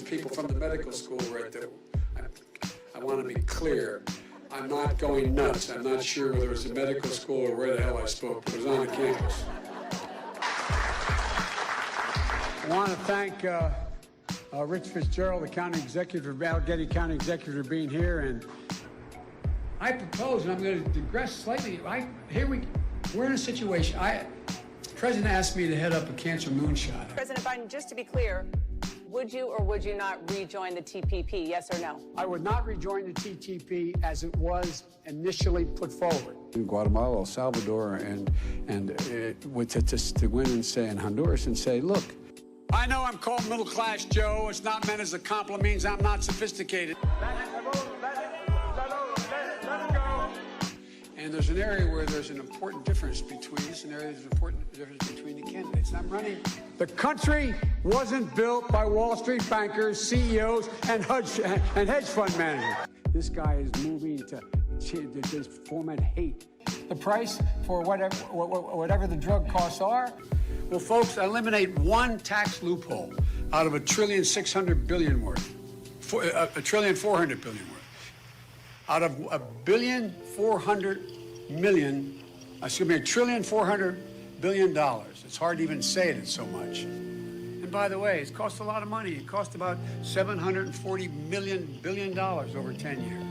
people from the medical school right there. I want to be clear. I'm not going nuts. I'm not sure whether it was a medical school or where the hell I spoke, but it was on the campus. I want to thank Rich Fitzgerald, the county executive, Allegheny County executive, for being here. And I propose, and I'm going to digress slightly. We're in a situation. The president asked me to head up a cancer moonshot. President Biden, just to be clear, would you or would you not rejoin the TPP, yes or no? I would not rejoin the TTP as it was initially put forward. In Guatemala, El Salvador, and to win and say in Honduras and say, look, I know I'm called middle class, Joe. It's not meant as a compliment. Means I'm not sophisticated. And there's an area where there's an important difference between this and there's an important difference between the candidates. And I'm running. The country wasn't built by Wall Street bankers, CEOs, and hedge fund managers. This guy is moving to just foment hate. The price for whatever the drug costs are. Well, folks, eliminate one tax loophole out of $1.6 trillion worth, $1.4 trillion worth. Out of $1.4 billion. It's hard to even say it, it's so much. And by the way, it's cost a lot of money. It cost about $740 billion over 10 years.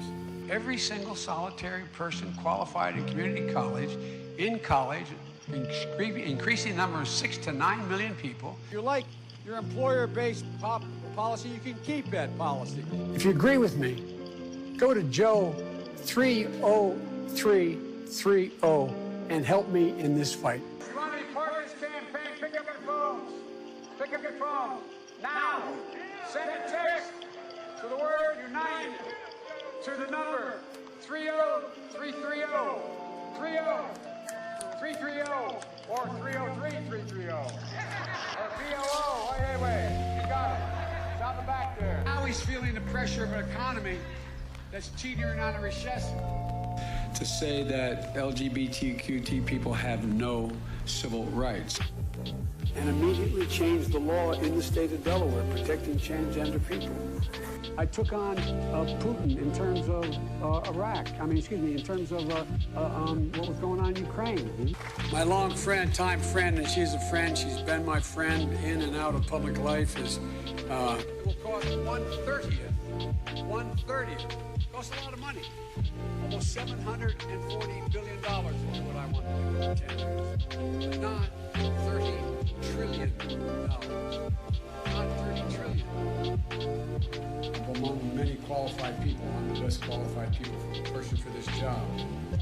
Every single solitary person qualified in community college, increasing the number of 6 to 9 million people. If you like your employer-based policy, you can keep that policy. If you agree with me, go to Joe 30330 and help me in this fight. Ronnie Parker's campaign, pick up your phones. Pick up your phone. Now, send a text to the word United to the number 30330, 30330, or 303330, or BOO. Wait, you got it. It's out the back there. Now he's feeling the pressure of an economy that's teetering on a recession. To say that LGBTQ people have no civil rights. And immediately changed the law in the state of Delaware protecting transgender people. I took on Putin in terms of in terms of what was going on in Ukraine. My long friend, time friend, and she's a friend. She's been my friend in and out of public life. It will cost 1/30. Costs a lot of money. Almost $740 billion is what I want to do in 10 years. But not $30 trillion. Not $30 trillion. Among many qualified people, I'm the best qualified person for this job.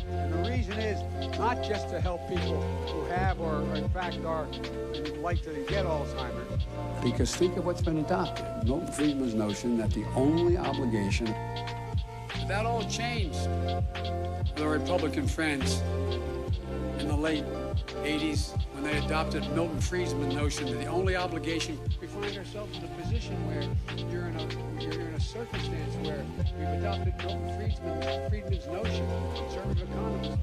And the reason is not just to help people who have or in fact are like to get Alzheimer's. Because think of what's been adopted. Milton Friedman's notion that the only obligation. That all changed for the Republican friends in the late 80s when they adopted Milton Friedman's notion that the only obligation. We find ourselves in a position where you're in a circumstance where we've adopted Milton Friedman's notion, conservative economists.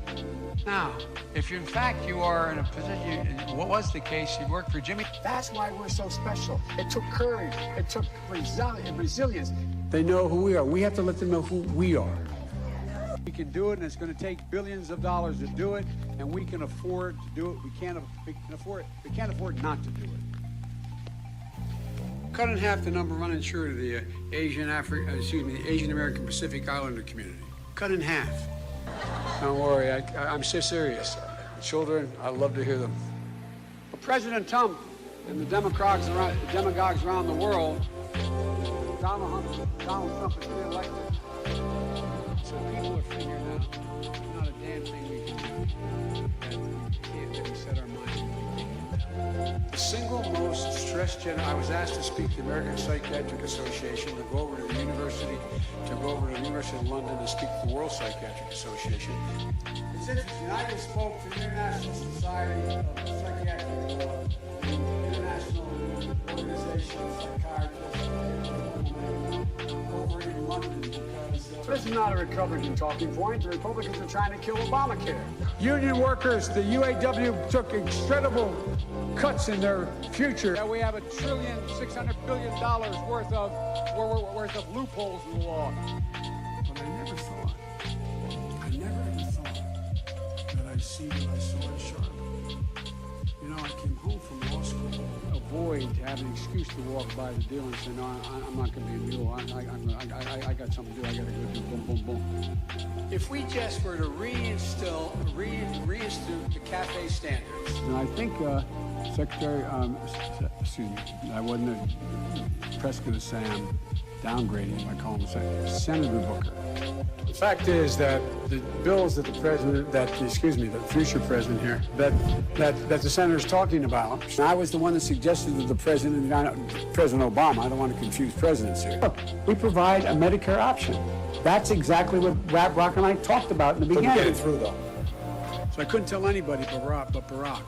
Now, if in fact you are in a position, what was the case? You worked for Jimmy. That's why we're so special. It took courage. It took resilience. They know who we are. We have to let them know who we are. We can do it, and it's going to take billions of dollars to do it, and we can afford to do it. We can't afford not to do it. Cut in half the number of uninsured of the Asian American Pacific Islander community. Cut in half. Don't worry, I'm so serious. Children, I love to hear them. But President Trump and the demagogues around the world, Donald Trump is re-elected. So people are figuring out there's not a damn thing we can do that we set our minds on. The single most stressed generation. I was asked to speak to the American Psychiatric Association, to go over to the University of London to speak to the World Psychiatric Association. It's interesting. I just spoke to the International Society of Psychiatric Law, the International Organization of Psychiatrists over in London because This is not a Republican talking point. The Republicans are trying to kill Obamacare. Union workers, the UAW took incredible cuts in their future. Yeah, we have $1.6 trillion worth of loopholes in the law. But I never thought that I'd see what I saw in Charlotte. You know, I came home from law school. Avoid having an excuse to walk by the deal and say, no, I'm not going to be a mule. I got something to do. I got to go do boom, boom, boom. If we just were to reinstitute the CAFE standards. And I think Secretary, excuse me, I wasn't a press going to say I'm downgrading him. I call him Senator Booker. The fact is that the bills that the future president here, that the senator's talking about, and I was the one that suggested to the president, President Obama, I don't want to confuse presidents here. Look, we provide a Medicare option. That's exactly what Barack and I talked about in the beginning. Couldn't get it through, though. So I couldn't tell anybody but Barack.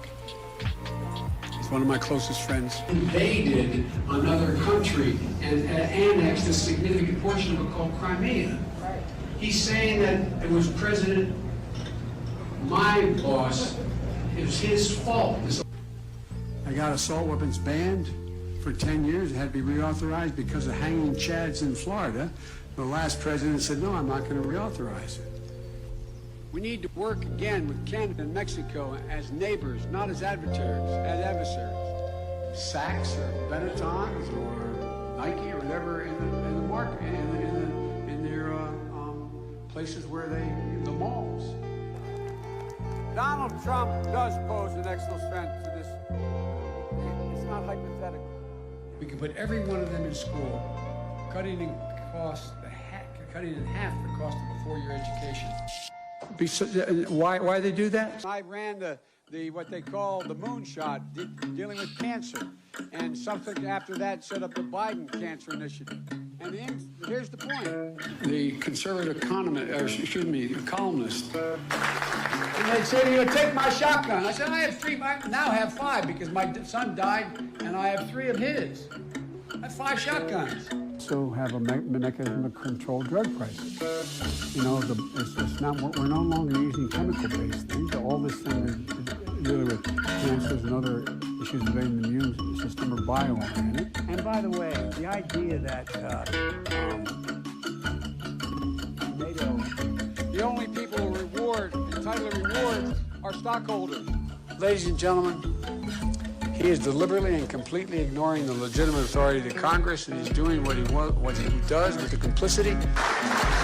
He's one of my closest friends. Invaded another country and annexed a significant portion of it called Crimea. He's saying that it was my boss, it was his fault. I got assault weapons banned for 10 years. It had to be reauthorized because of hanging chads in Florida. The last president said, no, I'm not going to reauthorize it. We need to work again with Canada and Mexico as neighbors, not as adversaries. Saks or Benettons or Nike or whatever in the market, in their places where the malls. Donald Trump does pose an existential threat to this. It's not hypothetical. We can put every one of them in school, cutting in half the cost of a four-year education. Why they do that? I ran the what they call the moonshot, dealing with cancer, and something after that set up the Biden Cancer Initiative. And here's the point: the conservative columnist, and they say, "You take my shotgun." I said, "I have three. I now have five because my son died, and I have three of his. I have 5 shotguns." Also have a mechanism to control drug prices. You know, it's not. We're no longer using chemical-based things. All this thing is really with cancers and other issues relating to the immune system or bioorganic. And by the way, the idea that the only people who entitled to rewards are stockholders. Ladies and gentlemen, he is deliberately and completely ignoring the legitimate authority of Congress, and he's doing what he does with the complicity.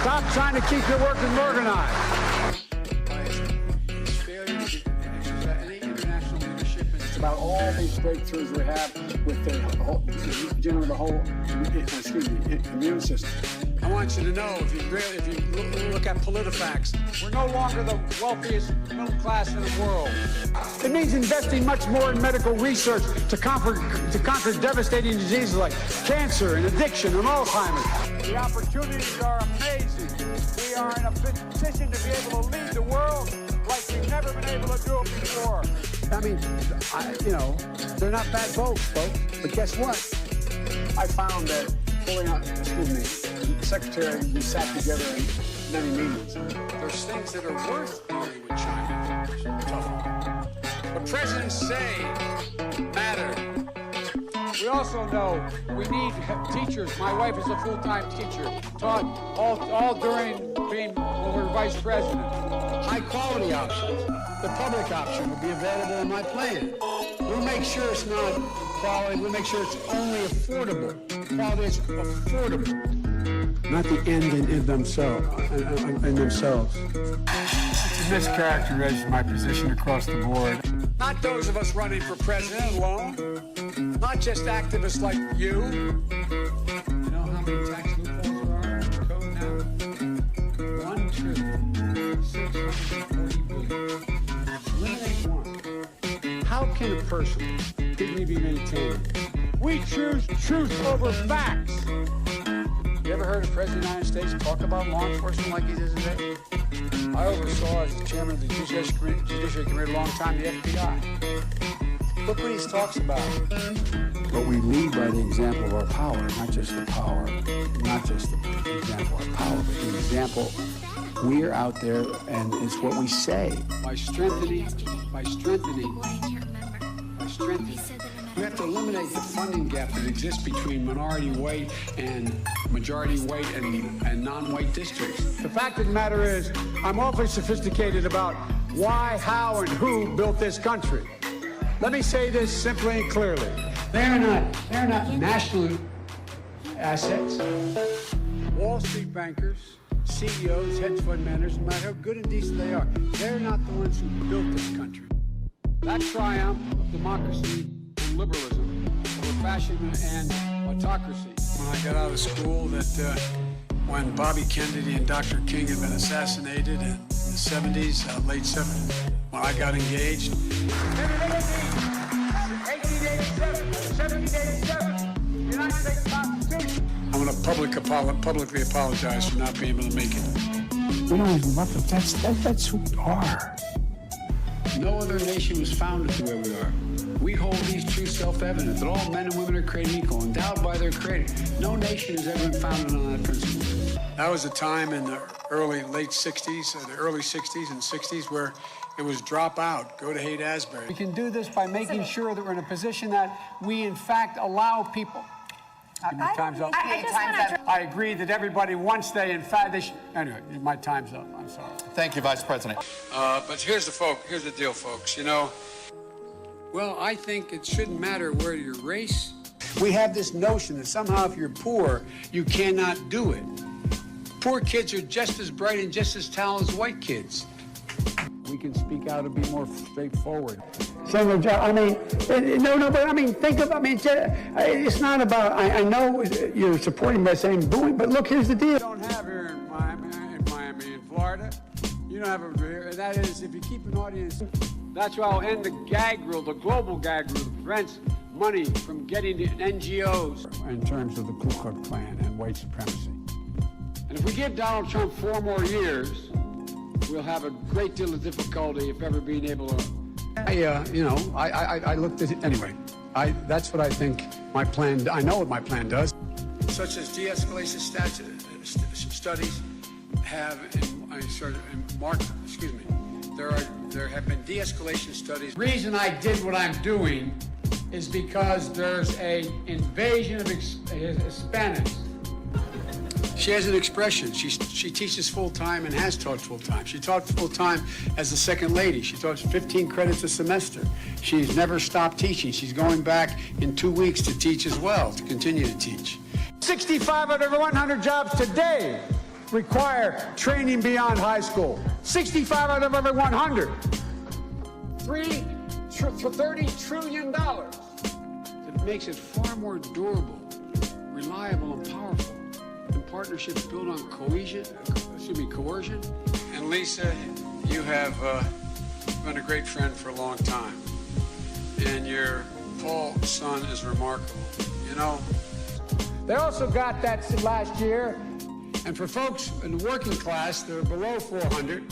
Stop trying to keep your workers organized. His failure to exercise any international leadership. It's about all these breakthroughs we have with the whole immune system. I want you to know, if you look at PolitiFacts, we're no longer the wealthiest middle class in the world. It means investing much more in medical research to conquer devastating diseases like cancer and addiction and Alzheimer's. The opportunities are amazing. We are in a position to be able to lead the world like we've never been able to do it before. I mean, they're not bad folks, but guess what? I found that the secretary, we sat together in many meetings. There's things that are worth dealing with China. What presidents say matter. We also know we need teachers. My wife is a full-time teacher, taught all during being her vice president. High-quality options. The public option will be available in my plan. We'll make sure it's not quality. We'll make sure it's only affordable. Quality is affordable. Not the end in themselves. This characterizes my position across the board. Not those of us running for president alone. Not just activists like you. You know how many tax loopholes there are in the code now? 1,640 billion. Eliminate one. How can a person dignity be maintained? We choose truth over facts. You ever heard a president of the United States talk about law enforcement like he does today? I oversaw, as the chairman of the Judiciary Committee a long time, the FBI. Look what he talks about. But we lead by the example of our power, not just the power, not just the example of our power, but the example we're out there, and it's what we say. By strengthening. We have to eliminate the funding gap that exists between minority white and majority white and non-white districts. The fact of the matter is, I'm awfully sophisticated about why, how, and who built this country. Let me say this simply and clearly. They're not national assets. Wall Street bankers, CEOs, hedge fund managers, no matter how good and decent they are, they're not the ones who built this country. That triumph of democracy and liberalism over fascism and autocracy. When I got out of school, when Bobby Kennedy and Dr. King had been assassinated in the 70s, late 70s, when I got engaged. 1787, the United States Constitution. I want to publicly apologize for not being able to make it. We don't even love them. That's who we are. No other nation was founded the way we are. We hold these truths self-evident, that all men and women are created equal, endowed by their Creator. No nation has ever been founded on that principle. That was a time in the late 60s, or the early 60s and 60s, where it was drop out, go to Haight-Ashbury. We can do this by making sure that we're in a position that we, in fact, allow people. Time's up. I agree that everybody, once they, in fact, anyway, my time's up. I'm sorry. Thank you, Vice President. But here's the deal, folks. Well, I think it shouldn't matter where your race. We have this notion that somehow if you're poor, you cannot do it. Poor kids are just as bright and just as talented as white kids. We can speak out and be more straightforward. Think it's not about, I know you're supporting by saying booing, but look, here's the deal. You don't have here in Miami, in Florida. You don't have it here, and that is, if you keep an audience, that's why I'll end the gag rule, the global gag rule that prevents money from getting to NGOs. In terms of the Ku Klux Klan and white supremacy. And if we give Donald Trump 4 more years, we'll have a great deal of difficulty if ever being able to. I looked at it anyway. That's what I think my plan. I know what my plan does. Such as de-escalation studies have. There have been de-escalation studies. The reason I did what I'm doing is because there's an invasion of Hispanics. She has an expression. She teaches full-time and has taught full-time. She taught full-time as the second lady. She taught 15 credits a semester. She's never stopped teaching. She's going back in 2 weeks to teach as well, to continue to teach. 65 out of every 100 jobs today require training beyond high school. 65 out of every 100. $30 trillion. It makes it far more durable, reliable, and powerful. Partnerships built on coercion. And Lisa, you have been a great friend for a long time. And your Paul son is remarkable. They also got that last year. And for folks in the working class that are below 400,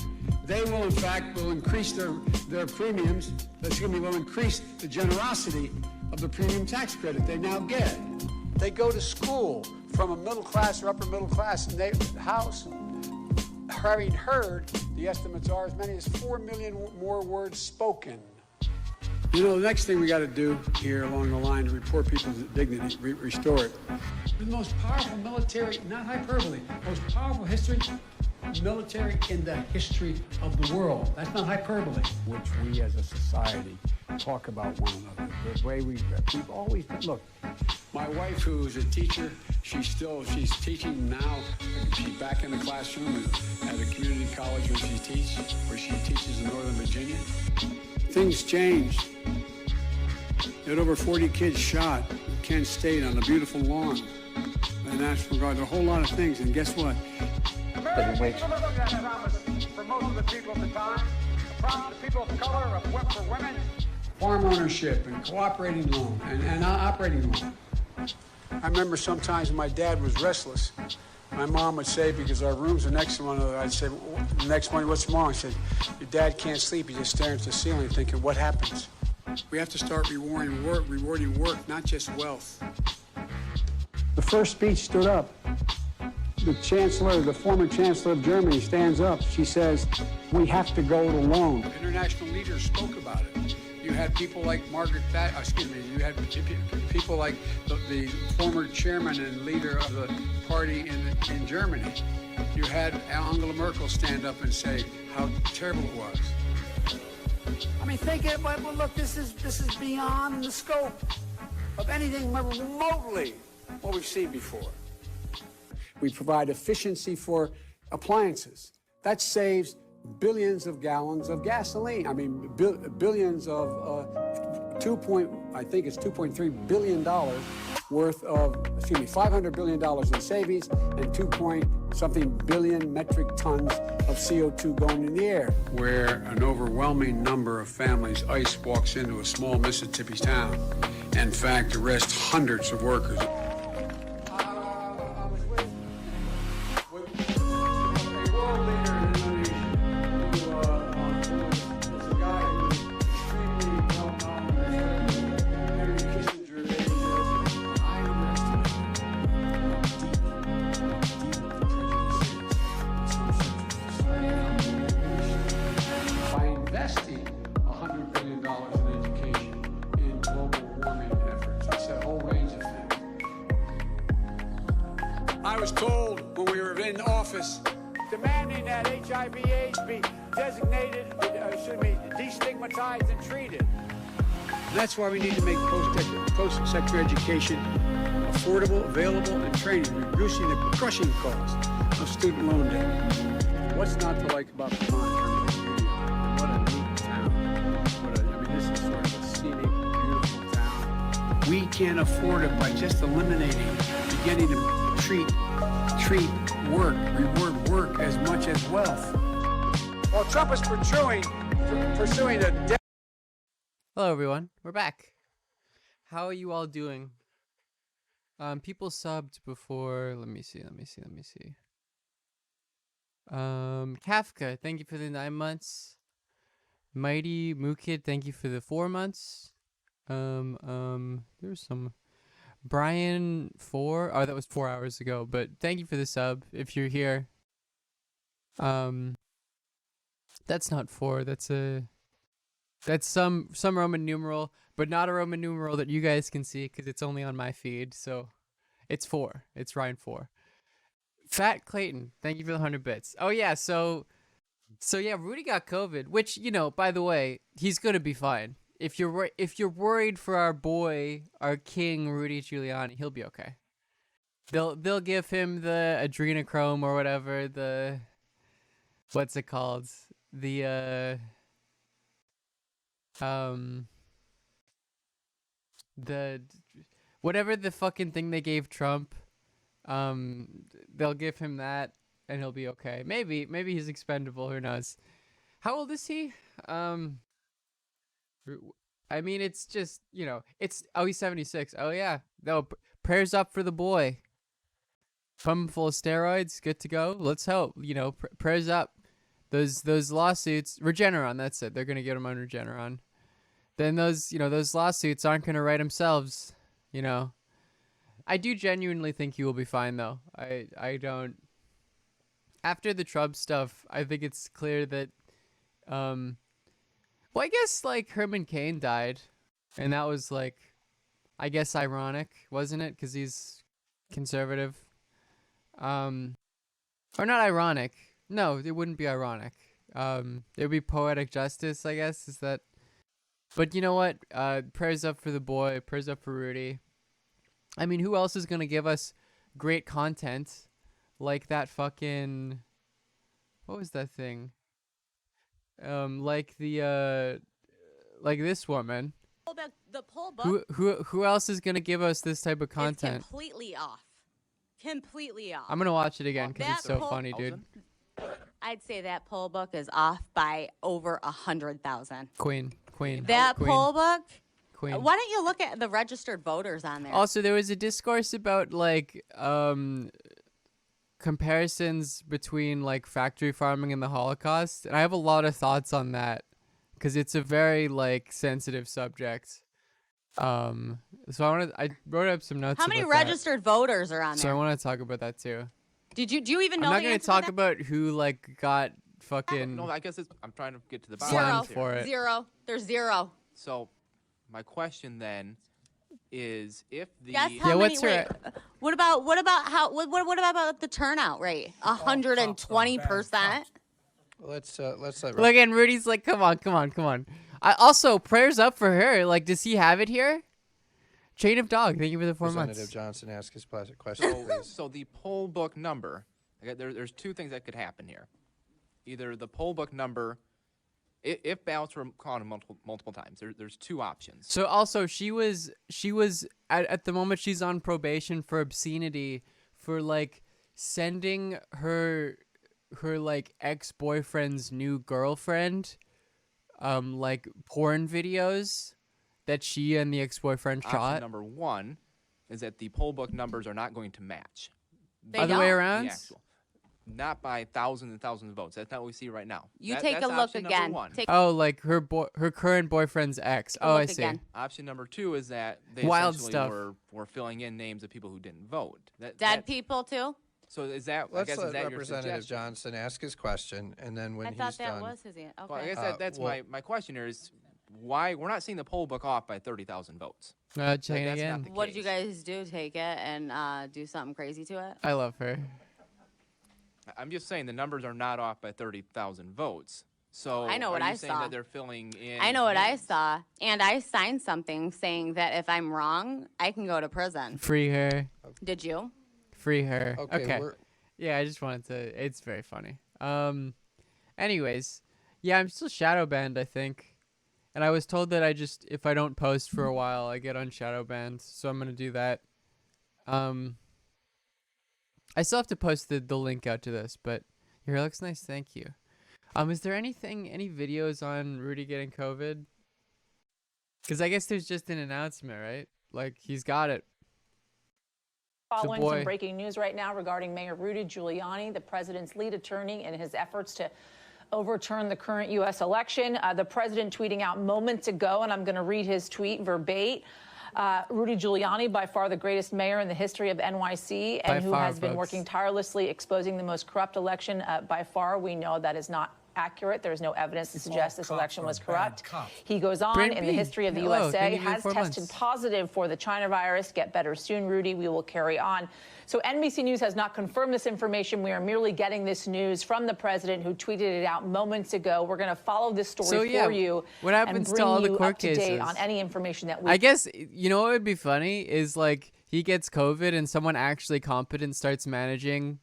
they will in fact increase their premiums. Will increase the generosity of the premium tax credit they now get. They go to school from a middle class or upper middle class, and the House, having heard, the estimates are as many as 4 million more words spoken. The next thing we got to do here along the line to report people's dignity, restore it. The most powerful military, not hyperbole, most powerful military in the history of the world. That's not hyperbole. Which we as a society talk about one another. The way we've always been. Look, my wife, who is a teacher, she's teaching now. She's back in the classroom at a community college where she teaches in Northern Virginia. Things changed. There were over 40 kids shot in Kent State on a beautiful lawn by the National Guard. There are a whole lot of things, and guess what? For most of the people at the time, the promise to people of color, for women, farm ownership and cooperating loan and operating loan. I remember sometimes when my dad was restless, my mom would say, because our rooms are next to one another, I'd say, the next morning, what's wrong? I said, your dad can't sleep. He's just staring at the ceiling thinking, what happens? We have to start rewarding work, not just wealth. The first speech stood up. The chancellor, the former chancellor of Germany, stands up. She says, we have to go it alone. International leaders spoke about it. You had people like you had people like the former chairman and leader of the party in Germany. You had Angela Merkel stand up and say how terrible it was. I mean, well, look, this is beyond the scope of anything remotely what we've seen before. We provide efficiency for appliances. That saves billions of gallons of gasoline. I mean, billions of $2.3 billion worth of, $500 billion in savings and 2-point-something billion metric tons of CO2 going in the air. Where an overwhelming number of families, ICE walks into a small Mississippi town and, in fact, arrests hundreds of workers. I was told when we were in office, Demanding that HIV/AIDS be designated, destigmatized and treated. that's why we need to make post-secondary education affordable, available, and training, reducing the crushing cost of student loan debt. What's not to like about Vermont? What a neat town. This is sort of a scenic, beautiful town. We can't afford it by just eliminating, beginning to treat reward work as much as wealth. While Trump is pursuing the Hello everyone, we're back. How are you all doing? People subbed before. Let me see. Kafka, thank you for the 9 months. Mighty Mukid, thank you for the 4 months. There's some Brian 4. Oh, that was 4 hours ago. But thank you for the sub. If you're here, that's not 4. That's some Roman numeral, but not a Roman numeral that you guys can see because it's only on my feed. So it's 4. It's Ryan 4. Fat Clayton, thank you for the 100 bits. Oh yeah, so yeah, Rudy got COVID, which, by the way, he's gonna be fine. If you're worried for our boy, our king, Rudy Giuliani, he'll be okay. They'll give him the adrenochrome or whatever, what's it called? The whatever the fucking thing they gave Trump, they'll give him that and he'll be okay. Maybe he's expendable, who knows. How old is he? It's just, he's 76. Oh yeah. No, prayers up for the boy. Pump him full of steroids, good to go. Let's hope, prayers up. Those lawsuits, Regeneron, that's it. They're going to get him on Regeneron. Then those lawsuits aren't going to write themselves, I do genuinely think he will be fine though. I don't. After the Trump stuff, I think it's clear that, well, I guess Herman Cain died, and that was I guess ironic, wasn't it? Because he's conservative. Or not ironic. No, it wouldn't be ironic. It would be poetic justice, I guess. Is that? But you know what? Prayers up for the boy. Prayers up for Rudy. I mean, who else is gonna give us great content like that fucking? What was that thing? Like this woman. The poll book. Who else is gonna give us this type of content? It's completely off. Completely off. I'm gonna watch it again because it's so funny, dude. I'd say that poll book is off by over 100,000. Queen. That Queen. poll book. Queen. Why don't you look at the registered voters on there? Also, there was a discourse about comparisons between factory farming and the Holocaust, and I have a lot of thoughts on that because it's a very like sensitive subject. So I wrote up some notes. How many about that. registered voters are on So I there? want to talk about that too. Do you even know? I'm not the gonna answer to talk that? about who like got fucking No, I guess I'm trying to get to the bottom Zero. slammed for it. Zero. There's zero. So, my question then is if the Guess how Yeah, many? what's your- What about the turnout rate? 120%. Let's let Look, and Rudy's like, come on. I also prayers up for her. Like, does he have it here? Chain of Dog, thank you for the 4 Representative months. Johnson ask his question, please. so the poll book number. There's two things that could happen here. Either the poll book number, if ballots were counted multiple times, there's two options. So also, she was at the moment she's on probation for obscenity for like sending her like ex-boyfriend's new girlfriend like porn videos that she and the ex-boyfriend Option shot. number one is that the poll book numbers are not going to match. They Other way don't. around? The actual. Not by thousands and thousands of votes. That's not what we see right now. You That- take that's a look option number again. one. Take Oh, like her current boyfriend's ex. a Oh, I look see. again. Option number two is that they Wild essentially stuff. were filling in names of people who didn't vote. Dead people too. So is that? I Let's guess is let that your Representative suggestion? Johnson ask his question, and then when I he's thought that done, was his answer. Okay. Well, I guess that's well- my question here is why we're not seeing the poll book off by 30,000 votes. Chain that's not again. the What did you case. guys do? Take it and do something crazy to it? I love her. I'm just saying the numbers are not off by 30,000 votes. So I know what are you I saying saw. that they're filling in? I know what I names? saw, and I signed something saying that if I'm wrong, I can go to prison. Free her. Did you? Free her. okay, Yeah, I just wanted to. It's very funny. Anyways, yeah, I'm still shadow banned, I think, and I was told that if I don't post for a while, I get on shadow banned. So I'm gonna do that. I still have to post the link out to this, but your hair looks nice. Thank you. Is there any videos on Rudy getting COVID? Because I guess there's just an announcement, right? Like he's got it. Following boy. some breaking news right now regarding Mayor Rudy Giuliani, the president's lead attorney, in his efforts to overturn the current U.S. election. The president tweeting out moments ago, and I'm going to read his tweet verbatim. Rudy Giuliani, by far the greatest mayor in the history of NYC, and who has been working tirelessly exposing the most corrupt election by far. We know that is not accurate. There is no evidence to suggest this election was corrupt. He goes on, Brent in the B. history of the Hello, USA, thank you for has 4 tested months. positive for the China virus. Get better soon, Rudy. We will carry on. So NBC News has not confirmed this information. We are merely getting this news from the president, who tweeted it out moments ago. We're going to follow this story So, yeah, for you what happens and to bring all the you court up to date cases? on any information that we I guess you know what would be funny is like he gets COVID and someone actually competent starts managing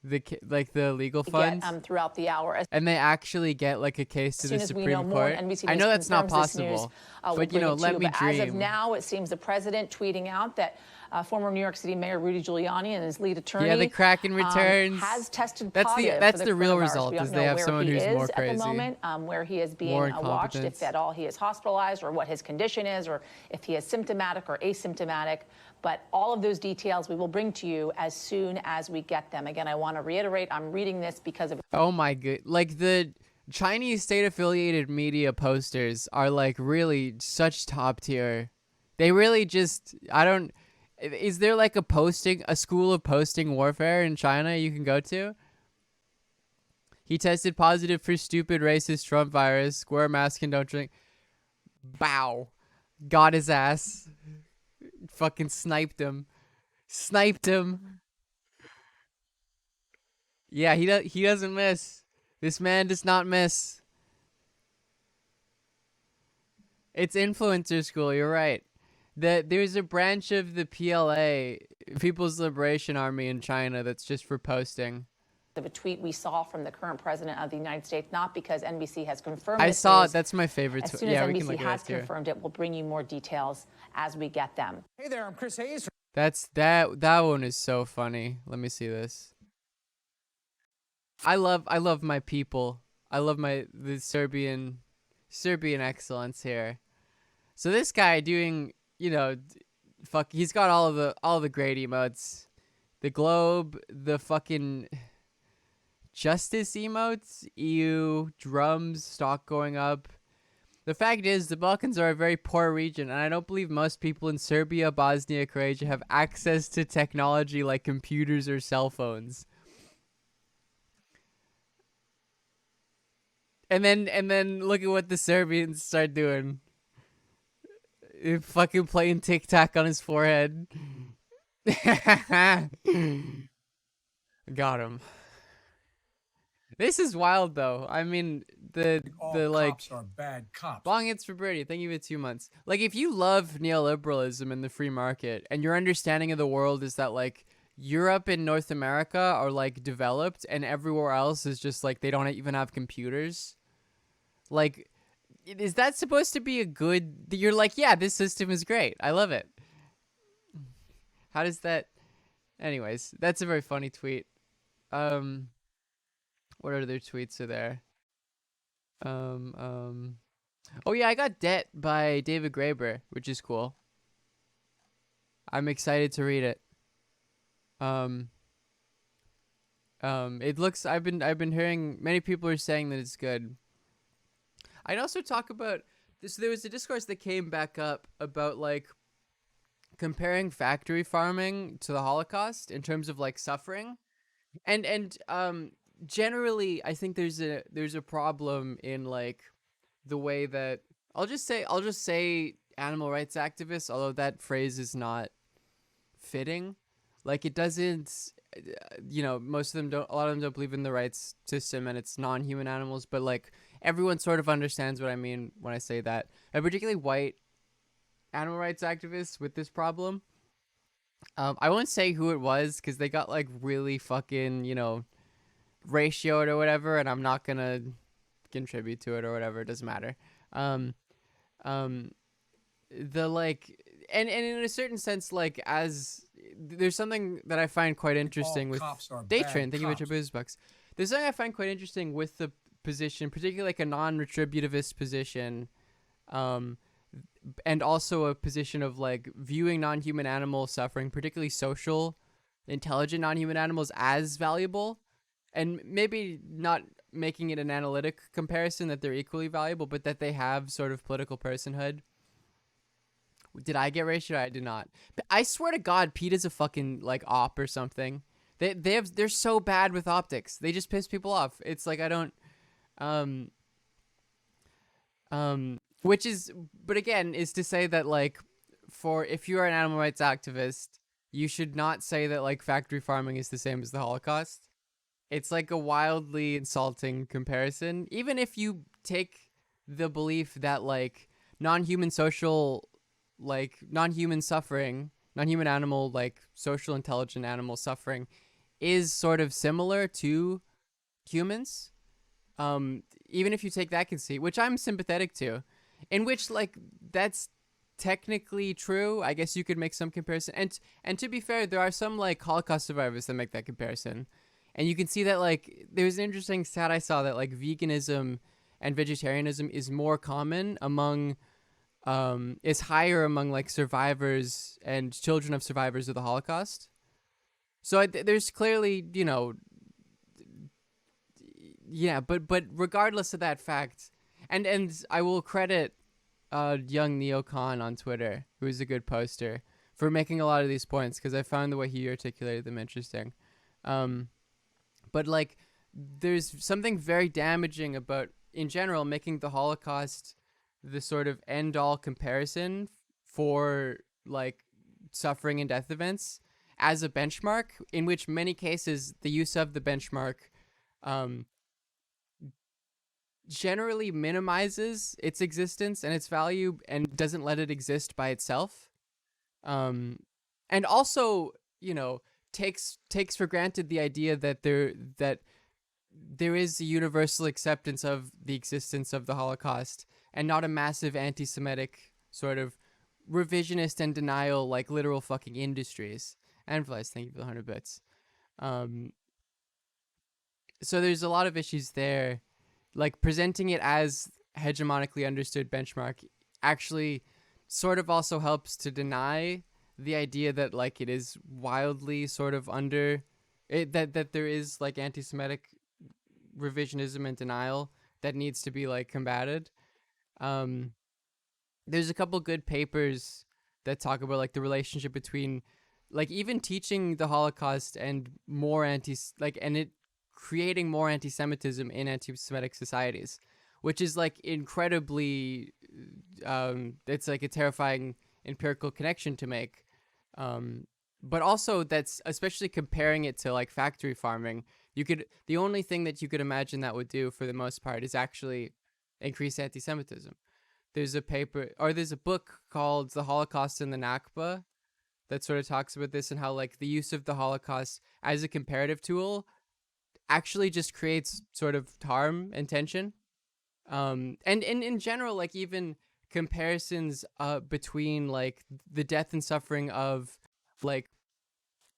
the legal funds, get throughout the hour. As and they actually get like a case to soon the as we Supreme know more, Court. NBC I News know that's not confirms this news, possible, we'll but bring it to let you. me But dream. as of now, it seems the president tweeting out that former New York City Mayor Rudy Giuliani and his lead attorney, Yeah, the Kraken returns. has tested That's positive. that's for the real coronavirus. result We don't is know they have where someone he who's is more at crazy. the moment, where he is being More watched, if incompetence. at all he is hospitalized, or what his condition is, or if he is symptomatic or asymptomatic. But all of those details we will bring to you as soon as we get them. Again, I want to reiterate, I'm reading this because of Oh my god! Like the Chinese state-affiliated media posters are like really such top tier. They really just I don't. Is there like a school of posting warfare in China you can go to? He tested positive for stupid racist Trump virus. Wear a mask and don't drink. Bow. Got his ass. Fucking sniped him. Sniped him. Yeah, he doesn't miss. This man does not miss. It's influencer school, you're right. There's a branch of the PLA, People's Liberation Army in China, that's just for posting. a tweet we saw from the current president of the United States, not because NBC has confirmed I this saw news. it. That's my favorite. As soon Yeah, as we can NBC look has at that too. confirmed it, we'll bring you more details as we get them. Hey there, I'm Chris Hayes. That one is so funny. Let me see this. I love my people. I love the Serbian excellence here. So this guy doing, he's got all the great emotes. The globe, the fucking justice emotes, EU, drums, stock going up, The fact is, the Balkans are a very poor region, and I don't believe most people in Serbia, Bosnia, Croatia have access to technology like computers or cell phones. And then look at what the Serbians start doing. Fucking playing Tic Tac on his forehead. Got him. This is wild, though. I mean, the like cops are bad cops. long hits for Birdie. Thank you for 2 months. Like, if you love neoliberalism and the free market, and your understanding of the world is that like Europe and North America are like developed, and everywhere else is just like they don't even have computers. Like, is that supposed to be a good? You're like, yeah, this system is great. I love it. How does that? Anyways, that's a very funny tweet. What other tweets are there? Oh yeah, I got Debt by David Graeber, which is cool. I'm excited to read it. It looks. I've been hearing many people are saying that it's good. I'd also talk about this. There was a discourse that came back up about like comparing factory farming to the Holocaust in terms of like suffering, and generally I think there's a problem in like the way that I'll just say animal rights activists, although that phrase is not fitting. Like, it doesn't, most of them don't, a lot of them don't believe in the rights system and it's non-human animals, but like everyone sort of understands what I mean when I say that. And particularly white animal rights activists with this problem. I won't say who it was because they got like really fucking, ratioed or whatever, and I'm not gonna contribute to it or whatever. It doesn't matter. The like, and in a certain sense, like, as there's something that I find quite interesting with Daytrain. Thank you for your bucks. There's something I find quite interesting with the position, particularly like a non-retributivist position, and also a position of like viewing non-human animal suffering, particularly social, intelligent non-human animals, as valuable, and maybe not making it an analytic comparison that they're equally valuable, but that they have sort of political personhood. Did I get ratioed? I did not. But I swear to God, Pete is a fucking like op or something. They're so bad with optics. They just piss people off. It's like I don't which is, but again, is to say that like, for if you are an animal rights activist, you should not say that like factory farming is the same as the Holocaust. It's like a wildly insulting comparison. Even if you take the belief that like non-human social, like non-human suffering, non-human animal, like social intelligent animal suffering is sort of similar to humans. Even if you take that conceit, which I'm sympathetic to, in which like that's technically true, I guess you could make some comparison. And to be fair, there are some like Holocaust survivors that make that comparison. And you can see that like there's an interesting stat I saw that like veganism and vegetarianism is more common among is higher among like survivors and children of survivors of the Holocaust. So there's clearly, yeah, but regardless of that fact, and I will credit young neocon on Twitter, who is a good poster, for making a lot of these points, because I found the way he articulated them interesting. But like, there's something very damaging about, in general, making the Holocaust the sort of end-all comparison for like suffering and death events as a benchmark, in which many cases the use of the benchmark generally minimizes its existence and its value and doesn't let it exist by itself. And also, takes for granted the idea that there is a universal acceptance of the existence of the Holocaust and not a massive anti-Semitic sort of revisionist and denial like literal fucking industries. And Flies, thank you for the 100 bits. So there's a lot of issues there. Like, presenting it as hegemonically understood benchmark actually sort of also helps to deny the idea that like it is wildly sort of under it, that there is like anti-Semitic revisionism and denial that needs to be like combated. There's a couple good papers that talk about like the relationship between like even teaching the Holocaust and more and it creating more anti-Semitism in anti-Semitic societies, which is like incredibly it's like a terrifying empirical connection to make. But also that's especially comparing it to like factory farming. The only thing that you could imagine that would do for the most part is actually increase anti-Semitism. There's a book called The Holocaust and the Nakba that sort of talks about this and how like the use of the Holocaust as a comparative tool actually just creates sort of harm and tension. And in general, like even comparisons between like the death and suffering of like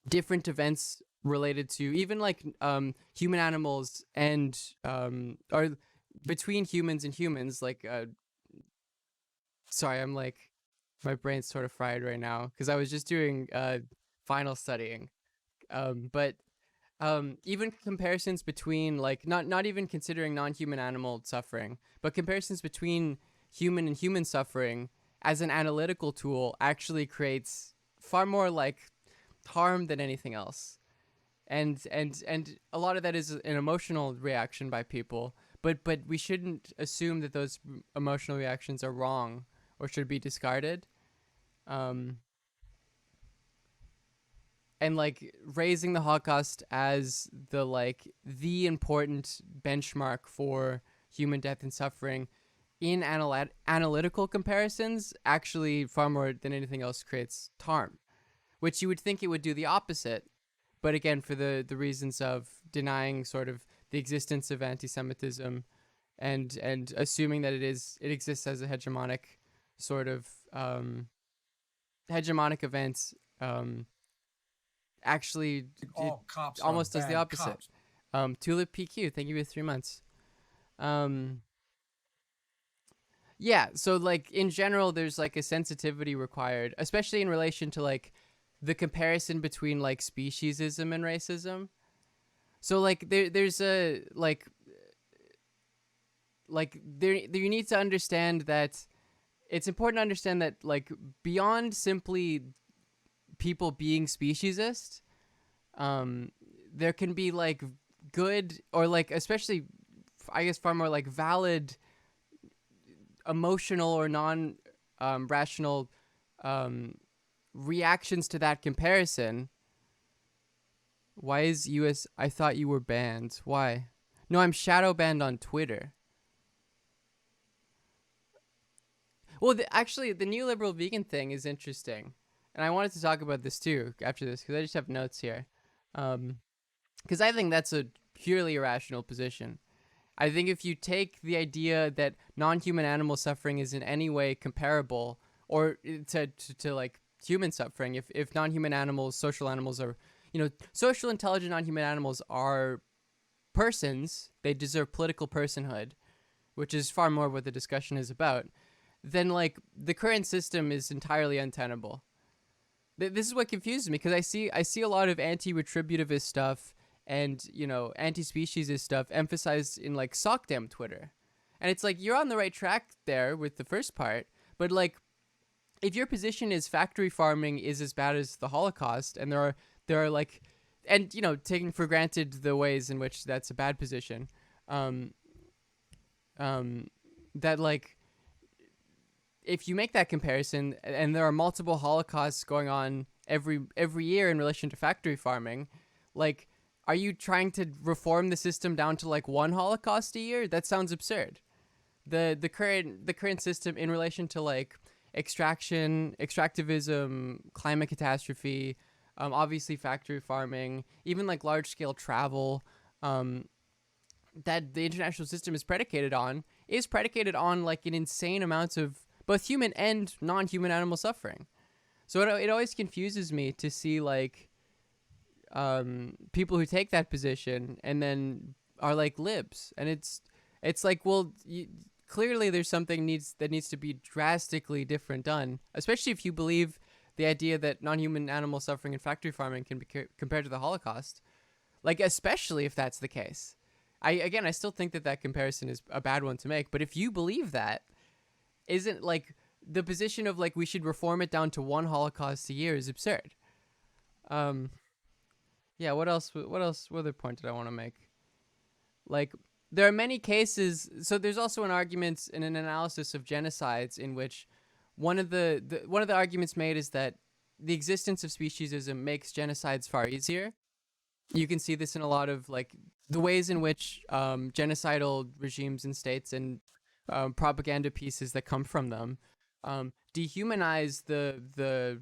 different events related to even like human animals and or between humans and humans like sorry, I'm like my brain's sort of fried right now because I was just doing final studying. But even comparisons between like not even considering non-human animal suffering, but comparisons between human and human suffering as an analytical tool actually creates far more like harm than anything else. And a lot of that is an emotional reaction by people, but we shouldn't assume that those emotional reactions are wrong or should be discarded. And like raising the Holocaust as the important benchmark for human death and suffering in analytical comparisons actually far more than anything else creates harm, which you would think it would do the opposite. But again, for the reasons of denying sort of the existence of anti-Semitism and assuming that it exists as a hegemonic sort of hegemonic event, actually All cops are almost does the bad opposite. cops. Tulip PQ, thank you for 3 months. Yeah, so like in general, there's like a sensitivity required, especially in relation to like the comparison between like speciesism and racism. So like there's a like there you need to understand that it's important to understand that like beyond simply people being speciesist, there can be like good or like especially I guess far more like valid emotional or non rational reactions to that comparison. Why is US? I thought you were banned. Why? No, I'm shadow banned on Twitter. Well, actually, the neoliberal vegan thing is interesting, and I wanted to talk about this too after this because I just have notes here. Because I think that's a purely irrational position. I think if you take the idea that non-human animal suffering is in any way comparable or to like human suffering, if non-human animals, social animals are, social intelligent non-human animals are persons, they deserve political personhood, which is far more what the discussion is about, then like the current system is entirely untenable. This is what confuses me because I see a lot of anti-retributivist stuff and anti-speciesist stuff emphasized in like SOCDEM Twitter, and it's like you're on the right track there with the first part, but like if your position is factory farming is as bad as the Holocaust, and there are like, and taking for granted the ways in which that's a bad position, that like if you make that comparison and there are multiple Holocausts going on every year in relation to factory farming, like are you trying to reform the system down to like one Holocaust a year? That sounds absurd. The current system in relation to like extractivism, climate catastrophe, obviously factory farming, even like large scale travel, that the international system is predicated on like an insane amounts of both human and non-human animal suffering. So it always confuses me to see like people who take that position and then are like libs, and it's like, well, clearly there's something that needs to be drastically different done, especially if you believe the idea that non-human animal suffering in factory farming can be compared to the Holocaust, like especially if that's the case. I still think that comparison is a bad one to make, but if you believe that, isn't like the position of like we should reform it down to one Holocaust a year is absurd. Yeah, what else? What other point did I want to make? Like, there are many cases. So there's also an argument in an analysis of genocides in which one of the arguments made is that the existence of speciesism makes genocides far easier. You can see this in a lot of like the ways in which genocidal regimes and states and propaganda pieces that come from them dehumanize the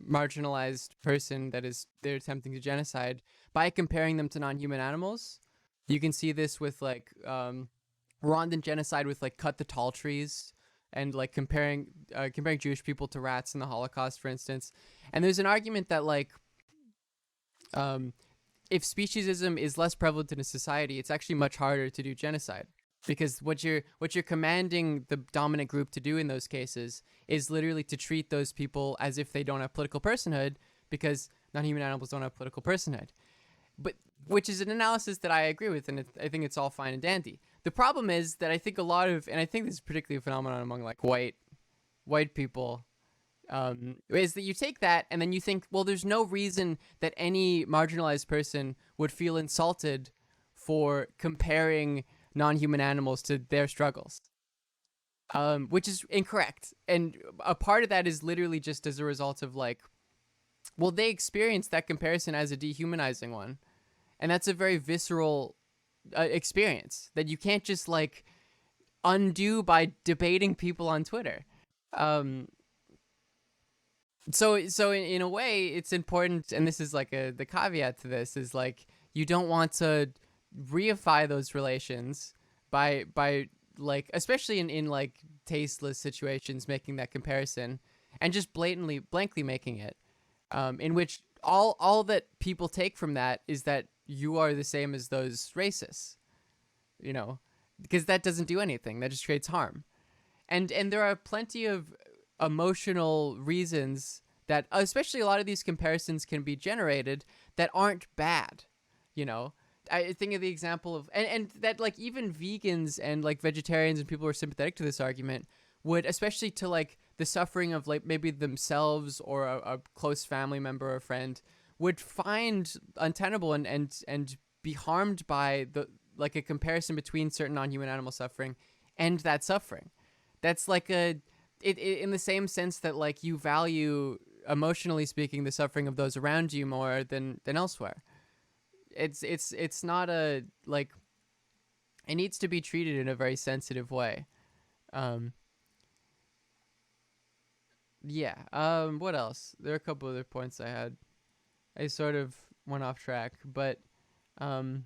marginalized person that is they're attempting to genocide by comparing them to non-human animals. You can see this with like Rwandan genocide with like cut the tall trees and like comparing Jewish people to rats in the Holocaust, for instance. And there's an argument that like if speciesism is less prevalent in a society, it's actually much harder to do genocide, because what you're commanding the dominant group to do in those cases is literally to treat those people as if they don't have political personhood, because non-human animals don't have political personhood. But which is an analysis that I agree with, and I think it's all fine and dandy. The problem is that I think a lot of, and I think this is particularly a phenomenon among like white people, is that you take that and then you think, well, there's no reason that any marginalized person would feel insulted for comparing non-human animals to their struggles, which is incorrect. And a part of that is literally just as a result of like, well, they experienced that comparison as a dehumanizing one. And that's a very visceral experience that you can't just like undo by debating people on Twitter. So in a way, it's important, and this is like the caveat to this is like you don't want to reify those relations by like, especially in like tasteless situations, making that comparison and just blankly making it, in which all that people take from that is that you are the same as those racists, you know, because that doesn't do anything. That just creates harm. And there are plenty of emotional reasons that, especially a lot of these comparisons can be generated that aren't bad, you know. I think of the example of, and that like even vegans and like vegetarians and people who are sympathetic to this argument would, especially to like the suffering of like maybe themselves or a close family member or friend, would find untenable and be harmed by the like a comparison between certain non-human animal suffering and that suffering. That's like it in the same sense that like you value, emotionally speaking, the suffering of those around you more than elsewhere. It's not a like, it needs to be treated in a very sensitive way. What else? There are a couple other points I had. I sort of went off track, but like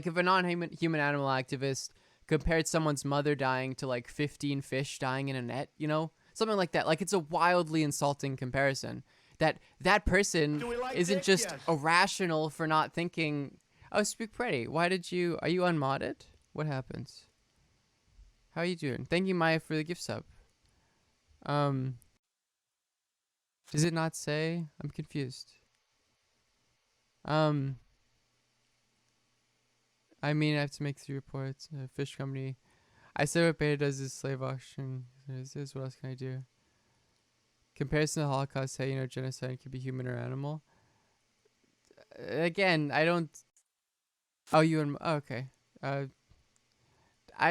if a non-human animal activist compared someone's mother dying to like 15 fish dying in a net, you know, something like that, like it's a wildly insulting comparison. That person isn't just irrational for not thinking, oh, speak pretty. Are you unmodded? What happens? How are you doing? Thank you, Maya, for the gift sub. Does it not say? I'm confused. I mean, I have to make 3 reports. Fish company. I said what Beta does is slave auction. What else can I do? Comparison to the Holocaust, how you know genocide could be human or animal. Again, I don't. Oh, okay. I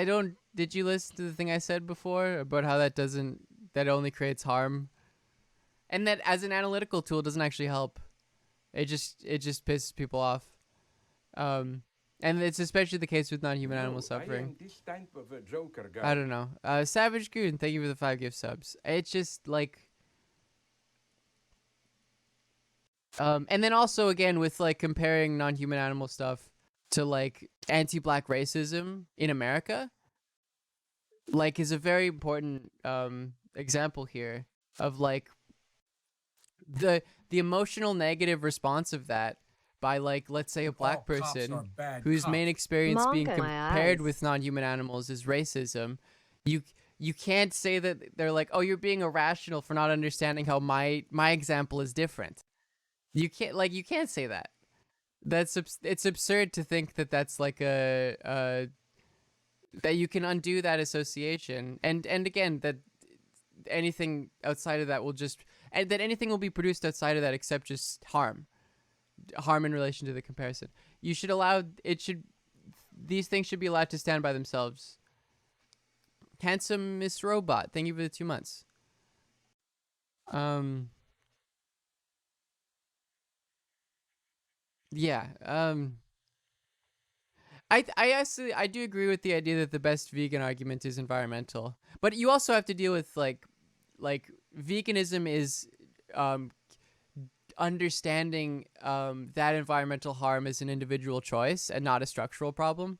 don't. Did you listen to the thing I said before about how that only creates harm, and that as an analytical tool doesn't actually help. It just pisses people off. And it's especially the case with non-human animal suffering. I am this type of a joker guy. I don't know. Savage Goon, thank you for the 5 gift subs. It's just like. And then also again with like comparing non-human animal stuff to like anti-black racism in America, like is a very important example here of like the emotional negative response of that by like, let's say a black person whose main experience being compared with non-human animals is racism. You can't say that they're like, oh, you're being irrational for not understanding how my example is different. You can't say that. It's absurd to think that that's like a that you can undo that association, and again that anything outside of that will just, and that anything will be produced outside of that except just harm in relation to the comparison. You should allow these things should be allowed to stand by themselves. Handsome Miss Robot, thank you for the 2 months. Yeah. I do agree with the idea that the best vegan argument is environmental, but you also have to deal with like veganism is understanding that environmental harm is an individual choice and not a structural problem.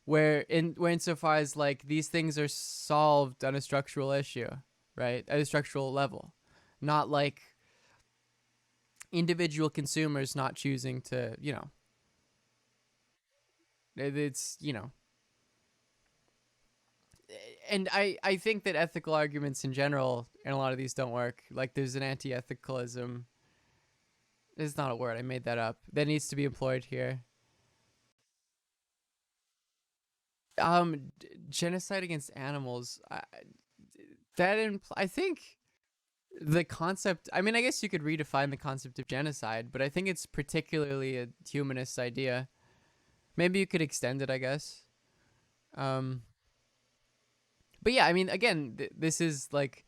Where insofar as like these things are solved on a structural issue, right? At a structural level, not like individual consumers not choosing to, it's, and I think that ethical arguments in general, and a lot of these don't work. Like there's an anti-ethicalism. It's not a word. I made that up. That needs to be employed here. Genocide against animals. I think the concept. I mean, I guess you could redefine the concept of genocide, but I think it's particularly a humanist idea. Maybe you could extend it, I guess. But yeah, I mean, again, this is like,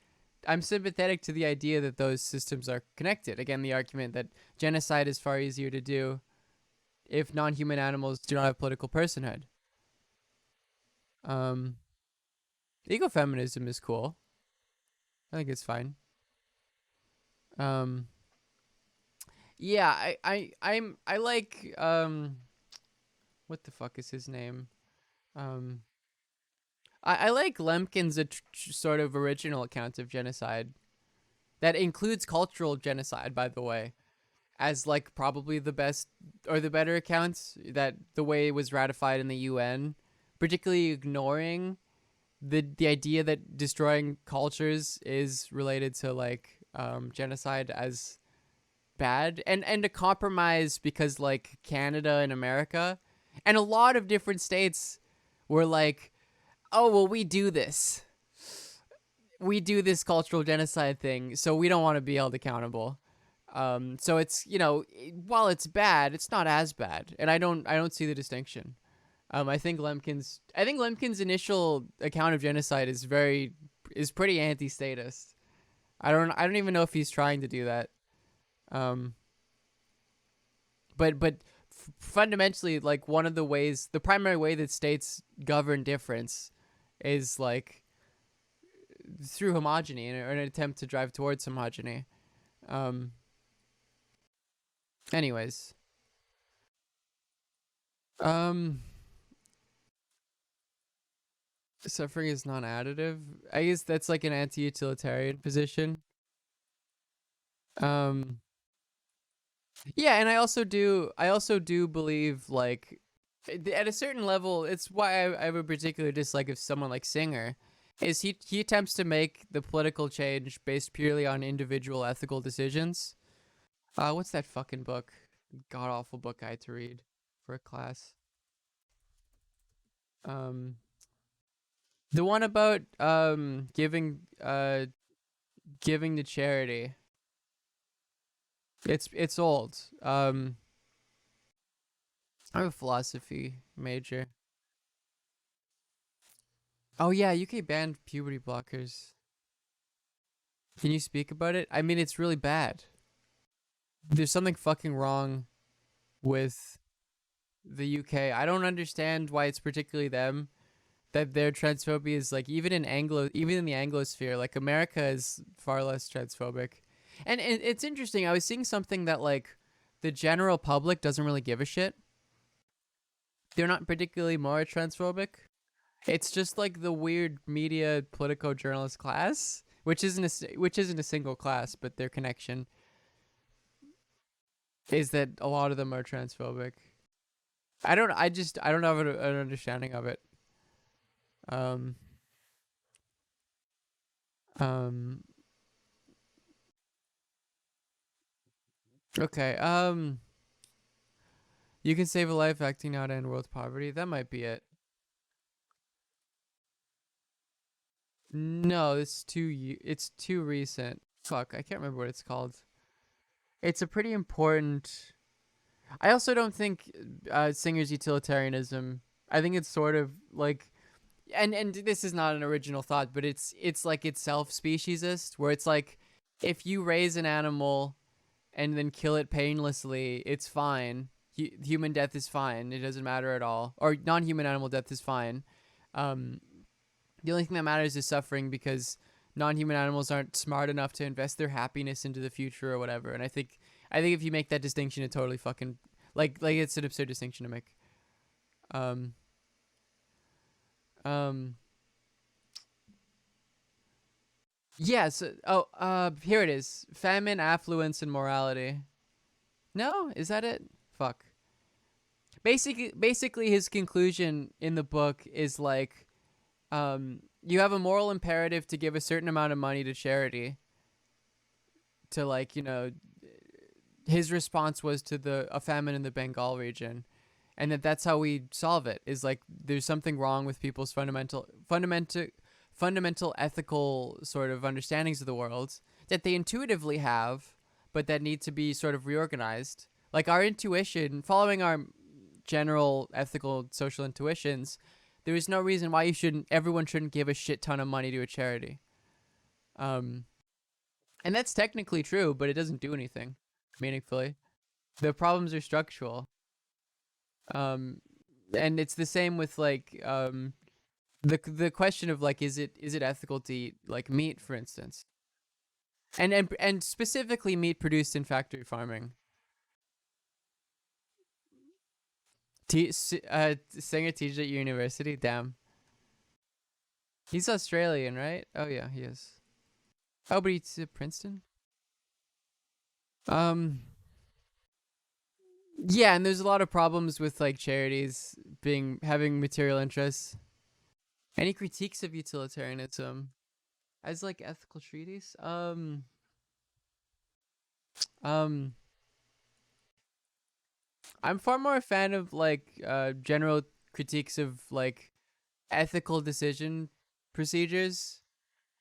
I'm sympathetic to the idea that those systems are connected. Again, the argument that genocide is far easier to do if non-human animals do not have political personhood. Ecofeminism is cool. I think it's fine. Yeah, I like what the fuck is his name? I like Lemkin's sort of original account of genocide that includes cultural genocide, by the way, as like probably the best or the better account, that the way it was ratified in the UN, particularly ignoring the idea that destroying cultures is related to like genocide as bad, and a compromise, because like Canada and America and a lot of different states were like, oh well, we do this cultural genocide thing, so we don't want to be held accountable. So it's, while it's bad, it's not as bad, and I don't see the distinction. I think Lemkin's initial account of genocide is pretty anti-statist. I don't even know if he's trying to do that. But fundamentally, like one of the primary way that states govern difference is like through homogeny, or an attempt to drive towards homogeny. Anyways, suffering is non-additive. I guess that's like an anti-utilitarian position. Yeah, and I also do believe, like, at a certain level, it's why I have a particular dislike of someone like Singer, is he attempts to make the political change based purely on individual ethical decisions. What's that fucking book? God awful book I had to read for a class. The one about giving to charity. It's old. I'm a philosophy major. Oh yeah, UK banned puberty blockers. Can you speak about it? I mean, it's really bad. There's something fucking wrong with the UK. I don't understand why it's particularly them, that their transphobia is like, even in the Anglosphere, like America is far less transphobic. And it's interesting. I was seeing something that like the general public doesn't really give a shit. They're not particularly more transphobic. It's just like the weird media politico journalist class, which isn't a single class, but their connection is that a lot of them are transphobic. I don't have an understanding of it. Okay. You can save a life acting out to end world poverty. That might be it. No, it's too recent. Fuck, I can't remember what it's called. It's a pretty important. I also don't think Singer's utilitarianism. I think it's sort of like, and this is not an original thought, but it's like itself speciesist, where it's like if you raise an animal and then kill it painlessly, it's fine. Human death is fine. It doesn't matter at all. Or non-human animal death is fine. The only thing that matters is suffering, because non-human animals aren't smart enough to invest their happiness into the future or whatever. And I think if you make that distinction, it totally fucking like it's an absurd distinction to make. Yes. Here it is. Famine, affluence, and morality. No, is that it? Fuck. Basically, his conclusion in the book is like, you have a moral imperative to give a certain amount of money to charity. To, like, you know, his response was to a famine in the Bengal region, and that's how we solve it. Is like there's something wrong with people's fundamental ethical sort of understandings of the world that they intuitively have, but that need to be sort of reorganized. Like our intuition, following our general ethical social intuitions, there is no reason why everyone shouldn't give a shit ton of money to a charity. And that's technically true, but it doesn't do anything meaningfully. The problems are structural. And it's the same with like the question of like, is it ethical to eat like meat, for instance, and specifically meat produced in factory farming. Singer teaches at university. Damn. He's Australian, right? Oh yeah, he is. Oh, but he's at Princeton. Yeah, and there's a lot of problems with like charities having material interests. Any critiques of utilitarianism as like ethical treatise? I'm far more a fan of like general critiques of like ethical decision procedures,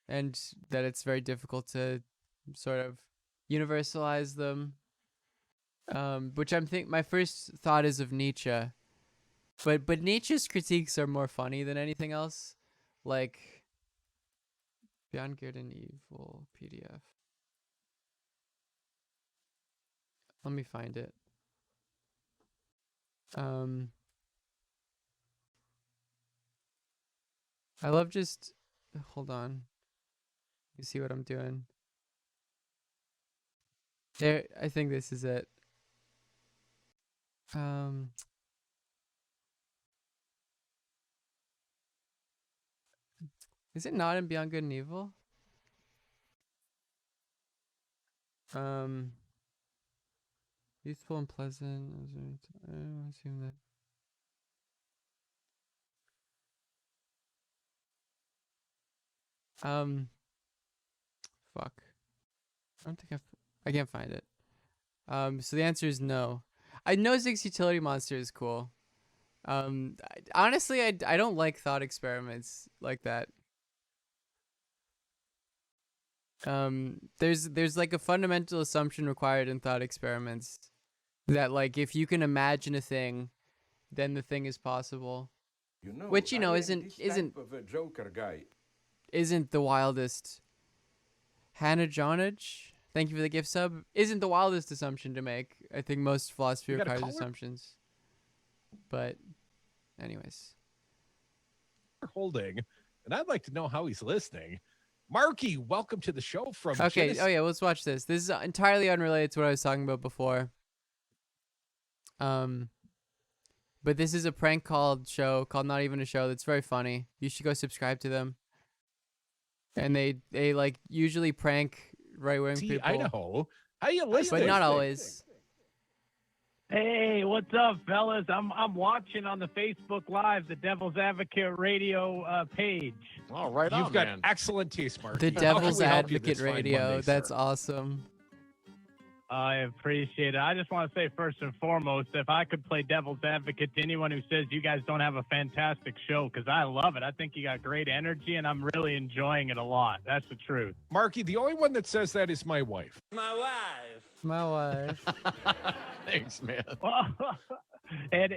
and that it's very difficult to sort of universalize them. Which my first thought is of Nietzsche, but Nietzsche's critiques are more funny than anything else. Like Beyond Good and Evil PDF. Let me find it. I love just hold on. You see what I'm doing? There, I think this is it. Is it not in Beyond Good and Evil? Youthful and pleasant. I assume that. Fuck. I don't think I can't find it. So the answer is no. I know Zig's Utility Monster is cool. Honestly, I don't like thought experiments like that. There's like a fundamental assumption required in thought experiments that like if you can imagine a thing, then the thing is possible. Which isn't of a Joker guy. Isn't the wildest. Hannah Johnage, thank you for the gift sub. Isn't the wildest assumption to make. I think most philosophy requires assumptions. But, anyways. Holding, and I'd like to know how he's listening. Marky, welcome to the show from Okay, Genesis. oh yeah, let's watch this. This is entirely unrelated to what I was talking about before. But this is a prank show called Not Even a Show that's very funny. You should go subscribe to them. And they like usually prank right-wing people. Idaho. How you listening? But not always. Hey, what's up, fellas? I'm watching on the Facebook Live, the Devil's Advocate Radio page. All right, you've got excellent taste, Mark. The Devil's Advocate Radio. That's awesome. I appreciate it. I just want to say first and foremost, if I could play devil's advocate to anyone who says you guys don't have a fantastic show, because I love it. I think you got great energy, and I'm really enjoying it a lot. That's the truth. Marky, the only one that says that is my wife. My wife. Thanks, man. And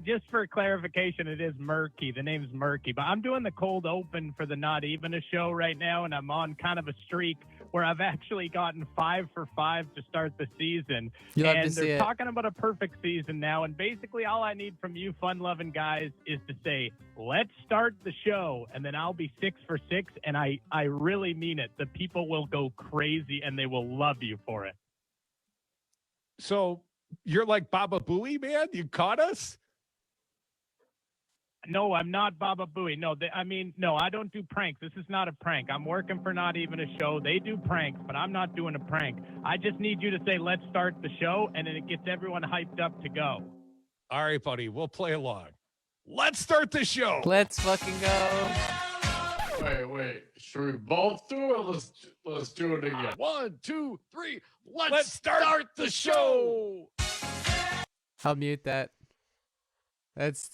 just for clarification, it is Murky. The name's Murky. But I'm doing the cold open for the Not Even a show right now, and I'm on kind of a streak where I've actually gotten 5 for 5 to start the season. You'll have And to see they're it. talking about a perfect season now. And basically all I need from you fun-loving guys is to say, let's start the show. And then I'll be 6 for 6. And I really mean it. The people will go crazy, and they will love you for it. So you're like Baba Booey, man? You caught us? No, I'm not Baba Booey. No, no, I don't do pranks. This is not a prank. I'm working for Not Even a Show. They do pranks, but I'm not doing a prank. I just need you to say, let's start the show, and then it gets everyone hyped up to go. All right, buddy. We'll play along. Let's start the show. Let's fucking go. Wait. Should we both do it? Let's do it again. 1, 2, 3. Let's start the show. I'll mute that. That's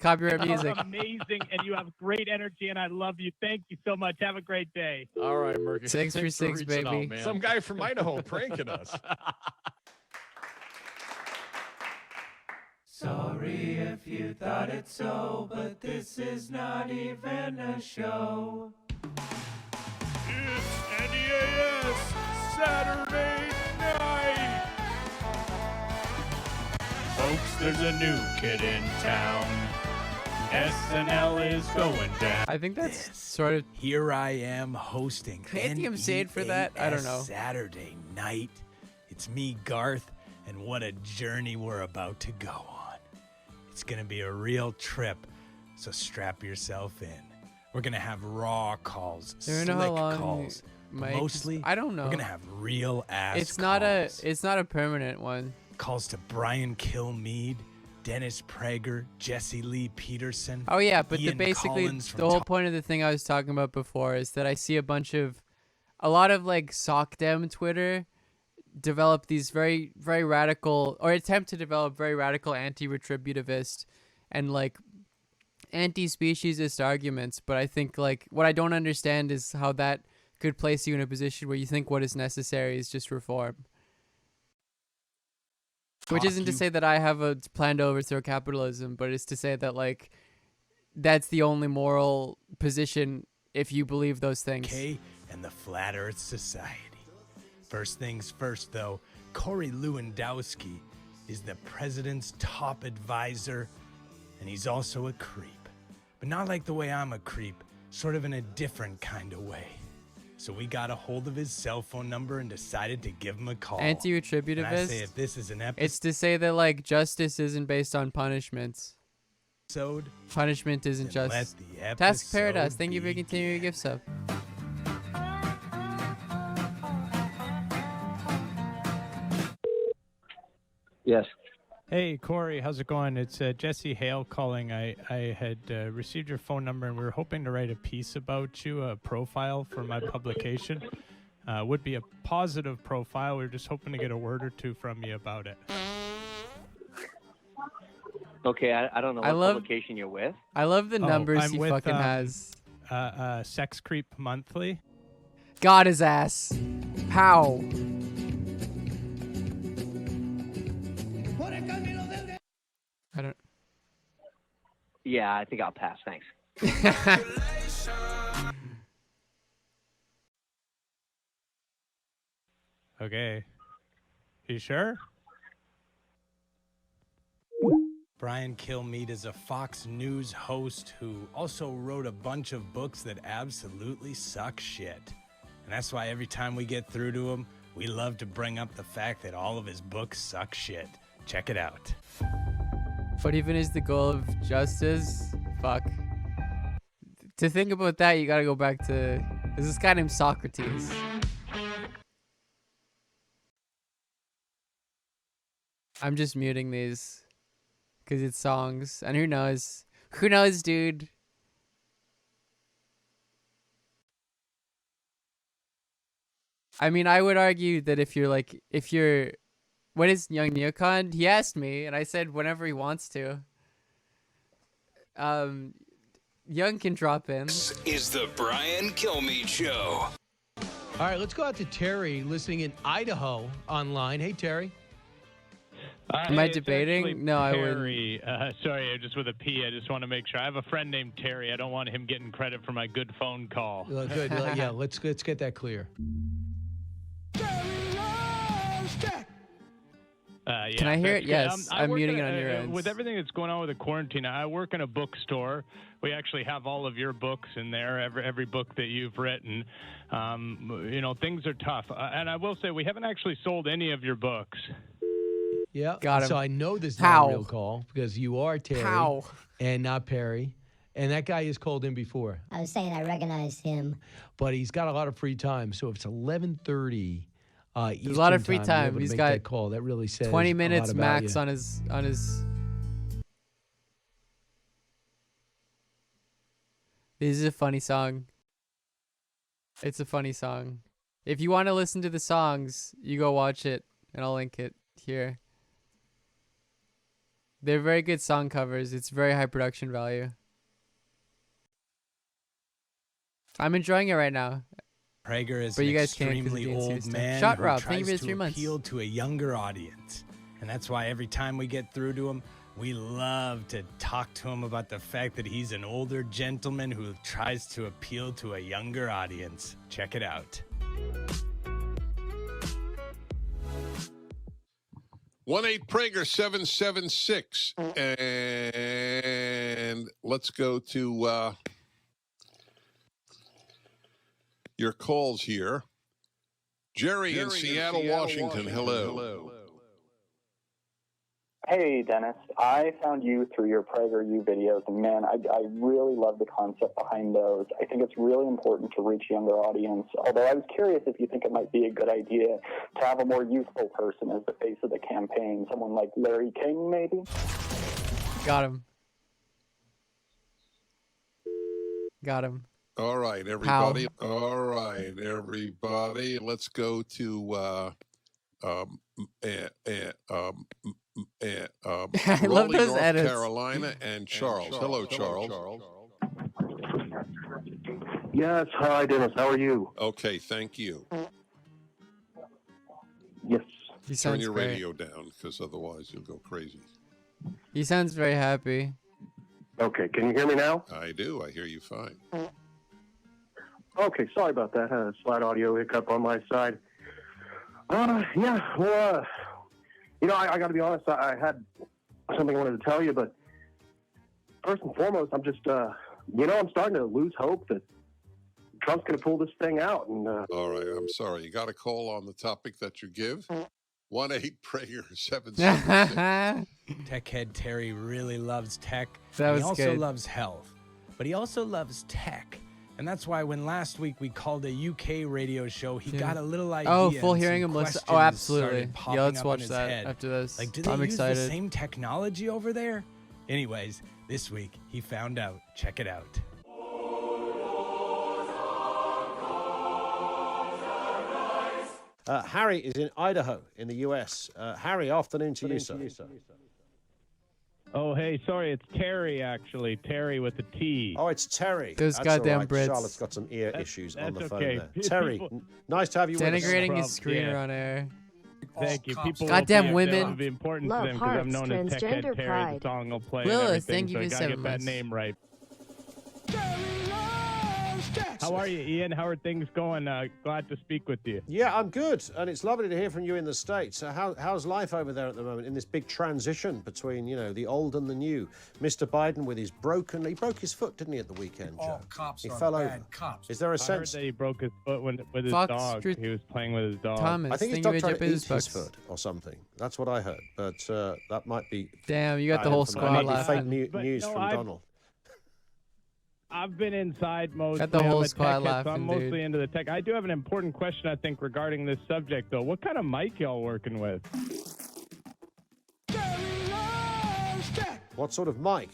copyright music. Amazing, and you have great energy, and I love you. Thank you so much. Have a great day. All right, Murky. 6 for Thanks 6, reaching baby. out, man. Some guy from Idaho pranking us. Sorry if you thought it so, but this is not even a show. It's NEAS Saturday night. Folks, there's a new kid in town. SNL is going down. I think that's sort of. Here I am hosting Can't you say it for that? I don't know. Saturday night. It's me, Garth, and what a journey we're about to go on. It's gonna be a real trip, so strap yourself in. We're gonna have raw calls, Do you slick know how long calls. but Mike- mostly, I don't know. We're gonna have real ass. It's not calls. a permanent one. Calls to Brian Kilmeade, Dennis Prager, Jesse Lee Peterson. Oh yeah, but Ian basically Collins from the whole Top- point of the thing I was talking about before is that I see a lot of like SOCDEM Twitter develop these very, very radical, or attempt to develop very radical anti-retributivist and like anti-speciesist arguments. But I think like what I don't understand is how that could place you in a position where you think what is necessary is just reform. Which Fuck isn't to you. say that I have a plan to overthrow capitalism, but it's to say that like that's the only moral position if you believe those things. K and the Flat Earth Society. First things first, though, Corey Lewandowski is the president's top advisor, and he's also a creep. But not like the way I'm a creep, sort of in a different kind of way. So we got a hold of his cell phone number and decided to give him a call. And I say Anti-retributivist. if this is an It's to say that like justice isn't based on punishments. episode, Punishment isn't then let just. the episode Task Paradise. Thank you for begin. continuing your gift sub. Yes. Hey, Corey, how's it going? It's Jesse Hale calling. I had received your phone number, and we were hoping to write a piece about you, a profile for my publication. Would be a positive profile. We were just hoping to get a word or two from you about it. Okay, I don't know I what love- publication you're with. I love the numbers I'm he with, fucking has. Sex Creep Monthly. Got his ass. How? I don't. Yeah, I think I'll pass. Thanks. Okay. You sure? Brian Kilmeade is a Fox News host who also wrote a bunch of books that absolutely suck shit. And that's why every time we get through to him, we love to bring up the fact that all of his books suck shit. Check it out. What even is the goal of justice? Fuck. To think about that, you gotta go back to. There's this guy named Socrates. I'm just muting these because it's songs, and who knows? Who knows, dude? I mean, I would argue that if you're, when is Young Neocon? He asked me, and I said whenever he wants to. Young can drop in. This is the Brian Kilmeade Show. All right, let's go out to Terry listening in Idaho online. Hey, Terry. Am I debating? No, I wouldn't. Terry. Sorry, just with a P. I just want to make sure. I have a friend named Terry. I don't want him getting credit for my good phone call. Good. Yeah, let's get that clear. Yeah, Can I hear it? good. Yes, I'm work muting in it on your end. With everything that's going on with the quarantine, I work in a bookstore. We actually have all of your books in there, every book that you've written. Things are tough. And I will say, we haven't actually sold any of your books. Yeah. Got him. So I know this is How? not a real call because you are Terry How? and not Perry. And that guy has called in before. I was saying I recognize him. But he's got a lot of free time. So if it's 11:30 There's a lot of free time. He's got that call. That really says 20 a lot minutes about max you. on his. This is a funny song. It's a funny song. If you want to listen to the songs, you go watch it, and I'll link it here. They're very good song covers. It's very high production value. I'm enjoying it right now. Prager is But an you guys can't 'cause of extremely DNC old stuff. man Shot who Rob, thank you tries for the to 3 months. appeal to a younger audience. And that's why every time we get through to him, we love to talk to him about the fact that he's an older gentleman who tries to appeal to a younger audience. Check it out. 1-8-PRAGER-776. And let's go to your calls here. Jerry in Seattle, Washington. Hello. Hey, Dennis. I found you through your PragerU videos, and man, I really love the concept behind those. I think it's really important to reach a younger audience, although I was curious if you think it might be a good idea to have a more youthful person as the face of the campaign, someone like Larry King, maybe? Got him. Got him. All right, everybody. All right, everybody. Let's go to I love Raleigh, those North edits. Carolina, and Charles. Hello, Charles. Yes, hi, Dennis. How are you? Okay, thank you. Yes. He Turn sounds your great. radio down, because otherwise you'll go crazy. He sounds very happy. Okay, can you hear me now? I do. I hear you fine. Okay, sorry about that. Slight audio hiccup on my side. Yeah, well, I got to be honest. I had something I wanted to tell you, but first and foremost, I'm just, I'm starting to lose hope that Trump's going to pull this thing out. And All right, I'm sorry. You got a call on the topic that you give? 1-8-PRAGER-776. Tech head Terry really loves tech. That and was he also good. loves health, but he also loves tech. And that's why when last week we called a UK radio show, he got a little idea. Oh, full and hearing some him listen. Oh, questions absolutely. started popping Yeah, let's up in watch his that head. after this. Like, do they I'm use excited. the same technology over there? Anyways, this week he found out. Check it out. Harry is in Idaho in the US. Harry, afternoon to you, sir. Oh, hey, sorry, it's Terry, actually. Terry with a T. Oh, it's Terry. Those That's goddamn all right. Brits. Charlotte's got some ear issues on the that's phone okay. there. Terry, nice to have you with us. Denigrating his screener Yeah. on air. Thank you. People Goddamn will be, women. It'll be important Love to them because I'm hearts, known as Tech Head transgender Terry. pride. The song will play Lilith, and everything, thank you so I for gotta 7 get that months. name right. How are you, Ian? How are things going? Glad to speak with you. Yeah, I'm good, and it's lovely to hear from you in the States. How's life over there at the moment in this big transition between, the old and the new? Mr. Biden with his he broke his foot, didn't he, at the weekend, Joe? Cops He are fell bad over. cops. Is there a I heard sense? that he broke his foot with his Fox dog. Street- He was playing with his dog. Thomas, I think his thank dog you, tried to Jay eat his Bucks. foot or something. That's what I heard, but that might be. Damn, you got the bad whole information. squad Might be fake laughing. But news no, from I've- Donald. I've been inside mostly. Got the whole I'm a squad tech head, so laughing, I'm mostly dude. into the tech. I do have an important question, I think, regarding this subject, though. What kind of mic y'all working with? What sort of mic?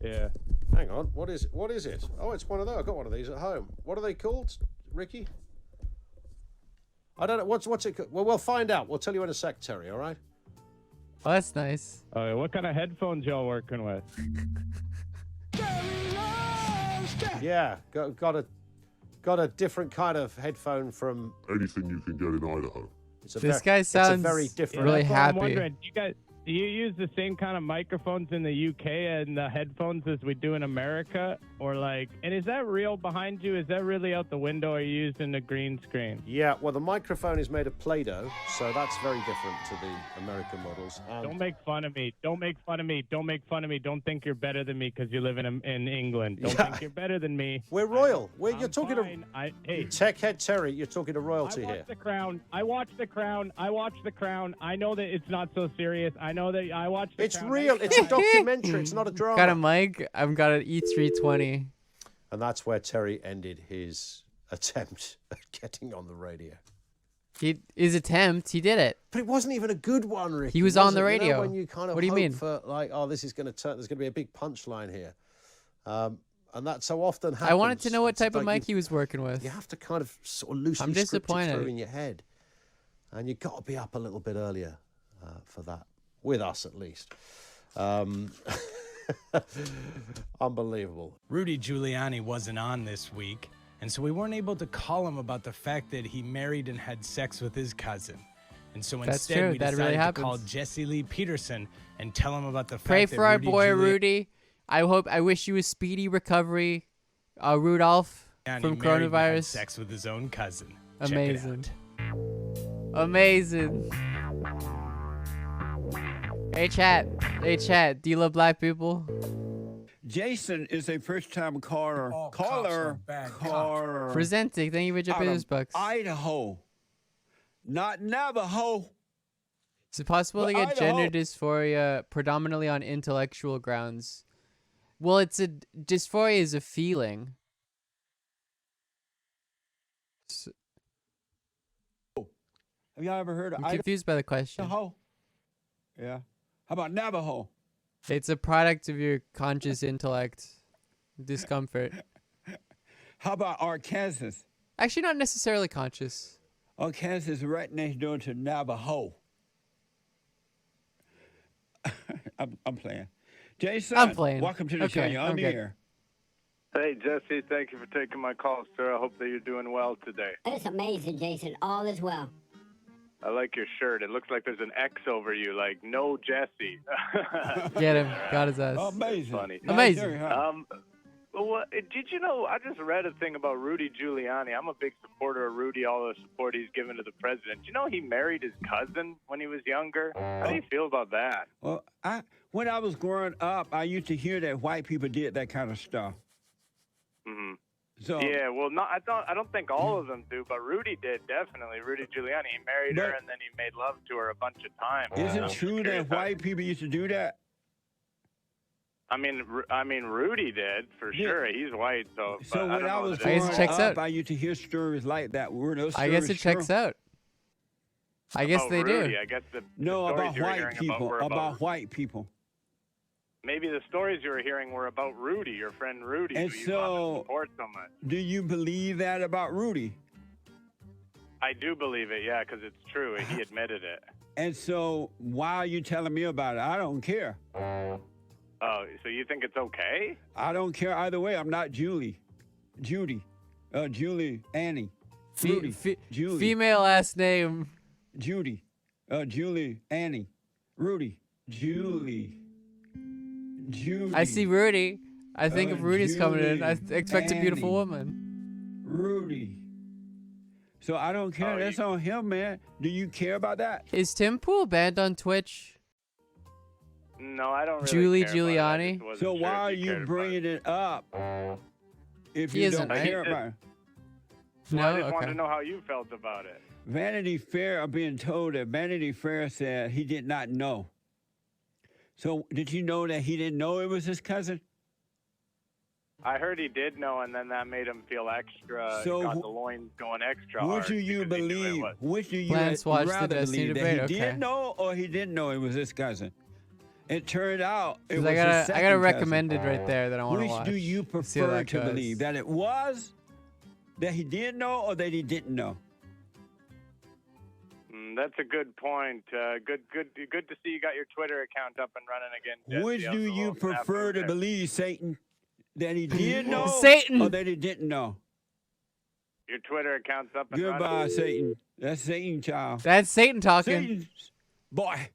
Yeah. Hang on, what is it? Oh, it's one of those. I've got one of these at home. What are they called, Ricky? I don't know. What's it called? Well, we'll find out. We'll tell you in a sec, Terry, all right? Oh, that's nice. What kind of headphones y'all working with? Yeah, got a different kind of headphone from Anything you can get in Idaho. This guy sounds it's a very different. really That's what I'm happy. wondering, do you use the same kind of microphones in the UK and the headphones as we do in America? Or and is that real behind you? Is that really out the window, or are you using a green screen? Yeah, well, the microphone is made of Play-Doh, so that's very different to the American models. Don't make fun of me. Don't make fun of me. Don't make fun of me. Don't think you're better than me because you live in England. Don't think you're better than me. We're royal. You're talking fine. to Tech Head Terry. You're talking to royalty I here. watch The Crown. I watch The Crown. I know that it's not so serious. I know that I watch The Crown. It's real. It's a documentary. It's not a drama. Got a mic. I've got an E320. And that's where Terry ended his attempt at getting on the radio. He did it. But it wasn't even a good one, Ricky. He was on the it? radio. You know, when you kind of What do you hope mean? for this is going to turn. There's going to be a big punchline here, and that so often happens. I wanted to know what It's type of like mic he was working with. You have to kind of sort of loosely I'm script it disappointed. through in your head, and you've got to be up a little bit earlier for that, with us at least. Unbelievable. Rudy Giuliani wasn't on this week, and so we weren't able to call him about the fact that he married and had sex with his cousin. And so That's instead, true. we That really decided to call happens. Jesse Lee Peterson and tell him about the fact Pray that for our Rudy boy Giuliani Rudy. I wish you a speedy recovery, Rudolph, from married and had coronavirus. sex with his own cousin. Check it Amazing. out. Amazing. Hey chat. Do you love black people? Jason is a first-time caller. Presenting. Thank you for your out of business bucks. Idaho, not Navajo. Is it possible to But get Idaho- gender dysphoria predominantly on intellectual grounds? Well, dysphoria is a feeling. Have y'all ever heard of I'm confused by the question. Idaho? Yeah. How about Navajo? It's a product of your conscious intellect discomfort. How about Arkansas? Actually, not necessarily conscious. Arkansas is right next door to Navajo. I'm playing. Jason, I'm playing. welcome to the show. Okay, You're on I'm the good. air. Hey, Jesse, thank you for taking my call, sir. I hope that you're doing well today. It's amazing, Jason. All is well. I like your shirt. It looks like there's an X over you, like, no Jesse. Get him. Got his ass. Amazing. Funny. Amazing. What, did you know, I just read a thing about Rudy Giuliani. I'm a big supporter of Rudy, all the support he's given to the president. You know he married his cousin when he was younger? How do you feel about that? Well, when I was growing up, I used to hear that white people did that kind of stuff. Mm-hmm. So Yeah, well, I don't think all of them do, but Rudy did, definitely. Rudy Giuliani, he married her and then he made love to her a bunch of times. is I'm it true curious that how- white people used to do that? I mean, Rudy did for Yeah. sure. He's white, so. So but when I I don't know was that growing it's- checks up, out. I used to hear stories like that. Were those I guess it stories checks true? out. I guess Oh, they Rudy, do. I guess the No, stories about you were white hearing people. were About white people. Maybe the stories you were hearing were about Rudy, your friend Rudy, And who you love so- and support so much. Do you believe that about Rudy? I do believe it, yeah, because it's true. He admitted it. And so why are you telling me about it? I don't care. Oh, so you think it's okay? I don't care either way. I'm not Judy, Annie, Rudy, Julie, Female last name. Judy, Julie, Annie, Rudy, Julie. I see Rudy. I think if Rudy's coming in, I Julie, expect a beautiful Annie. woman. Rudy. So I don't care. Oh, That's on him, man. Do you care about that? Is Tim Pool banned on Twitch? No, I don't really Julie care about it. I Giuliani? just wasn't So sure why if are you you cared about it. bringing it up if He you isn't, don't right? care about it? Well, I No? just wanted Okay. to know how you felt about it. Vanity Fair, I'm being told that Vanity Fair said he did not know. So did you know that he didn't know it was his cousin? I heard he did know, and then that made him feel extra. So got wh- the loins going extra hard. Which do you because he knew it believe? was. Which do you Lance watched the rather Destiny believe? That debate, he okay. did know or he didn't know it was his cousin? It turned out it 'Cause was I got his a second recommended right there that I want to Which watch. do you See how prefer that to goes. believe? That it was, that he did know, or that he didn't know? That's a good point. Good to see you got your Twitter account up and running again, Jesse. Which That do was a you little prefer snafu to there. believe, Satan? That he did know, Satan! or that he didn't know? Your Twitter account's up and Goodbye, running. Satan. That's Satan, child. That's Satan talking. Satan, boy.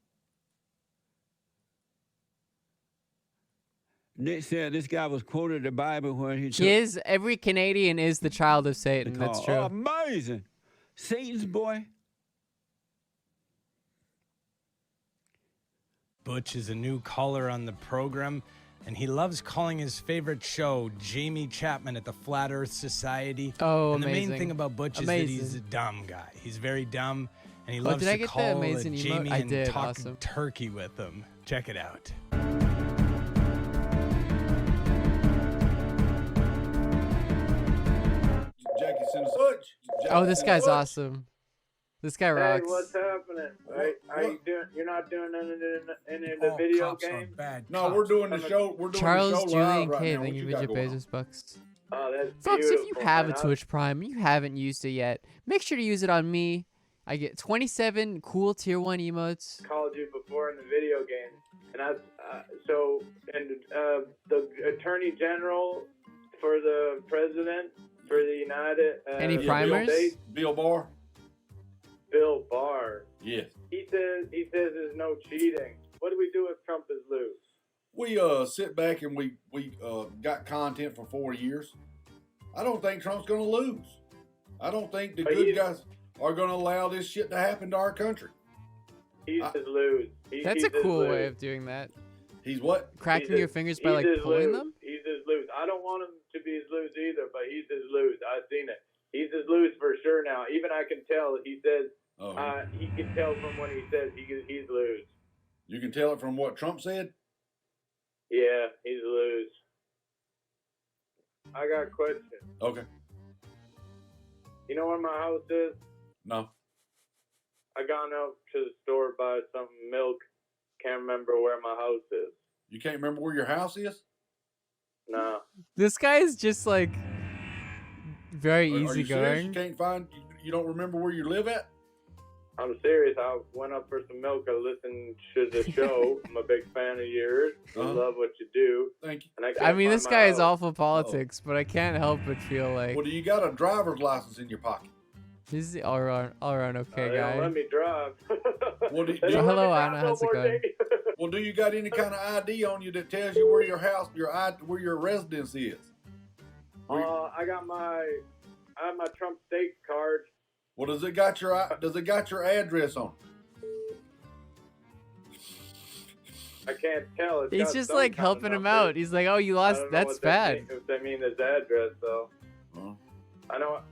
Nick said this guy was quoted the Bible when he took Every Canadian is the child of Satan. the That's call. true. Oh, amazing. Satan's boy. Butch is a new caller on the program, and he loves calling his favorite show Jamie Chapman at the Flat Earth Society. Oh, and the main amazing. thing about Butch is that he's a dumb guy. He's very dumb, and he Oh, loves did I to get the call amazing emote? Jamie I and did, talk awesome. turkey with him. Check it out. Jackie Sims Butch. Oh, this guy's awesome. This guy Hey, rocks. what's happening? Are you doing? You're not doing any of the video games? No, we're doing the show. We're doing Charles the show Julian live right K, now. What thank you you got for going on? Bezos bucks. Oh, that's Folks, if you beautiful, have a man. Twitch Prime and you haven't used it yet, make sure to use it on me. I get 27 cool tier 1 emotes. Called you before in the video game, and the Attorney General for the President for the United. Any primers? Bill Barr. Bill Barr. Yes. He says there's no cheating. What do we do if Trump is loose? We sit back and we got content for 4 years. I don't think Trump's going to lose. I don't think the good guys are going to allow this shit to happen to our country. He's his lose. That's a cool way of doing that. He's what? Cracking your fingers by like his pulling loose. them? He's his loose. I don't want him to be his loose either, but he's his loose. I've seen it. He's his loose for sure now. Even I can tell. He says he can tell from when he says he's loose. You can tell it from what Trump said? Yeah, he's loose. I got a question. Okay. You know where my house is? No. I gone out to the store buy some milk. Can't remember where my house is. You can't remember where your house is? No. This guy is just like very Are you serious? You easygoing. can't find. You don't remember where you live at? I'm serious. I went up for some milk. I listened to the show. I'm a big fan of yours. I love what you do. Thank you. And I can't mean, find this my guy is house. awful politics, but I can't help but feel like Well, do you got a driver's license in your pocket? he's the all around okay They don't guy. let me drive. Well, They don't let hello, me drive Anna. no How's it more going? days. Well, do you got any kind of ID on you that tells you where your house, where your residence is? I have my Trump state card. Well, does it got your address on it? I can't tell. It's He's got just some like kind of helping him number. out. He's like, "Oh, you I lost. don't know That's what that bad." mean- If they mean his address, though. I know.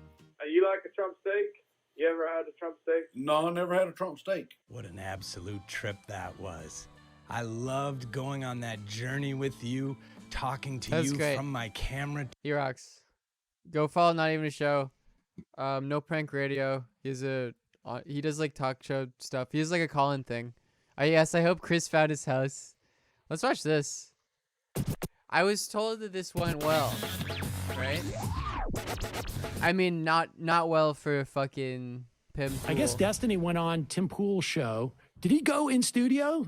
You like a Trump steak? You ever had a Trump steak? No, I never had a Trump steak. What an absolute trip that was. I loved going on that journey with you, talking to That's you great. from my camera. He rocks. Go follow Not Even a Show. No Prank Radio. He does like talk show stuff. He has like a call-in thing. Yes, I hope Chris found his house. Let's watch this. I was told that this went well, right? I mean, not well for fucking Pim. I guess Pool. Destiny went on Tim Pool's show. Did he go in studio?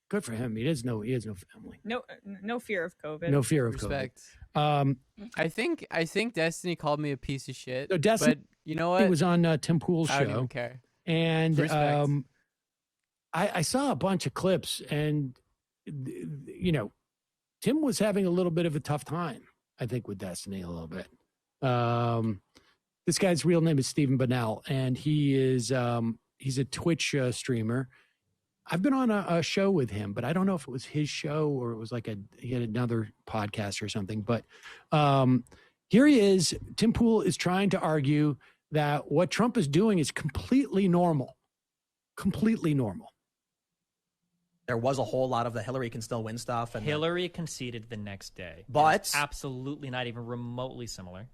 Good for him. He has no family. No fear of COVID. No fear of Respect. COVID. I think Destiny called me a piece of shit. No, Destiny, but you know what? He was on Tim Pool's show. I don't even care. And Respect. I saw a bunch of clips, and Tim was having a little bit of a tough time, I think, with Destiny a little bit. This guy's real name is Stephen Bonnell, and he's a Twitch streamer. I've been on a show with him, but I don't know if it was his show or it was like he had another podcast or something. But here he is. Tim Pool is trying to argue that what Trump is doing is completely normal. Completely normal. There was a whole lot of the Hillary can still win stuff. And Hillary conceded the next day. But- It's absolutely not even remotely similar.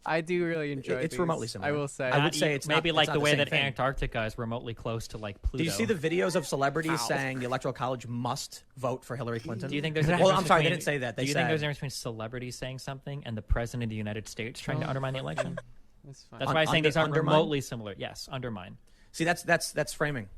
I do really enjoy It's these, remotely similar. I will say. I would say it's maybe not, like it's not the way same that thing. Antarctica is remotely close to like Pluto. Do you see the videos of celebrities Ow. saying the Electoral College must vote for Hillary Clinton? Do you think there's a well, difference I'm sorry, they between- didn't say that. They do you said think there's a difference between celebrities saying something and the president of the United States trying to undermine the election? That's fine. That's why I'm saying these are undermine? remotely similar. Yes, undermine. See, that's framing.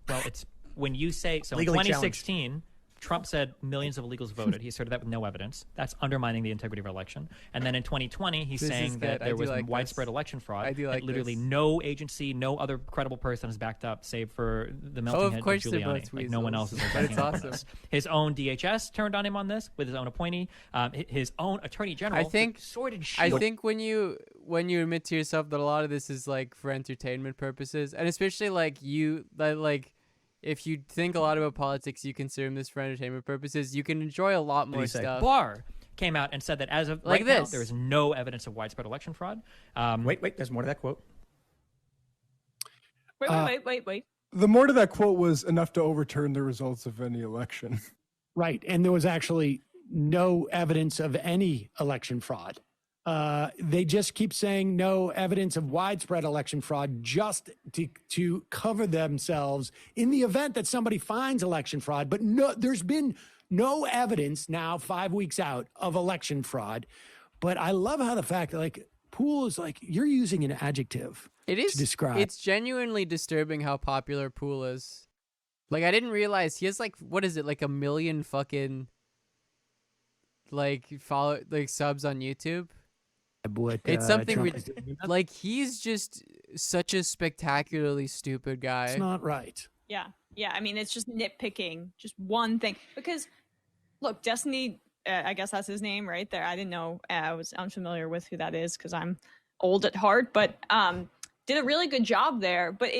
Well, it's when you say so. Legally In 2016, Trump said millions of illegals voted. He asserted that with no evidence. That's undermining the integrity of our election. And then in 2020, he's This is saying that good. I there do was like widespread this. election fraud. I do that like literally this. no agency, no other credible person has backed up, save for the melting of head course of they're Giuliani. both Like no one else is weasels. backing But up it's on awesome. this. His own DHS turned on him on this with his own appointee. His own attorney general. I think sordid I shield. think when you admit to yourself that a lot of this is like for entertainment purposes, and especially like if you think a lot about politics, you consume this for entertainment purposes, you can enjoy a lot more stuff. Barr came out and said that as of Like right now, this. there is no evidence of widespread election fraud. Wait, there's more to that quote. Wait. The more to that quote was enough to overturn the results of any election. Right. And there was actually no evidence of any election fraud. They just keep saying no evidence of widespread election fraud just to cover themselves in the event that somebody finds election fraud. But no, there's been no evidence now 5 weeks out of election fraud. But I love how the fact that like Poole is like, you're using an adjective It is to describe. It's genuinely disturbing how popular Poole is. Like, I didn't realize he has like, what is it, like 1 million fucking like subs on YouTube. It's something Trump is doing. like he's just such a spectacularly stupid guy. It's not right. Yeah. I mean, it's just nitpicking, just one thing. Because, look, Destiny, I guess that's his name right there. I didn't know. I was unfamiliar with who that is because I'm old at heart. But did a really good job there. But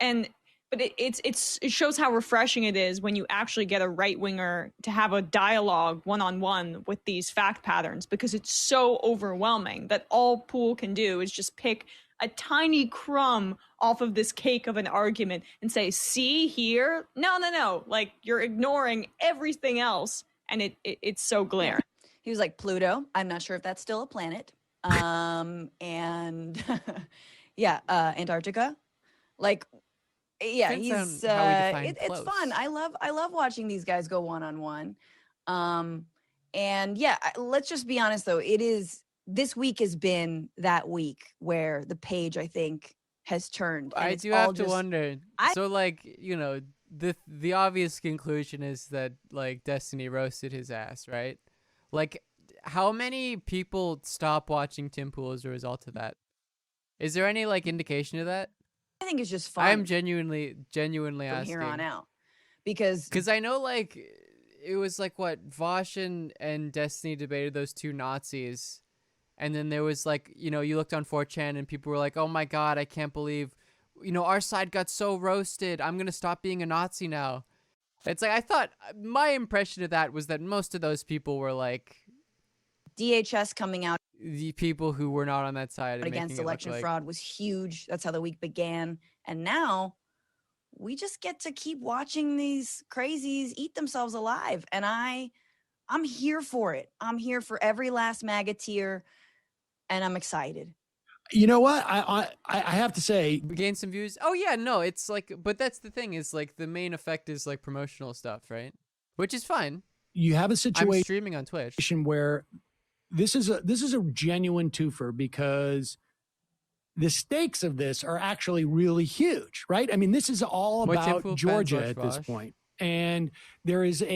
it shows how refreshing it is when you actually get a right winger to have a dialogue one-on-one with these fact patterns, because it's so overwhelming that all Poole can do is just pick a tiny crumb off of this cake of an argument and say, see here? No. Like, you're ignoring everything else, and it's so glaring. He was like, Pluto, I'm not sure if that's still a planet. And Antarctica. Like, yeah, Depends he's on how we define it's close. fun. I love watching these guys go one-on-one. And yeah, let's just be honest though, this week has been that week where the page, I think, has turned. And I it's do all have to just- wonder. So like, you know, the obvious conclusion is that like Destiny roasted his ass, right? Like, how many people stop watching Tim Pool as a result of that? Is there any like indication of that? I think it's just fun. I'm genuinely from asking. here on out, because I know like it was like what Vosh and Destiny debated those two Nazis, and then there was like, you know, you looked on 4chan and people were like, oh my god, I can't believe, you know, our side got so roasted, I'm gonna stop being a Nazi now. It's like, I thought my impression of that was that most of those people were like DHS coming out the people who were not on that side and against making it look election like, fraud was huge. That's how the week began. And now we just get to keep watching these crazies eat themselves alive. And I'm here for it. I'm here for every last MAGA tier, and I'm excited. You know what? I have to say, gain some views. Oh yeah, no, it's like, but that's the thing is like the main effect is like promotional stuff, right? Which is fine. You have a situation I'm streaming on Twitch where this is a genuine twofer, because the stakes of this are actually really huge, right? I mean, this is all What, Tim about Pool Georgia fans at watch this Vosh? point, and there's sort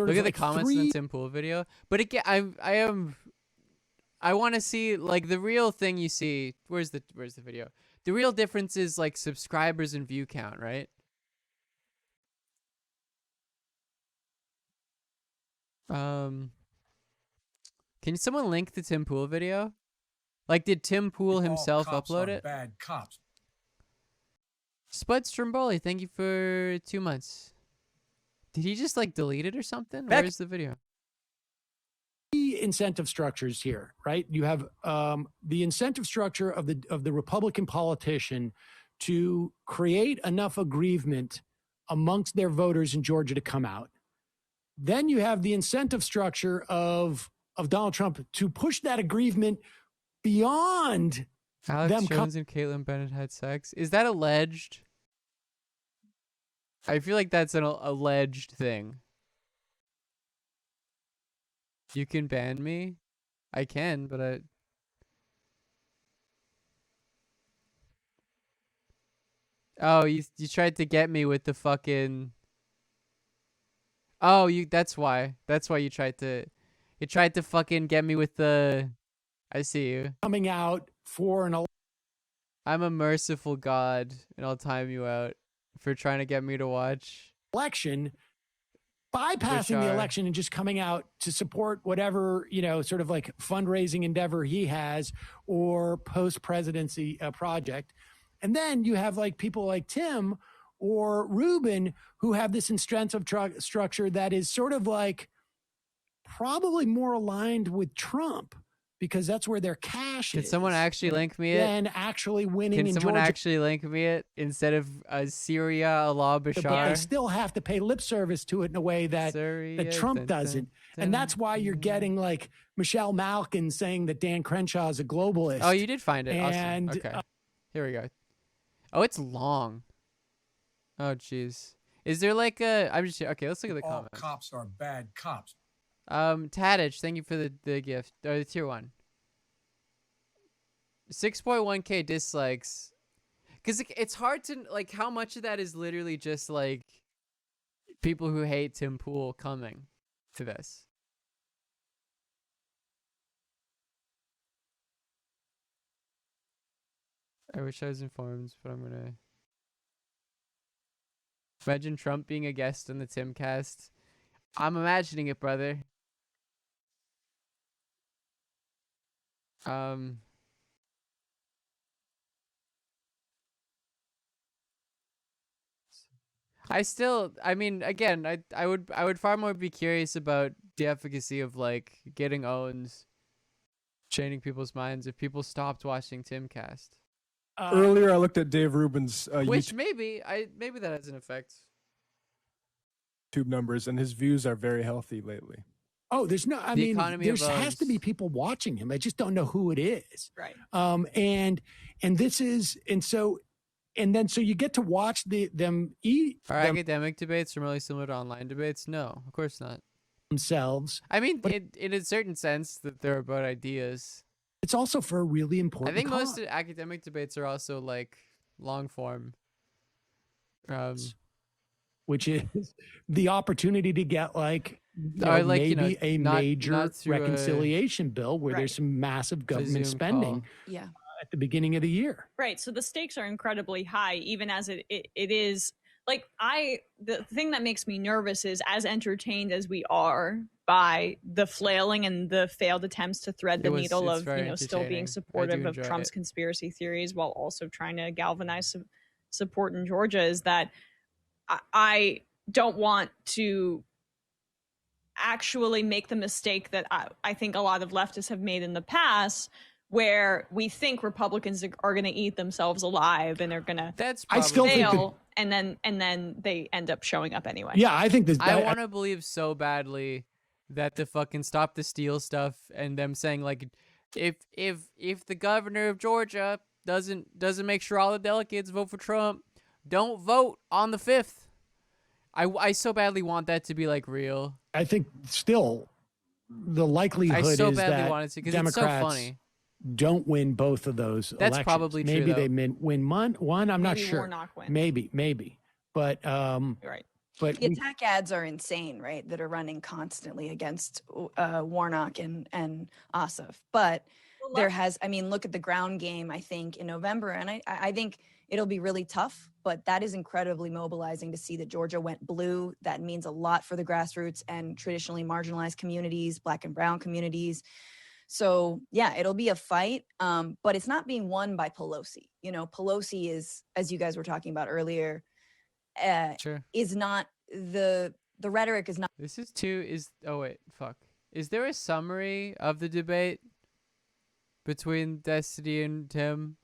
Look of at the like comments in three. the Tim Pool video. But again, I want to see like the real thing you see. Where's the video? The real difference is like subscribers and view count, right? Can someone link the Tim Pool video? Like, did Tim Pool himself upload it? Bad cops. Spud Stromboli, thank you for 2 months. Did he just like delete it or something? Back- Where's the video? Incentive structures here, right? You have the incentive structure of the Republican politician to create enough aggrievement amongst their voters in Georgia to come out. Then you have the incentive structure of of Donald Trump to push that aggrievement beyond Alex them Jones and Caitlyn Bennett had sex. Is that alleged? I feel like that's an alleged thing. You can ban me? I can, but I... Oh, you tried to get me with the fucking... Oh, that's why. That's why you tried to fucking get me with the... I see you. coming out for an I'm a merciful God, and I'll time you out for trying to get me to watch. election, bypassing the Bashar. election and just coming out to support whatever, sort of like fundraising endeavor he has or post-presidency project. And then you have like people like Tim or Ruben who have this incentive structure that is sort of like probably more aligned with Trump because that's where their cash Can is. someone actually link me it? Than actually winning Can in someone Georgia. actually link me it instead of Syria, Allah, But they Bashar? still have to pay lip service to it in a way that Trump dun, doesn't. dun, And that's why you're getting like Michelle Malkin saying that Dan Crenshaw is a globalist. Oh, you did find it. And, awesome. Okay. Here we go. Oh, it's long. Oh, jeez. Is there like a... I'm just... Okay, let's look at the All comments. cops are bad cops. Tadich, thank you for the gift. Or the tier 1. 6.1k dislikes. Because it's hard to... Like, how much of that is literally just, like, people who hate Tim Pool coming to this? I wish I was informed, but I'm gonna... Imagine Trump being a guest on the Timcast. I'm imagining it, brother. I mean, again, I would far more be curious about the efficacy of like getting owns, changing people's minds if people stopped watching Timcast. Earlier, I looked at Dave Rubin's Which maybe that has an effect. YouTube numbers, and his views are very healthy lately. Oh, there's no, I The mean, economy there of has to be people watching him. I just don't know who it is. Right. And this is, so you get to watch them eat Are academic debates really similar to online debates? No, of course not. Themselves. I mean, in a certain sense that they're about ideas. It's also for a really important I think cause. most academic debates are also like long form. Which is the opportunity to get like, Or like, maybe a not major through a- reconciliation bill where there's some massive government spending Yeah. at the beginning of the year. Right. So the stakes are incredibly high, even as it is like the thing that makes me nervous is as entertained as we are by the flailing and the failed attempts to thread the needle it's of, very still being entertaining. I supportive do of enjoy Trump's it. conspiracy theories while also trying to galvanize support in Georgia is that I don't want to actually make the mistake that I think a lot of leftists have made in the past, where we think Republicans are going to eat themselves alive and they're going to fail, and then they end up showing up anyway. Yeah, I think I want to believe so badly that the fucking Stop the Steal stuff and them saying like, if the governor of Georgia doesn't make sure all the delegates vote for Trump, don't vote on the 5th. I so badly want that to be like real. I think still the likelihood I so is badly that want it to, 'cause it's so Democrats funny. don't win both of those That's elections. probably true, Maybe though. they win one. I'm not Maybe sure. Warnock wins. Maybe. But right. But the attack ads are insane, right? That are running constantly against Warnock and Ossoff. But there has, I mean, look at the ground game, I think, in November. And I think it'll be really tough, but that is incredibly mobilizing to see that Georgia went blue. That means a lot for the grassroots and traditionally marginalized communities, Black and brown communities. So yeah, it'll be a fight, but it's not being won by Pelosi. Pelosi is, as you guys were talking about earlier, is not the rhetoric is not. This is oh wait, fuck. Is there a summary of the debate between Destiny and Tim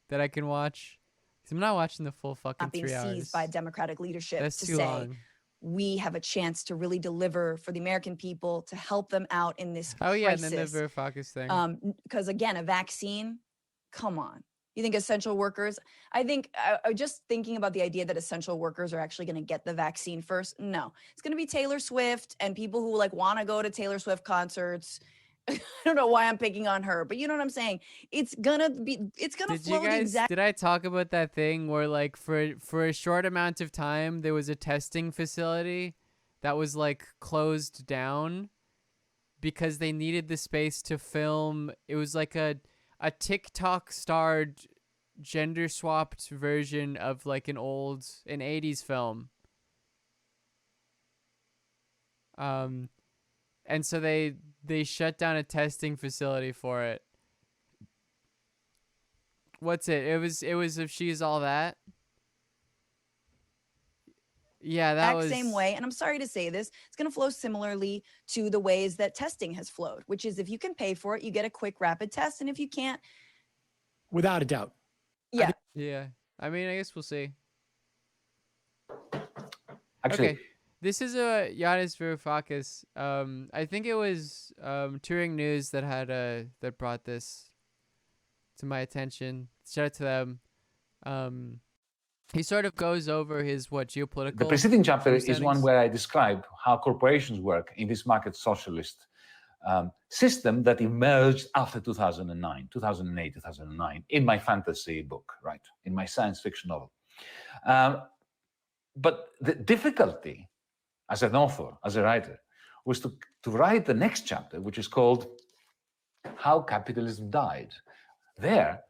that I can watch? 'Cause I'm not watching the full fucking Not being 3 hours. seized by Democratic leadership That's to too say long. we have a chance to really deliver for the American people, to help them out in this Oh yeah, and crisis. then the Varoufakis thing. Because again, a vaccine, come on. You think essential workers? I think just thinking about the idea that essential workers are actually going to get the vaccine first. No, it's going to be Taylor Swift and people who like want to go to Taylor Swift concerts. I don't know why I'm picking on her, but you know what I'm saying? It's gonna flow the exact. Did I talk about that thing where like for a short amount of time there was a testing facility that was like closed down because they needed the space to film? It was like a TikTok starred gender swapped version of like an 80s film. And so they shut down a testing facility for it. What's it? It was If She's All That. Yeah, that was Same way. And I'm sorry to say this, it's going to flow similarly to the ways that testing has flowed, which is if you can pay for it, you get a quick rapid test. And if you can't, without a doubt. Yeah. Yeah. I mean, I guess we'll see. Actually, okay. This is a Yanis Varoufakis. I think it was Turing News that brought this to my attention. Shout out to them. He sort of goes over his geopolitical. The preceding chapter is one where I describe how corporations work in this market socialist system that emerged after 2009, 2008, 2009, in my fantasy book, right, in my science fiction novel. But the difficulty as an author, as a writer, was to write the next chapter, which is called How Capitalism Died. There,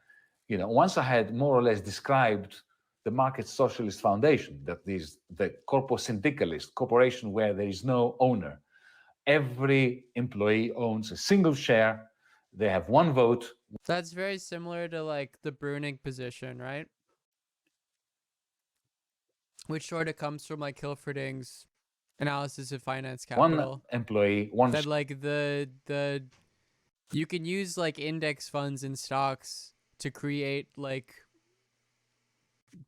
once I had more or less described the market socialist foundation, that is the corpo-syndicalist corporation where there is no owner. Every employee owns a single share. They have one vote. That's very similar to like the Bruning position, right? Which sort of comes from like Hilferding's analysis of finance capital. One employee, one. That like the you can use like index funds and stocks to create like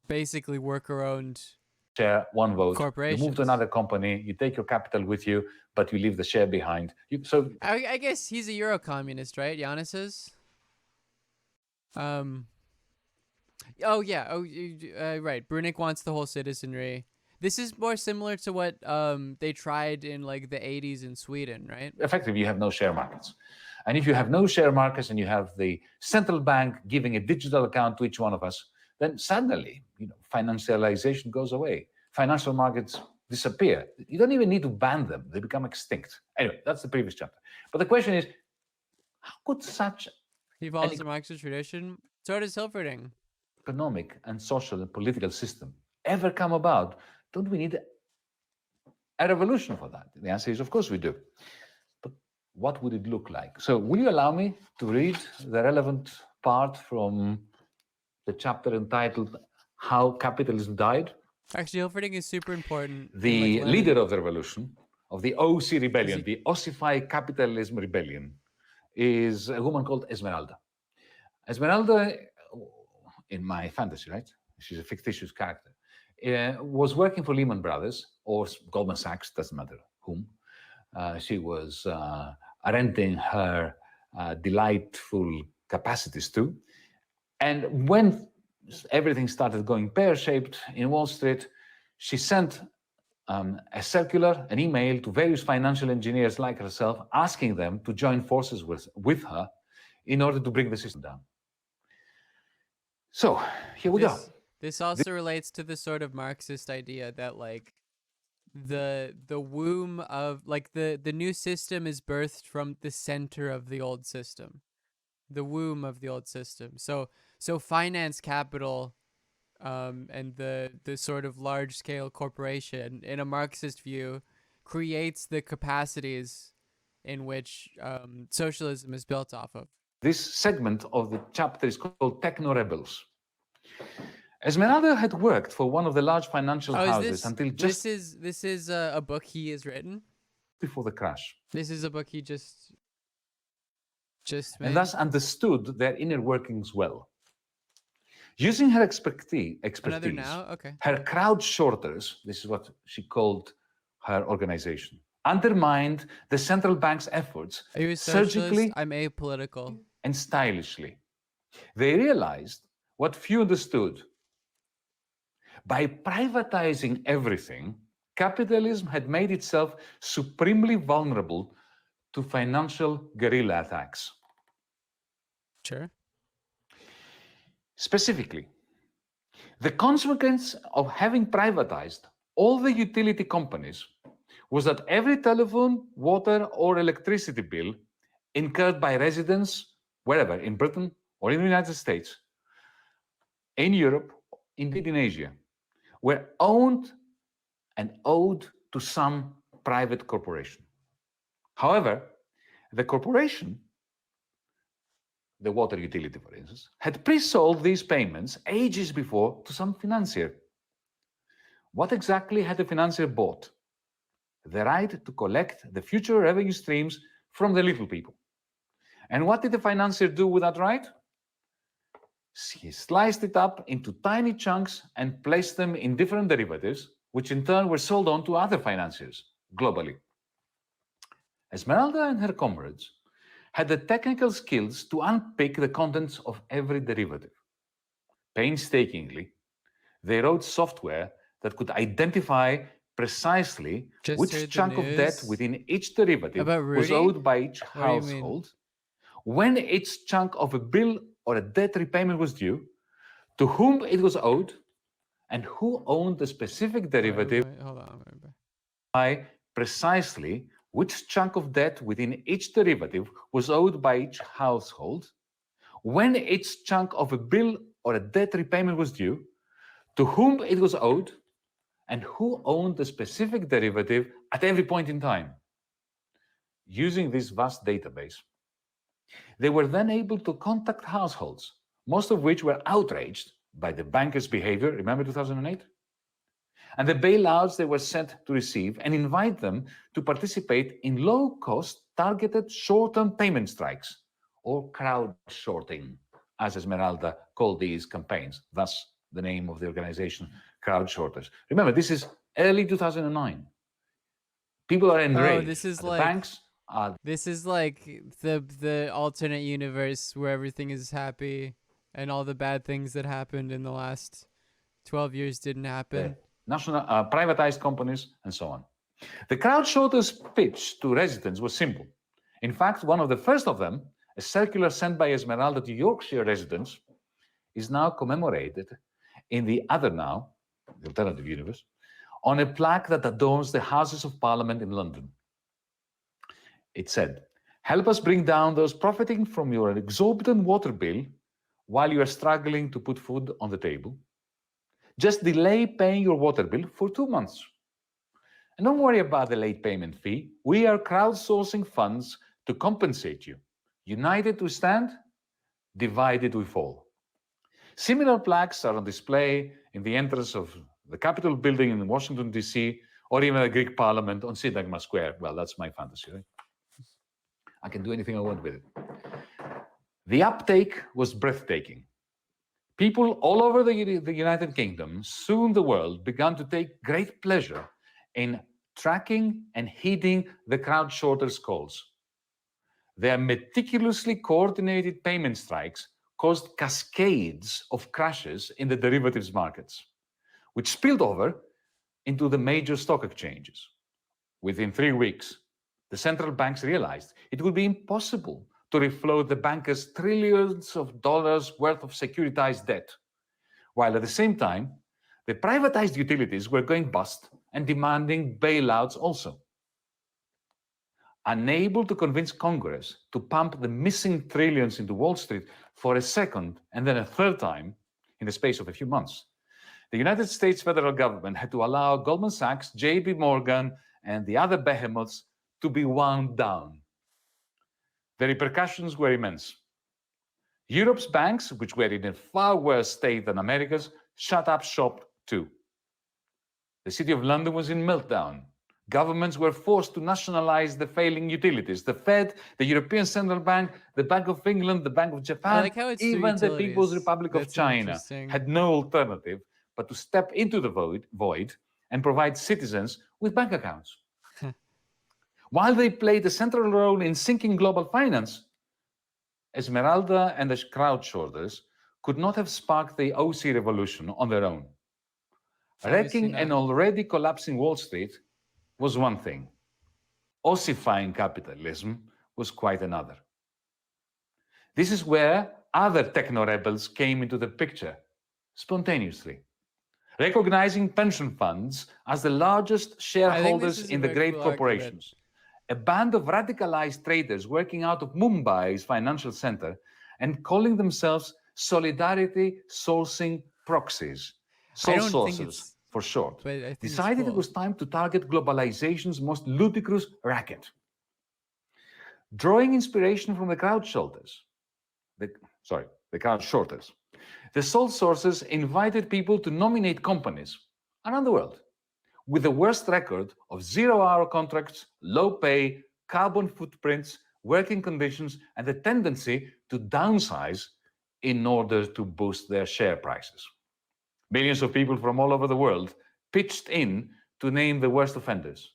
basically worker-owned share, one vote. Corporations. You move to another company, you take your capital with you, but you leave the share behind. I guess he's a Euro communist, right? Giannis is. Oh yeah. Right. Brunig wants the whole citizenry. This is more similar to what they tried in like the 80s in Sweden, right? Effectively, you have no share markets. And if you have no share markets and you have the central bank giving a digital account to each one of us, then suddenly, financialization goes away. Financial markets disappear. You don't even need to ban them. They become extinct. Anyway, that's the previous chapter. But the question is, how could such... He follows the Marxist tradition. So does Hilferding. Economic and social and political system ever come about? Don't we need a revolution for that? The answer is, of course we do. But what would it look like? So will you allow me to read the relevant part from the chapter entitled How Capitalism Died? Actually, Hilferding is super important. The leader of the revolution, of the OC rebellion, the Ossify Capitalism Rebellion, is a woman called Esmeralda. Esmeralda, in my fantasy, right? She's a fictitious character. Was working for Lehman Brothers or Goldman Sachs, doesn't matter whom. She was renting her delightful capacities to. And when everything started going pear-shaped in Wall Street, she sent a circular, an email to various financial engineers like herself, asking them to join forces with her in order to bring the system down. So here we go. This also relates to the sort of Marxist idea that like the womb of like the new system is birthed from the center of the old system, the womb of the old system. So finance capital and the sort of large scale corporation in a Marxist view creates the capacities in which socialism is built off of. This segment of the chapter is called Techno Rebels. Esmeralda had worked for one of the large financial houses until just... This is a book he has written? Before the crash. This is a book he just made? And thus understood their inner workings well. Using her expertise Another now? Okay. her crowd shorters, this is what she called her organization, undermined the central bank's efforts Are you a surgically socialist? I'm apolitical. and stylishly. They realized what few understood. By privatizing everything, capitalism had made itself supremely vulnerable to financial guerrilla attacks. Sure. Specifically, the consequence of having privatized all the utility companies was that every telephone, water, or electricity bill incurred by residents, wherever, in Britain or in the United States, in Europe, indeed in Asia, were owned and owed to some private corporation. However, the corporation, the water utility for instance, had pre-sold these payments ages before to some financier. What exactly had the financier bought? The right to collect the future revenue streams from the little people. And what did the financier do with that right? He sliced it up into tiny chunks and placed them in different derivatives, which in turn were sold on to other financiers globally. Esmeralda and her comrades had the technical skills to unpick the contents of every derivative. Painstakingly, they wrote software that could identify precisely which chunk of debt within each derivative was owed by each household, when each chunk of a bill or a debt repayment was due, to whom it was owed, and who owned the specific derivative. Hold on. By precisely which chunk of debt within each derivative was owed by each household, when each chunk of a bill or a debt repayment was due, to whom it was owed, and who owned the specific derivative at every point in time. Using this vast database, they were then able to contact households, most of which were outraged by the bankers' behavior, remember 2008? And the bailouts they were sent to receive, and invite them to participate in low-cost, targeted short-term payment strikes, or crowd shorting, as Esmeralda called these campaigns, thus the name of the organization, Crowd Shorters. Remember, this is early 2009. People are enraged. Oh, this is the like banks are. This is like the alternate universe where everything is happy and all the bad things that happened in the last 12 years didn't happen. National privatized companies and so on. The Crowd Shorters' pitch to residents was simple. In fact, one of the first of them, a circular sent by Esmeralda to Yorkshire residents, is now commemorated in the other now, the alternative universe, on a plaque that adorns the Houses of Parliament in London. It said, "Help us bring down those profiting from your exorbitant water bill while you are struggling to put food on the table. Just delay paying your water bill for 2 months. And don't worry about the late payment fee. We are crowdsourcing funds to compensate you. United we stand, divided we fall." Similar plaques are on display in the entrance of the Capitol building in Washington, D.C., or even the Greek Parliament on Syntagma Square. Well, that's my fantasy, right? I can do anything I want with it. The uptake was breathtaking. People all over the United Kingdom, soon the world, began to take great pleasure in tracking and heeding the Crowd Shorters' calls. Their meticulously coordinated payment strikes caused cascades of crashes in the derivatives markets, which spilled over into the major stock exchanges. Within 3 weeks, the central banks realized it would be impossible to refloat the bankers' trillions of dollars worth of securitized debt, while at the same time, the privatized utilities were going bust and demanding bailouts also. Unable to convince Congress to pump the missing trillions into Wall Street for a second and then a third time in the space of a few months, the United States federal government had to allow Goldman Sachs, JP Morgan, and the other behemoths to be wound down. The repercussions were immense. Europe's banks, which were in a far worse state than America's, shut up shop too. The City of London was in meltdown. Governments were forced to nationalize the failing utilities. The Fed, the European Central Bank, the Bank of England, the Bank of Japan, even the People's Republic of China had no alternative but to step into the void and provide citizens with bank accounts. While they played a central role in sinking global finance, Esmeralda and the crowd shorters could not have sparked the OC revolution on their own. Wrecking an already collapsing Wall Street was one thing. Ossifying capitalism was quite another. This is where other techno-rebels came into the picture, spontaneously. Recognizing pension funds as the largest shareholders in the great corporations. A band of radicalized traders working out of Mumbai's financial center and calling themselves Solidarity Sourcing Proxies, sole sources for short, decided it was time to target globalization's most ludicrous racket. Drawing inspiration from the crowd shorters, the crowd shorters, the sole sources invited people to nominate companies around the world with the worst record of 0-hour contracts, low pay, carbon footprints, working conditions, and the tendency to downsize in order to boost their share prices. Millions of people from all over the world pitched in to name the worst offenders.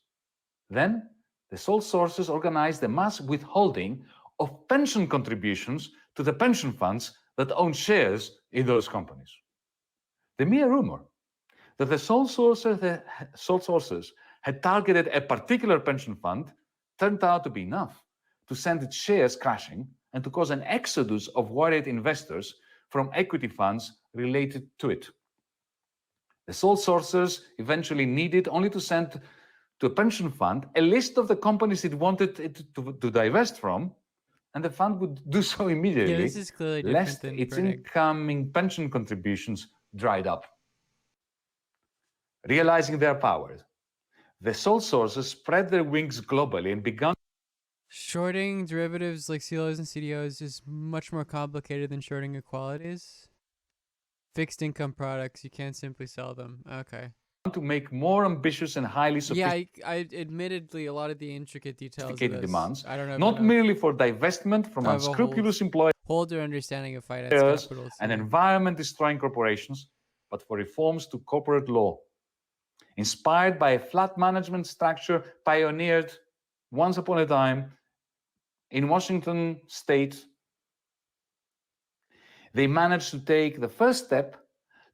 Then, the sole sources organized a mass withholding of pension contributions to the pension funds that own shares in those companies. The mere rumor that the sole sources had targeted a particular pension fund turned out to be enough to send its shares crashing and to cause an exodus of worried investors from equity funds related to it. The sole sources eventually needed only to send to a pension fund a list of the companies it wanted it to divest from, and the fund would do so immediately, this is clearly lest different than its Brunig. incoming pension contributions dried up. Realizing their power, the sole sources spread their wings globally and began Shorting derivatives like CLOs and CDOs is much more complicated than shorting equalities. Fixed income products, you can't simply sell them. Okay. to make more ambitious and highly sophisticated I admittedly a lot of the intricate details of this, demands, I don't have not enough merely for divestment from of a unscrupulous employers holder understanding of finance capital. and environment-destroying corporations, but for reforms to corporate law. Inspired by a flat management structure pioneered once upon a time in Washington state, they managed to take the first step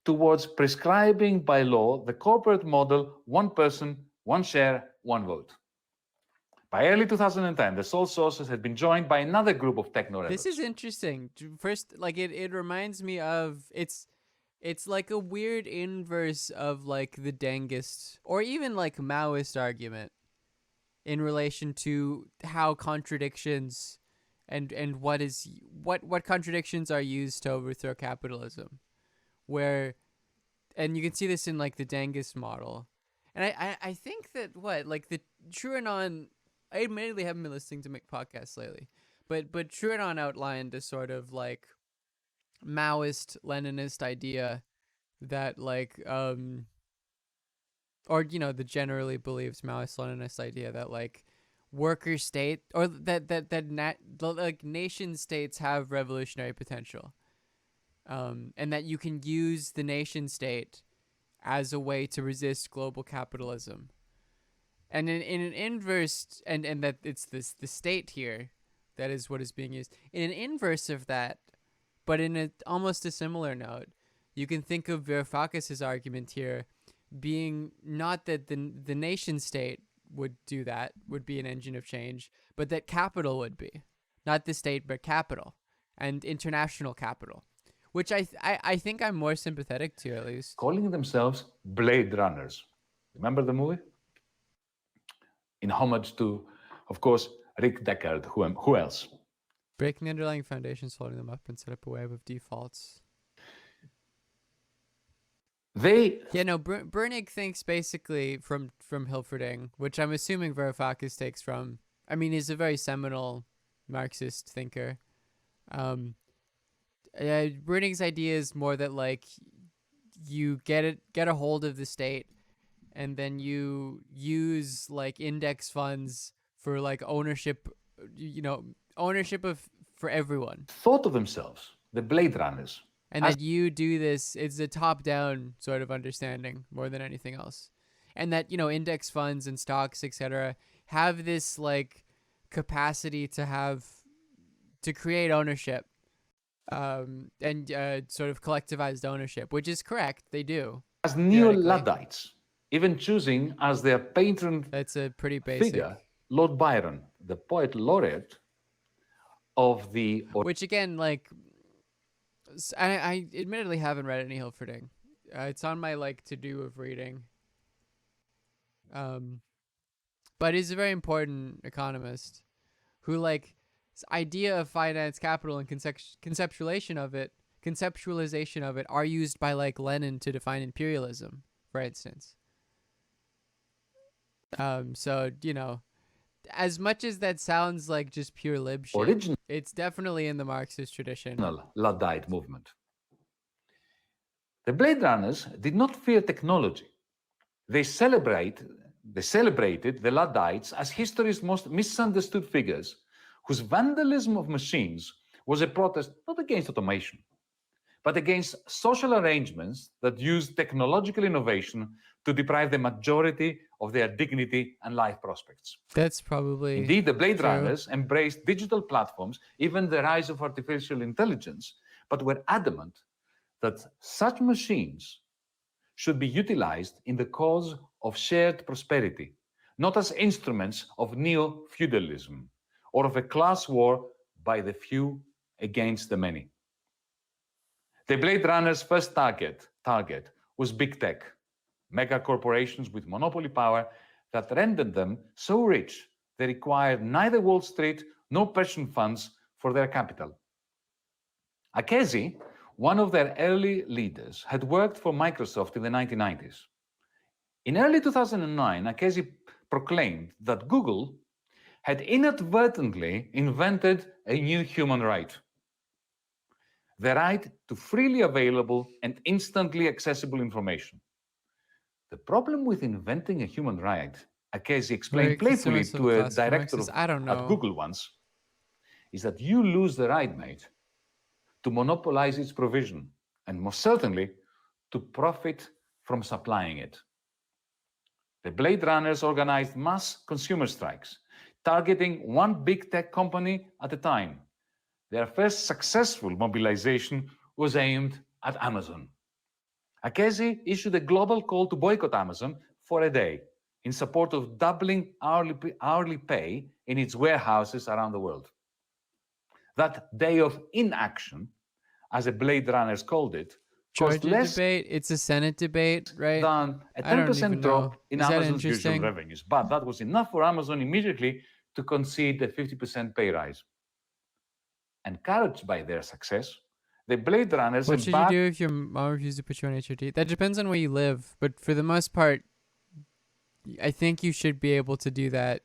towards prescribing by law the corporate model, one person, one share, one vote. By early 2010, the sole sources had been joined by another group of techno-rebels. This is interesting. First, like it reminds me of it's like a weird inverse of like the Dengist or even like Maoist argument in relation to how contradictions and what contradictions are used to overthrow capitalism, and you can see this in like the Dengist model, and I think that like the TrueAnon, I admittedly haven't been listening to make podcasts lately, but TrueAnon outlined a sort of like Maoist Leninist idea that like or the generally believed Maoist Leninist idea that like worker state or like nation states have revolutionary potential, and that you can use the nation state as a way to resist global capitalism, and in an inverse and that it's the state here that is what is being used in an inverse of that, but in almost a similar note. You can think of Varoufakis's argument here being not that the nation state would do that, would be an engine of change, but that capital would be. Not the state, but capital and international capital, which I think I'm more sympathetic to, at least. Calling themselves Blade Runners. Remember the movie? In homage to, of course, Rick Deckard. Who else? Breaking the underlying foundations, holding them up, and set up a web of defaults. Brunig thinks basically from Hilferding, which I'm assuming Varoufakis takes from. I mean, he's a very seminal Marxist thinker. Brunig's idea is more that like you get a hold of the state, and then you use like index funds for like ownership for everyone. Thought of themselves, the Blade Runners. And that you do this, it's a top-down sort of understanding more than anything else. and that, you know, index funds and stocks, etc., have this like capacity to create ownership, and sort of collectivized ownership, which is correct. They do. As neo-Luddites, even choosing as their patron That's a pretty basic figure Lord Byron, the poet laureate of the... Which again, like, I admittedly haven't read any Hilferding. It's on my like to do of reading. But he's a very important economist who, like, this idea of finance, capital, and conceptualization of it are used by like Lenin to define imperialism, for instance. So, you know, as much as that sounds like just pure lib shit, it's definitely in the Marxist tradition. Luddite movement. The Blade Runners did not fear technology. They celebrated the Luddites as history's most misunderstood figures, whose vandalism of machines was a protest not against automation, but against social arrangements that used technological innovation to deprive the majority of their dignity and life prospects. That's probably Indeed, the Blade true. Runners embraced digital platforms, even the rise of artificial intelligence, but were adamant that such machines should be utilized in the cause of shared prosperity, not as instruments of neo-feudalism or of a class war by the few against the many. The Blade Runners' first target was big tech, mega corporations with monopoly power that rendered them so rich they required neither Wall Street nor pension funds for their capital. Akechi, one of their early leaders, had worked for Microsoft in the 1990s. In early 2009, Akechi proclaimed that Google had inadvertently invented a new human right: the right to freely available and instantly accessible information. The problem with inventing a human right, Akechi explained playfully to a director at Google once, is that you lose the right, mate, to monopolize its provision, and most certainly to profit from supplying it. The Blade Runners organized mass consumer strikes, targeting one big tech company at a time. Their first successful mobilization was aimed at Amazon. Akechi issued a global call to boycott Amazon for a day in support of doubling hourly pay in its warehouses around the world. That day of inaction, as the Blade Runners called it, caused Georgia less debate. It's a Senate debate, right? than a I don't 10% even drop know. in Is that Amazon's usual interesting? revenues. But that was enough for Amazon immediately to concede a 50% pay rise. Encouraged by their success, the Blade Runners What should you embarked do if your mom refuses to put you on HRT? That depends on where you live, but for the most part, I think you should be able to do that.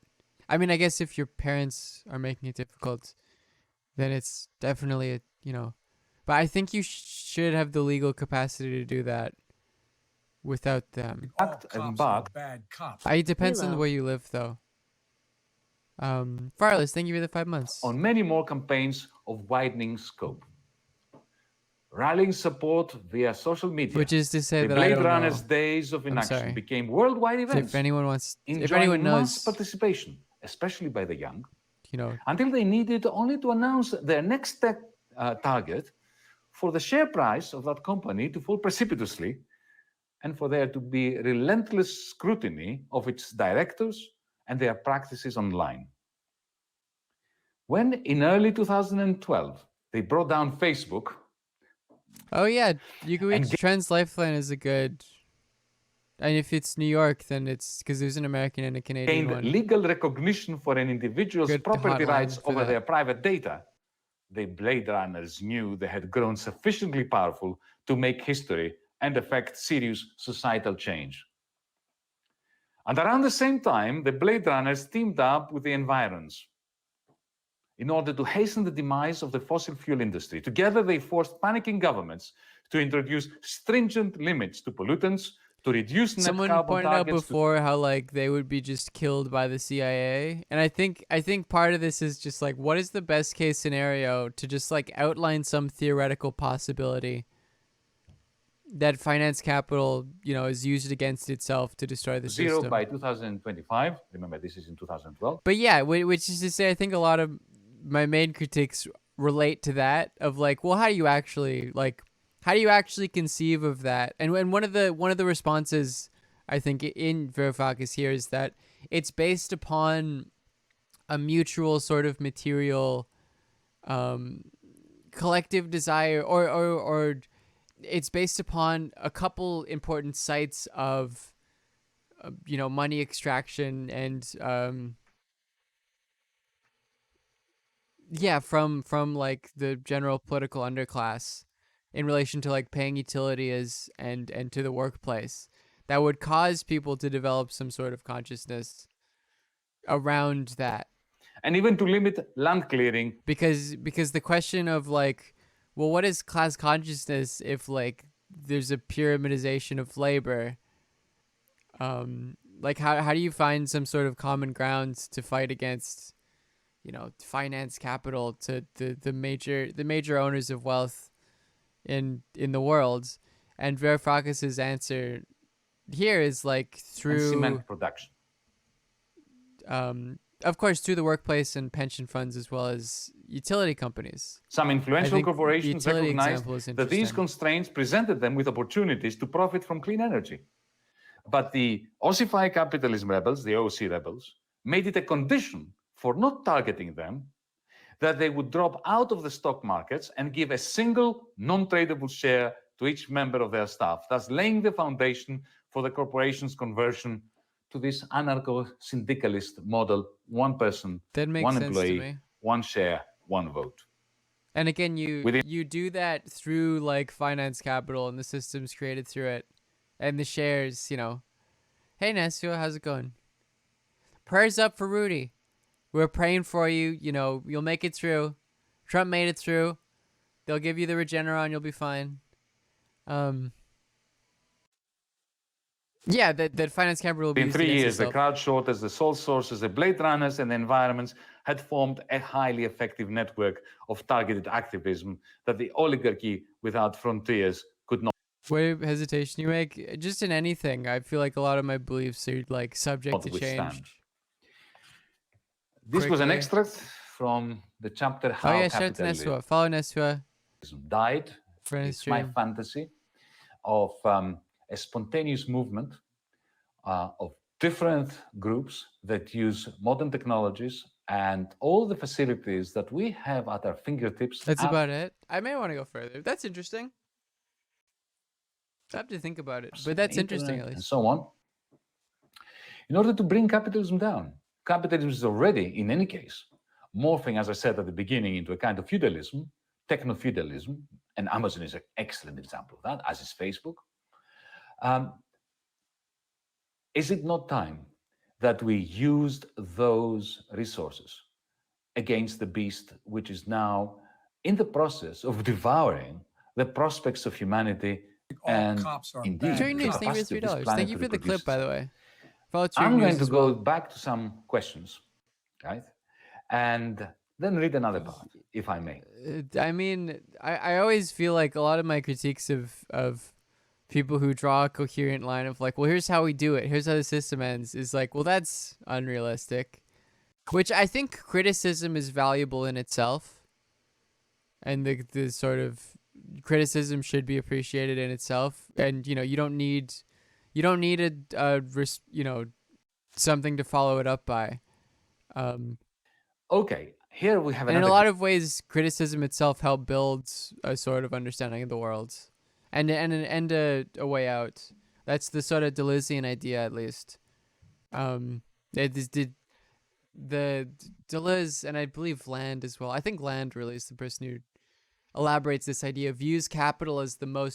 I mean, I guess if your parents are making it difficult, then it's definitely a, you know, but I think you should have the legal capacity to do that without them. Bad cops. It depends on where you live, though. Farless, thank you for the 5 months. on many more campaigns of widening scope. Rallying support via social media, Which is to say the that I Blade don't Runners' know. days of I'm inaction sorry. became worldwide events. If anyone wants, if enjoying anyone mass knows, participation, especially by the young, you know, until they needed only to announce their next tech target for the share price of that company to fall precipitously and for there to be relentless scrutiny of its directors and their practices online. When in early 2012, they brought down Facebook. oh yeah, you can reach Trends Lifeline is a good. And if it's New York, then it's because there's an American and a Canadian Gained one. legal recognition for an individual's Good property hotline rights for over that. their private data. The Blade Runners knew they had grown sufficiently powerful to make history and effect serious societal change. And around the same time, the Blade Runners teamed up with the Environs in order to hasten the demise of the fossil fuel industry. Together, they forced panicking governments to introduce stringent limits to pollutants, to reduce net Someone carbon pointed out targets, before how like they would be just killed by the CIA, and I think part of this is just like, what is the best case scenario to just like outline some theoretical possibility that finance capital, is used against itself to destroy the Zero system. by 2025. Remember, this is in 2012. But yeah, which is to say, I think a lot of my main critiques relate to that of like, well, how do you actually conceive of that? And one of the responses I think in Varoufakis here is that it's based upon a mutual sort of material collective desire, or it's based upon a couple important sites of money extraction and from like the general political underclass in relation to like paying utilities and to the workplace that would cause people to develop some sort of consciousness around that. And even to limit land clearing. Because the question of like, well, what is class consciousness if like there's a pyramidization of labor? Like how do you find some sort of common ground to fight against, finance capital, to the major owners of wealth in the world? And Varoufakis's answer here is like through cement production. Of course, through the workplace and pension funds, as well as utility companies. Some influential corporations recognized that these interesting. constraints presented them with opportunities to profit from clean energy. But the ossify capitalism rebels, the OC rebels, made it a condition for not targeting them that they would drop out of the stock markets and give a single non-tradable share to each member of their staff, thus laying the foundation for the corporation's conversion to this anarcho-syndicalist model: one person, That makes one sense to employee, me. one share, one vote. And again, you do that through like finance capital and the systems created through it, and the shares. Hey Nesio, how's it going? Prayers up for Rudy. We're praying for you. You'll make it through. Trump made it through. They'll give you the Regeneron. You'll be fine. Yeah, that finance capital will be In used 3 against years, the itself. crowd shorters, the sole sources, the blade runners, and the environments had formed a highly effective network of targeted activism that the oligarchy without frontiers could not. What hesitation you make? Just in anything, I feel like a lot of my beliefs are like subject to change. This was an quickly. extract from the chapter How Oh yeah, shout out to Capitalism Nesua. Follow Nesua. Died. Friend It's my stream. fantasy of a spontaneous movement of different groups that use modern technologies and all the facilities that we have at our fingertips. That's about it. I may want to go further. That's interesting. I have to think about it, but that's interesting at And least. so on, in order to bring capitalism down. Capitalism is already, in any case, morphing, as I said at the beginning, into a kind of feudalism, techno-feudalism, and Amazon is an excellent example of that, as is Facebook. Is it not time that we used those resources against the beast, which is now in the process of devouring the prospects of humanity and indeed Trade the News, thank you for capacity of this $3. planet Thank you to for the reproduce clip, by the itself? way. Follow Trade I'm News going to as go well. back to some questions, right? And then read another part, if I may. I mean, I always feel like a lot of my critiques of people who draw a coherent line of like, well, here's how we do it, here's how the system ends, is like, well, that's unrealistic. Which I think criticism is valuable in itself, and the sort of criticism should be appreciated in itself. And you don't need something to follow it up by. Okay, here we have And in another. a lot of ways, criticism itself helped build a sort of understanding of the world, and a way out. That's the sort of Deleuzean idea, at least. The Deleuze, and I believe Land as well. I think Land really is the person who elaborates this idea, views capital as the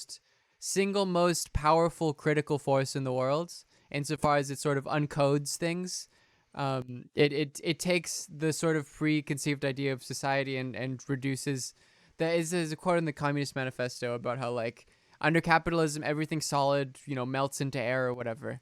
single most powerful critical force in the world, insofar as it sort of uncodes things. It takes the sort of preconceived idea of society and reduces. There is a quote in the Communist Manifesto about how like under capitalism everything solid melts into air or whatever,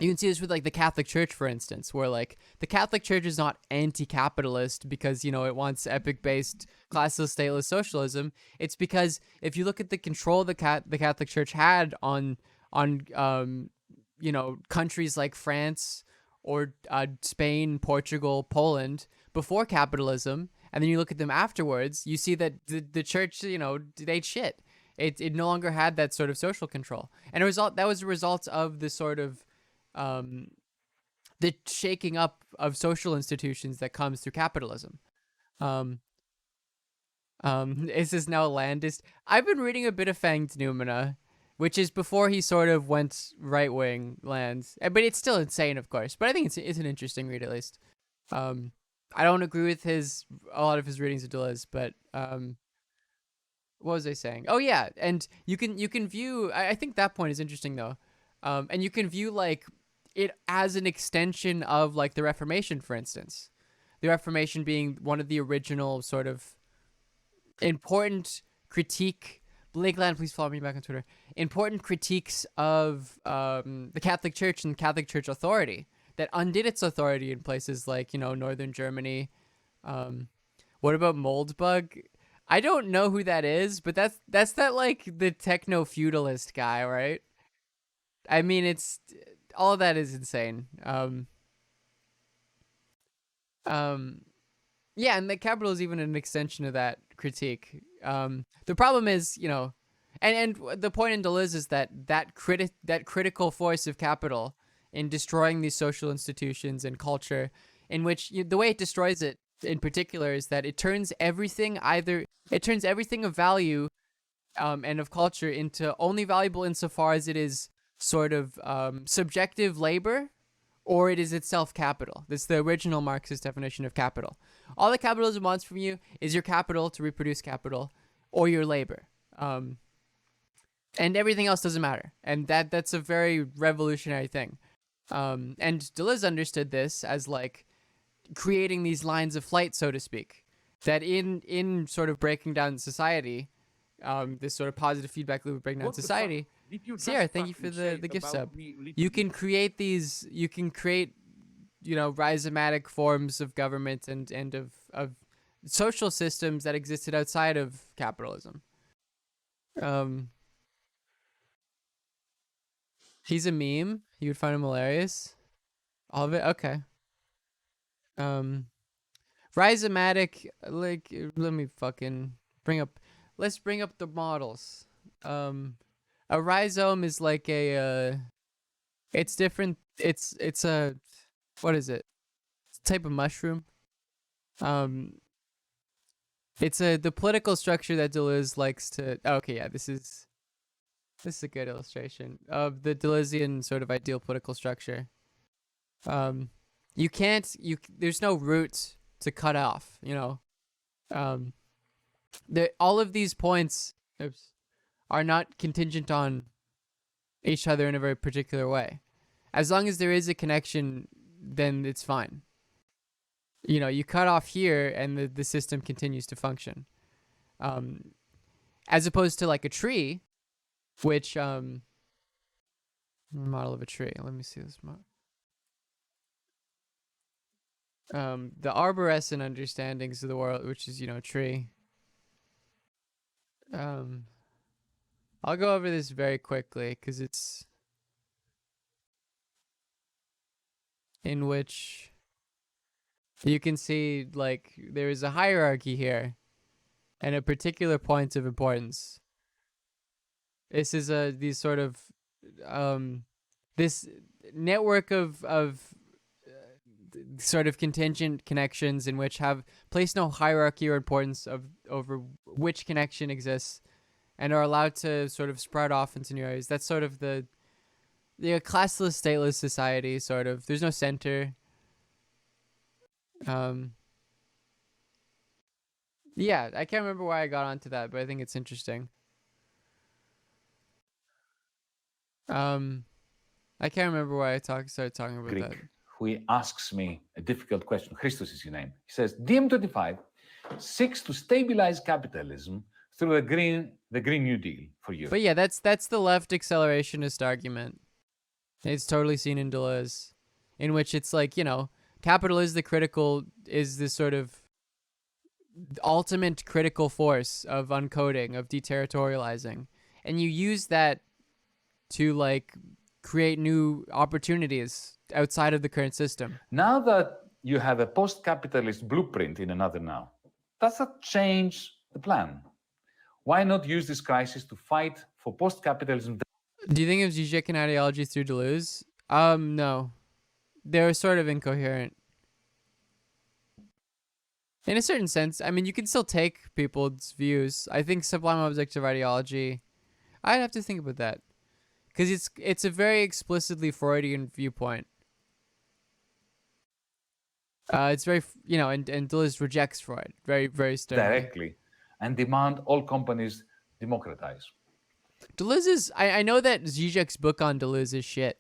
You can see this with like the Catholic Church, for instance, where like the Catholic Church is not anti-capitalist because, you know, it wants epic-based classless, stateless socialism. It's because if you look at the control the Catholic Church had on you know, countries like France or Spain, Portugal, Poland before capitalism, and then you look at them afterwards, you see that the church, you know, ate shit. It no longer had that sort of social control, and that was a result of the sort of the shaking up of social institutions that comes through capitalism. Is this now landist? I've been reading a bit of Fanged Numina, which is before he sort of went right wing lands, but it's still insane, of course. But I think it's an interesting read at least. I don't agree with a lot of his readings of Deleuze, but what was I saying? Oh yeah, and you can view. I think that point is interesting though, and you can view like it as an extension of like the Reformation, for instance. The Reformation being one of the original sort of important critique. Blakeland, please follow me back on Twitter. Important critiques of the Catholic Church and Catholic Church authority that undid its authority in places like, you know, northern Germany. What about Moldbug? I don't know who that is, but that's that like the techno feudalist guy, right? I mean, it's all of that is insane. Yeah, and the capital is even an extension of that critique. The problem is, you know, and the point in Deleuze is that critical force of capital in destroying these social institutions and culture, in which the way it destroys it in particular is that it turns everything of value and of culture into only valuable insofar as it is sort of subjective labor, or it is itself capital. That's the original Marxist definition of capital. All that capitalism wants from you is your capital to reproduce capital, or your labor. And everything else doesn't matter. And that's a very revolutionary thing. And Deleuze understood this as like creating these lines of flight, so to speak, that in sort of breaking down society, this sort of positive feedback loop of breaking down society. Sierra, thank you for the gift sub. You can create, you know, rhizomatic forms of government and of social systems that existed outside of capitalism. He's a meme. You would find him hilarious. All of it? Okay. Rhizomatic, like, let me fucking let's bring up the models. A rhizome is like it's different. It's a, what is it? It's a type of mushroom. It's the political structure that Deleuze likes to. Oh, okay, yeah, this is a good illustration of the Deleuzean sort of ideal political structure. There's no root to cut off, you know. All of these points are not contingent on each other in a very particular way. As long as there is a connection, then it's fine. You know, you cut off here and the system continues to function. As opposed to like a tree, which model of a tree. Let me see this model. The arborescent understandings of the world, which is, you know, a tree. I'll go over this very quickly because it's in which you can see like there is a hierarchy here and a particular point of importance. This is these sort of this network of sort of contingent connections in which place no hierarchy or importance over which connection exists and are allowed to sort of sprout off into new areas. That's sort of the classless, stateless society, sort of. There's no center. Yeah, I can't remember why I got onto that, but I think it's interesting. I can't remember why I started talking about Greek, that. who asks me a difficult question. Christos is his name. He says, DiEM25 seeks to stabilize capitalism through the Green New Deal for you. But yeah, that's the left accelerationist argument. It's totally seen in Deleuze, in which it's like, you know, capital is this sort of ultimate critical force of uncoding, of deterritorializing. And you use that to like create new opportunities outside of the current system. Now that you have a post-capitalist blueprint in another now, does that change the plan? Why not use this crisis to fight for post-capitalism? Do you think of Zizek and ideology through Deleuze? No. They're sort of incoherent. In a certain sense, I mean, you can still take people's views. I think sublime objective ideology, I'd have to think about that. Because it's a very explicitly Freudian viewpoint. It's very, you know, and Deleuze rejects Freud very, very sternly. Directly, and demand all companies democratize. Deleuze is, I know that Zizek's book on Deleuze is shit.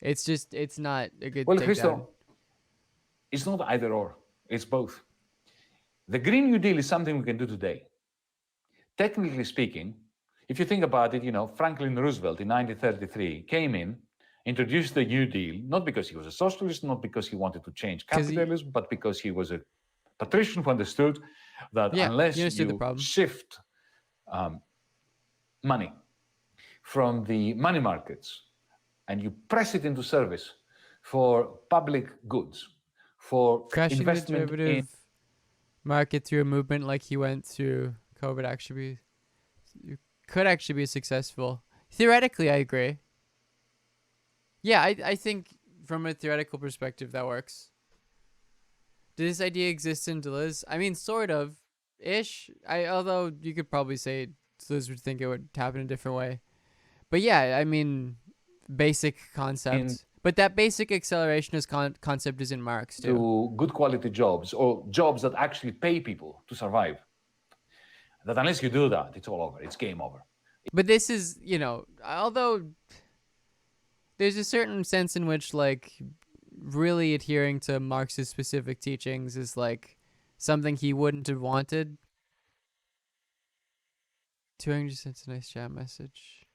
It's just, it's not a good Well, takedown. Christo, it's not either or, it's both. The Green New Deal is something we can do today. Technically speaking, if you think about it, you know, Franklin Roosevelt in 1933 came in, introduced the New Deal, not because he was a socialist, not because he wanted to change capitalism, but because he was a patrician who understood that unless you shift money from the money markets and you press it into service for public goods, for crashing investment the derivative market through a movement like he went through COVID could actually be successful. Theoretically, I agree. Yeah, I think from a theoretical perspective that works. Did this idea exist in Deleuze? I mean, sort of, ish. Although you could probably say Deleuze would think it would happen a different way. But yeah, I mean, basic concept. But that basic accelerationist concept is in Marx too. To good quality jobs or jobs that actually pay people to survive. That unless you do that, it's all over. It's game over. But this is, you know, although there's a certain sense in which like really adhering to Marx's specific teachings is like something he wouldn't have wanted. 200 cents a nice chat message.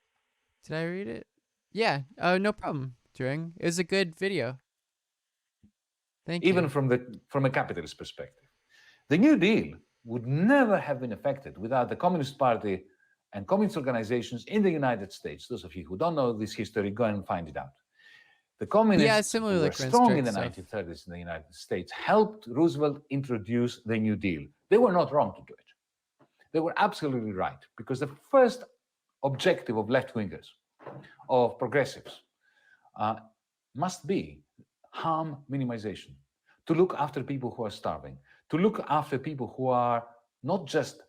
Did I read it? Yeah. No problem, Turing. It was a good video. Thank you. Even from a capitalist perspective. The New Deal would never have been effected without the Communist Party and communist organizations in the United States. Those of you who don't know this history, go and find it out. The communists who were strong in the 1930s in the United States helped Roosevelt introduce the New Deal. They were not wrong to do it. They were absolutely right, because the first objective of left-wingers, of progressives, must be harm minimization, to look after people who are starving, to look after people who are not just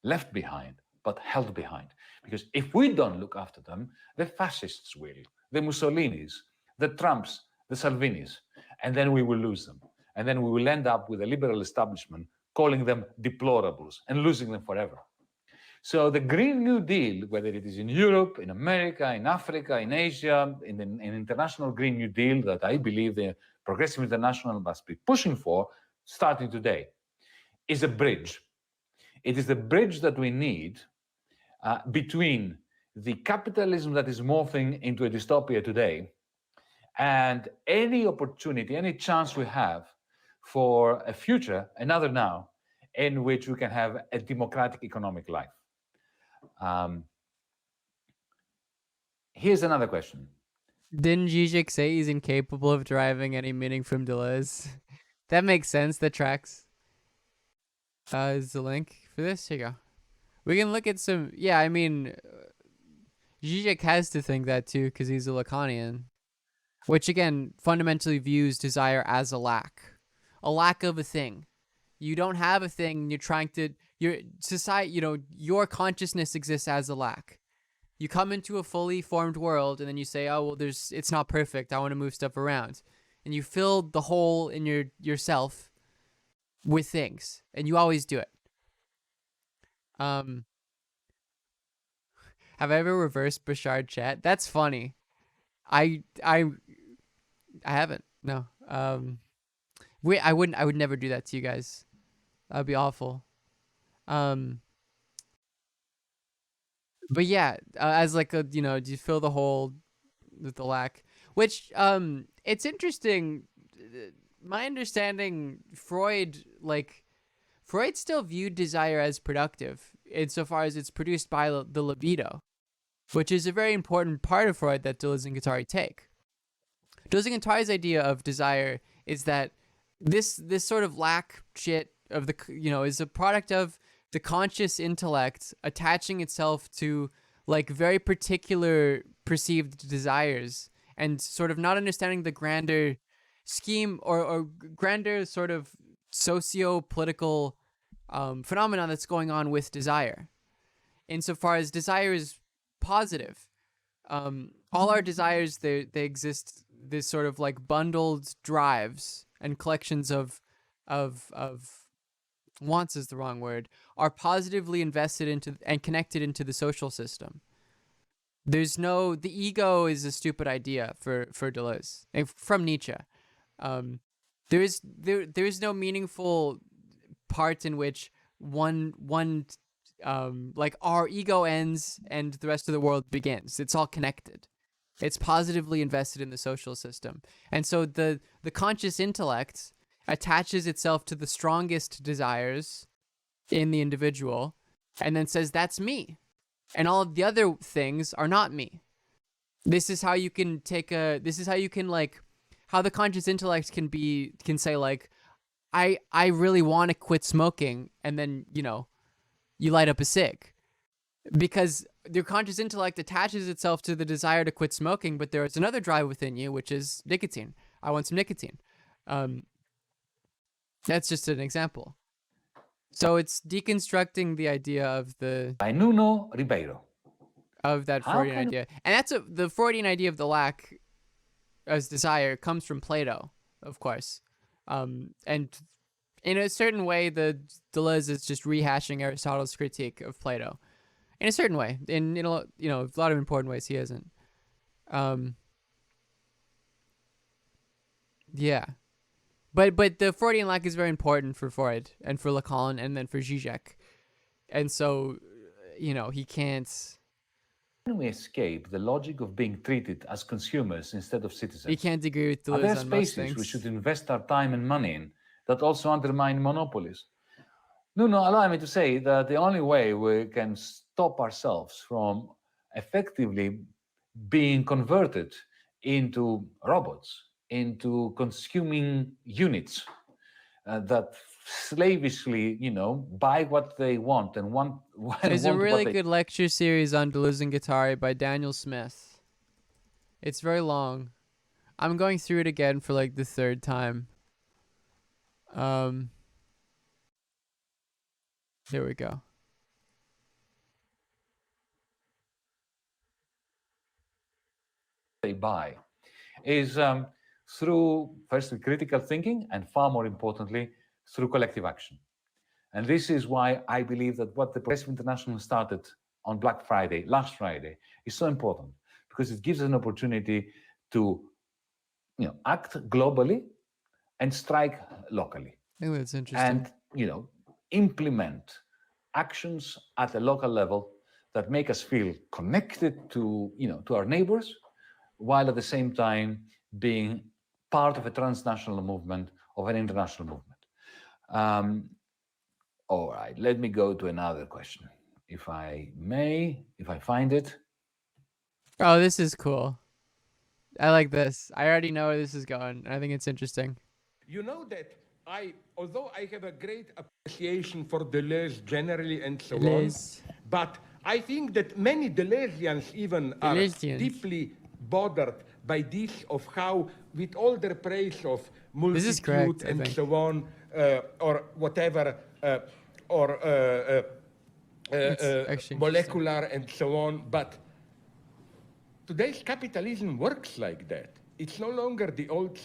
left behind, but held behind. Because if we don't look after them, the fascists will, the Mussolinis, the Trumps, the Salvinis, and then we will lose them. And then we will end up with a liberal establishment calling them deplorables and losing them forever. So the Green New Deal, whether it is in Europe, in America, in Africa, in Asia, in an international Green New Deal that I believe the Progressive International must be pushing for, starting today, is a bridge. It is the bridge that we need between the capitalism that is morphing into a dystopia today and any opportunity, any chance we have for a future, another now, in which we can have a democratic economic life. Here's another question. Didn't Zizek say he's incapable of deriving any meaning from Deleuze? That makes sense. That tracks. Is the link for this? Here you go. We can look at some... Yeah, I mean... Zizek has to think that too, because he's a Lacanian. Which, again, fundamentally views desire as a lack. A lack of a thing. You don't have a thing, you're trying to... Your society, you know, your consciousness exists as a lack. You come into a fully formed world, and then you say, oh, well, it's not perfect, I want to move stuff around. And you fill the hole in yourself with things. And you always do it. Have I ever reversed Bashard chat? That's funny. I haven't. No. I would never do that to you guys. That'd be awful. But yeah, as like a, you know, do you fill the hole with the lack? Which it's interesting. My understanding, Freud still viewed desire as productive insofar as it's produced by the libido, which is a very important part of Freud that Deleuze and Guattari take. Deleuze and Guattari's idea of desire is that this sort of lack shit of the, is a product of the conscious intellect attaching itself to like very particular perceived desires and sort of not understanding the grander scheme or grander sort of socio-political phenomenon that's going on with desire. Insofar as desire is positive, all our desires, they exist, this sort of like bundled drives and collections of wants is the wrong word, are positively invested into and connected into the social system. The ego is a stupid idea for Deleuze, from Nietzsche. There is no meaningful part in which one like our ego ends and the rest of the world begins. It's all connected. It's positively invested in the social system. And so the conscious intellect attaches itself to the strongest desires in the individual and then says, that's me. And all of the other things are not me. This is how you can how the conscious intellect can say like, I really want to quit smoking, and then, you light up a cig. Because your conscious intellect attaches itself to the desire to quit smoking, but there is another drive within you, which is nicotine. I want some nicotine. That's just an example. So it's deconstructing the idea of by Nuno Ribeiro. Of that Freudian idea. And that's the Freudian idea of the lack as desire comes from Plato, of course. And in a certain way, the Deleuze is just rehashing Aristotle's critique of Plato. In a certain way. In a lot of important ways he isn't. Yeah. But the Freudian lack is very important for Freud and for Lacan and then for Zizek. And so, he can't... How can we escape the logic of being treated as consumers instead of citizens? You can't agree with Deleuze on most things. Are there spaces we should invest our time and money in that also undermine monopolies? No, allow me to say that the only way we can stop ourselves from effectively being converted into robots, into consuming units that slavishly, buy what they want and want. There's a really good lecture series on Deleuze and Guattari by Daniel Smith. It's very long. I'm going through it again for like the third time. There we go. They buy is through, firstly, critical thinking, and far more importantly, through collective action. And this is why I believe that what the Progressive International started on Black Friday, last Friday, is so important, because it gives us an opportunity to act globally and strike locally. I think that's interesting. And, implement actions at a local level that make us feel connected to, to our neighbors, while at the same time being part of a transnational movement, of an international movement. All right, let me go to another question, if I may, if I find it. Oh, this is cool. I like this. I already know where this is going. I think it's interesting. You know that although I have a great appreciation for Deleuze generally and so on, but I think that many Deleuzians even are deeply bothered by this, of how, with all their praise of multitude and so on, or whatever, molecular and so on, but today's capitalism works like that. It's no longer the old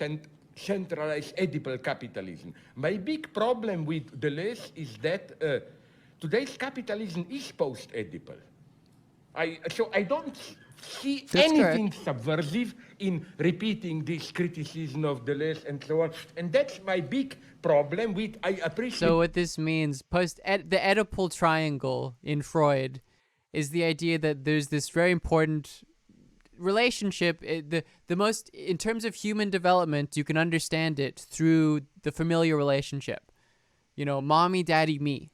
centralized edible capitalism. My big problem with Deleuze is that today's capitalism is post-edible. So I don't see anything subversive in repeating this criticism of Deleuze and so on. And that's my big problem with, I appreciate... So what this means, the Oedipal triangle in Freud is the idea that there's this very important relationship, the most, in terms of human development, you can understand it through the familial relationship. You know, mommy, daddy, me.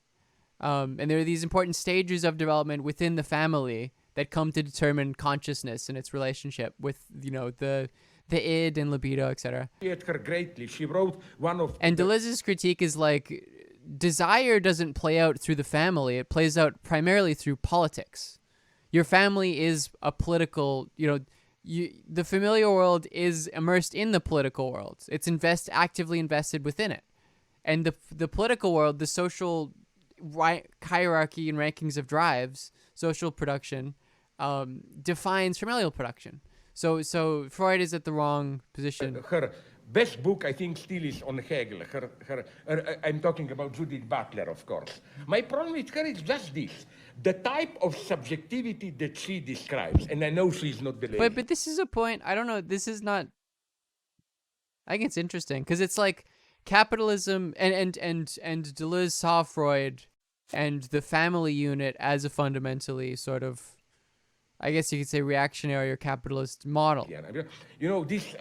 And there are these important stages of development within the family that come to determine consciousness and its relationship with, you know, the id and libido, etc. Her greatly. She wrote one of and Deleuze's critique is like, desire doesn't play out through the family. It plays out primarily through politics. Your family is a political, you know, the familial world is immersed in the political world. It's actively invested within it. And the political world, the social hierarchy and rankings of drives, social production, defines familial production. So Freud is at the wrong position. Her best book, I think, still is on Hegel. I'm talking about Judith Butler, of course. My problem with her is just this. The type of subjectivity that she describes, and I know she's not the lady. But this is a point, I don't know, this is not... I think it's interesting, because it's like capitalism, and Deleuze saw Freud and the family unit as a fundamentally sort of, I guess you could say, reactionary or capitalist model. Yeah, you know, this...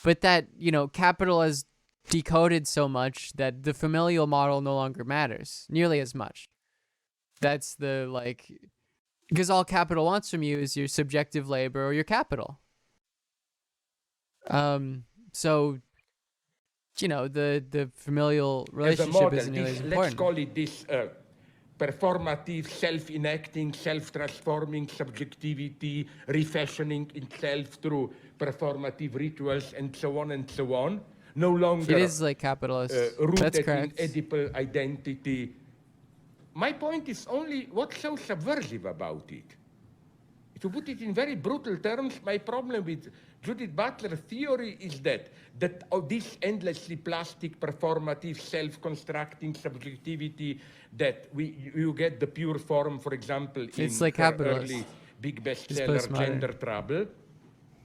But that, you know, capital has decoded so much that the familial model no longer matters nearly as much. That's the, like... Because all capital wants from you is your subjective labor or your capital. So, you know, the familial relationship isn't nearly as important. Let's call it this performative, self-enacting, self-transforming subjectivity, refashioning itself through performative rituals and so on, no longer... It is like capitalist. That's rooted correct. in Oedipal identity. My point is only what's so subversive about it. To put it in very brutal terms, my problem with Judith Butler theory is that this endlessly plastic, performative, self-constructing subjectivity that you get the pure form, for example, in like her capitalist. early big bestseller, Gender Trouble.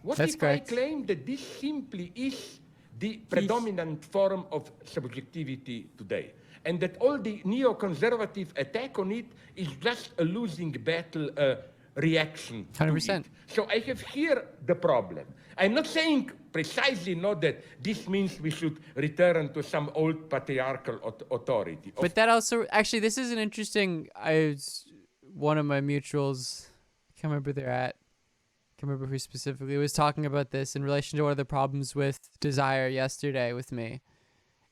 What That's if correct. I claim that this simply is the predominant form of subjectivity today? And that all the neoconservative attack on it is just a losing battle reaction 100%. to it. So I have here the problem. I'm not saying precisely not that this means we should return to some old patriarchal authority. But that also, actually, this is an interesting, one of my mutuals, I can't remember where they're at, can't remember who specifically, was talking about this in relation to one of the problems with desire yesterday with me.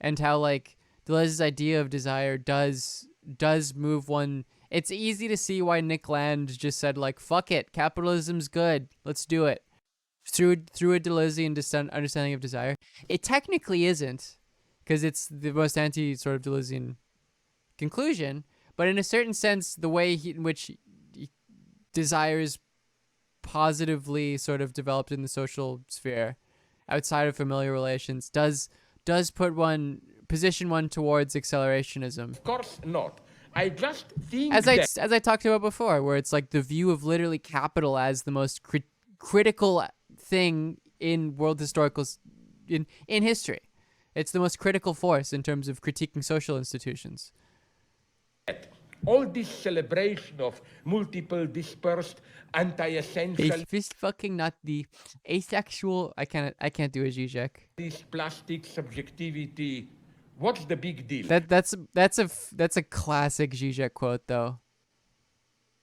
And how, like, Deleuze's idea of desire does move one. It's easy to see why Nick Land just said, like, fuck it, capitalism's good, let's do it. Through a Deleuzean understanding of desire. It technically isn't, because it's the most anti-sort of Deleuzean conclusion, but in a certain sense, the way in which desire is positively sort of developed in the social sphere, outside of familiar relations, does position one towards accelerationism. Of course not. I just think as I talked about before, where it's like the view of literally capital as the most critical thing in world historical in history. It's the most critical force in terms of critiquing social institutions. All this celebration of multiple dispersed anti-essential... Fist fucking not the asexual... I can't do a Zizek. This plastic subjectivity... What's the big deal? That's a classic Zizek quote, though.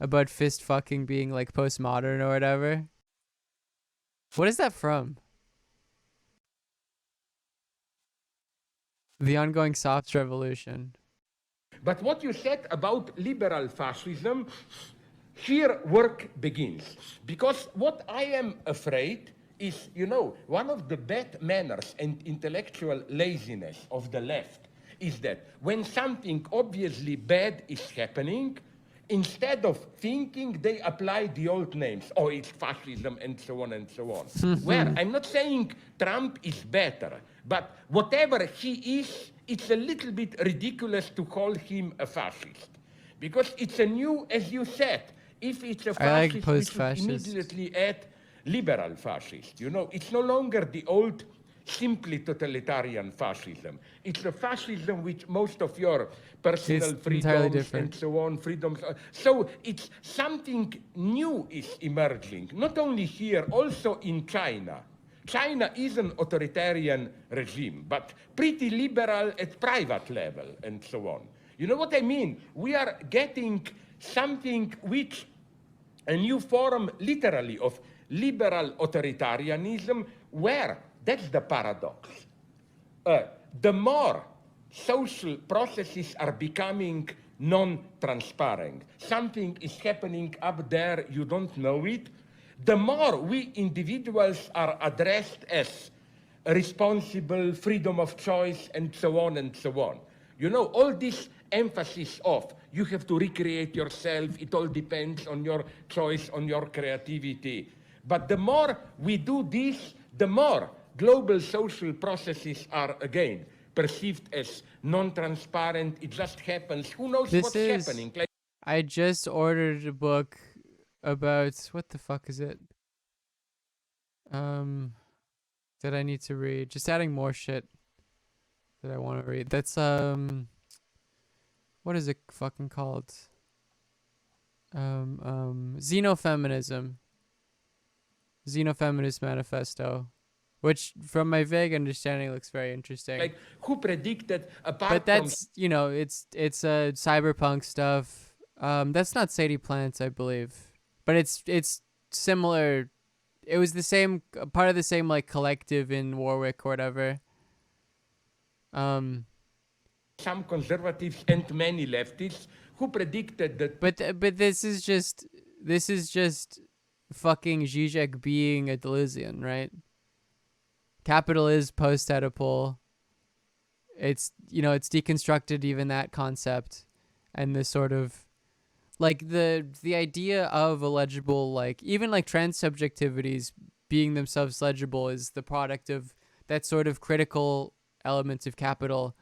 About fist fucking being like postmodern or whatever. What is that from? The Ongoing Soft Revolution. But what you said about liberal fascism, here work begins. Because what I am afraid is, you know, one of the bad manners and intellectual laziness of the left is that when something obviously bad is happening, instead of thinking, they apply the old names. Oh, it's fascism and so on and so on. Where I'm not saying Trump is better, but whatever he is, it's a little bit ridiculous to call him a fascist. Because it's a new, as you said, if it's a fascist, we should immediately add liberal fascist. You know, it's no longer the old simply totalitarian fascism. It's a fascism which most of your personal It's entirely freedoms different. and so on, so it's something new is emerging, not only here, also in China. China is an authoritarian regime, but pretty liberal at private level and so on. You know what I mean? We are getting something which, a new form literally of liberal authoritarianism, where, that's the paradox, the more social processes are becoming non-transparent, something is happening up there, you don't know it, the more we individuals are addressed as responsible, freedom of choice, and so on and so on. You know, all this emphasis of you have to recreate yourself, it all depends on your choice, on your creativity. But the more we do this, the more global social processes are again perceived as non-transparent. It just happens. Who knows what's happening? Like, I just ordered a book about what the fuck is it? That I need to read. Just adding more shit that I want to read. That's what is it fucking called? Xenofeminism. Xenofeminist Manifesto, which from my vague understanding looks very interesting. like who predicted apart But that's, you know, it's cyberpunk stuff. That's not Sadie Plants, I believe, but it's similar. It was the same part of the same like collective in Warwick or whatever. Some conservatives and many leftists who predicted that. But this is just fucking Zizek being a Deleuzian, right? Capital is post-Oedipal. It's, you know, it's deconstructed even that concept, and this sort of like the idea of a legible, like even like transsubjectivities being themselves legible is the product of that sort of critical elements of capital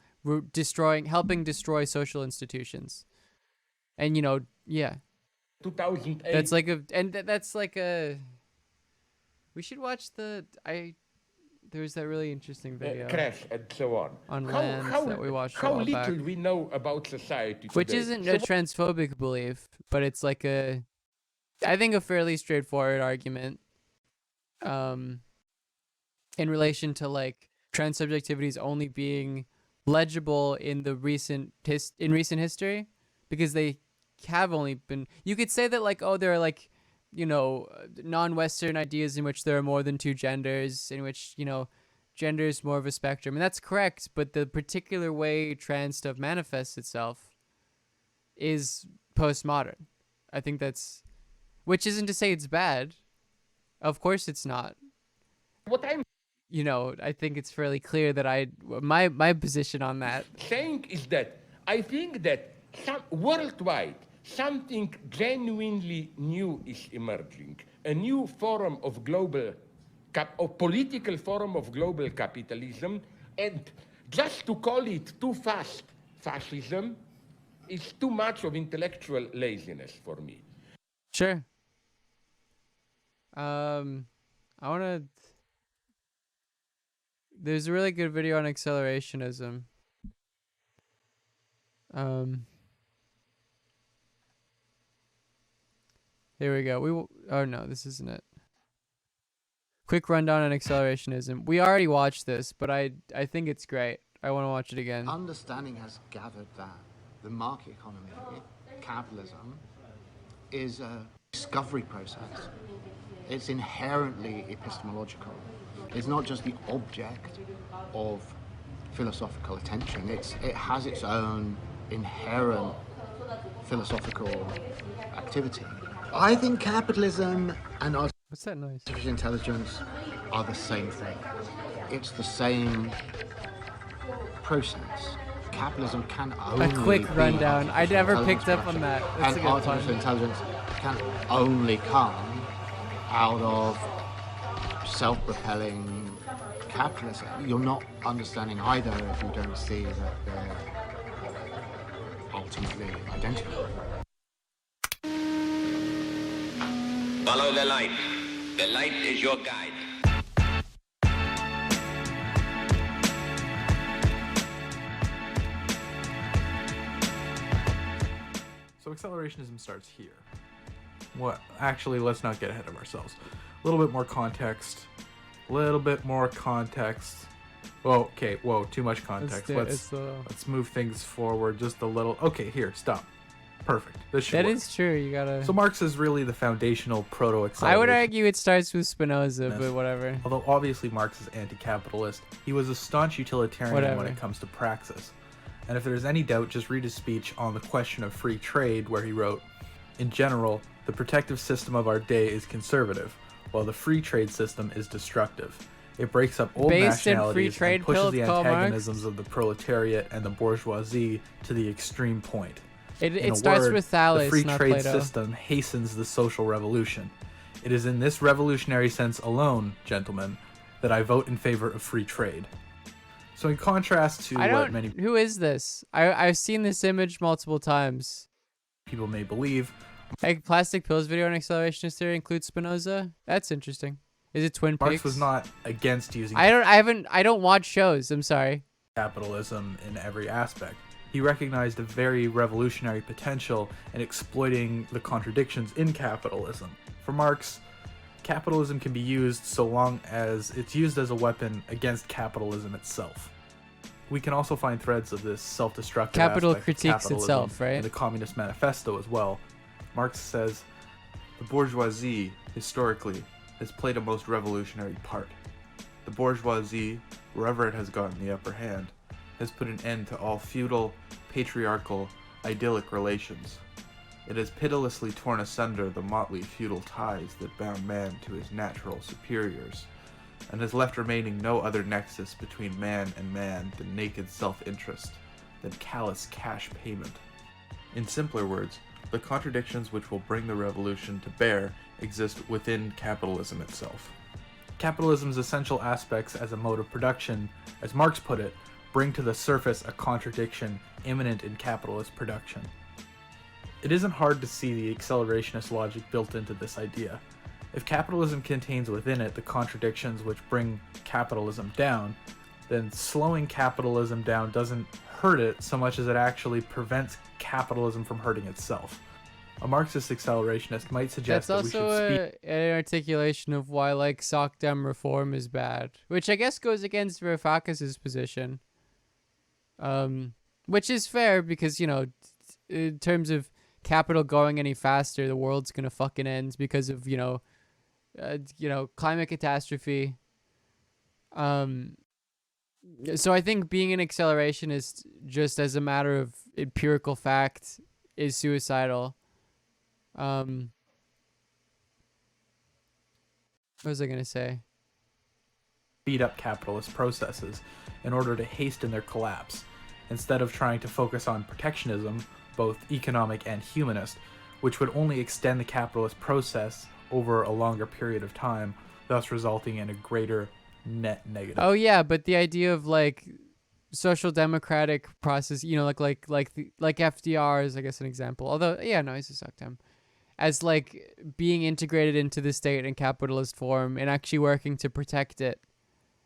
helping destroy social institutions. And, you know, yeah. 2008. That's like that's like a. We should watch there's that really interesting video. Crash and so on. On Land that we watched a How while little back. we know about society Which today. isn't So a transphobic belief, but it's like I think a fairly straightforward argument. In relation to like transsubjectivities only being legible in the recent history, because they have only been. You could say that like, oh, there are like, you know, non-Western ideas in which there are more than two genders, in which, you know, gender is more of a spectrum, and that's correct. But the particular way trans stuff manifests itself is postmodern. I think that's, which isn't to say it's bad. Of course, it's not. What I'm, you know, I think it's fairly clear that my position on that saying is that I think that worldwide something genuinely new is emerging, a new form of political form of global capitalism, and just to call it too fast fascism is too much of intellectual laziness for me. Sure. I want to. There's a really good video on accelerationism. Here we go. Oh no, this isn't it. Quick rundown on accelerationism. We already watched this, but I think it's great. I want to watch it again. Understanding has gathered that the market economy, capitalism, is a discovery process. It's inherently epistemological. It's not just the object of philosophical attention. It has its own inherent philosophical activity. I think capitalism and what's that noise? Artificial intelligence are the same thing. It's the same process. Capitalism can only A quick be rundown. I never artificial picked up on intelligence that. That's and a good artificial pun. intelligence can only come out of self-propelling capitalism. You're not understanding either if you don't see that they're ultimately identical. Follow the light. The light is your guide. accelerationism starts here. What? Actually, let's not get ahead of ourselves. A little bit more context. Whoa, okay, whoa, too much context. Let's move things forward just a little. Okay, here, stop. Perfect. This should That work. is true. You gotta. So Marx is really the foundational proto-acceleration. I would argue it starts with Spinoza, but whatever. Although obviously Marx is anti-capitalist, he was a staunch utilitarian when it comes to praxis. And if there's any doubt, just read his speech on the question of free trade, where he wrote, "In general, the protective system of our day is conservative, while the free trade system is destructive. It breaks up old nationalities and pushes the antagonisms of the proletariat and the bourgeoisie to the extreme point. It starts with Thales, the free not trade Plato. system hastens the social revolution. It is in this revolutionary sense alone, gentlemen, that I vote in favor of free trade." So in contrast to what many Who is this? I've seen this image multiple times. people may believe, Like Plastic Pills video on accelerationist theory includes Spinoza. That's interesting. Is it Twin Peaks? Marx was not against using I don't watch shows. I'm sorry. capitalism in every aspect. He recognized a very revolutionary potential in exploiting the contradictions in capitalism. For Marx, capitalism can be used so long as it's used as a weapon against capitalism itself. We can also find threads of this self-destructive Capital aspect of critiques capitalism itself, right? in the Communist Manifesto as well. Marx says, "The bourgeoisie, historically, has played a most revolutionary part. The bourgeoisie, wherever it has gotten the upper hand, has put an end to all feudal, patriarchal, idyllic relations. It has pitilessly torn asunder the motley feudal ties that bound man to his natural superiors, and has left remaining no other nexus between man and man than naked self-interest, than callous cash payment. In simpler words, the contradictions which will bring the revolution to bear exist within capitalism itself. Capitalism's essential aspects as a mode of production, as Marx put it, bring to the surface a contradiction immanent in capitalist production." It isn't hard to see the accelerationist logic built into this idea. If capitalism contains within it the contradictions which bring capitalism down, then slowing capitalism down doesn't hurt it so much as it actually prevents capitalism from hurting itself. A Marxist accelerationist might suggest That's that we should also speak an articulation of why like SOCDEM reform is bad, which I guess goes against Varoufakis's position. Which is fair because, you know, in terms of capital going any faster, the world's gonna fucking end because of, climate catastrophe. So I think being an accelerationist just as a matter of empirical fact is suicidal. What was I gonna say? speed up capitalist processes in order to hasten their collapse, instead of trying to focus on protectionism, both economic and humanist, which would only extend the capitalist process over a longer period of time, thus resulting in a greater net negative. Oh yeah, but the idea of like social democratic process, like FDR is, I guess, an example. Although, yeah, no, he's a SOCDEM. As like being integrated into the state in capitalist form and actually working to protect it,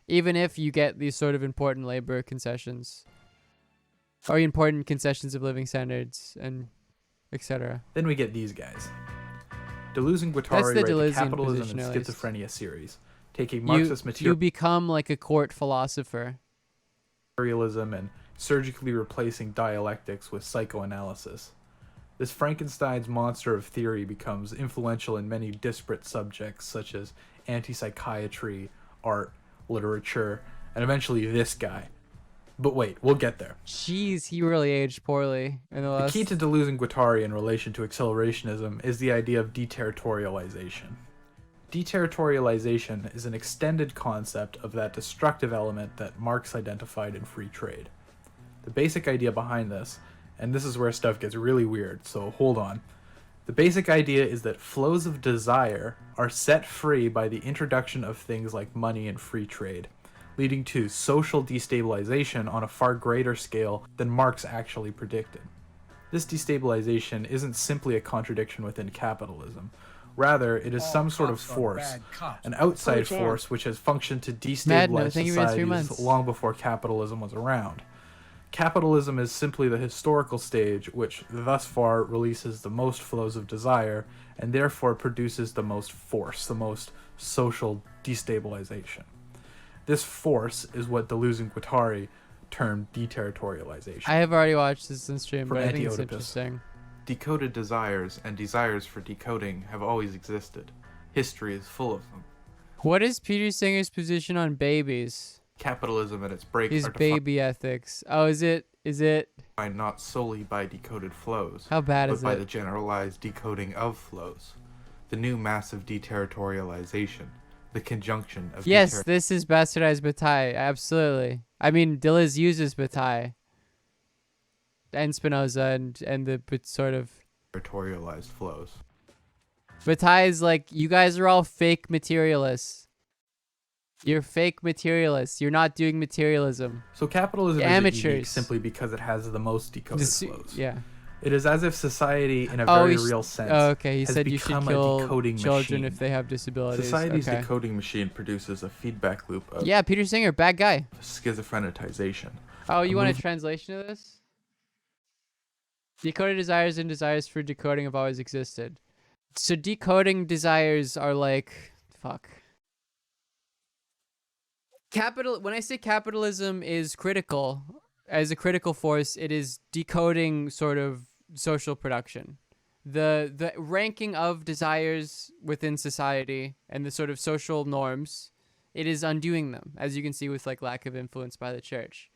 even if you get these sort of important labor concessions or important concessions of living standards and etc. Then we get these guys. Deleuze and That's Guattari the write the Deleuzian Capitalism position, and at least. Schizophrenia series, taking Marxist You become like a court philosopher. materialism and surgically replacing dialectics with psychoanalysis. This Frankenstein's monster of theory becomes influential in many disparate subjects such as anti-psychiatry, art, literature, and eventually this guy. But wait, we'll get there. Jeez, he really aged poorly in the The last... key to Deleuze and Guattari in relation to accelerationism is the idea of deterritorialization. Deterritorialization is an extended concept of that destructive element that Marx identified in free trade. The basic idea behind this, and this is where stuff gets really weird, so hold on. The basic idea is that flows of desire are set free by the introduction of things like money and free trade, leading to social destabilization on a far greater scale than Marx actually predicted. This destabilization isn't simply a contradiction within capitalism. Rather, it is some sort of force, an outside force which has functioned to destabilize Thank you for the 3 societies months. long before capitalism was around. Capitalism is simply the historical stage which thus far releases the most flows of desire and therefore produces the most force, the most social destabilization. This force is what Deleuze and Guattari termed deterritorialization. I have already watched this in stream, From but I think it's Antioedipus. interesting. Decoded desires and desires for decoding have always existed. History is full of them. What is Peter Singer's position on babies? Capitalism and its break His are baby ethics. Oh, is it? defined not solely by decoded flows, How bad but is by it? the generalized decoding of flows. The new massive deterritorialization, the conjunction of Yes, this is bastardized Bataille. Absolutely. I mean, Deleuze uses Bataille and Spinoza and the sort of deterritorialized flows. Bataille is like, you guys are all fake materialists. You're fake materialists. You're not doing materialism. So capitalism You're isn't amateurs. unique simply because it has the most decoded This- flows. yeah. It is as if society, in a Oh, very he's- real sense, oh, okay. He has said you should become a kill decoding children machine. if they have disabilities. Society's Okay. decoding machine produces a feedback loop of Yeah, Peter Singer, bad guy. schizophrenitization. Oh, you A want a move- translation of this? Decoded desires and desires for decoding have always existed. So decoding desires are like, fuck. When I say capitalism is critical, as a critical force, it is decoding sort of social production. The ranking of desires within society and the sort of social norms, it is undoing them, as you can see with like lack of influence by the church.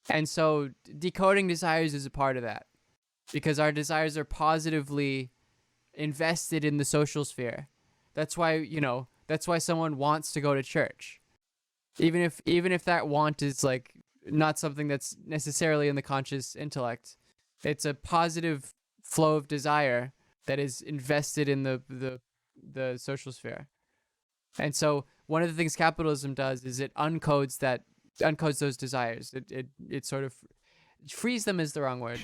And so decoding desires is a part of that, because our desires are positively invested in the social sphere. That's why, that's why someone wants to go to church. Even if that want is like not something that's necessarily in the conscious intellect, it's a positive flow of desire that is invested in the social sphere. And so one of the things capitalism does is it uncodes those desires. It sort of frees them is the wrong word.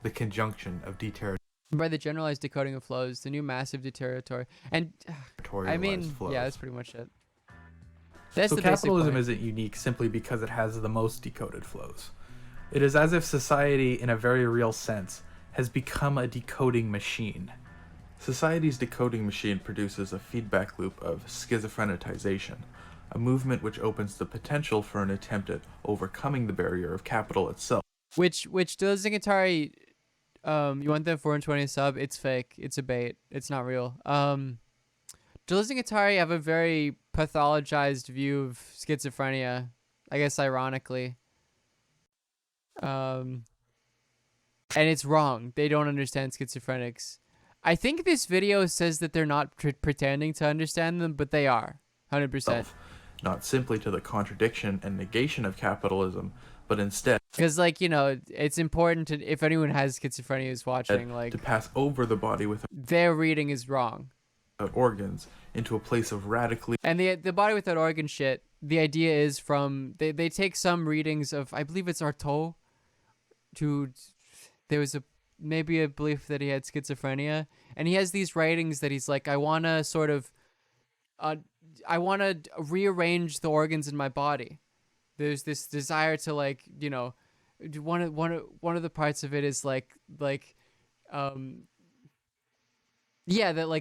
The conjunction of By the generalized decoding of flows, the new massive deterritory, and I mean, flows. yeah, that's pretty much it. That's So the basic capitalism point. isn't unique simply because it has the most decoded flows. It is as if society, in a very real sense, has become a decoding machine. Society's decoding machine produces a feedback loop of schizophrenitization, a movement which opens the potential for an attempt at overcoming the barrier of capital itself. Which Deleuze and Guattari, you want that 420 sub? It's fake. It's a bait. It's not real. Deleuze and Guattari have a very pathologized view of schizophrenia, I guess ironically. And it's wrong. They don't understand schizophrenics. I think this video says that they're not pretending to understand them, but they are, 100%. Not simply to the contradiction and negation of capitalism, but instead Because, it's important to, if anyone has schizophrenia who's watching, to pass over the body without their reading is wrong. organs into a place of radically And the body without organ shit, the idea is from, they take some readings of, I believe it's Artaud, there was maybe a belief that he had schizophrenia, and he has these writings that he's like, I want to rearrange the organs in my body. There's this desire to one of the parts of it is that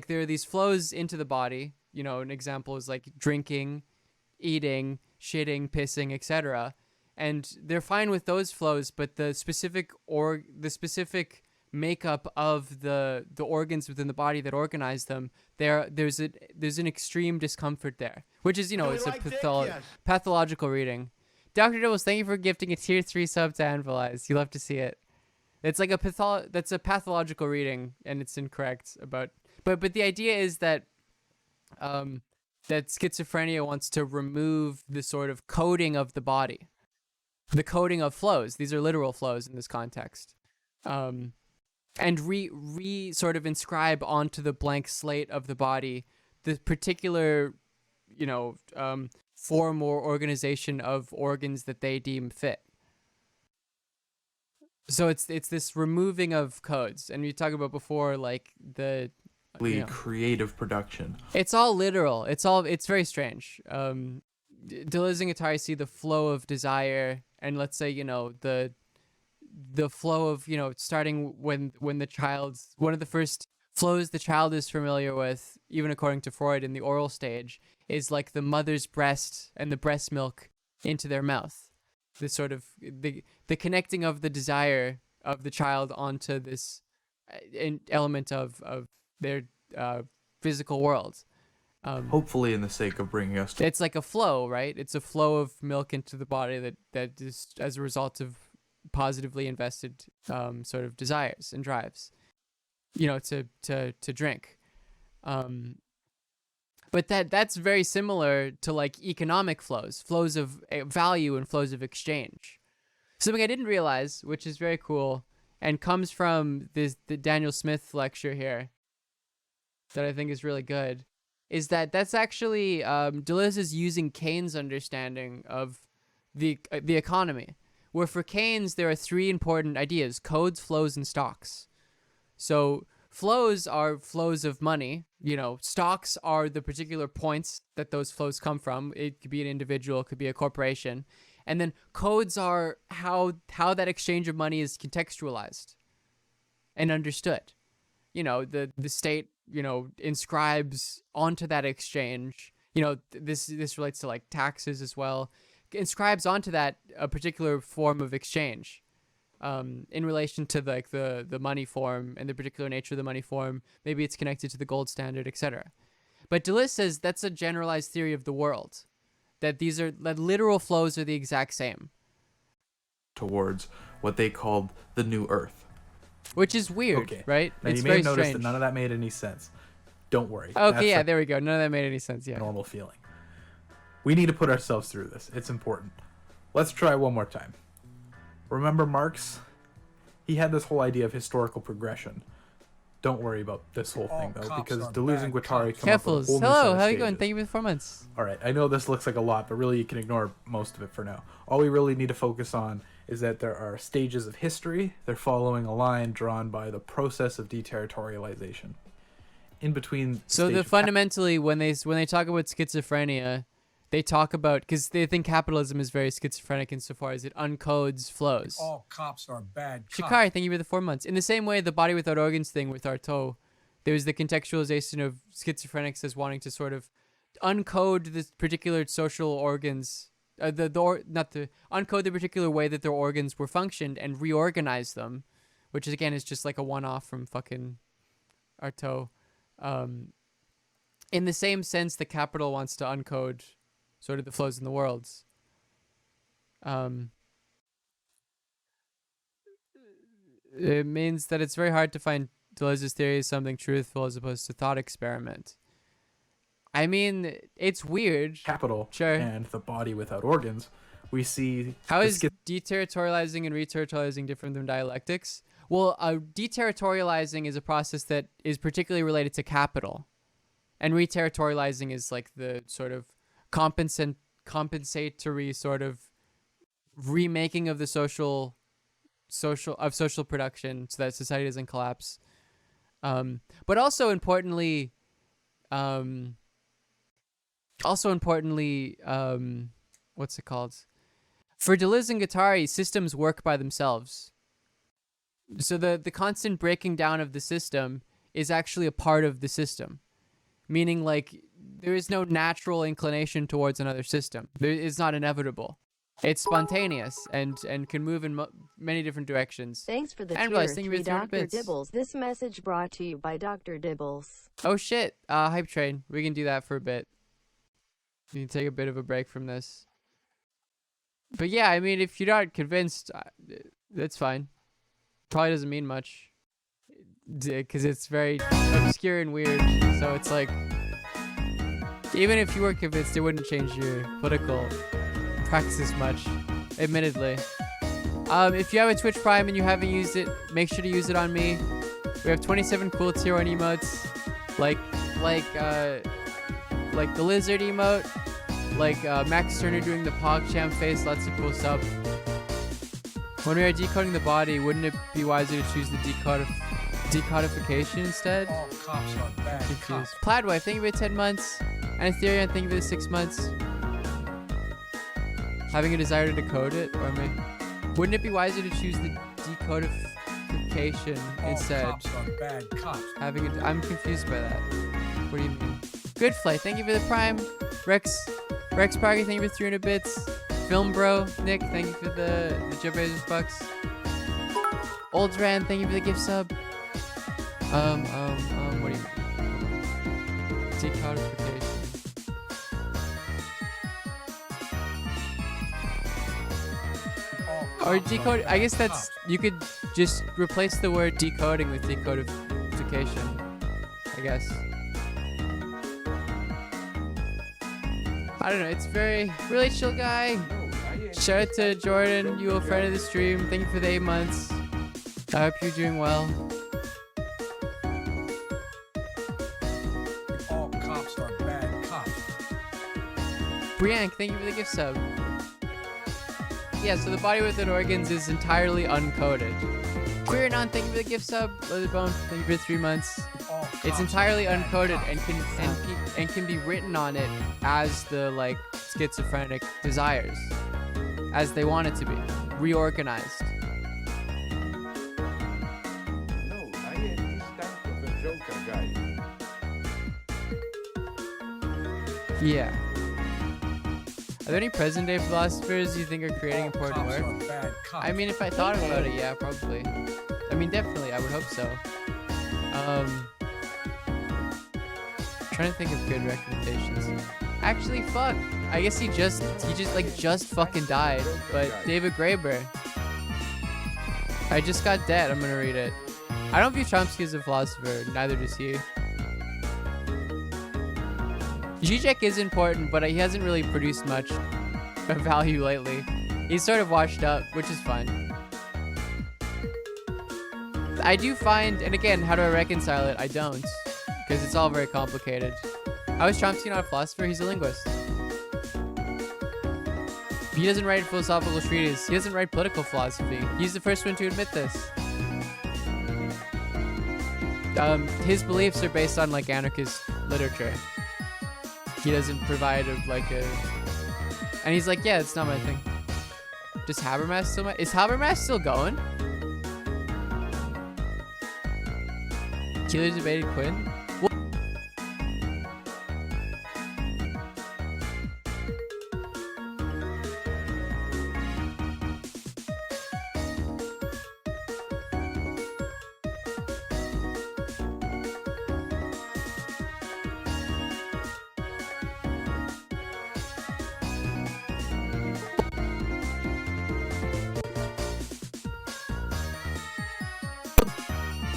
there are these flows into the body. An example is like drinking, eating, shitting, pissing, etc. And they're fine with those flows, but the specific makeup of the organs within the body that organize them, there's an extreme discomfort there, which is it's a pathological reading. Dr. Dibbles, thank you for gifting a tier 3 sub to Anvilize. You'll have to see it. It's like that's a pathological reading, and it's incorrect but the idea is that that schizophrenia wants to remove the sort of coding of the body, the coding of flows. These are literal flows in this context, and sort of inscribe onto the blank slate of the body the particular form or organization of organs that they deem fit. So it's this removing of codes, and we talked about before, like the creative production. It's all literal. It's very strange. Deleuze and Guattari see the flow of desire, and let's say the flow of, starting when the child's one of the first flows the child is familiar with, even according to Freud, in the oral stage, is like the mother's breast and the breast milk into their mouth. The sort of the connecting of the desire of the child onto this element of their physical world. Hopefully, in the sake of bringing us to... It's like a flow, right? It's a flow of milk into the body that is as a result of positively invested sort of desires and drives, to drink. But that's very similar to like economic flows of value and flows of exchange. Something I didn't realize, which is very cool, and comes from the Daniel Smith lecture here, that I think is really good, is that's actually Deleuze is using Keynes' understanding of the economy, where for Keynes there are three important ideas: codes, flows, and stocks. So flows are flows of money. Stocks are the particular points that those flows come from. It could be an individual, it could be a corporation. And then codes are how that exchange of money is contextualized and understood. The state, inscribes onto that exchange. This relates to like taxes as well. Inscribes onto that a particular form of exchange. In relation to like the money form and the particular nature of the money form. Maybe it's connected to the gold standard, etc. But Deleuze says that's a generalized theory of the world, that that literal flows are the exact same. Towards what they called the New Earth. Which is weird, right? Now, it's you may very have noticed strange. that none of that made any sense. Don't worry. Okay, yeah, there we go. None of that made any sense, yeah. Normal feeling. We need to put ourselves through this. It's important. Let's try one more time. Remember Marx? He had this whole idea of historical progression. Don't worry about this whole thing, though, because Deleuze and Guattari come up with a whole new set Hello, of how are you going? stages. Thank you for the 4 months. All right, I know this looks like a lot, but really you can ignore most of it for now. All we really need to focus on is that there are stages of history. They're following a line drawn by the process of deterritorialization. In between... So fundamentally, when they talk about schizophrenia, they talk about, because they think capitalism is very schizophrenic insofar as it uncodes flows. All cops are bad cops. Shikari, thank you for the 4 months. In the same way, the body without organs thing with Artaud, there's the contextualization of schizophrenics as wanting to sort of uncode the particular social organs, uncode the particular way that their organs were functioned and reorganize them, which again is just like a one-off from fucking Artaud. In the same sense, the capital wants to uncode sort of the flows in the worlds. It means that it's very hard to find Deleuze's theory as something truthful as opposed to thought experiment. I mean, it's weird. Capital sure. And the body without organs, we see... How is deterritorializing and reterritorializing different than dialectics? Well, deterritorializing is a process that is particularly related to capital. And reterritorializing is like the sort of compensatory sort of remaking of the social production so that society doesn't collapse. But also importantly, what's it called? For Deleuze and Guattari, systems work by themselves. So the constant breaking down of the system is actually a part of the system. Meaning, like, there is no natural inclination towards another system. It's not inevitable. It's spontaneous and can move in many different directions. Thanks for the and tier thank you 3, for the 300 Dr. bits. Dibbles. This message brought to you by Dr. Dibbles. Oh shit, Hype Train. We can do that for a bit. We can take a bit of a break from this. But yeah, I mean, if you're not convinced, that's fine. Probably doesn't mean much. Because it's very obscure and weird. So it's like, even if you were convinced, it wouldn't change your political practices much, admittedly. If you have a Twitch Prime and you haven't used it, make sure to use it on me. We have 27 cool tier 1 emotes, like the lizard emote, like Max Turner doing the PogChamp face, lots of cool stuff. When we are decoding the body, wouldn't it be wiser to choose the decodification instead? All cops are bad cops. Plaidwife, thank you for 10 months. And Ethereum, thank you for the 6 months. Having a desire to decode it, or wouldn't it be wiser to choose the decodification All instead. cops are bad cops. I'm confused by that. What do you mean? Good Flight, thank you for the Prime. Rex Parky, thank you for 300 bits. Film Bro, Nick, thank you for the Joe Bezos bucks. Oldran, thank you for the gift sub. What do you mean? Decodification. Or decode. I guess that's. You could just replace the word decoding with decodification. I guess. I don't know. It's really chill guy. Shout out to Jordan, you a friend of the stream. Thank you for the 8 months. I hope you're doing well. All cops are bad cops. Briank, thank you for the gift sub. Yeah, so the body within organs is entirely uncoded. Queer Non, thank you for the gift sub. Leatherbone, thank you for 3 months. It's entirely uncoded and can be written on it as the schizophrenic desires, as they want it to be, reorganized. No, I am this type of a Joker guy. Yeah. Are there any present day philosophers you think are creating important work? I mean, if I thought about it, yeah, probably. I mean, definitely, I would hope so. Trying to think of good recommendations. Actually, fuck. I guess he just fucking died. But David Graeber. I just got dead. I'm gonna read it. I don't view Chomsky as a philosopher. Neither does he. Zizek is important, but he hasn't really produced much of value lately. He's sort of washed up, which is fine. I do find, and again, how do I reconcile it? I don't, because it's all very complicated. How is Chomsky not a philosopher? He's a linguist. He doesn't write philosophical treatises. He doesn't write political philosophy. He's the first one to admit this. His beliefs are based on anarchist literature. He doesn't provide and he's like, yeah, it's not my thing. Does Habermas still? Is Habermas still going? Keeler debated Quinn.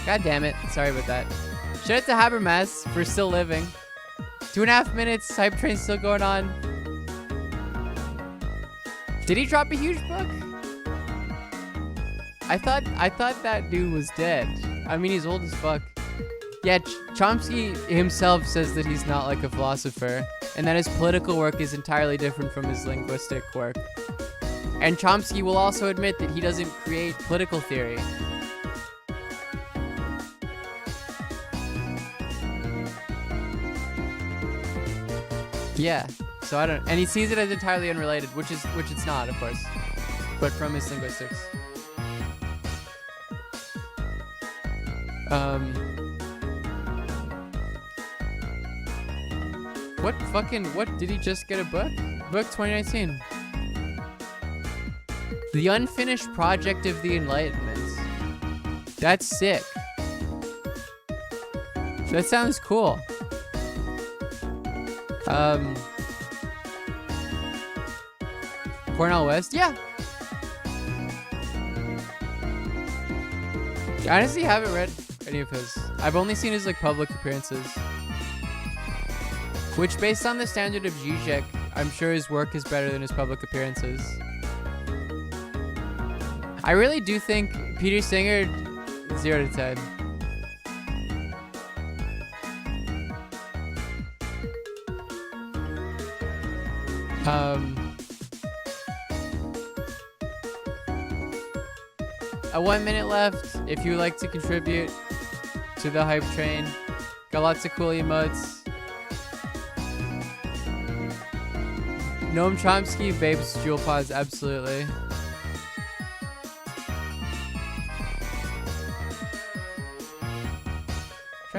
God damn it. Sorry about that. Shout out to Habermas for still living. 2.5 minutes. Hype train's still going on. Did he drop a huge book? I thought that dude was dead. I mean, he's old as fuck. Yeah, Chomsky himself says that he's not a philosopher, and that his political work is entirely different from his linguistic work. And Chomsky will also admit that he doesn't create political theory. Yeah, so I don't, and he sees it as entirely unrelated, which it's not, of course, but from his linguistics. What did he just get a book? Book 2019. The Unfinished Project of the Enlightenment. That's sick. That sounds cool. Cornel West? Yeah. I honestly haven't read any of his. I've only seen his public appearances. Which, based on the standard of Zizek, I'm sure his work is better than his public appearances. I really do think Peter Singer, 0 to 10. A 1 minute left if you would like to contribute to the hype train. Got lots of cool emotes. Noam Chomsky, Babes, Jewel Pause, absolutely.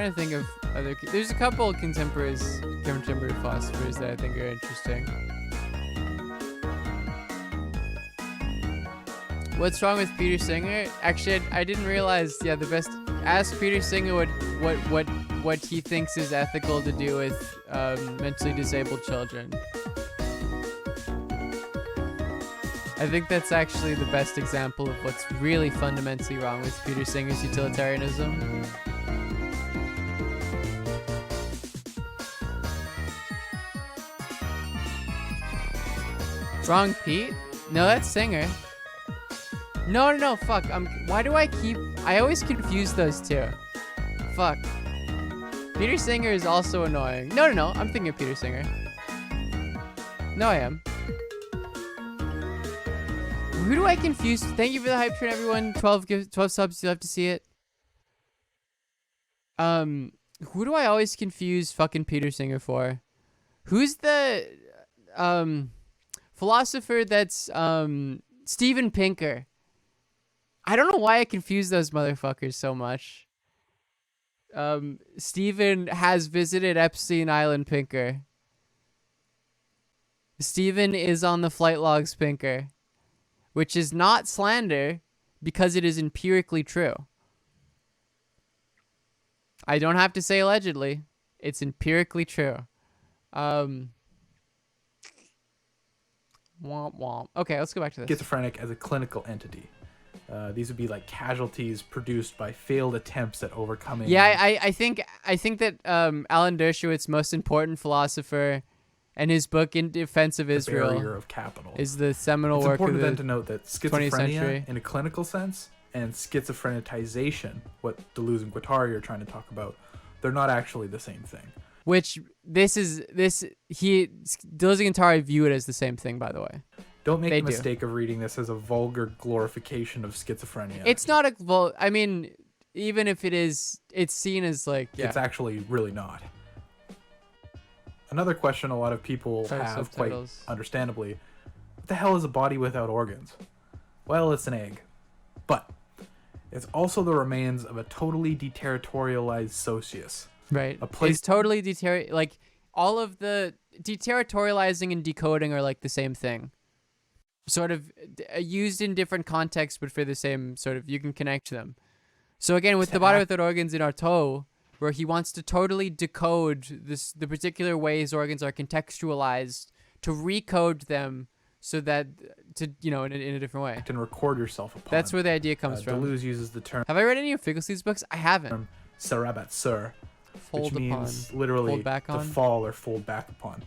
trying to think of other. There's a couple of contemporary philosophers that I think are interesting. What's wrong with Peter Singer? Actually, I didn't realize. Yeah, the best. Ask Peter Singer what he thinks is ethical to do with mentally disabled children. I think that's actually the best example of what's really fundamentally wrong with Peter Singer's utilitarianism. Wrong Pete? No, that's Singer. No, fuck. Why do I always confuse those two. Fuck. Peter Singer is also annoying. No, I'm thinking of Peter Singer. No, I am. Who do I confuse? Thank you for the hype train, everyone. 12 subs. You'll have to see it. Who do I always confuse fucking Peter Singer for? Who's the philosopher that's Steven Pinker? I don't know why I confuse those motherfuckers so much. Steven has visited Epstein Island Pinker. Steven is on the flight logs Pinker. Which is not slander because it is empirically true. I don't have to say allegedly. It's empirically true. Womp womp. Okay, let's go back to this. Schizophrenic as a clinical entity. These would be like casualties produced by failed attempts at overcoming. Yeah, I think that Alan Dershowitz, most important philosopher, and his book In Defense of Israel, Barrier of Capital, is the seminal it's work of the important then to note that 20th century. schizophrenia in a clinical sense and schizophrenitization, what Deleuze and Guattari are trying to talk about, they're not actually the same thing. Which Deleuze and Guattari view it as the same thing, by the way. Don't make the mistake of reading this as a vulgar glorification of schizophrenia. It's not a I mean, even if it is, it's seen as like It's actually really not. Another question a lot of people have, quite understandably, what the hell is a body without organs? Well, it's an egg. But it's also the remains of a totally deterritorialized socius. Right. A place It's totally like all of the deterritorializing and decoding are like the same thing. Sort of used in different contexts, but for the same sort of, you can connect them. So again, with the body without organs in Artaud, where he wants to totally decode the particular way his organs are contextualized, to recode them so that, in a different way. And record yourself upon. That's where the idea comes from. Deleuze uses the term. Have I read any of Figglesleeve's books? I haven't. Sarabat-sur, which means literally fold back to on. fall or fold back upon.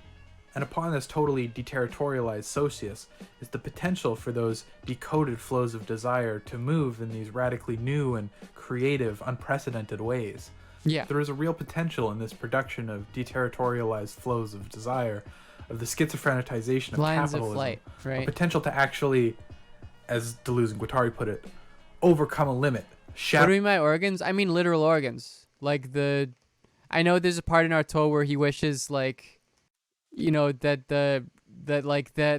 And upon this totally deterritorialized socius is the potential for those decoded flows of desire to move in these radically new and creative, unprecedented ways. Yeah. There is a real potential in this production of deterritorialized flows of desire, of the schizophrenitization of Lines capitalism. of flight, right? A potential to actually, as Deleuze and Guattari put it, overcome a limit. What do you mean by organs? I mean literal organs. Like I know there's a part in Artaud where he wishes like, that the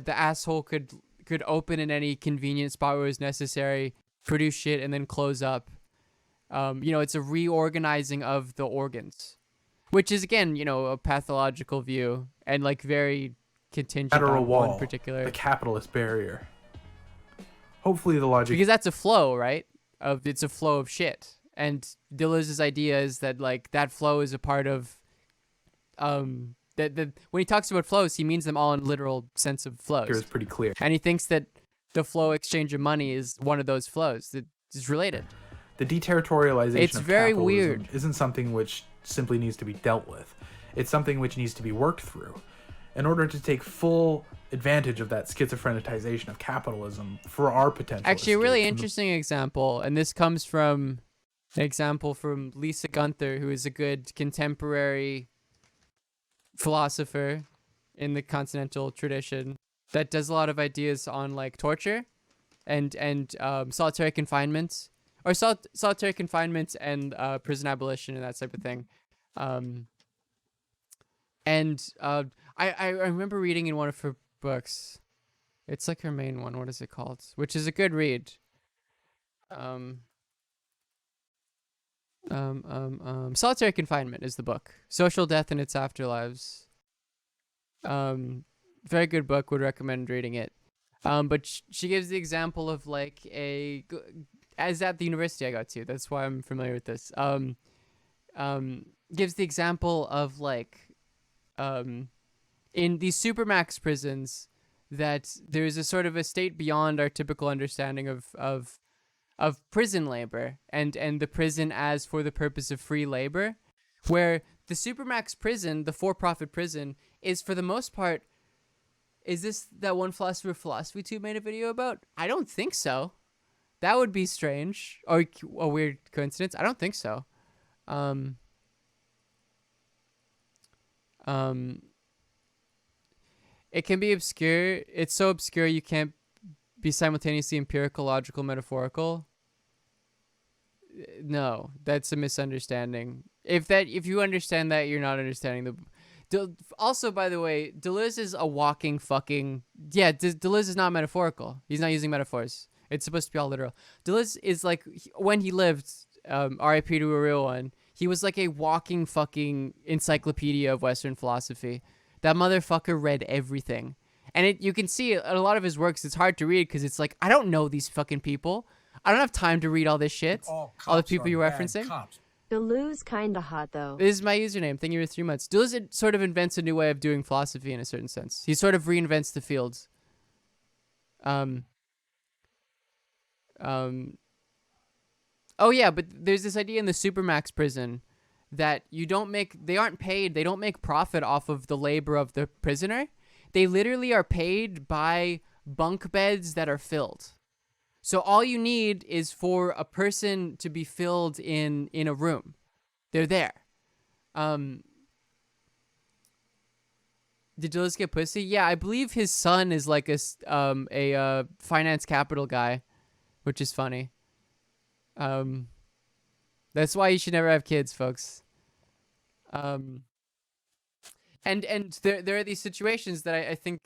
asshole could open in any convenient spot where it was necessary, produce shit, and then close up. It's a reorganizing of the organs, which is again, a pathological view and like very contingent Lateral on wall, one particular. the capitalist barrier. Hopefully the logic. Because that's a flow, right? It's a flow of shit, and Deleuze's idea is that like that flow is a part of, that when he talks about flows, he means them all in literal sense of flows. Here is pretty clear, and he thinks that the flow exchange of money is one of those flows that is related. The deterritorialization It's of very capitalism weird. isn't something which simply needs to be dealt with. It's something which needs to be worked through. In order to take full advantage of that schizophrenitization of capitalism for our potential. Actually, a really interesting example, and this comes from an example from Lisa Gunther, who is a good contemporary philosopher in the continental tradition that does a lot of ideas on like torture and solitary confinement, or solitary confinement and prison abolition and that type of thing. I remember reading in one of her books, it's like her main one, what is it called? Which is a good read. Solitary Confinement is the book. Social Death and Its Afterlives. Very good book. Would recommend reading it. But she gives the example of like as at the university I got to. That's why I'm familiar with this. Gives the example of like, in these supermax prisons, that there's a sort of a state beyond our typical understanding of prison labor and the prison as for the purpose of free labor, where the supermax prison, the for-profit prison, is for the most part. Is this that one philosopher Philosophy Tube made a video about? I don't think so. That would be strange or a weird coincidence. I don't think so. It can be obscure. It's so obscure you can't be simultaneously empirical, logical, metaphorical. No, that's a misunderstanding. If you understand that, you're not understanding the. Also, by the way, Deleuze is a walking fucking... Yeah, Deleuze is not metaphorical. He's not using metaphors. It's supposed to be all literal. Deleuze is like, when he lived, RIP to a real one, he was like a walking fucking encyclopedia of Western philosophy. That motherfucker read everything. And you can see in a lot of his works, it's hard to read because it's like, I don't know these fucking people. I don't have time to read all this shit. All the people you're referencing. Deleuze kinda hot though. This is my username. Thank you for 3 months. Deleuze sort of invents a new way of doing philosophy in a certain sense. He sort of reinvents the fields. Oh yeah, but there's this idea in the supermax prison that they aren't paid, they don't make profit off of the labor of the prisoner. They literally are paid by bunk beds that are filled. So all you need is for a person to be filled in a room. They're there. Did Deleuze get pussy? Yeah, I believe his son is like a finance capital guy, which is funny. That's why you should never have kids, folks. And there are these situations that I think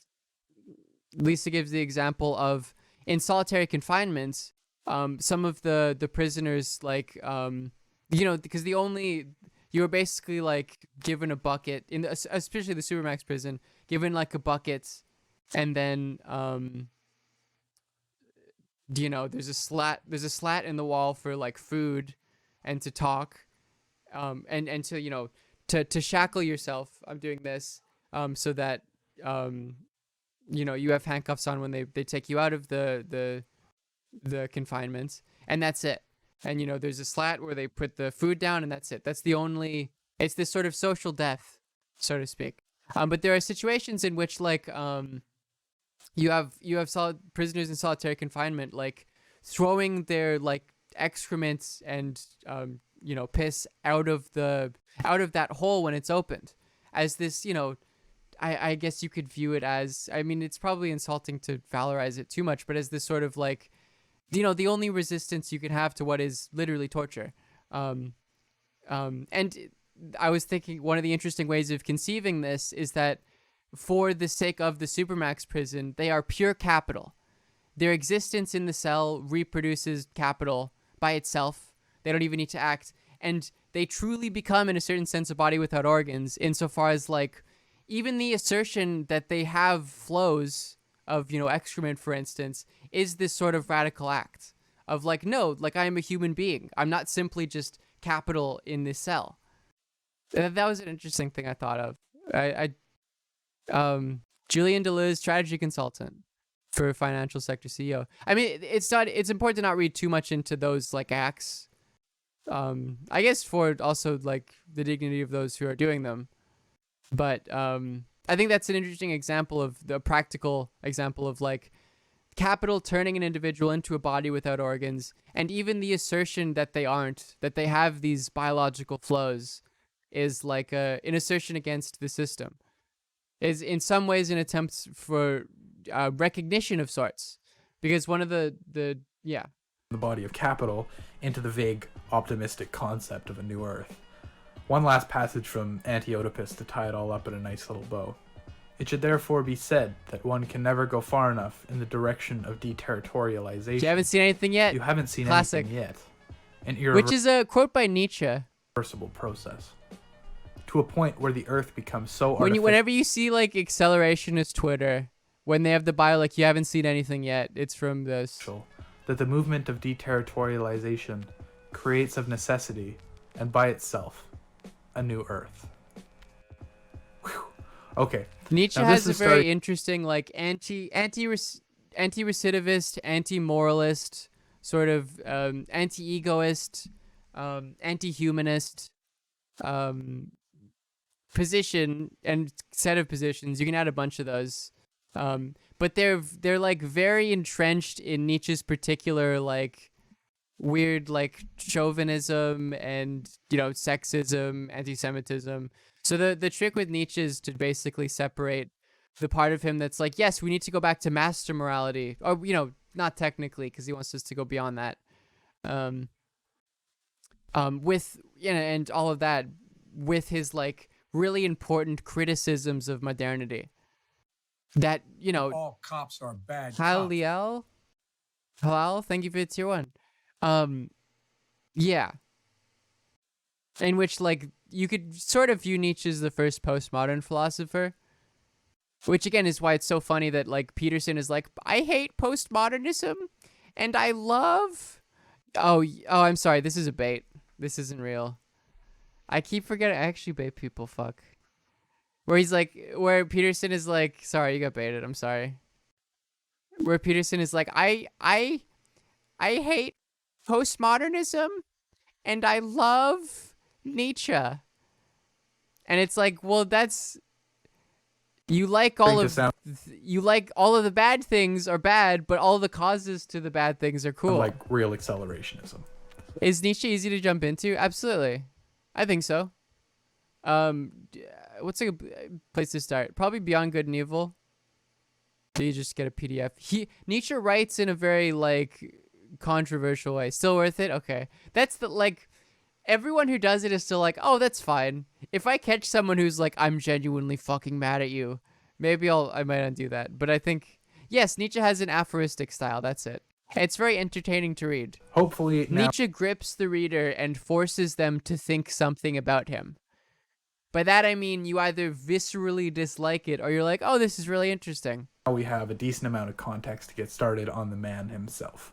Lisa gives the example of. In solitary confinement, some of the prisoners, like, because you were basically like given a bucket especially the supermax prison, given like a bucket, and then there's a slat in the wall for like food, and to talk, and to shackle yourself. I'm doing this so that you have handcuffs on when they take you out of the confinement, and that's it. And there's a slat where they put the food down, and that's it. It's this sort of social death, so to speak. But there are situations in which like you have prisoners in solitary confinement like throwing their like excrements and piss out of that hole when it's opened, as this I guess you could view it as, I mean, it's probably insulting to valorize it too much, but as this sort of like, the only resistance you can have to what is literally torture. And I was thinking one of the interesting ways of conceiving this is that for the sake of the supermax prison, they are pure capital. Their existence in the cell reproduces capital by itself. They don't even need to act. And they truly become, in a certain sense, a body without organs, insofar as like, even the assertion that they have flows of, excrement, for instance, is this sort of radical act of like, no, like I am a human being. I'm not simply just capital in this cell. That was an interesting thing I thought of. Julian Deleuze, strategy consultant for financial sector CEO. I mean, it's important to not read too much into those like acts. I guess for also like the dignity of those who are doing them. But I think that's an interesting example of the practical example of like capital turning an individual into a body without organs, and even the assertion that they aren't, that they have these biological flows, is like an assertion against the system. Is in some ways an attempt for recognition of sorts, because one of the body of capital into the vague optimistic concept of a new earth. One last passage from Anti-Oedipus to tie it all up in a nice little bow. It should therefore be said that one can never go far enough in the direction of deterritorialization. You haven't seen anything yet? You haven't seen Classic. anything yet. an Which is a quote by Nietzsche. irreversible process, to a point where the Earth becomes so Whenever you see like accelerationist Twitter, when they have the bio like you haven't seen anything yet, it's from this. that the movement of deterritorialization creates of necessity, and by itself, a new Earth. Whew. Okay. Nietzsche now has a is very interesting like anti-recidivist, anti-moralist, sort of anti-egoist, anti-humanist position and set of positions. You can add a bunch of those, but they're like very entrenched in Nietzsche's particular like weird like chauvinism and sexism, anti-Semitism. So the trick with Nietzsche is to basically separate the part of him that's like, yes, we need to go back to master morality, or not technically, because he wants us to go beyond that. With and all of that, with his like really important criticisms of modernity. That all cops are bad. Halal, thank you for the tier 1. Yeah. In which like you could sort of view Nietzsche as the first postmodern philosopher. Which again is why it's so funny that like Peterson is like, I hate postmodernism and I love I'm sorry, this is a bait. This isn't real. I keep forgetting I actually bait people, fuck. Where Peterson is like, sorry, you got baited, I'm sorry. Where Peterson is like, I hate postmodernism and I love Nietzsche. And it's like, well, that's you like all of the bad things are bad, but all the causes to the bad things are cool. Like real accelerationism. Is Nietzsche easy to jump into? Absolutely. I think so. What's a good place to start? Probably Beyond Good and Evil. So you just get a PDF. Nietzsche writes in a very like controversial way. Still worth it? Okay. That's the like everyone who does it is still like, oh, that's fine. If I catch someone who's like, I'm genuinely fucking mad at you, maybe I might undo that. But I think, yes, Nietzsche has an aphoristic style. That's it. It's very entertaining to read. Hopefully now Nietzsche grips the reader and forces them to think something about him. By that I mean you either viscerally dislike it or you're like, oh, this is really interesting. we have a decent amount of context to get started on the man himself.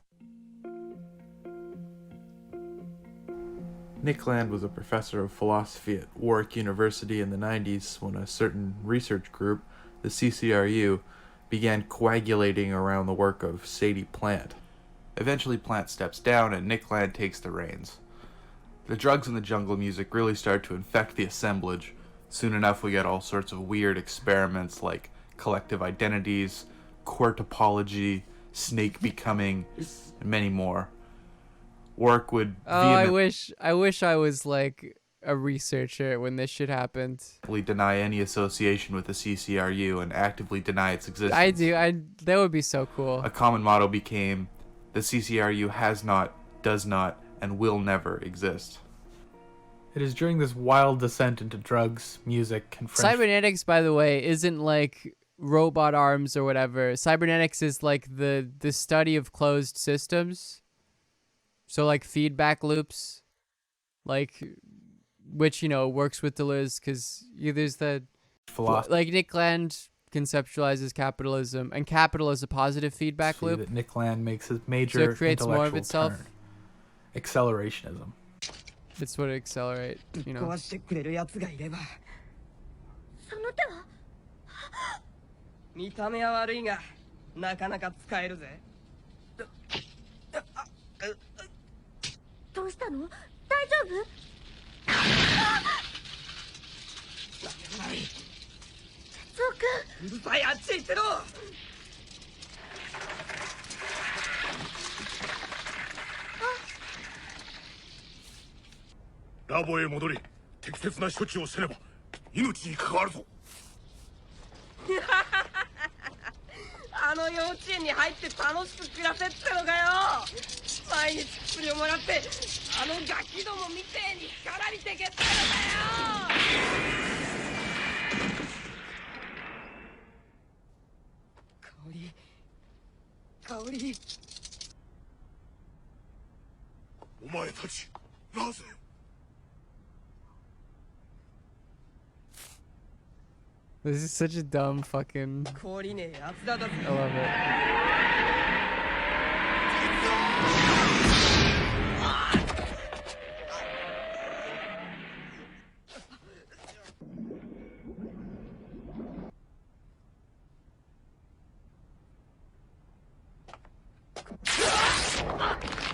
Nick Land was a professor of philosophy at Warwick University in the 90s when a certain research group, the CCRU, began coagulating around the work of Sadie Plant. Eventually Plant steps down and Nick Land takes the reins. The drugs and the jungle music really start to infect the assemblage. Soon enough we get all sorts of weird experiments like collective identities, core topology, snake becoming, and many more. Warwick would I wish I was like a researcher when this shit happened. Deny any association with the CCRU and actively deny its existence. I do. That would be so cool. A common motto became, the CCRU has not, does not, and will never exist. It is during this wild descent into drugs, music, and Cybernetics, by the way, isn't like robot arms or whatever. Cybernetics is like the study of closed systems. So like feedback loops, like which works with Deleuze because there's the philosophy. Like Nick Land conceptualizes capitalism, and capital is a positive feedback loop. That Nick Land makes his major so it creates more of itself. Turn. Accelerationism. It's what it accelerate. 見た目は悪いがなかなか使えるぜ。どうしたの？大丈夫？哲夫君。うるさい、あっち行ってろ。ラボへ戻り、適切な処置をせねば命に関わるぞ。あの幼稚園に入って楽しく暮らせってのかよ。毎日薬をもらってあのガキどもみてえに干からびてけってのかよ。香りお前たちなぜ This is such a dumb fucking. 懲りねえやつらだぜ I love it.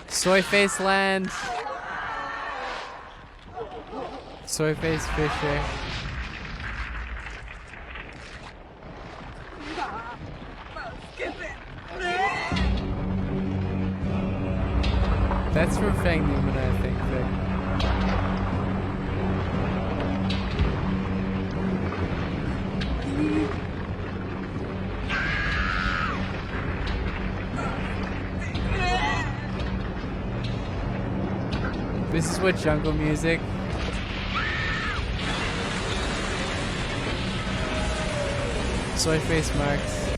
Soy face land. Soy face fisher. That's from Fang Newman, I think. This is what jungle music. Soy face marks.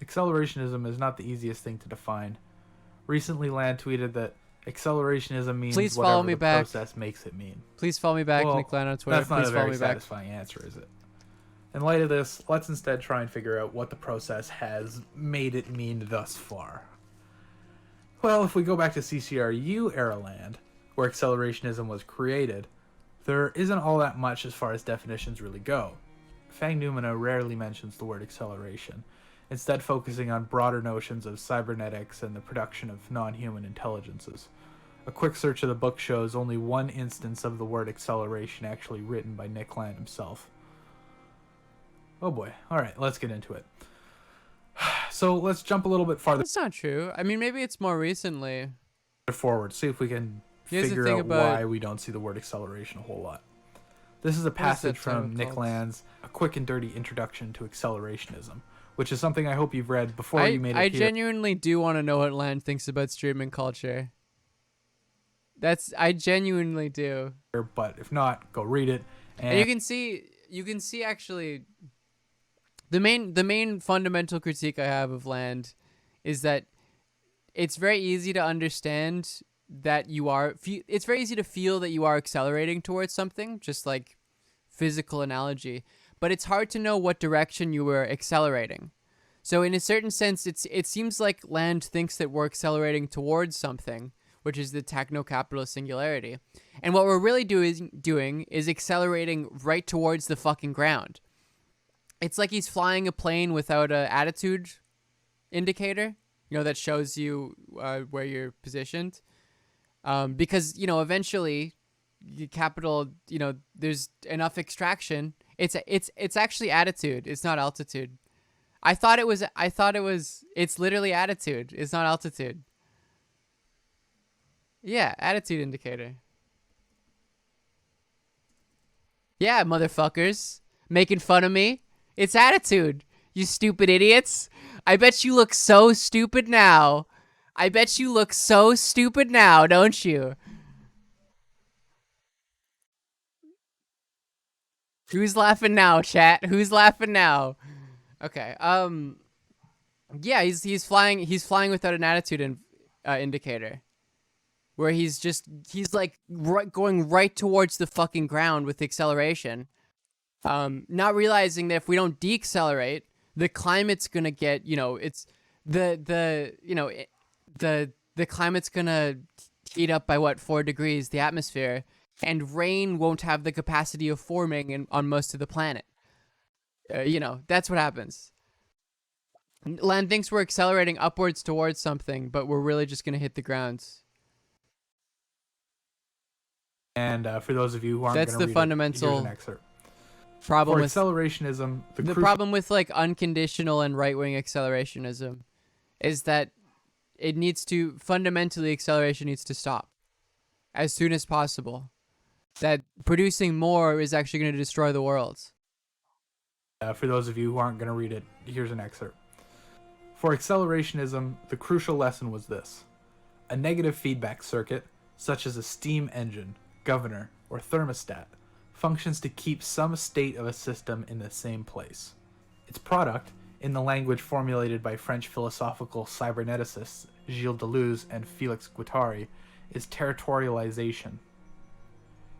Accelerationism is not the easiest thing to define. Recently, Land tweeted that accelerationism means Please whatever follow me the back. process makes it mean. Please follow me back, well, Nick Land on Twitter. That's not Please a follow very me back. satisfying answer, is it? In light of this, let's instead try and figure out what the process has made it mean thus far. Well, if we go back to CCRU era Land, where accelerationism was created, there isn't all that much as far as definitions really go. Fang Numina rarely mentions the word acceleration, instead focusing on broader notions of cybernetics and the production of non-human intelligences. A quick search of the book shows only one instance of the word acceleration actually written by Nick Land himself. Oh boy. Alright, let's get into it. So let's jump a little bit farther. That's not true. I mean, maybe it's more recently. Forward, see if we can Here's the figure thing out about- why we don't see the word acceleration a whole lot. This is a What is that passage title from Nick called? Land's A Quick and Dirty Introduction to Accelerationism, which is something I hope you've read before you made it I here. genuinely do want to know what Land thinks about streaming culture. I genuinely do. But if not, go read it. And you can see actually the main fundamental critique I have of Land is that it's very easy to understand that it's very easy to feel that you are accelerating towards something, just like physical analogy, but it's hard to know what direction you were accelerating. So in a certain sense, it seems like Land thinks that we're accelerating towards something, which is the techno-capitalist singularity. And what we're really doing is accelerating right towards the fucking ground. It's like he's flying a plane without an attitude indicator, that shows you where you're positioned. Because, eventually capital, there's enough extraction. It's actually attitude. It's not altitude. I thought it was, it's literally attitude. It's not altitude. Yeah, attitude indicator. Yeah, motherfuckers. Making fun of me. It's attitude, you stupid idiots. I bet you look so stupid now. Don't you? Who's laughing now, chat? Who's laughing now? Okay. Yeah, he's flying without an attitude indicator. Where he's like going right towards the fucking ground with acceleration. Not realizing that if we don't decelerate, the climate's gonna get, it's the climate's gonna heat up by 4 degrees, the atmosphere, and rain won't have the capacity of forming on most of the planet. That's what happens. Land thinks we're accelerating upwards towards something, but we're really just gonna hit the ground. And for those of you who aren't That's going the to read fundamental it, here's an excerpt. problem For with accelerationism, the problem with like unconditional and right-wing accelerationism is that fundamentally acceleration needs to stop as soon as possible. That producing more is actually going to destroy the world. For those of you who aren't going to read it, here's an excerpt. For accelerationism, the crucial lesson was this. A negative feedback circuit, such as a steam engine, governor, or thermostat, functions to keep some state of a system in the same place. Its product in the language formulated by French philosophical cyberneticists Gilles Deleuze and Félix Guattari, is territorialization.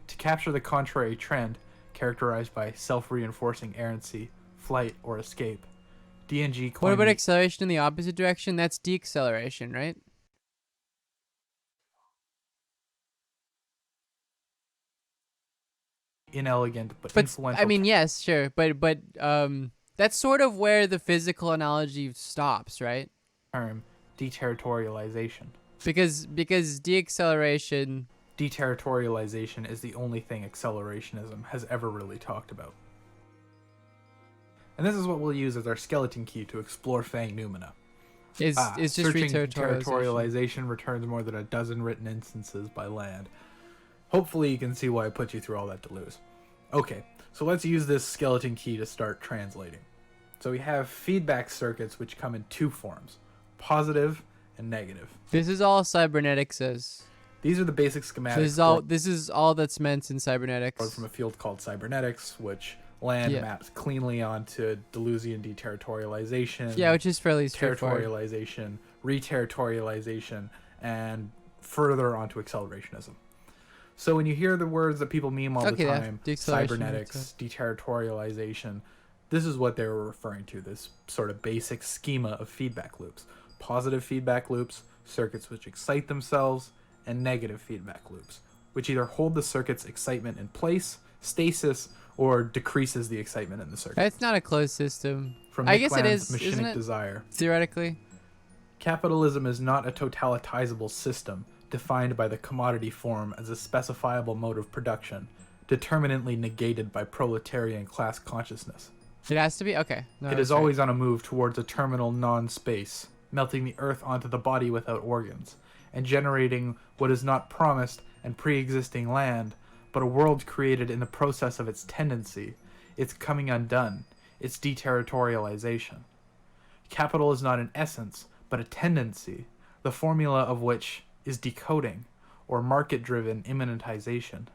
To capture the contrary trend, characterized by self-reinforcing errancy, flight, or escape, D&G What coined about the acceleration in the opposite direction? That's deceleration, right? inelegant but But influential I mean, yes, sure, but that's sort of where the physical analogy stops, right? term, deterritorialization. Because deacceleration. Deterritorialization is the only thing accelerationism has ever really talked about. And this is what we'll use as our skeleton key to explore Fang Numina. It's just searching reterritorialization. deterritorialization returns more than a dozen written instances by land. Hopefully you can see why I put you through all that to lose. Okay, so let's use this skeleton key to start translating. So we have feedback circuits which come in two forms, positive and negative. This is all cybernetics is. These are the basic schematics. This is all that's meant in cybernetics. From a field called cybernetics, which land maps cleanly onto Deleuzian deterritorialization. Yeah, which is fairly straightforward. Territorialization, reterritorialization, and further onto accelerationism. So when you hear the words that people meme all the time, cybernetics, deterritorialization, this is what they were referring to, this sort of basic schema of feedback loops. Positive feedback loops, circuits which excite themselves, and negative feedback loops, which either hold the circuit's excitement in place, stasis, or decreases the excitement in the circuit. That's not a closed system. From I guess it Nickland's is, isn't machinic it? desire. Theoretically. Capitalism is not a totalitizable system defined by the commodity form as a specifiable mode of production, determinantly negated by proletarian class consciousness. It has to be? Okay. No, It is always on a move towards a terminal non-space, melting the earth onto the body without organs, and generating what is not promised and pre-existing land, but a world created in the process of its tendency, its coming undone, its deterritorialization. Capital is not an essence, but a tendency, the formula of which is decoding, or market-driven immanentization,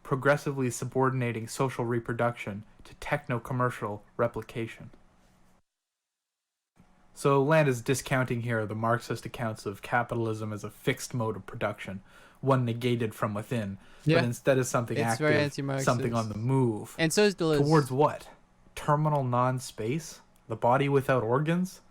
progressively subordinating social reproduction to techno-commercial replication. So Land is discounting here the Marxist accounts of capitalism as a fixed mode of production, one negated from within, but instead is something active, something on the move. And so is Deleuze. Towards what? Terminal non-space? The body without organs?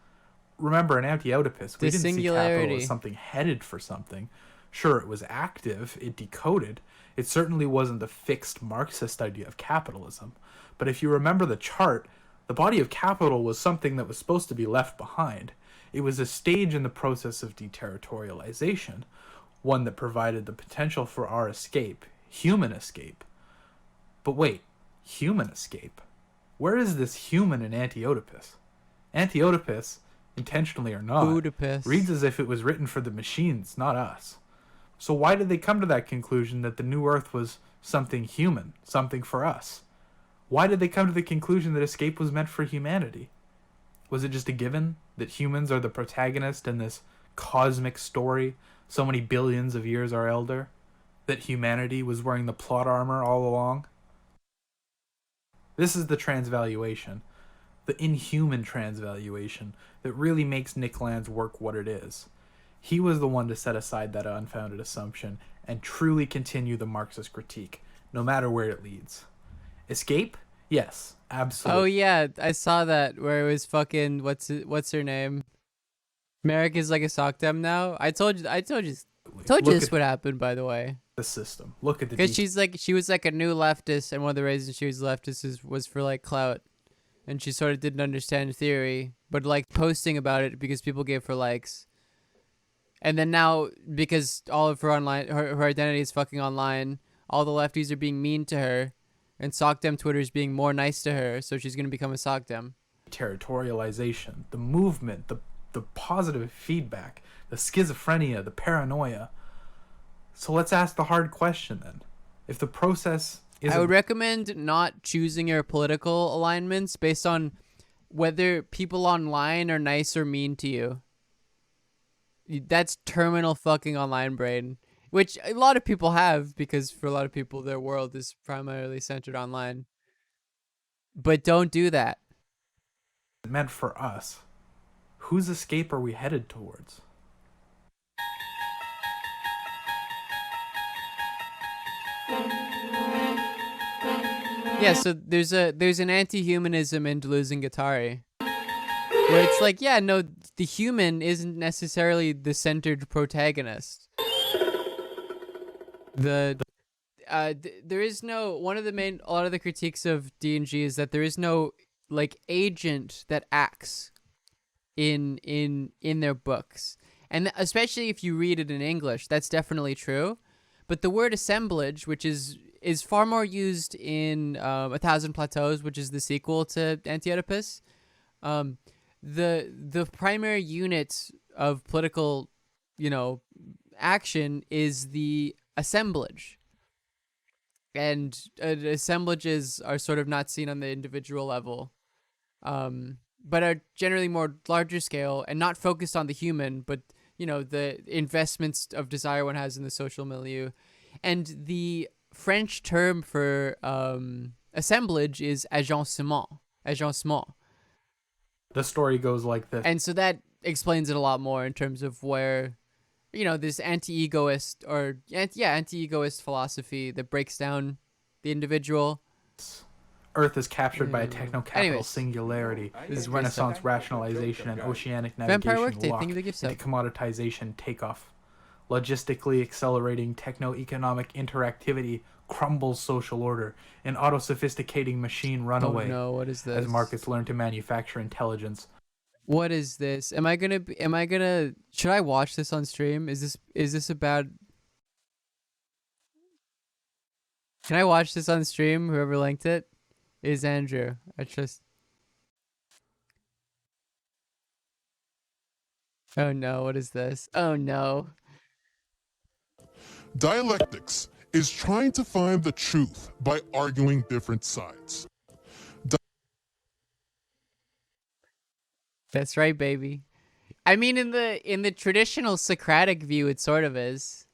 Remember, in Anti-Oedipus, we didn't see capital as something headed for something. Sure, it was active, it decoded. It certainly wasn't the fixed Marxist idea of capitalism. But if you remember the chart, the body of capital was something that was supposed to be left behind. It was a stage in the process of deterritorialization, one that provided the potential for our escape, human escape. But wait, human escape? Where is this human in Anti-Oedipus? Anti-Oedipus, intentionally or not, reads as if it was written for the machines, not us. So why did they come to that conclusion that the new Earth was something human, something for us? Why did they come to the conclusion that escape was meant for humanity? Was it just a given that humans are the protagonist in this cosmic story so many billions of years our elder? That humanity was wearing the plot armor all along? This is the transvaluation, the inhuman transvaluation, that really makes Nick Land's work what it is. He was the one to set aside that unfounded assumption and truly continue the Marxist critique, no matter where it leads. Escape? Yes, absolutely. Oh yeah, I saw that where it was fucking what's her name? Merrick is like a sockdem now. I told you this would happen, by the way. The system. Look at the because she was like a new leftist, and one of the reasons she was leftist was for like clout, and she sort of didn't understand theory, but like posting about it because people gave her likes. And then now, because all of her identity is fucking online, all the lefties are being mean to her, and Sockdem Twitter is being more nice to her, so she's going to become a Sockdem. Territorialization, the movement, the positive feedback, the schizophrenia, the paranoia. So let's ask the hard question then. If the process is... I would recommend not choosing your political alignments based on whether people online are nice or mean to you. That's terminal fucking online brain, which a lot of people have because for a lot of people their world is primarily centered online. But don't do that. meant for us? Whose escape are we headed towards? Yeah, so there's an anti-humanism in Losing Atari, where it's like, yeah, no, the human isn't necessarily the centered protagonist. There is no, one of the main, a lot of the critiques of D&G is that there is no like agent that acts in their books, and especially if you read it in English, that's definitely true. But the word assemblage, which is far more used in A Thousand Plateaus, which is the sequel to Anti-Oedipus. The primary unit of political, action is the assemblage. And assemblages are sort of not seen on the individual level, but are generally more larger scale and not focused on the human, but, the investments of desire one has in the social milieu. And the French term for assemblage is agencement. The story goes like this. And so that explains it a lot more in terms of where, this anti-egoist or anti-egoist philosophy that breaks down the individual. Earth is captured by a techno-capital singularity. This is Renaissance rationalization and oceanic navigation lock into commoditization takeoff. Logistically accelerating techno-economic interactivity crumbles social order. An auto-sophisticating machine runaway. Oh no, what is this? As markets learn to manufacture intelligence. What is this? Should I watch this on stream? Is this a bad... Can I watch this on stream? Whoever linked it is Andrew. Oh no, what is this? Oh no. Dialectics is trying to find the truth by arguing different sides. That's right, baby. I mean, in the traditional Socratic view, it sort of is.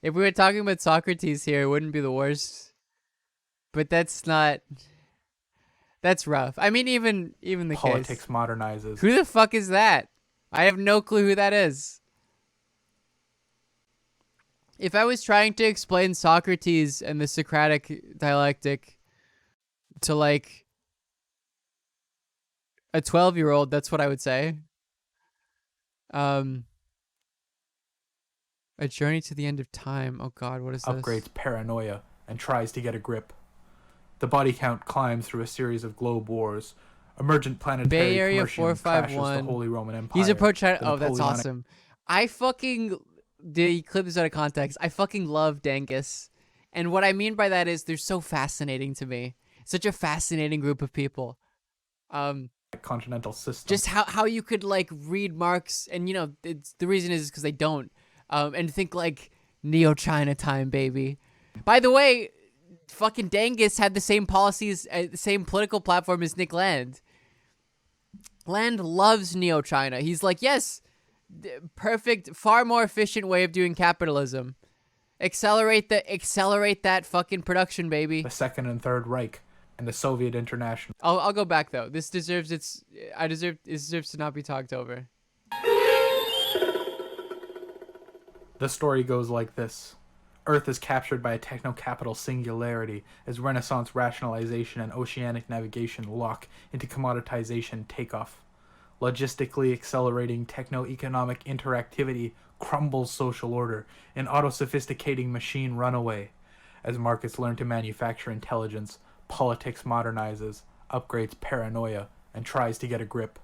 If we were talking about Socrates here, it wouldn't be the worst. But that's rough. I mean, even the Politics case. modernizes. Who the fuck is that? I have no clue who that is. If I was trying to explain Socrates and the Socratic dialectic to like a 12-year-old, that's what I would say. A journey to the end of time. Oh god, what is this? Upgrades paranoia and tries to get a grip. The body count climbs through a series of globe wars. Emergent planetary Bay Area commercium 451. crashes the Holy Roman Empire. He's approached China. The Oh, that's Napoleonic- awesome. I fucking did clip this out of context. I fucking love Dangus. And what I mean by that is they're so fascinating to me. Such a fascinating group of people. Continental system. Just how you could like read Marx, and it's, the reason is because they don't, and think like Neo-China time, baby. By the way, fucking Dangus had the same policies, the same political platform as Nick Land. Land loves Neo-China. He's like, yes, perfect, far more efficient way of doing capitalism. Accelerate that fucking production, baby. The Second and Third Reich and the Soviet International. I'll go back though. This deserves it deserves to not be talked over. The story goes like this. Earth is captured by a techno-capital singularity as Renaissance rationalization and oceanic navigation lock into commoditization takeoff. Logistically accelerating techno-economic interactivity crumbles social order. An auto-sophisticating machine runaway. As markets learn to manufacture intelligence, politics modernizes, upgrades paranoia, and tries to get a grip.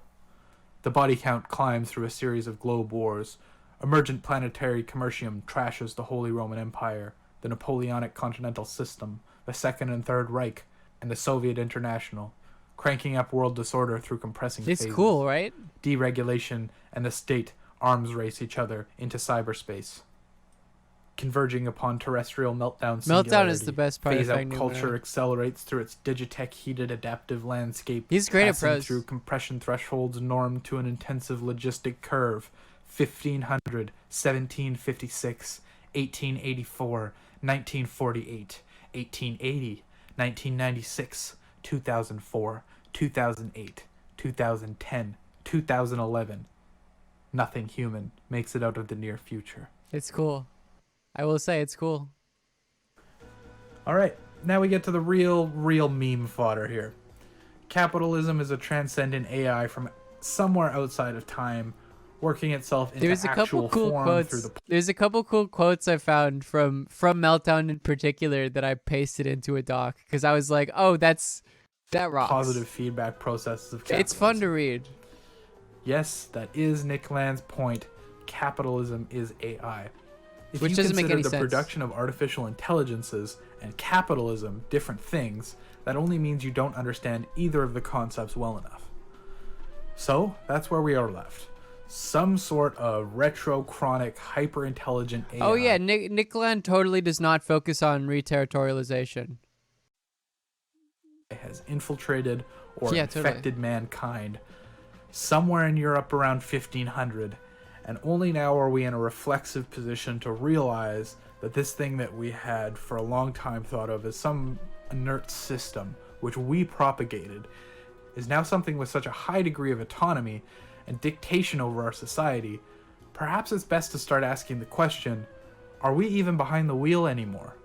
The body count climbs through a series of globe wars. Emergent planetary commercium trashes the Holy Roman Empire, the Napoleonic continental system, the Second and Third Reich, and the Soviet International, cranking up world disorder through compressing It's phases. cool, right? Deregulation and the state arms race each other into cyberspace. Converging upon terrestrial meltdown singularity. Meltdown is the best part of Phase-out Fake culture Numenor. accelerates through its digitech-heated adaptive landscape. He's great at passing prose. through compression thresholds normed to an intensive logistic curve. 1500, 1756, 1884, 1948, 1880, 1996, 2004, 2008, 2010, 2011. Nothing human makes it out of the near future. It's cool. I will say it's cool. All right, now we get to the real meme fodder here. Capitalism is a transcendent AI from somewhere outside of time, working itself into There's a actual couple cool form quotes. through the There's a couple cool quotes I found from Meltdown in particular that I pasted into a doc because I was like, oh, that rocks. positive feedback processes of capitalism. It's fun to read. Yes, that is Nick Land's point. Capitalism is AI. If Which you doesn't make consider any the sense. production of artificial intelligences and capitalism different things, that only means you don't understand either of the concepts well enough. So, that's where we are left. Some sort of retrochronic, hyper-intelligent AI. Oh yeah, Nick Land totally does not focus on reterritorialization. has infiltrated or Yeah, infected mankind somewhere in Europe around 1500, and only now are we in a reflexive position to realize that this thing that we had for a long time thought of as some inert system which we propagated is now something with such a high degree of autonomy and dictation over our society. Perhaps it's best to start asking the question, are we even behind the wheel anymore?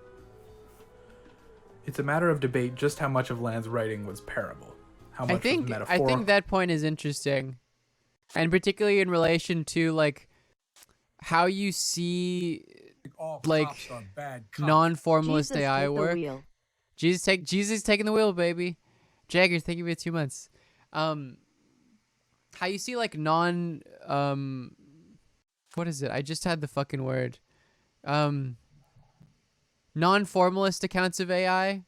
It's a matter of debate just how much of Land's writing was parable, how much was I metaphorical. think that point is interesting, and particularly in relation to like how you see like cops are bad cops. non-formalist Jesus AI with the work. wheel. Jesus taking the wheel, baby. Jagger, thank you for 2 months. How you see like what is it? I just had the fucking word. Non-formalist accounts of AI,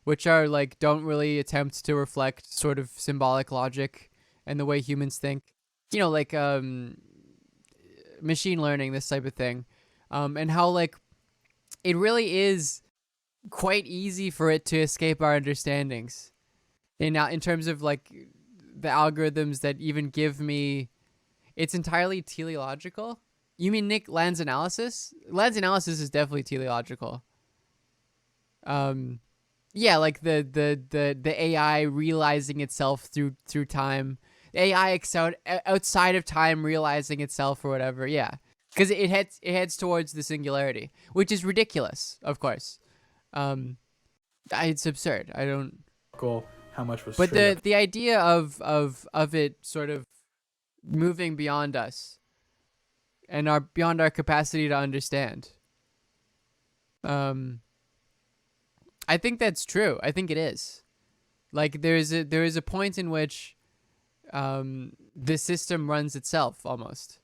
which are like don't really attempt to reflect sort of symbolic logic and the way humans think. You know, like machine learning, this type of thing. And how like it really is quite easy for it to escape our understandings. In terms of like the algorithms that even give me, it's entirely teleological. You mean Nick Land's analysis? Land's analysis is definitely teleological. Yeah, like the AI realizing itself through time, AI outside of time realizing itself or whatever. Yeah, because it heads towards the singularity, which is ridiculous, of course. It's absurd. I don't. How much was? But the idea of it sort of moving beyond us and beyond our capacity to understand. I think that's true. I think it is. Like there is a point in which the system runs itself almost.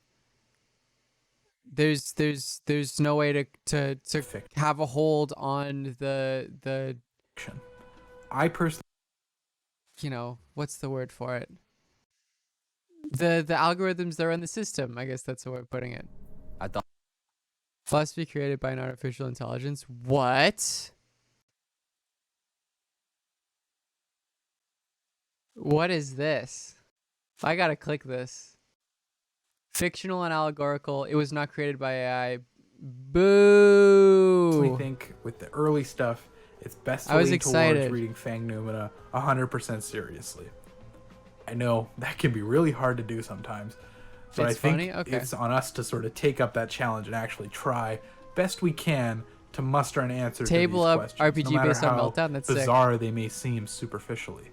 There's no way to have a hold on the I personally, you know, what's the word for it? The algorithms that run the system. I guess that's the way of putting it. I thought Philosophy created by an artificial intelligence. What? What is this? I gotta click this. Fictional and allegorical. It was not created by AI. Boo! I think with the early stuff, it's best to I was lean excited. towards reading Fang Numina 100% seriously. I know that can be really hard to do sometimes, but It's I think funny? Okay. it's on us to sort of take up that challenge and actually try best we can to muster an answer Table to these up questions, RPG no matter based on how Meltdown? That's sick. bizarre they may seem superficially.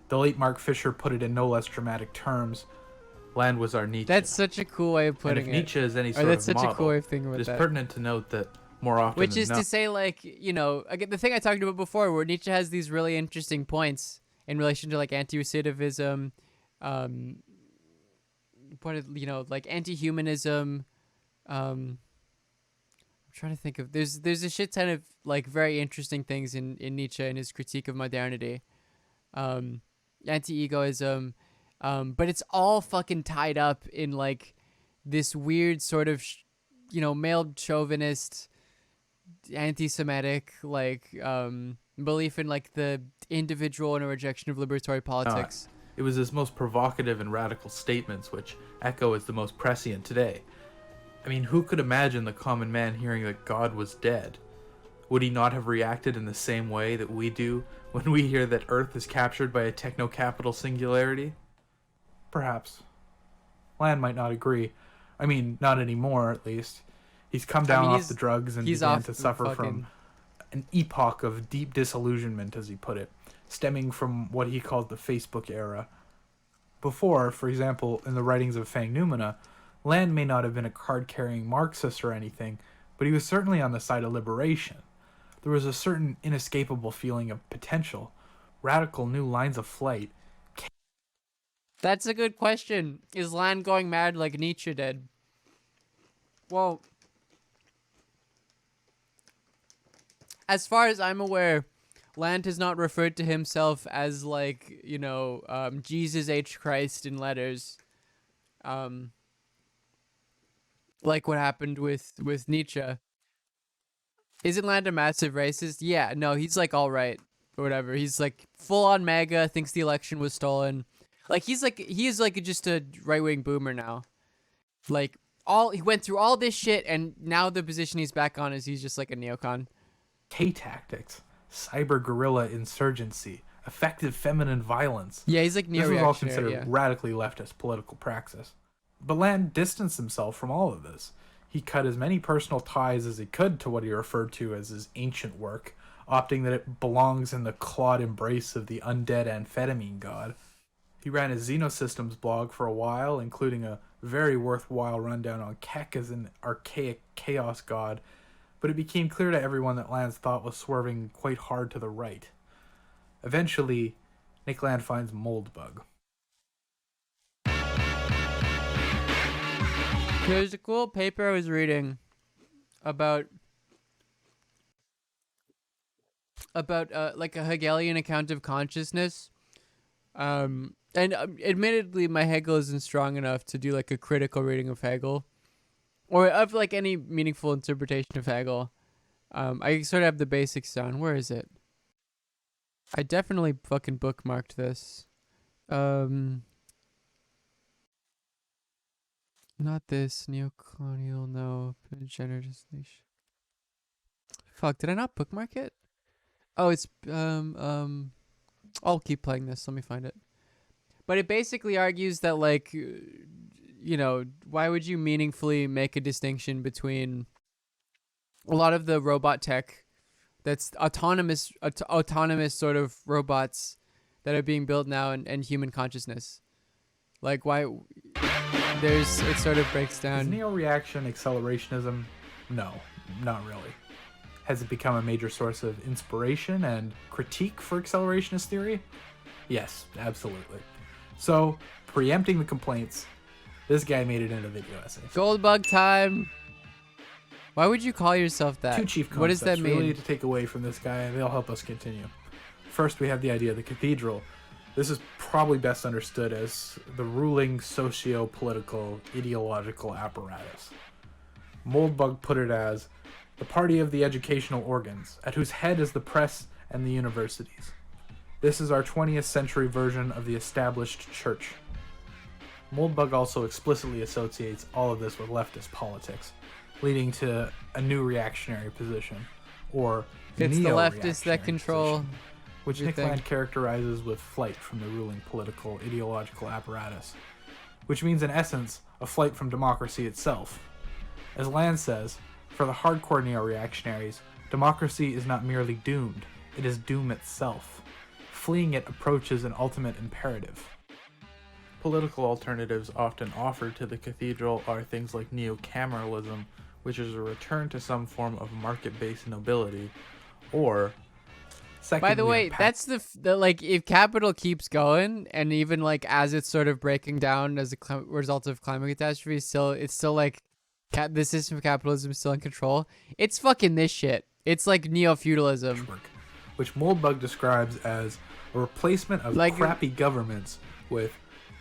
The late Mark Fisher put it in no less dramatic terms. Land was our Nietzsche. That's such a cool way of putting and if Nietzsche is any Or sort that's of such a model, cool way of thinking about it is that. pertinent to note that more often Which than is not, to say, like, you know, again, the thing I talked about before, where Nietzsche has these really interesting points in relation to like anti-recidivism, like anti-humanism. I'm trying to think of there's a shit ton of like very interesting things in Nietzsche and his critique of modernity, anti-egoism, but it's all fucking tied up in like this weird sort of male chauvinist, anti-Semitic like belief in like the individual and a rejection of liberatory politics. It was his most provocative and radical statements which echo as the most prescient today. I mean, who could imagine the common man hearing that God was dead? Would he not have reacted in the same way that we do when we hear that Earth is captured by a techno-capital singularity? Perhaps. Land might not agree. I mean, not anymore, at least. He's come down off the drugs and began to suffer from an epoch of deep disillusionment, as he put it, stemming from what he called the Facebook era. Before, for example, in the writings of Fang Numina, Land may not have been a card-carrying Marxist or anything, but he was certainly on the side of liberation. There was a certain inescapable feeling of potential, radical new lines of flight. That's a good question. Is Land going mad like Nietzsche did? Well, as far as I'm aware, Land has not referred to himself as like, you know, Jesus H. Christ in letters. Like what happened with Nietzsche. Isn't Land a massive racist? Yeah, no, he's like all right or whatever. He's like full on MAGA, thinks the election was stolen. Like he is like just a right-wing boomer now. Like he went through all this shit and now the position he's back on is he's just like a neocon. K-tactics, cyber guerrilla insurgency, effective feminine violence. Yeah, he's like This was all neo-reactionary, considered radically leftist political praxis. But Land distanced himself from all of this. He cut as many personal ties as he could to what he referred to as his ancient work, opting that it belongs in the clawed embrace of the undead amphetamine god. He ran a Xenosystems blog for a while, including a very worthwhile rundown on Kek as an archaic chaos god, but it became clear to everyone that Land's thought was swerving quite hard to the right. Eventually, Nick Land finds Moldbug. There's a cool paper I was reading about like a Hegelian account of consciousness. And admittedly, my Hegel isn't strong enough to do like a critical reading of Hegel, or of like any meaningful interpretation of Hegel. I sort of have the basics down. Where is it? I definitely fucking bookmarked this. Not this neocolonial. No, generative nation. Fuck, did I not bookmark it? Oh, it's I'll keep playing this. Let me find it. But it basically argues that, like, you know, why would you meaningfully make a distinction between a lot of the robot tech that's autonomous sort of robots that are being built now and human consciousness? Like, why? It sort of breaks down. Is neo-reaction accelerationism? No, not really. Has it become a major source of inspiration and critique for accelerationist theory? Yes, absolutely. So, preempting the complaints, this guy made it into a video essay. Goldbug time! Why would you call yourself that? Two chief concepts what does that mean? Really to take away from this guy, and they'll help us continue. First, we have the idea of the cathedral. This is probably best understood as the ruling socio-political ideological apparatus. Moldbug put it as the party of the educational organs, at whose head is the press and the universities. This is our 20th century version of the established church. Moldbug also explicitly associates all of this with leftist politics, leading to a new reactionary position, or it's the leftists that control position, which Nick Land characterizes with flight from the ruling political ideological apparatus, which means in essence a flight from democracy itself. As Land says, for the hardcore neo-reactionaries, democracy is not merely doomed, it is doom itself. Fleeing it approaches an ultimate imperative. Political alternatives often offered to the cathedral are things like neo-cameralism, which is a return to some form of market-based nobility, or by the way, that's the like, if capital keeps going, and even like as it's sort of breaking down as a result of climate catastrophe, it's still like the system of capitalism is still in control. It's fucking this shit. It's like neo-feudalism, which Moldbug describes as a replacement of crappy governments with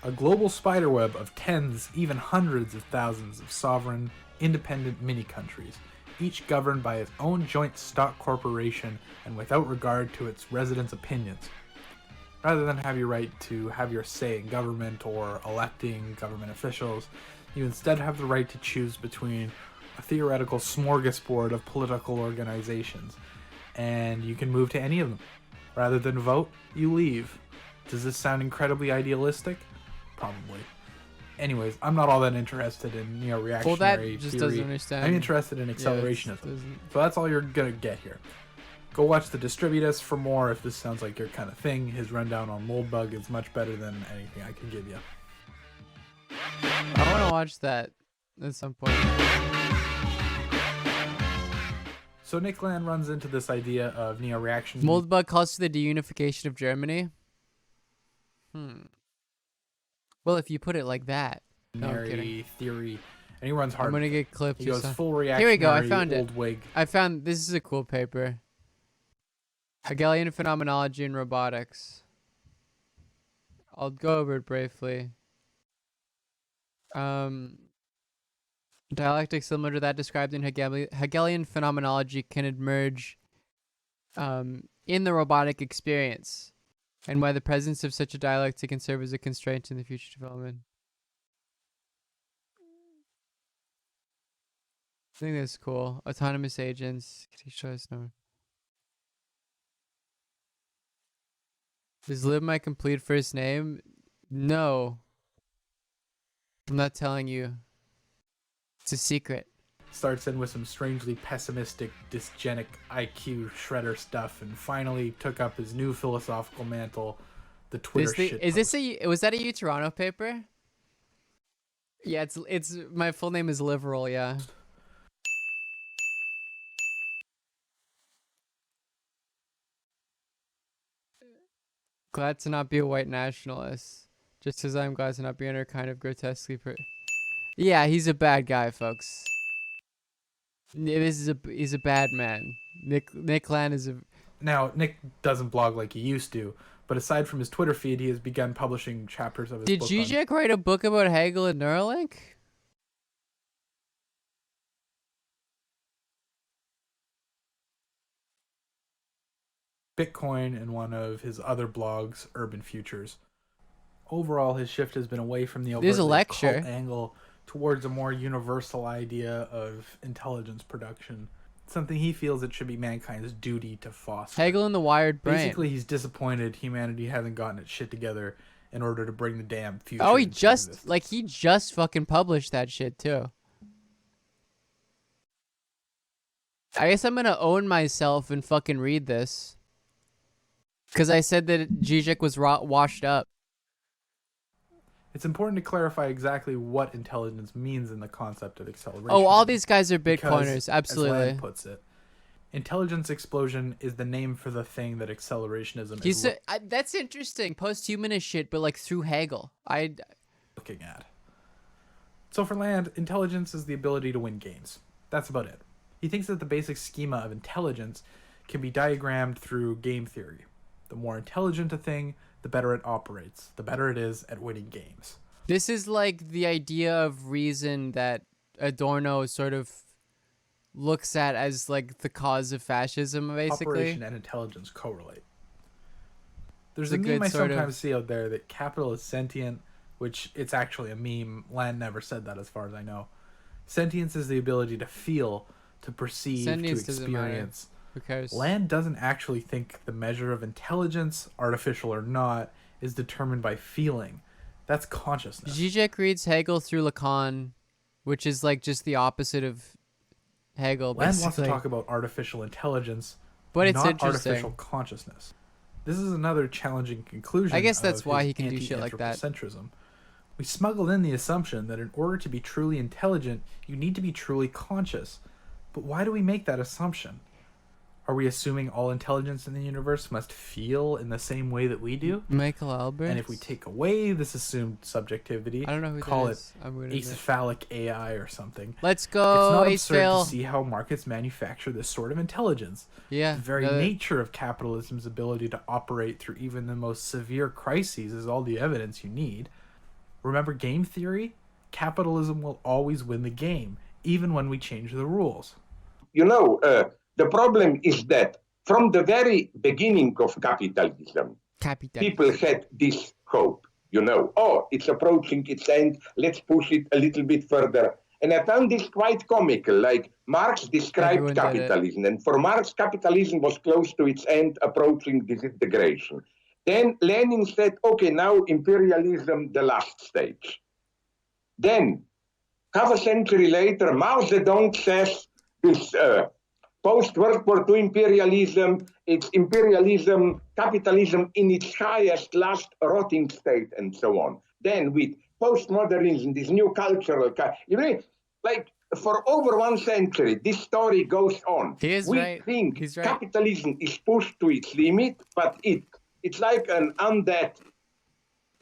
a global spiderweb of tens, even hundreds of thousands of sovereign, independent mini-countries, each governed by its own joint stock corporation and without regard to its residents' opinions. Rather than have your right to have your say in government or electing government officials, you instead have the right to choose between a theoretical smorgasbord of political organizations, and you can move to any of them. Rather than vote, you leave. Does this sound incredibly idealistic? probably. Anyways, I'm not all that interested in reactionary Well, that just theory. doesn't understand. I'm interested in accelerationism. So that's all you're gonna get here. Go watch the Distributus for more if this sounds like your kind of thing. His rundown on Moldbug is much better than anything I could give you. I want to watch that at some point. So Nick Land runs into this idea of neo-reaction. Moldbug calls for the deunification of Germany. Well, if you put it like that. No, I'm kidding. Theory, and he runs hard. I'm gonna get clipped. He goes full Here we go. I reactionary, found old it. wig. I found this is a cool paper. Hegelian phenomenology and robotics. I'll go over it briefly. Dialectics similar to that described in Hegelian phenomenology can emerge in the robotic experience, and why the presence of such a dialectic can serve as a constraint in the future development. I think that's cool. Autonomous agents. Is Liv my complete first name? No. I'm not telling you. It's a secret. Starts in with some strangely pessimistic, dysgenic IQ shredder stuff, and finally took up his new philosophical mantle, the Twitter shit. Was that a U Toronto paper? Yeah, it's my full name is Liveral, yeah. Glad to not be a white nationalist. Just as I'm glad to not be under kind of grotesquely Yeah, he's a bad guy, folks. He's a bad man. Nick Land is a... Now, Nick doesn't blog like he used to, but aside from his Twitter feed, he has begun publishing chapters of his book. Did Zizek write a book about Hegel and Neuralink? Bitcoin and one of his other blogs, Urban Futures. Overall, his shift has been away from the There's a overtly lecture. cult angle towards a more universal idea of intelligence production, something he feels it should be mankind's duty to foster. Hegel and the Wired Brain. Basically, he's disappointed humanity hasn't gotten its shit together in order to bring the damn future. Oh, he into just existence. he just fucking published that shit too. I guess I'm gonna own myself and fucking read this. Because I said that Zizek was washed up. It's important to clarify exactly what intelligence means in the concept of acceleration. Oh, all these guys are because, Bitcoiners, absolutely. As Land puts it, intelligence explosion is the name for the thing that accelerationism is that's interesting. Posthumanist shit, but like through Hegel. looking at. So for Land, intelligence is the ability to win games. That's about it. He thinks that the basic schema of intelligence can be diagrammed through game theory. The more intelligent a thing, the better it operates, the better it is at winning games. This is like the idea of reason that Adorno sort of looks at as like the cause of fascism, basically. Operation and intelligence correlate. There's It's a a meme good I sort of- sometimes see out there that capital is sentient, which it's actually a meme. Land never said that as far as I know. Sentience is the ability to feel, to perceive, Sentience to doesn't matter. experience. Who cares? Land doesn't actually think the measure of intelligence, artificial or not, is determined by feeling. That's consciousness. Zizek reads Hegel through Lacan, which is like just the opposite of Hegel. Land wants to basically. talk about artificial intelligence, But it's not interesting. artificial consciousness. This is another challenging conclusion. I guess that's of why his he can do shit like that. anti-anthropocentrism. We smuggled in the assumption that in order to be truly intelligent, you need to be truly conscious. But why do we make that assumption? Are we assuming all intelligence in the universe must feel in the same way that we do? Michael Albert. And if we take away this assumed subjectivity, I don't know who call that it is. I'm gonna admit. acephalic AI or something. Let's It's go, not Ace absurd Fail. to see how markets manufacture this sort of intelligence. Yeah, The very no, nature of capitalism's ability to operate through even the most severe crises is all the evidence you need. Remember game theory? Capitalism will always win the game, even when we change the rules. You know, the problem is that from the very beginning of capitalism, people had this hope, you know, oh, it's approaching its end, let's push it a little bit further. And I found this quite comical, like Marx described Everyone did it. capitalism, and for Marx, capitalism was close to its end, approaching disintegration. Then Lenin said, okay, now imperialism, the last stage. Then, half a century later, Mao Zedong says this post-World War II imperialism, it's imperialism, capitalism in its highest, last rotting state, and so on. Then with postmodernism, this new cultural, you know, like for over 1 century, this story goes on. We think capitalism is pushed to its limit, but it's like an undead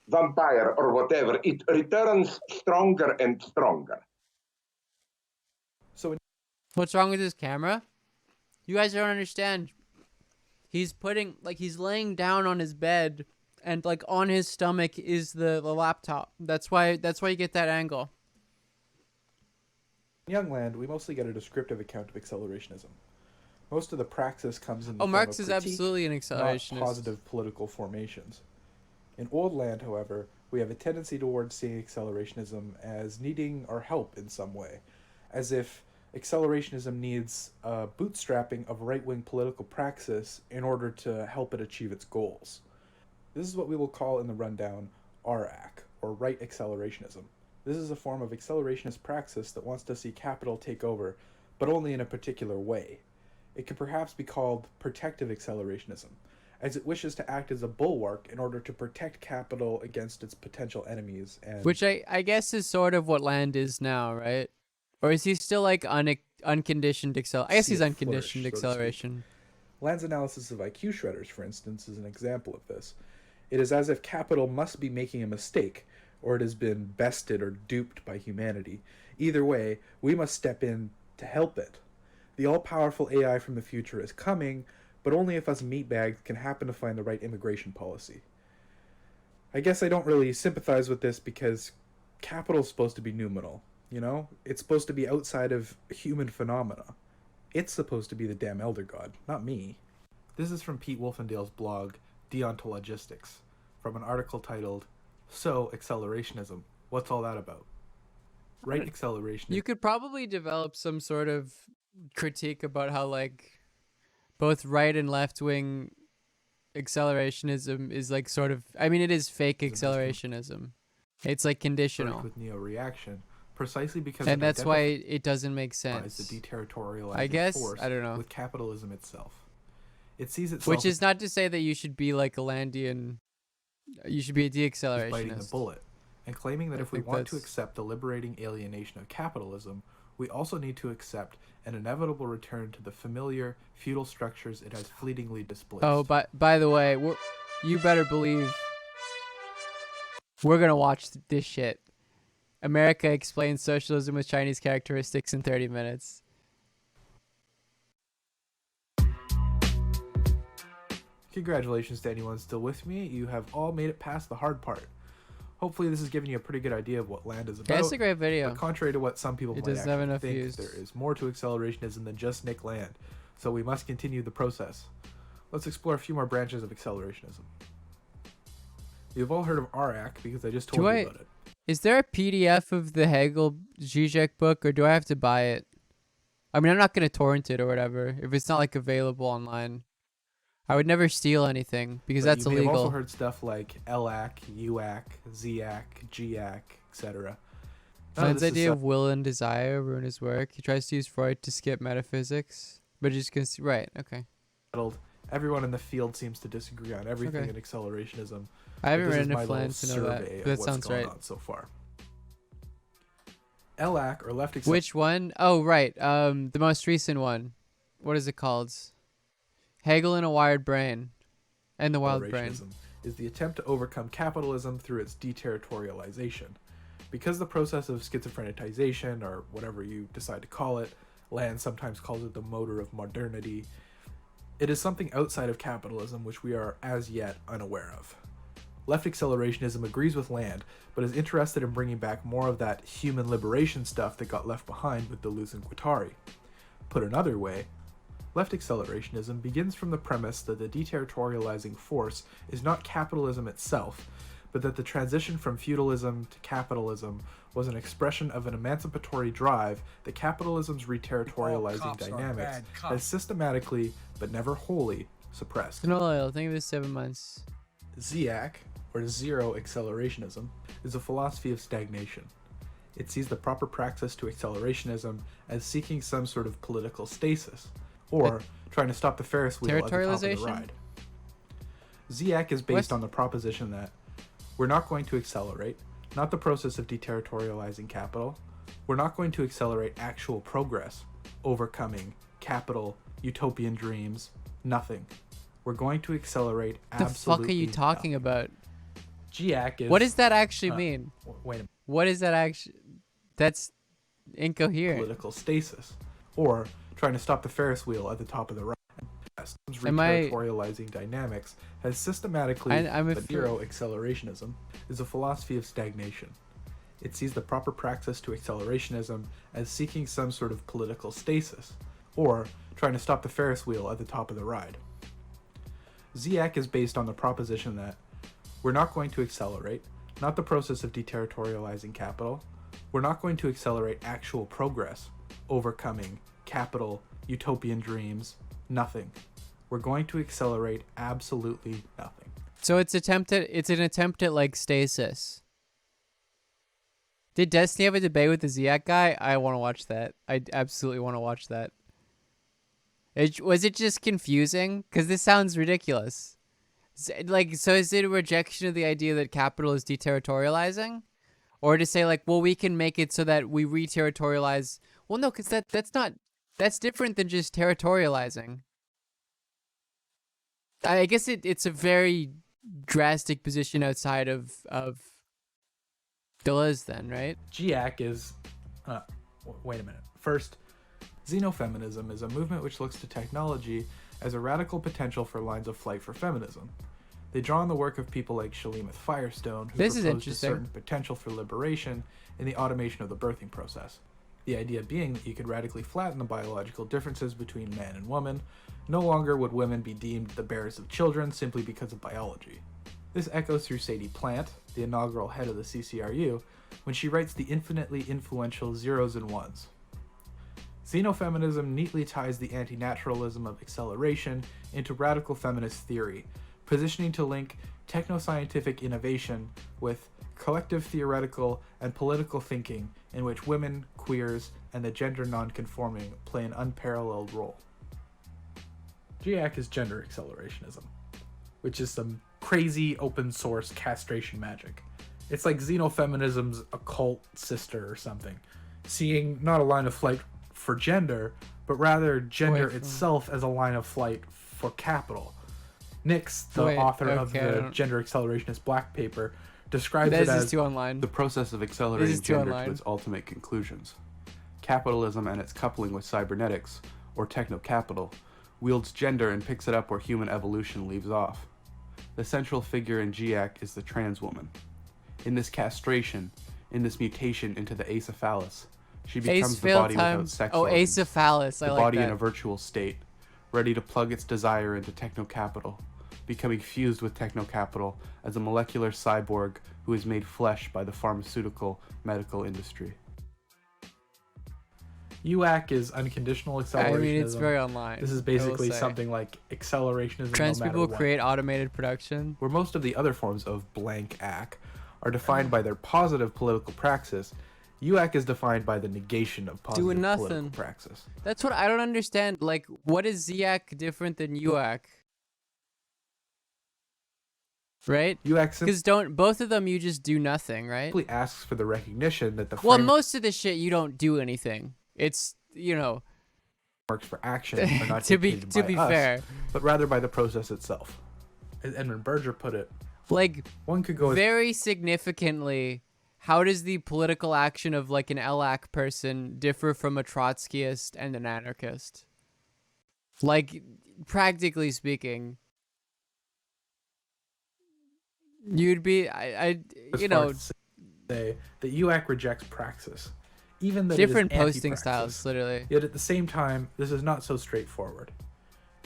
vampire or whatever. It returns stronger and stronger. So, what's wrong with his camera? You guys don't understand. He's putting, like, he's laying down on his bed, and like on his stomach is the laptop. That's why you get that angle. in Youngland, we mostly get a descriptive account of accelerationism. Most of the praxis comes in the form Marx of is critique, absolutely an accelerationist. not positive political formations. In Old Land, however, we have a tendency towards seeing accelerationism as needing our help in some way, as if accelerationism needs a bootstrapping of right-wing political praxis in order to help it achieve its goals. This is what we will call in the rundown RAC, or right accelerationism. This is a form of accelerationist praxis that wants to see capital take over, but only in a particular way. It could perhaps be called protective accelerationism, as it wishes to act as a bulwark in order to protect capital against its potential enemies. And which I guess is sort of what Land is now, right? Or is he still like unconditioned acceleration? I guess he's unconditioned acceleration. Land's analysis of IQ shredders, for instance, is an example of this. It is as if capital must be making a mistake, or it has been bested or duped by humanity. Either way, we must step in to help it. The all-powerful AI from the future is coming, but only if us meatbags can happen to find the right immigration policy. I guess I don't really sympathize with this because capital is supposed to be noumenal, you know? It's supposed to be outside of human phenomena. It's supposed to be the damn elder god, not me. This is from Pete Wolfendale's blog, Deontologistics, from an article titled, So, Accelerationism, What's All That About? Right acceleration. You could probably develop some sort of critique about how, like, both right and left-wing accelerationism is, like, sort of... I mean, it is fake accelerationism. It's, like, conditional. With neo-reaction, precisely because... And that's why it doesn't make sense. The deterritorializing I guess, force I don't know. With capitalism itself. It sees itself... Which is not to say that you should be, like, a Landian... You should be a de-accelerationist. Biting the bullet, and claiming that if we want to accept the liberating alienation of capitalism, we also need to accept an inevitable return to the familiar, feudal structures it has fleetingly displaced. Oh, by the way, you better believe we're going to watch this shit. America explains socialism with Chinese characteristics in 30 minutes. Congratulations to anyone still with me. You have all made it past the hard part. Hopefully this has given you a pretty good idea of what Land is about. That's a great video. But contrary to what some people might doesn't have enough think, views. there is more to accelerationism than just Nick Land. So we must continue the process. Let's explore a few more branches of accelerationism. You've all heard of RAC because I just told you about it. Is there a PDF of the Hegel Zizek book, or do I have to buy it? I mean, I'm not going to torrent it or whatever if it's not like available online. I would never steal anything because that's illegal. You've also heard stuff like LAC, UAC, ZAC, GAC, etc. Land's idea of will and desire ruin his work. He tries to use Freud to skip metaphysics, but just right, okay. Everyone in the field seems to disagree on everything in accelerationism. I haven't read enough Land to know that. That sounds right. So far. LAC or left. Which one? Oh, right. The most recent one. What is it called? Hegel in a Wired Brain, and the Wild Brain, is the attempt to overcome capitalism through its deterritorialization. Because the process of schizophrenitization, or whatever you decide to call it, Land sometimes calls it the motor of modernity, it is something outside of capitalism which we are as yet unaware of. Left accelerationism agrees with Land, but is interested in bringing back more of that human liberation stuff that got left behind with Deleuze and Guattari. Put another way, left accelerationism begins from the premise that the deterritorializing force is not capitalism itself, but that the transition from feudalism to capitalism was an expression of an emancipatory drive that capitalism's reterritorializing dynamics has systematically, but never wholly, suppressed. No, I'll think of this 7 months. ZAC, or zero accelerationism, is a philosophy of stagnation. It sees the proper praxis to accelerationism as seeking some sort of political stasis, or trying to stop the Ferris wheel at the top of the Territorialization? ride. ZAC is based What? on the proposition that we're not going to accelerate, not the process of deterritorializing capital. We're not going to accelerate actual progress, overcoming capital, utopian dreams, nothing. We're going to accelerate The absolutely fuck are you talking about? GAC is... What does that actually mean? Wait a minute. What is that actually? That's incoherent. Political stasis, or trying to stop the Ferris wheel at the top of the ride. Am I- Reterritorializing dynamics has systematically zero accelerationism is a philosophy of stagnation. It sees the proper praxis to accelerationism as seeking some sort of political stasis, or trying to stop the Ferris wheel at the top of the ride. ZAC is based on the proposition that we're not going to accelerate, not the process of deterritorializing capital. We're not going to accelerate actual progress, overcoming capital, utopian dreams, nothing. We're going to accelerate absolutely nothing. So it's an attempt at like stasis. Did Destiny have a debate with the ZAC guy? I want to watch that. I absolutely want to watch that. Was it just confusing? Because this sounds ridiculous. So is it a rejection of the idea that capital is deterritorializing? Or to say like, well, we can make it so that we re-territorialize. Well, no, because that's different than just territorializing. I guess it's a very drastic position outside of Deleuze then, right? GAC is... wait a minute. First, xenofeminism is a movement which looks to technology as a radical potential for lines of flight for feminism. They draw on the work of people like Shalimeth Firestone, who proposed a certain potential for liberation in the automation of the birthing process. The idea being that you could radically flatten the biological differences between man and woman. No longer would women be deemed the bearers of children simply because of biology. This echoes through Sadie Plant, the inaugural head of the CCRU, when she writes the infinitely influential Zeros and Ones. Xenofeminism neatly ties the anti-naturalism of acceleration into radical feminist theory, positioning to link technoscientific innovation with collective theoretical and political thinking in which women, queers, and the gender non-conforming play an unparalleled role. GAC is gender accelerationism, which is some crazy open source castration magic. It's like xenofeminism's occult sister or something, seeing not a line of flight for gender, but rather gender itself as a line of flight for capital. Nix, the author of the Gender Accelerationist Black Paper, describes it as the process of accelerating gender to its ultimate conclusions. Capitalism and its coupling with cybernetics, or techno-capital, wields gender and picks it up where human evolution leaves off. The central figure in GAC is the trans woman. In this castration, in this mutation into the acephalus, she becomes the body without sex organs, acephalus, the body in a virtual state, ready to plug its desire into techno-capital, becoming fused with techno-capital as a molecular cyborg who is made flesh by the pharmaceutical medical industry. UAC is unconditional accelerationism. I mean, it's very online. This is basically something like accelerationism. Trans no matter people what. create automated production. Where most of the other forms of blank AC are defined by their positive political praxis, UAC is defined by the negation of positive Doing nothing. political praxis. That's what I don't understand. Like, what is ZAC different than UAC? Right? Because both of them you just do nothing, right? Simply asks for the recognition that the most of the shit you don't do anything. It's frameworks for action are not to be dictated by us, fair, but rather by the process itself. As Edmund Berger put it, like one could go very significantly. How does the political action of like an LAC person differ from a Trotskyist and an anarchist? Like, practically speaking, you'd be, say that UAC rejects praxis, even though different it is posting anti-praxis. styles, literally. Yet at the same time, this is not so straightforward.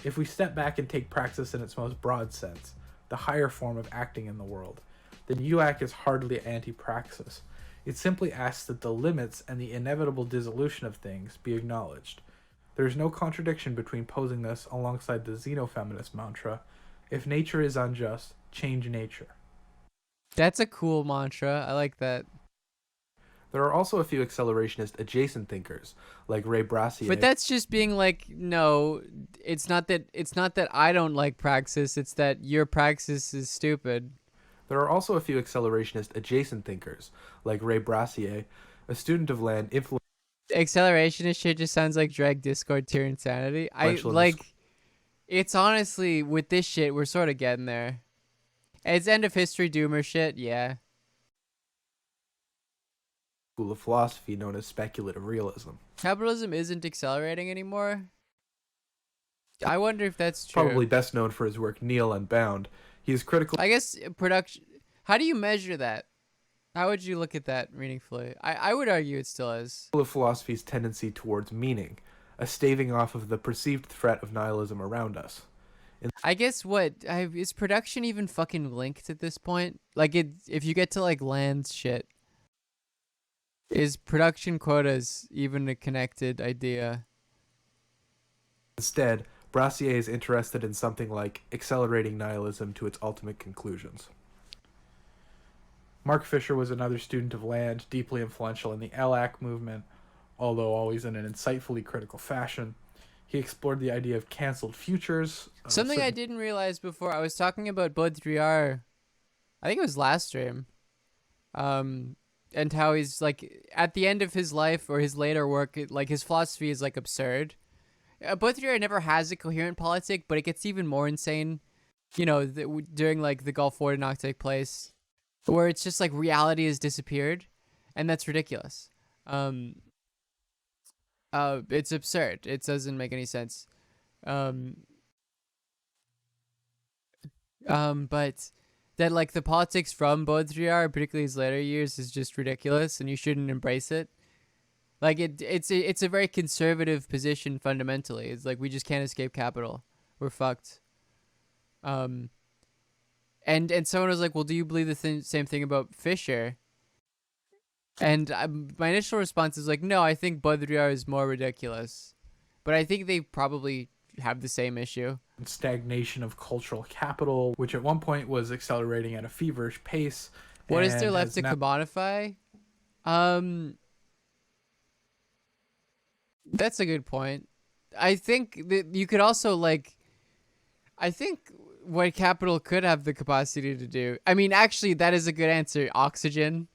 If we step back and take praxis in its most broad sense, the higher form of acting in the world, then UAC is hardly anti-praxis. It simply asks that the limits and the inevitable dissolution of things be acknowledged. There is no contradiction between posing this alongside the xenofeminist mantra, if nature is unjust, change nature. That's a cool mantra. I like that. There are also a few accelerationist adjacent thinkers, like Ray Brassier. But that's just being like, no, it's not that I don't like praxis, it's that your praxis is stupid. There are also a few accelerationist adjacent thinkers, like Ray Brassier, a student of land influenced. Accelerationist shit just sounds like drag Discord tier insanity. It's honestly, with this shit, we're sort of getting there. It's end of history doomer shit, yeah. School of philosophy known as speculative realism. Capitalism isn't accelerating anymore. I wonder if that's true. Probably best known for his work Neil Unbound. He is critical. I guess production. How do you measure that? How would you look at that meaningfully? I would argue it still is. School of philosophy's tendency towards meaning, a staving off of the perceived threat of nihilism around us. I guess is production even fucking linked at this point? Like if you get to like land shit. Is production quotas even a connected idea? Instead, Brassier is interested in something like accelerating nihilism to its ultimate conclusions. Mark Fisher was another student of land, deeply influential in the LAC movement, although always in an insightfully critical fashion. He explored the idea of cancelled futures. Something I didn't realize before, I was talking about Baudrillard, I think it was last stream, and how he's like at the end of his life or his later work, like his philosophy is like absurd. Baudrillard never has a coherent politic, but it gets even more insane, you know, during like the Gulf War did not take place, where it's just like reality has disappeared, and that's ridiculous. It's absurd. It doesn't make any sense. But that like the politics from Baudrillard, particularly his later years, is just ridiculous, and you shouldn't embrace it. Like it's a very conservative position fundamentally. It's like we just can't escape capital. We're fucked. And someone was like, "Well, do you believe the same thing about Fisher?" And my initial response is like, "No, I think Baudrillard is more ridiculous," but I think they probably have the same issue. Stagnation of cultural capital, which at one point was accelerating at a feverish pace. What is there left to commodify? That's a good point. I think that you could also I think what capital could have the capacity to do. I mean, actually, that is a good answer. Oxygen.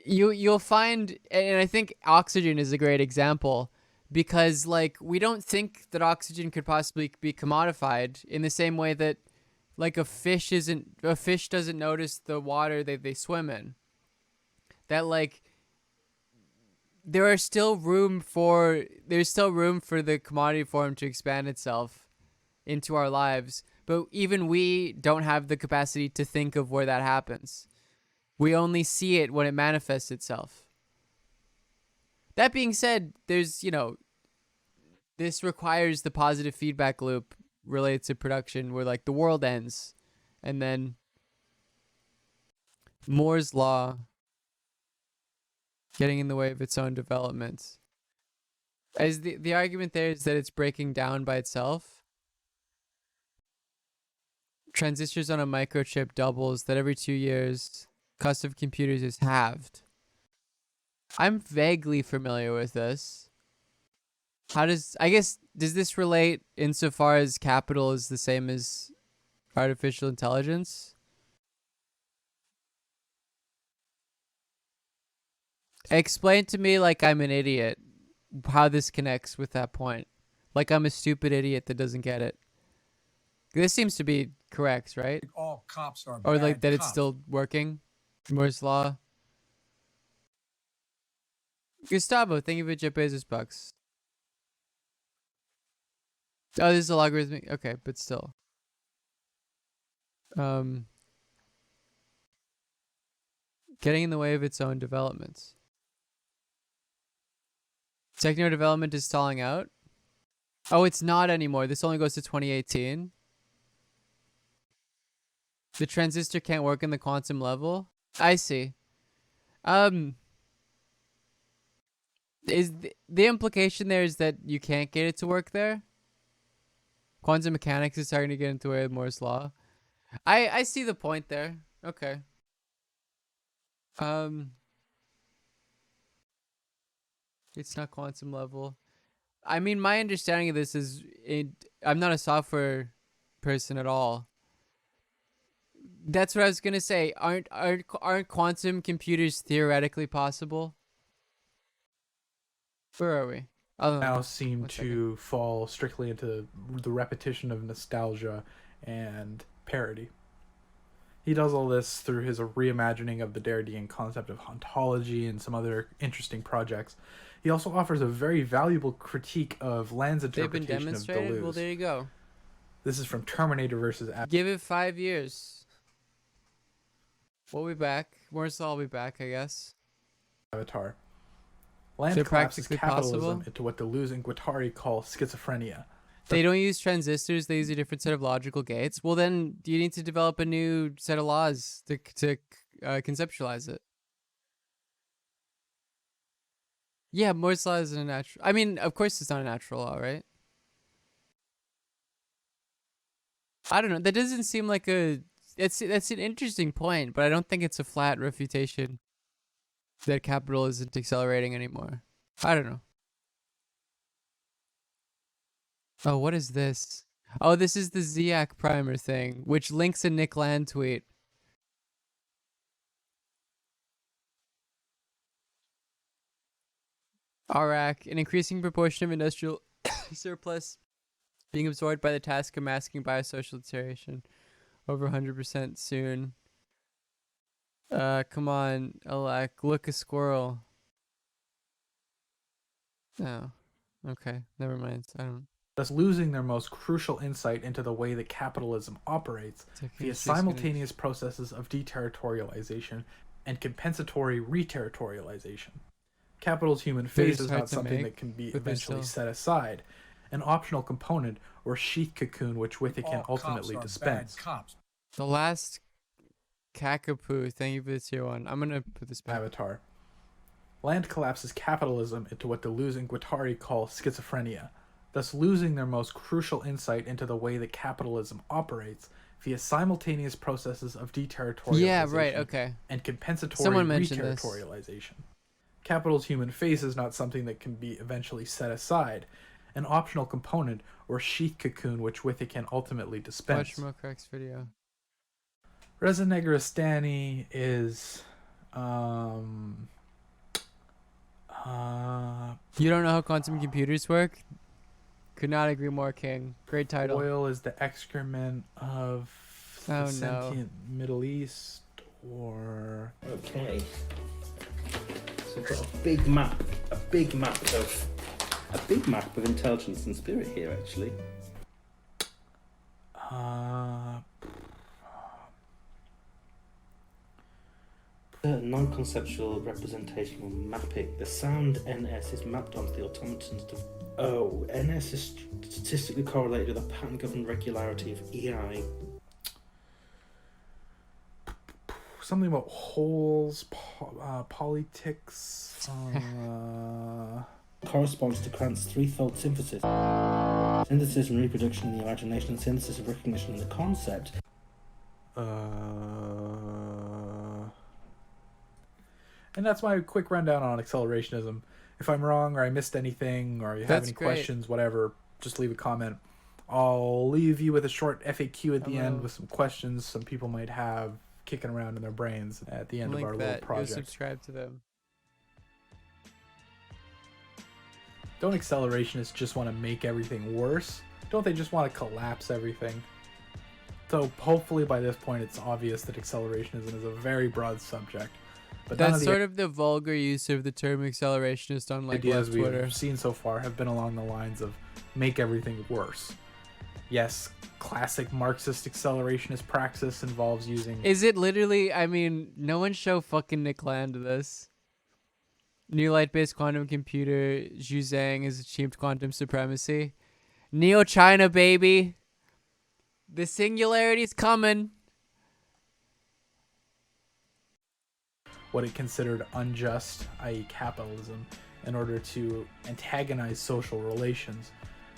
You'll find, and I think oxygen is a great example, because like we don't think that oxygen could possibly be commodified in the same way that like a fish doesn't notice the water that they swim in. That like there's still room for the commodity form to expand itself into our lives, but even we don't have the capacity to think of where that happens. We only see it when it manifests itself. That being said, there's, this requires the positive feedback loop related to production where like the world ends and then Moore's law getting in the way of its own development. As the argument there is that it's breaking down by itself. Transistors on a microchip doubles that every 2 years. Cost of computers is halved. I'm vaguely familiar with this. Does this relate insofar as capital is the same as artificial intelligence? Explain to me like I'm an idiot how this connects with that point. Like I'm a stupid idiot that doesn't get it. This seems to be correct, right? All cops are or like bad that it's cops. still working. Moore's law. Gustavo, thank you for Jeff Bezos bucks. Oh, this is a logarithmic. Okay, but still. Getting in the way of its own developments. Techno development is stalling out. Oh, it's not anymore. This only goes to 2018. The transistor can't work in the quantum level. I see. Is the implication there is that you can't get it to work there? Quantum mechanics is starting to get into the way of Moore's law. I see the point there. Okay. It's not quantum level. I mean, my understanding of this is I'm not a software person at all. That's what I was gonna say. Aren't quantum computers theoretically possible? Where are we? Oh, Now seem one to fall strictly into the repetition of nostalgia and parody. He does all this through his reimagining of the Derridean concept of ontology and some other interesting projects. He also offers a very valuable critique of Land's They've been interpretation of demonstrated. Deleuze. Well, there you go. This is from Terminator versus Give it 5 years. We'll be back. Moore's Law will be back, I guess. Avatar. Land They're collapses practically capitalism possible? into what Deleuze and Guattari call schizophrenia. They don't use transistors. They use a different set of logical gates. Well, then you need to develop a new set of laws to conceptualize it. Yeah, Moore's Law isn't a natural. I mean, of course it's not a natural law, right? I don't know. That doesn't seem like a... That's an interesting point, but I don't think it's a flat refutation that capital isn't accelerating anymore. I don't know. Oh, what is this? Oh, this is the Ziac primer thing, which links a Nick Land tweet. Iraq, an increasing proportion of industrial surplus being absorbed by the task of masking biosocial deterioration. Over 100% soon. Come on, Alak, look a squirrel. Oh, okay, never mind. I don't. Thus losing their most crucial insight into the way that capitalism operates via simultaneous processes of deterritorialization and compensatory reterritorialization. Capital's human face is not something that can be eventually set aside, an optional component or sheath cocoon which with it can ultimately dispense. The last Kakapoo, thank you for the tier 1. I'm gonna put this back. Avatar. Land collapses capitalism into what Deleuze and Guattari call schizophrenia, thus losing their most crucial insight into the way that capitalism operates via simultaneous processes of deterritorialization Yeah, right, okay. and compensatory Someone mentioned this. reterritorialization. Capital's human face is not something that can be eventually set aside, an optional component or sheath cocoon which with it can ultimately dispense. Watch Mokrax's video. Reza Negarestani is You don't know how quantum computers work? Could not agree more, King. Great title. Oil is the excrement of the sentient Middle East, or... Okay. So we've got a big map of intelligence and spirit here, actually. Non-conceptual representational mapping. The sound NS is mapped onto the automaton's NS is statistically correlated with a pattern-governed regularity of EI. Something about holes, politics. Corresponds to Kant's threefold synthesis. Synthesis and reproduction in the imagination, and synthesis of recognition in the concept. And that's my quick rundown on accelerationism. If I'm wrong or I missed anything or you have any questions, whatever, just leave a comment. I'll leave you with a short FAQ at the end with some questions some people might have kicking around in their brains at the end of our little project. Go subscribe to them. Don't accelerationists just want to make everything worse? Don't they just want to collapse everything? So hopefully by this point it's obvious that accelerationism is a very broad subject. But that's sort of the vulgar use of the term accelerationist on like ideas Twitter. We've seen so far have been along the lines of make everything worse. Yes, classic Marxist accelerationist praxis involves using... Is it literally... I mean, no one show fucking Nick Land this. New light-based quantum computer, Zhu Zhang has achieved quantum supremacy. Neo-China, baby! The singularity's coming! What it considered unjust, i.e. capitalism, in order to antagonize social relations.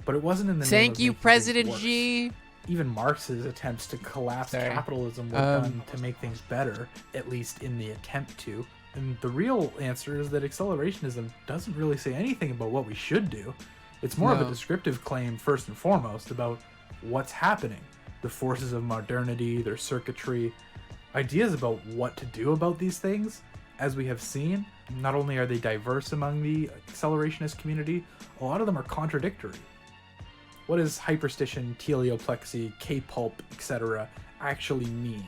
But it wasn't in the name of Thank you, making President things worse. Xi! even Marx's attempts to collapse capitalism were done to make things better, at least in the attempt to. And the real answer is that accelerationism doesn't really say anything about what we should do. It's more of a descriptive claim, first and foremost, about what's happening, the forces of modernity, their circuitry, ideas about what to do about these things. As we have seen, not only are they diverse among the accelerationist community, a lot of them are contradictory. What does hyperstition, teleoplexy, K-pulp, etc. actually mean?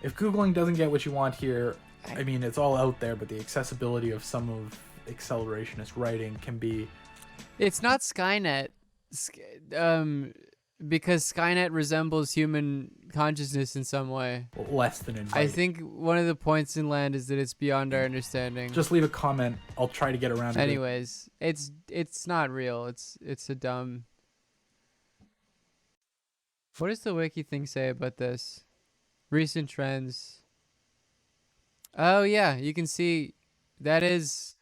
If Googling doesn't get what you want here, I mean, it's all out there, but the accessibility of some of accelerationist writing can be... It's not Skynet, because Skynet resembles human consciousness in some way. Less than inviting. I think one of the points in Land is that it's beyond our understanding. Just leave a comment. I'll try to get around to it. Anyways, it's not real. It's a dumb... What does the wiki thing say about this? Recent trends. Oh yeah, you can see that is...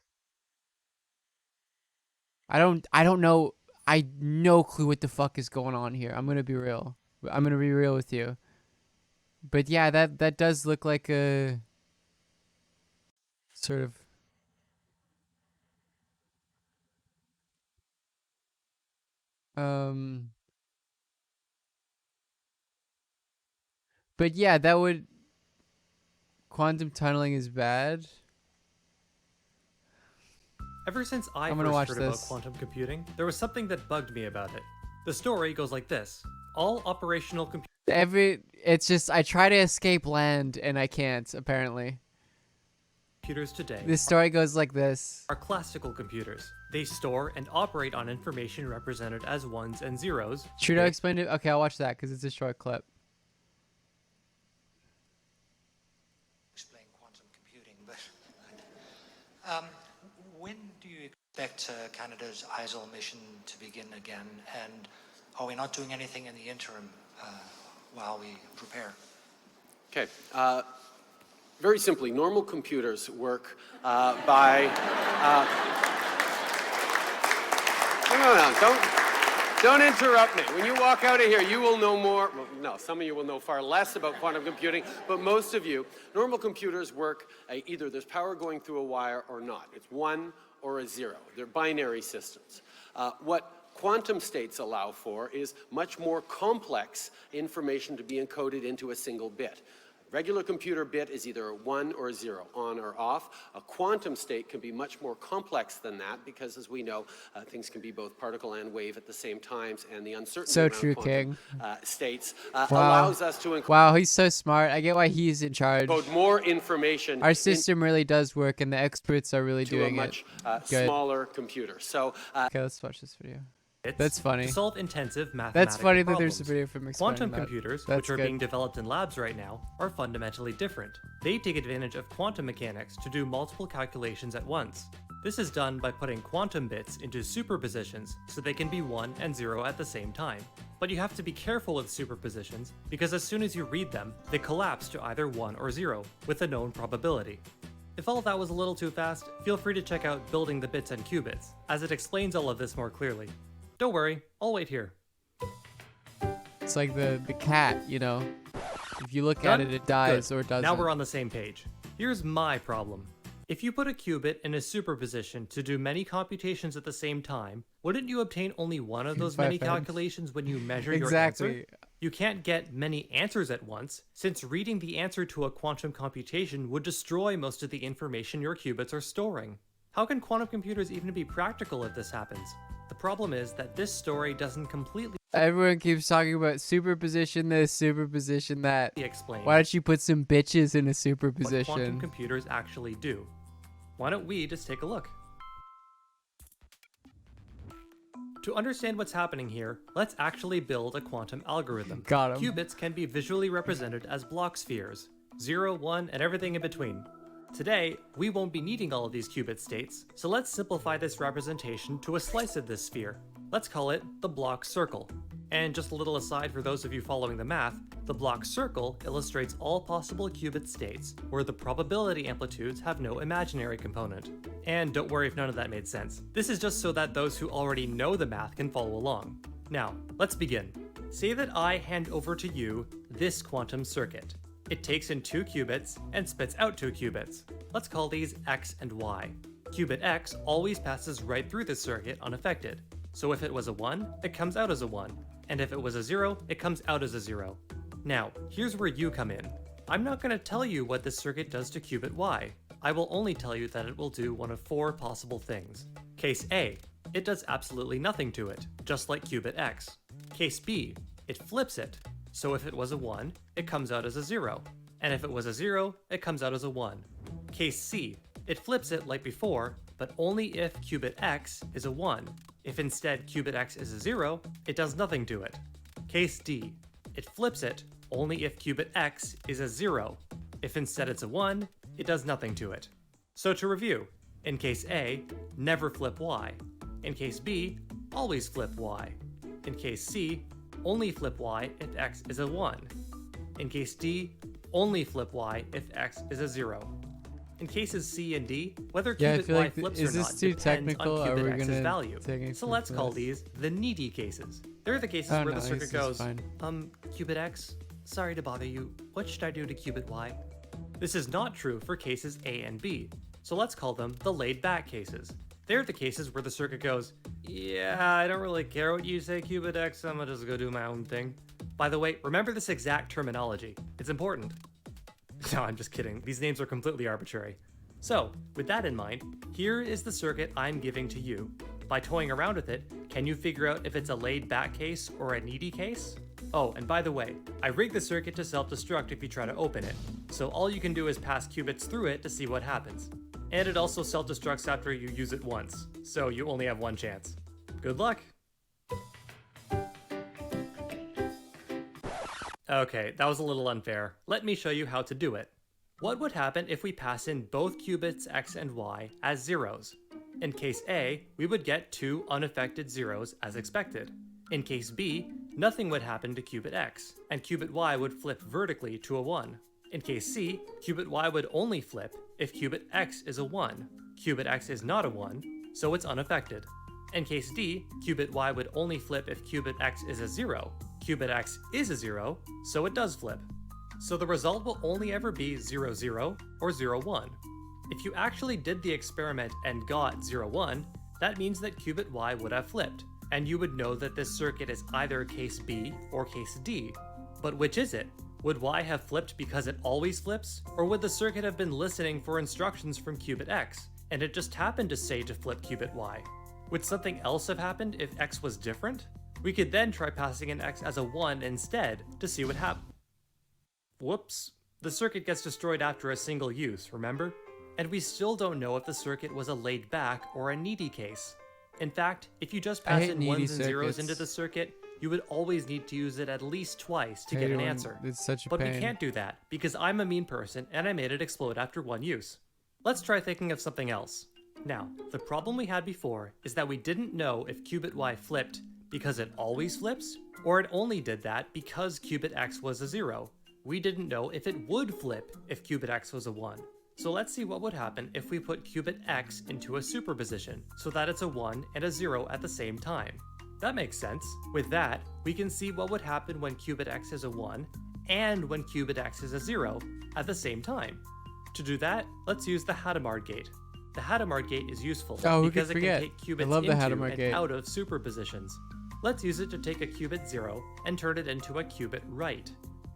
I don't know. I no clue what the fuck is going on here. I'm gonna be real. I'm gonna be real with you. But yeah, that does look like a sort of... But yeah, that would... Quantum tunneling is bad. Ever since I I'm gonna first watch heard about this. quantum computing, there was something that bugged me about it. The story goes like this. All operational It's just, I try to escape Land and I can't, apparently. computers today This story goes like this. are classical computers. They store and operate on information represented as ones and zeros. Trudeau explained it. Okay, I'll watch that because it's a short clip. Explain quantum computing, but when do you expect Canada's ISIL mission to begin again? And are we not doing anything in the interim while we prepare? Okay. Very simply, normal computers work by... No, don't interrupt me. When you walk out of here, you will know more. Well, no, some of you will know far less about quantum computing, but most of you, normal computers work either there's power going through a wire or not. It's 1 or a 0. They're binary systems. What quantum states allow for is much more complex information to be encoded into a single bit. Regular computer bit is either a 1 or a 0, on or off. A quantum state can be much more complex than that because, as we know, things can be both particle and wave at the same times, and the uncertainty So around true, quantum King. States Wow. allows us to Wow, he's so smart. I get why he's in charge. encode more information Our system really does work, and the experts are really into a doing much it. Good. smaller computer. So, Okay, let's watch this video. That's funny. To solve intensive mathematical That's funny that problems. there's a video from explaining Quantum that. computers, That's which are good. being developed in labs right now, are fundamentally different. They take advantage of quantum mechanics to do multiple calculations at once. This is done by putting quantum bits into superpositions so they can be 1 and 0 at the same time. But you have to be careful with superpositions because as soon as you read them, they collapse to either 1 or 0 with a known probability. If all of that was a little too fast, feel free to check out Building the Bits and Qubits, as it explains all of this more clearly. Don't worry, I'll wait here. It's like the cat, you know. If you look Done? at it, it dies Good. or it doesn't. Now we're on the same page. Here's my problem. If you put a qubit in a superposition to do many computations at the same time, wouldn't you obtain only one of those many 5 times. calculations when you measure Exactly. your answer? You can't get many answers at once, since reading the answer to a quantum computation would destroy most of the information your qubits are storing. How can quantum computers even be practical if this happens? The problem is that this story doesn't completely Everyone keeps talking about superposition this, superposition that. explain Why don't you put some bitches in a what quantum superposition? computers actually do. Why don't we just take a look? To understand what's happening here, let's actually build a quantum algorithm. Got 'em. Qubits can be visually represented as block spheres, 0, 1, and everything in between. Today, we won't be needing all of these qubit states, so let's simplify this representation to a slice of this sphere. Let's call it the block circle. And just a little aside for those of you following the math, the block circle illustrates all possible qubit states, where the probability amplitudes have no imaginary component. And don't worry if none of that made sense. This is just so that those who already know the math can follow along. Now, let's begin. say that I hand over to you this quantum circuit. It takes in 2 qubits and spits out 2 qubits. Let's call these x and y. Qubit x always passes right through the circuit unaffected. So if it was a 1, it comes out as a 1. And if it was a 0, it comes out as a 0. Now, here's where you come in. I'm not going to tell you what this circuit does to qubit y. I will only tell you that it will do one of 4 possible things. Case A, it does absolutely nothing to it, just like qubit x. Case B, it flips it. So if it was a 1, it comes out as a 0. And if it was a 0, it comes out as a 1. Case C, it flips it like before, but only if qubit x is a 1. If instead qubit x is a 0, it does nothing to it. Case D, it flips it only if qubit x is a 0. If instead it's a 1, it does nothing to it. So to review, in case A, never flip y. In case B, always flip y. In case C, only flip y if x is a 1. In case D, only flip y if x is a 0. In cases C and D, whether qubit y flips or not depends on qubit x's value. So let's call these the needy cases. They're the cases where the circuit goes, qubit x, sorry to bother you, what should I do to qubit y? This is not true for cases A and B, so let's call them the laid-back cases. They're the cases where the circuit goes, yeah, I don't really care what you say, qubit x, I'm gonna just go do my own thing. By the way, remember this exact terminology. It's important. No, I'm just kidding. These names are completely arbitrary. So, with that in mind, here is the circuit I'm giving to you. By toying around with it, can you figure out if it's a laid-back case or a needy case? Oh, and by the way, I rigged the circuit to self-destruct if you try to open it, so all you can do is pass qubits through it to see what happens. And it also self-destructs after you use it once, so you only have one chance. Good luck! Okay, that was a little unfair. Let me show you how to do it. What would happen if we pass in both qubits x and y as zeros? In case A, we would get 2 unaffected zeros as expected. In case B, nothing would happen to qubit x, and qubit y would flip vertically to a 1. In case C, qubit y would only flip if qubit x is a 1. Qubit x is not a 1, so it's unaffected. In case D, qubit y would only flip if qubit x is a 0. Qubit x is a 0, so it does flip. So the result will only ever be 0, 0 or 0, 1. If you actually did the experiment and got 0, 1, that means that qubit y would have flipped, and you would know that this circuit is either case B or case D. But which is it? Would y have flipped because it always flips? Or would the circuit have been listening for instructions from qubit x, and it just happened to say to flip qubit y? Would something else have happened if x was different? We could then try passing in x as a 1 instead to see what happens. Whoops. The circuit gets destroyed after a single use, remember? And we still don't know if the circuit was a laid-back or a needy case. In fact, if you just pass in 1s and 0s into the circuit, you would always need to use it at least twice to get an answer. It's such a but pain. We can't do that, because I'm a mean person and I made it explode after 1 use. Let's try thinking of something else. Now, the problem we had before is that we didn't know if qubit y flipped because it always flips, or it only did that because qubit x was a 0. We didn't know if it would flip if qubit x was a 1. So let's see what would happen if we put qubit x into a superposition, so that it's a 1 and a 0 at the same time. That makes sense. With that, we can see what would happen when qubit x is a 1 and when qubit x is a 0 at the same time. To do that, let's use the Hadamard gate. The Hadamard gate is useful because it can take qubits into and out of superpositions. Let's use it to take a qubit 0 and turn it into a qubit right.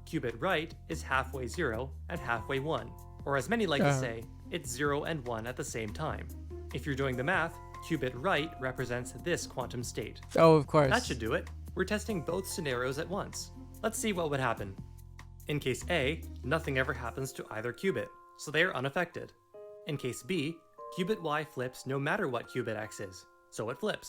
Qubit right is halfway 0 and halfway 1, or as many like to say, it's 0 and 1 at the same time. If you're doing the math, qubit right represents this quantum state. Oh, of course. That should do it. We're testing both scenarios at once. Let's see what would happen. In case A, nothing ever happens to either qubit, so they are unaffected. In case B, qubit y flips no matter what qubit x is, so it flips.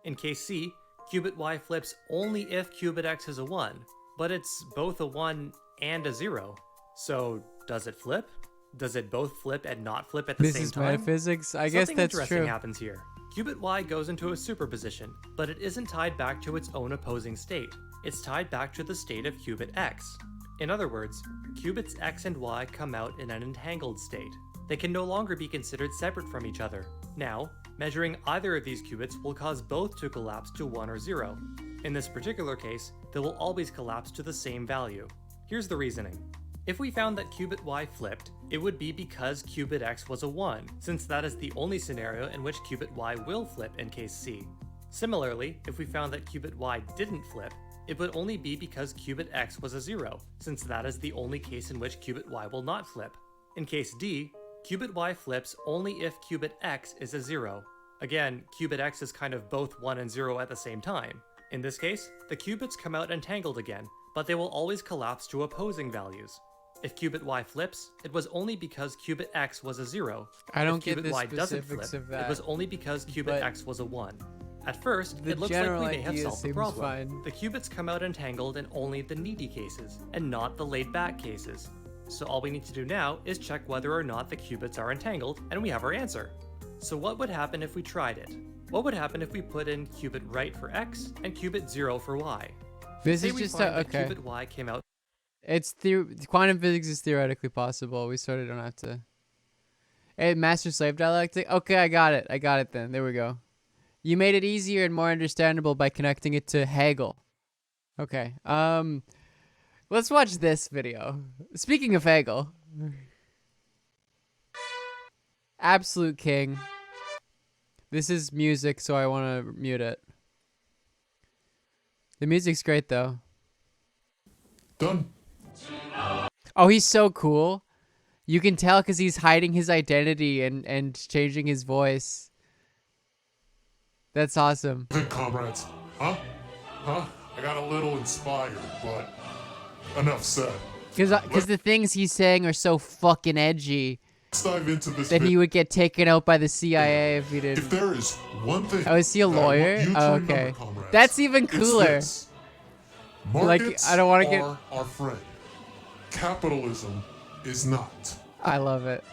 In case C, qubit y flips only if qubit x is a 1, but it's both a 1 and a 0. So does it flip? Does it both flip and not flip at the same time? This is metaphysics. I guess that's true. Something interesting happens here. Qubit y goes into a superposition, but it isn't tied back to its own opposing state. It's tied back to the state of qubit x. In other words, qubits x and y come out in an entangled state. They can no longer be considered separate from each other. Now, measuring either of these qubits will cause both to collapse to 1 or 0. In this particular case, they will always collapse to the same value. Here's the reasoning. If we found that qubit y flipped, it would be because qubit x was a 1, since that is the only scenario in which qubit y will flip in case C. Similarly, if we found that qubit y didn't flip, it would only be because qubit x was a 0, since that is the only case in which qubit y will not flip. In case D, qubit y flips only if qubit x is a 0. Again, qubit x is kind of both 1 and 0 at the same time. In this case, the qubits come out entangled again, but they will always collapse to opposing values. If qubit y flips, it was only because qubit x was a 0. I don't if get qubit the y doesn't specifics flip, of that. it was only because qubit but x was a 1. At first, the it looks like general we may have idea solved the seems problem. fine. The qubits come out entangled in only the needy cases, and not the laid-back cases. So all we need to do now is check whether or not the qubits are entangled, and we have our answer. So what would happen if we tried it? What would happen if we put in qubit right for x and qubit 0 for y? This Say is we just find a, that okay. qubit y came out. It's quantum physics is theoretically possible. We sort of don't have to. Hey, master slave dialectic. Okay, I got it. I got it then. There we go. You made it easier and more understandable by connecting it to Hegel. Okay. Let's watch this video. Speaking of Hegel, absolute king. This is music, so I want to mute it. The music's great though. Done. Oh, he's so cool. You can tell because he's hiding his identity and changing his voice. That's awesome. Comrades. Huh? I got a little inspired, but enough said. Because the things he's saying are so fucking edgy. Let's dive into this that he would get taken out by the CIA if he didn't. If there is one thing. Oh, is he a lawyer? Oh, okay. That's even cooler. Like, I don't want to get. Our friend. Capitalism is not. I love it.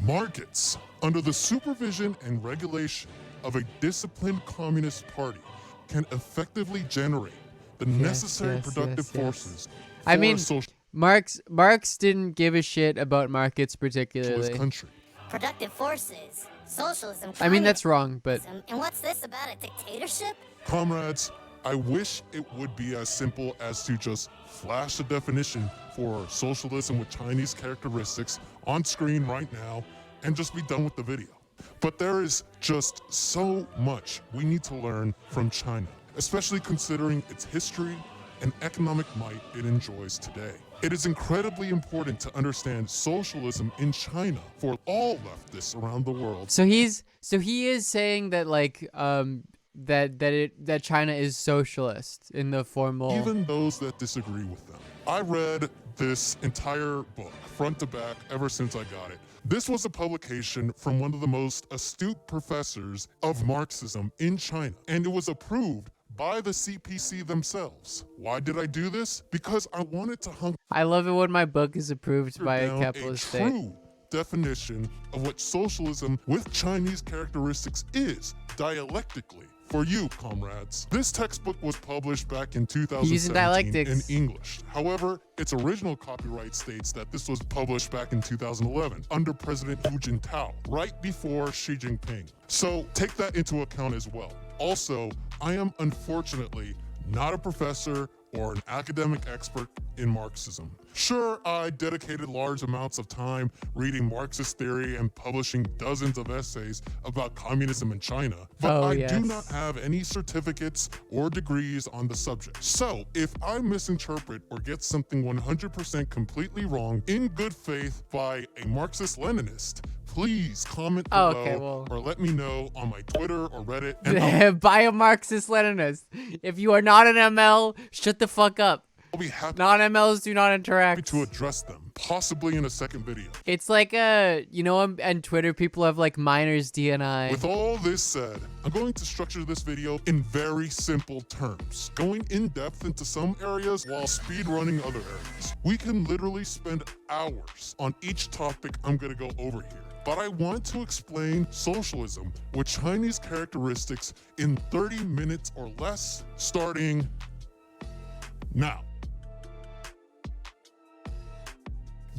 Markets, under the supervision and regulation of a disciplined communist party, can effectively generate the necessary productive forces. I mean, Marx didn't give a shit about markets particularly. Country. Productive forces, socialism. I mean, that's wrong, but. And what's this about a dictatorship? Comrades, I wish it would be as simple as to just flash a definition for socialism with Chinese characteristics on screen right now and just be done with the video. But there is just so much we need to learn from China, especially considering its history and economic might it enjoys today. It is incredibly important to understand socialism in China for all leftists around the world. So he is saying that like that China is socialist in the formal. Even those that disagree with them. I read this entire book, front to back, ever since I got it. This was a publication from one of the most astute professors of Marxism in China, and it was approved by the CPC themselves. Why did I do this? Because I wanted to I love it when my book is approved by a capitalist state. True definition of what socialism with Chinese characteristics is, dialectically, for you, comrades. This textbook was published back in 2017 in English. However, its original copyright states that this was published back in 2011 under President Hu Jintao, right before Xi Jinping. So take that into account as well. Also, I am unfortunately not a professor or an academic expert in Marxism. Sure, I dedicated large amounts of time reading Marxist theory and publishing dozens of essays about communism in China, but I do not have any certificates or degrees on the subject. So, if I misinterpret or get something 100% completely wrong in good faith by a Marxist-Leninist, please comment below or let me know on my Twitter or Reddit. And By a Marxist-Leninist. If you are not an ML, shut the fuck up. I'll be happy. Non-MLs do not interact. To address them, possibly in a second video. It's like you know, on Twitter, people have like minors DNI. With all this said, I'm going to structure this video in very simple terms, going in depth into some areas while speed running other areas. We can literally spend hours on each topic I'm going to go over here. But I want to explain socialism with Chinese characteristics in 30 minutes or less, starting now.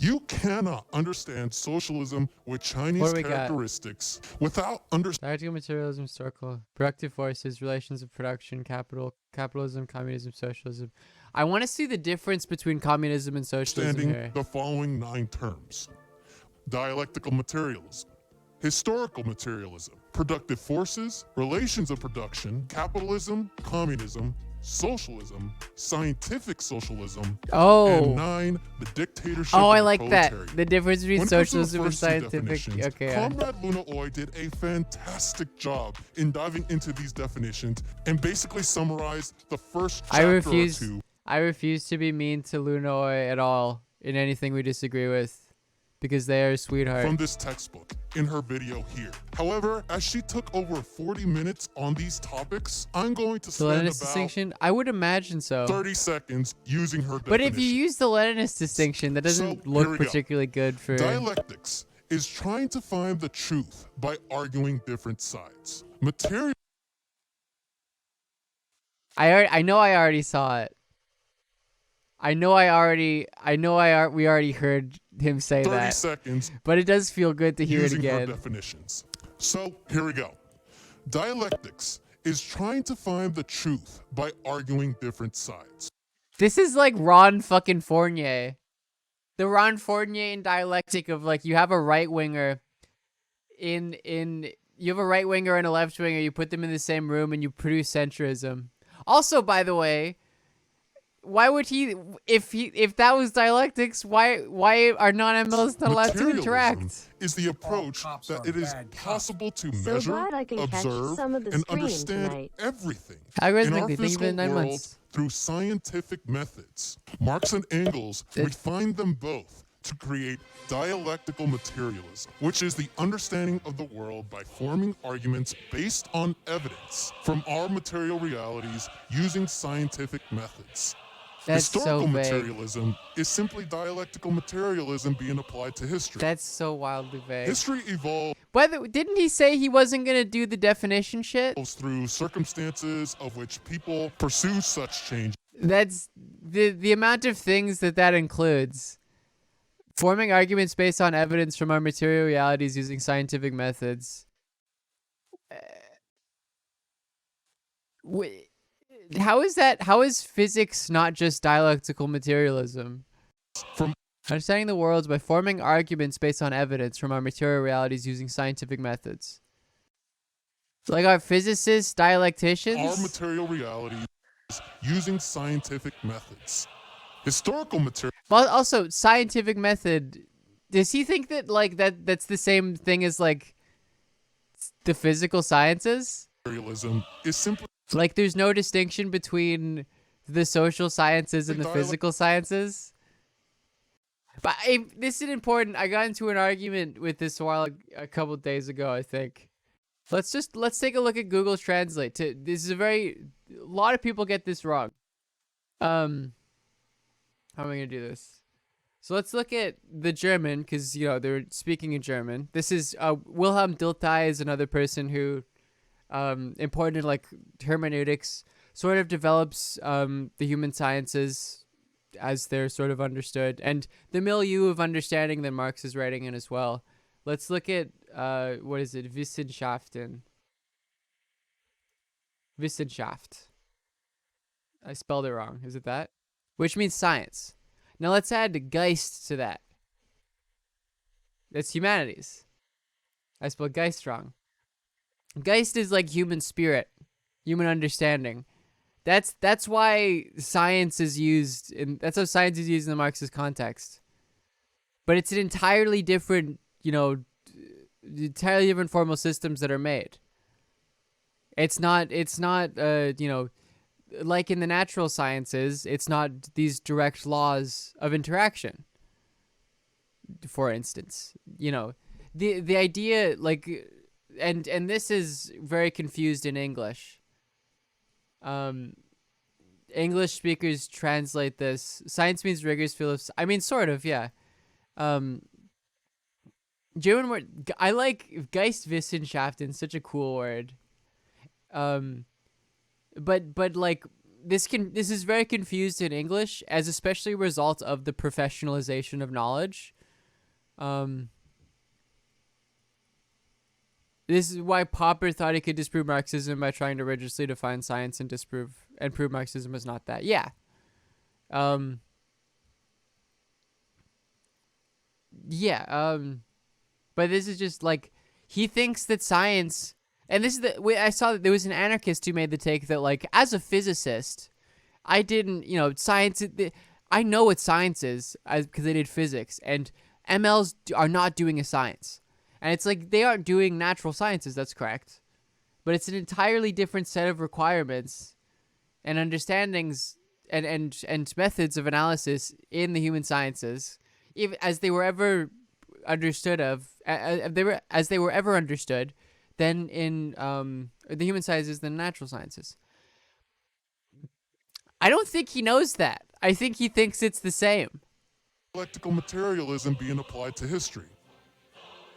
You cannot understand socialism with Chinese characteristics without understanding dialectical materialism, historical, productive forces, relations of production, capitalism, communism, socialism. I want to see the difference between communism and socialism here. the following 9 terms: dialectical materialism, historical materialism, productive forces, relations of production, capitalism, communism, socialism, scientific socialism, and 9, the dictatorship I of the like that. proletariat. The difference between When it comes to the socialism and first two scientific. definitions, Okay. Comrade Luna Oy did a fantastic job in diving into these definitions and basically summarized the first chapter or two. I refuse to be mean to Lunoy at all in anything we disagree with, because they are a sweetheart. From this textbook in her video here. However, as she took over 40 minutes on these topics, I'm going to The spend Leninist about distinction? I would imagine so. 30 seconds using her But definition. if you use the Leninist distinction, that doesn't here look we go. particularly good for... Dialectics is trying to find the truth by arguing different sides. Material. I know I already saw it. We already heard him say 30 that. seconds. But it does feel good to hear it using her again. definitions. So here we go. Dialectics is trying to find the truth by arguing different sides. This is like Ron fucking Fournier. The Ron Fournier in dialectic of like you have a right winger you have a right winger and a left winger, you put them in the same room and you produce centrism. Also, by the way, why would he if that was dialectics, why are non-MLs not allowed to interact? Is the approach that it is possible to So measure, glad I can catch observe, some of the and stream understand tonight. everything Algorithmically, in our thank you for physical the 9 world months. through scientific methods. Marx and Engels refined them both to create dialectical materialism, which is the understanding of the world by forming arguments based on evidence from our material realities using scientific methods. That's so Historical vague. materialism is simply dialectical materialism being applied to history. That's so wildly vague. History evolves Didn't he say he wasn't gonna do the definition shit? through circumstances of which people pursue such change. That's the amount of things that includes. Forming arguments based on evidence from our material realities using scientific methods. How is physics not just dialectical materialism? From understanding the world by forming arguments based on evidence from our material realities using scientific methods. Like our physicists, dialecticians? Our material realities using scientific methods. Historical material. Well, also scientific method. Does he think that that's the same thing as like the physical sciences? Materialism is simply like there's no distinction between the social sciences and the physical sciences. But this is important. I got into an argument with this a couple of days ago, I think. Let's take a look at Google Translate. This is a lot of people get this wrong. How am I gonna do this? So let's look at the German, because they're speaking in German. This is Wilhelm Dilthey is another person who, important in like hermeneutics, sort of develops the human sciences as they're sort of understood, and the milieu of understanding that Marx is writing in as well. Let's look at what is it? Wissenschaften. Wissenschaft. I spelled it wrong. Is it that? Which means science. Now let's add Geist to that. That's humanities. I spelled Geist wrong. Geist is like human spirit, human understanding. That's why science is used that's how science is used in the Marxist context. But it's an entirely different, entirely different formal systems that are made. It's not like in the natural sciences, it's not these direct laws of interaction. For instance, the idea and this is very confused in English. English speakers translate this. Science means rigorous field of. I mean, sort of, yeah. German word. I like Geistwissenschaften. Such a cool word. But like this is very confused in English, as especially a result of the professionalization of knowledge. This is why Popper thought he could disprove Marxism by trying to rigorously define science and prove Marxism is not that. Yeah. But this is just like, he thinks that science, and this is I saw that there was an anarchist who made the take that, like, as a physicist, I didn't, science, I know what science is because I did physics, and MLs are not doing a science. And it's like, they aren't doing natural sciences, that's correct. But it's an entirely different set of requirements and understandings and methods of analysis in the human sciences, as they were ever understood than in the human sciences than natural sciences. I don't think he knows that. I think he thinks it's the same. Dialectical materialism being applied to history.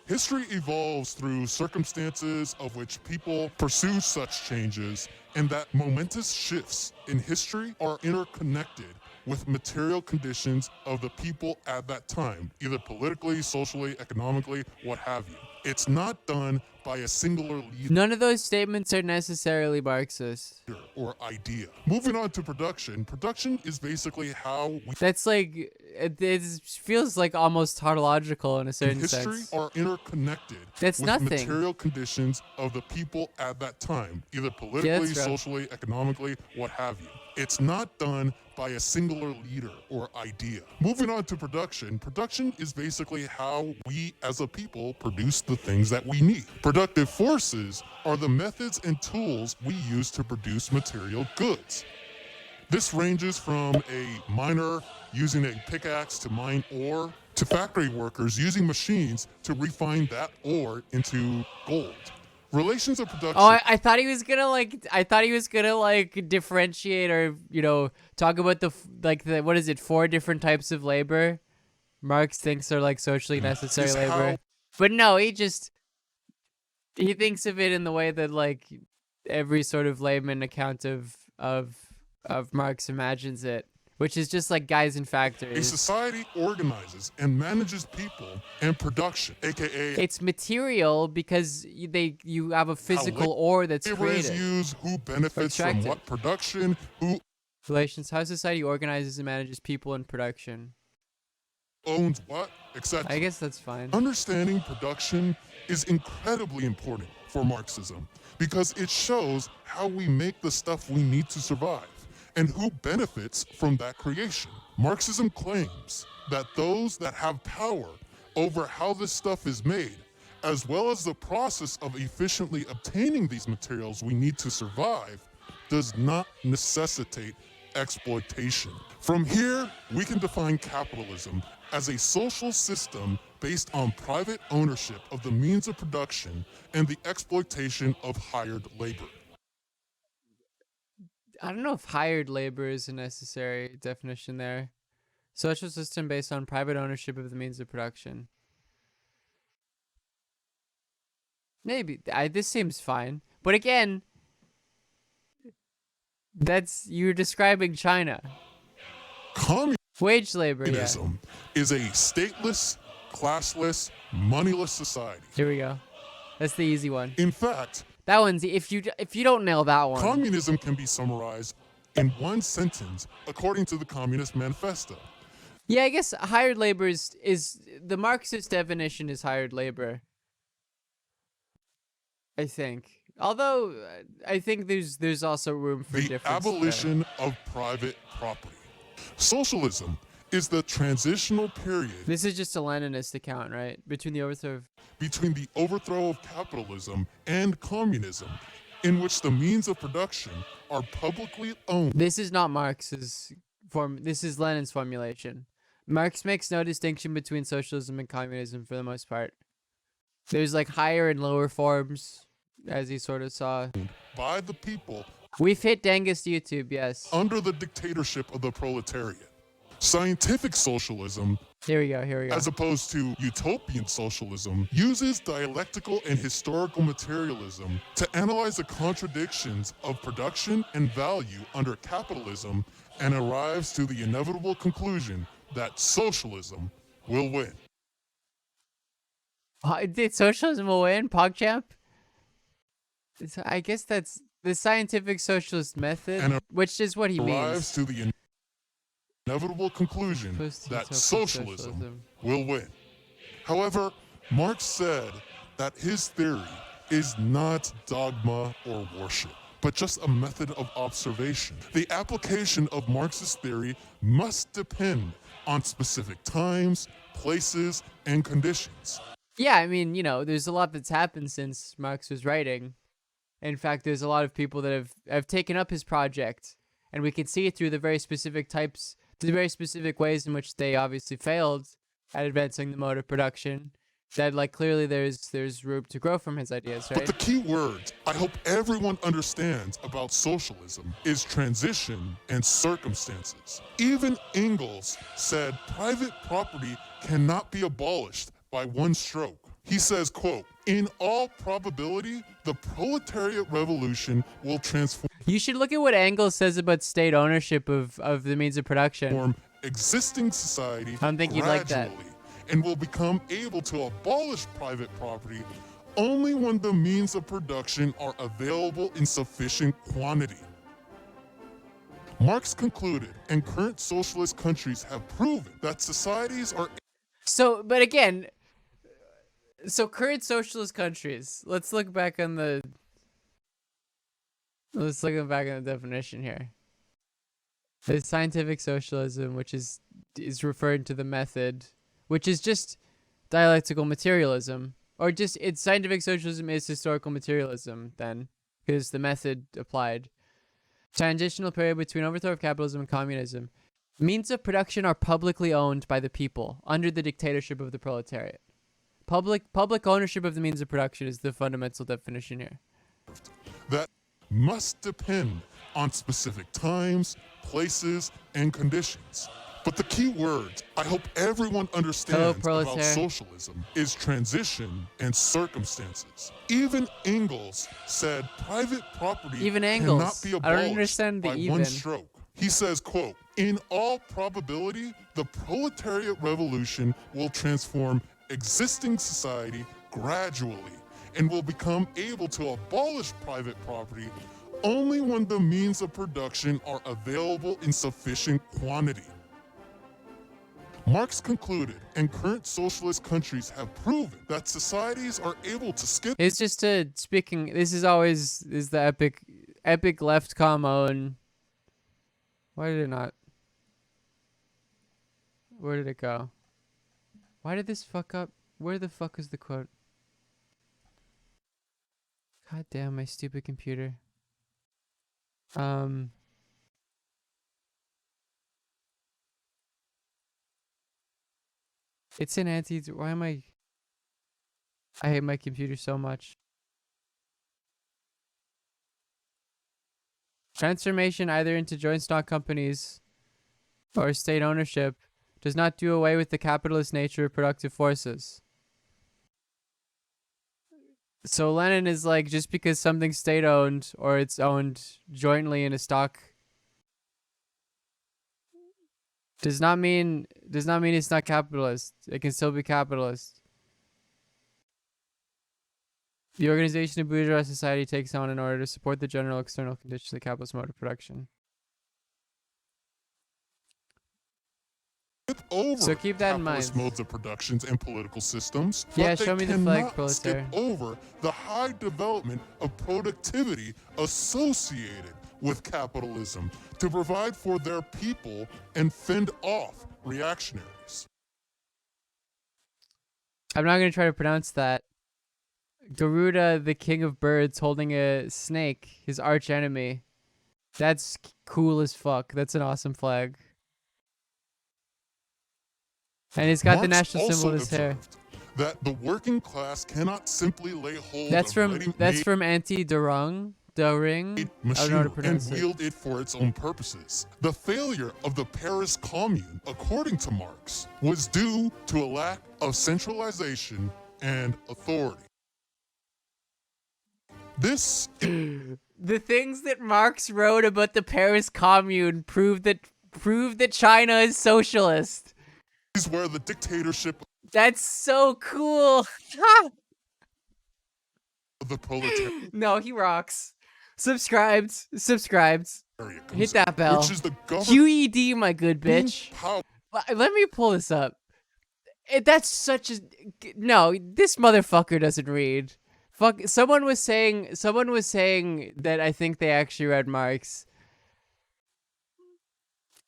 History evolves through circumstances of which people pursue such changes, and that momentous shifts in history are interconnected with material conditions of the people at that time, either politically, socially, economically, what have you. It's not done by a singular leader. None of those statements are necessarily Marxist. Or idea. Moving on to production. Production is basically how we... That's like, it feels like almost tautological in a certain sense. History are interconnected with nothing. Material conditions of the people at that time, either politically, socially, economically, what have you. It's not done by a singular leader or idea. Moving on to production. Production is basically how we as a people produce the things that we need. Productive forces are the methods and tools we use to produce material goods. This ranges from a miner using a pickaxe to mine ore, to factory workers using machines to refine that ore into gold. Relations of production. Oh, I thought he was gonna differentiate or talk about the what is it, 4 different types of labor Marx thinks are like socially necessary labor. But no, he thinks of it in the way that like every sort of layman account of Marx imagines it, which is just like guys in factories. A society organizes and manages people and production, aka it's material because you have a physical ore that's created. Use who benefits from what production, who relations, how society organizes and manages people and production. Owns what, etc. I guess that's fine. Understanding production is incredibly important for Marxism because it shows how we make the stuff we need to survive and who benefits from that creation. Marxism claims that those that have power over how this stuff is made, as well as the process of efficiently obtaining these materials we need to survive, does not necessitate exploitation. From here, we can define capitalism as a social system based on private ownership of the means of production and the exploitation of hired labor. I don't know if hired labor is a necessary definition there. Social system based on private ownership of the means of production. Maybe. This seems fine. But again, you're describing China. Wage labor, Communism is a stateless, classless, moneyless society. Here we go. That's the easy one. In fact, that one's if you don't nail that one. Communism can be summarized in one sentence according to the Communist Manifesto. Yeah, I guess hired labor is the Marxist definition is hired labor. I think. Although I think there's also room for difference. The abolition of private property. Socialism is the transitional period. This is just a Leninist account, right? Between the overthrow of capitalism and communism, in which the means of production are publicly owned. This is not Marx's form. This is Lenin's formulation. Marx makes no distinction between socialism and communism for the most part. There's like higher and lower forms, as he sort of saw. By the people. We've hit Dangus YouTube, yes. Under the dictatorship of the proletariat. Scientific socialism Here we go. as opposed to utopian socialism, uses dialectical and historical materialism to analyze the contradictions of production and value under capitalism and arrives to the inevitable conclusion that socialism will win. Did socialism will win, PogChamp? I guess that's the scientific socialist method, which is what he Arrives means. to the inevitable conclusion that socialism will win. However, Marx said that his theory is not dogma or worship, but just a method of observation. The application of Marx's theory must depend on specific times, places, and conditions. Yeah, I mean, there's a lot that's happened since Marx was writing. In fact, there's a lot of people that have taken up his project, and we can see it through the very specific ways in which they obviously failed at advancing the mode of production. That, like, clearly there's room to grow from his ideas, right? But the key word I hope everyone understands about socialism is transition and circumstances. Even Engels said private property cannot be abolished by one stroke. He says, quote, "In all probability, the proletariat revolution will transform." You should look at what Engels says about state ownership of the means of production. Existing society I don't think you'd like that. And will become able to abolish private property only when the means of production are available in sufficient quantity. Marx concluded, and current socialist countries have proven that societies are... But again, current socialist countries, let's look back on the definition here. There's scientific socialism, which is referred to the method, which is just dialectical materialism, or just scientific socialism is historical materialism then, because the method applied. Transitional period between overthrow of capitalism and communism. Means of production are publicly owned by the people under the dictatorship of the proletariat. Public ownership of the means of production is the fundamental definition here. That must depend on specific times, places, and conditions. But the key word I hope everyone understands about socialism is transition and circumstances. Even Engels said private property cannot be abolished by one stroke. He says, quote, "In all probability, the proletariat revolution will transform existing society gradually and will become able to abolish private property only when the means of production are available in sufficient quantity." Marx concluded, and current socialist countries have proven that societies are able to skip... It's just this is the epic left common. Why did it not? Where did it go? Why did this fuck up? Where the fuck is the quote? God damn my stupid computer. It's an why am I hate my computer so much. Transformation either into joint stock companies or state ownership does not do away with the capitalist nature of productive forces. So Lenin is like, just because something's state owned or it's owned jointly in a stock does not mean it's not capitalist. It can still be capitalist. The organization of bourgeois society takes on in order to support the general external conditions of the capitalist mode of production. So keep that in mind. Modes of productions and political systems. Yeah, but show me they the flag, cannot proletariat. skip over the high development of productivity associated with capitalism to provide for their people and fend off reactionaries. I'm not going to try to pronounce that. Garuda, the king of birds, holding a snake, his arch enemy. That's cool as fuck. That's an awesome flag. And he's got the national symbol in his hair. That the working class cannot simply lay hold That's of from Anti Durang. machine know how to and pronounce it. wield it for its own purposes. The failure of the Paris Commune, according to Marx, was due to a lack of centralization and authority. This The things that Marx wrote about the Paris Commune prove that China is socialist. is where the dictatorship That's so cool. of the proletariat No, he rocks. Subscribed. Hit that bell. which is the QED, my good bitch. power. Let me pull this up. That's such a no. This motherfucker doesn't read. Fuck. Someone was saying that I think they actually read Marx.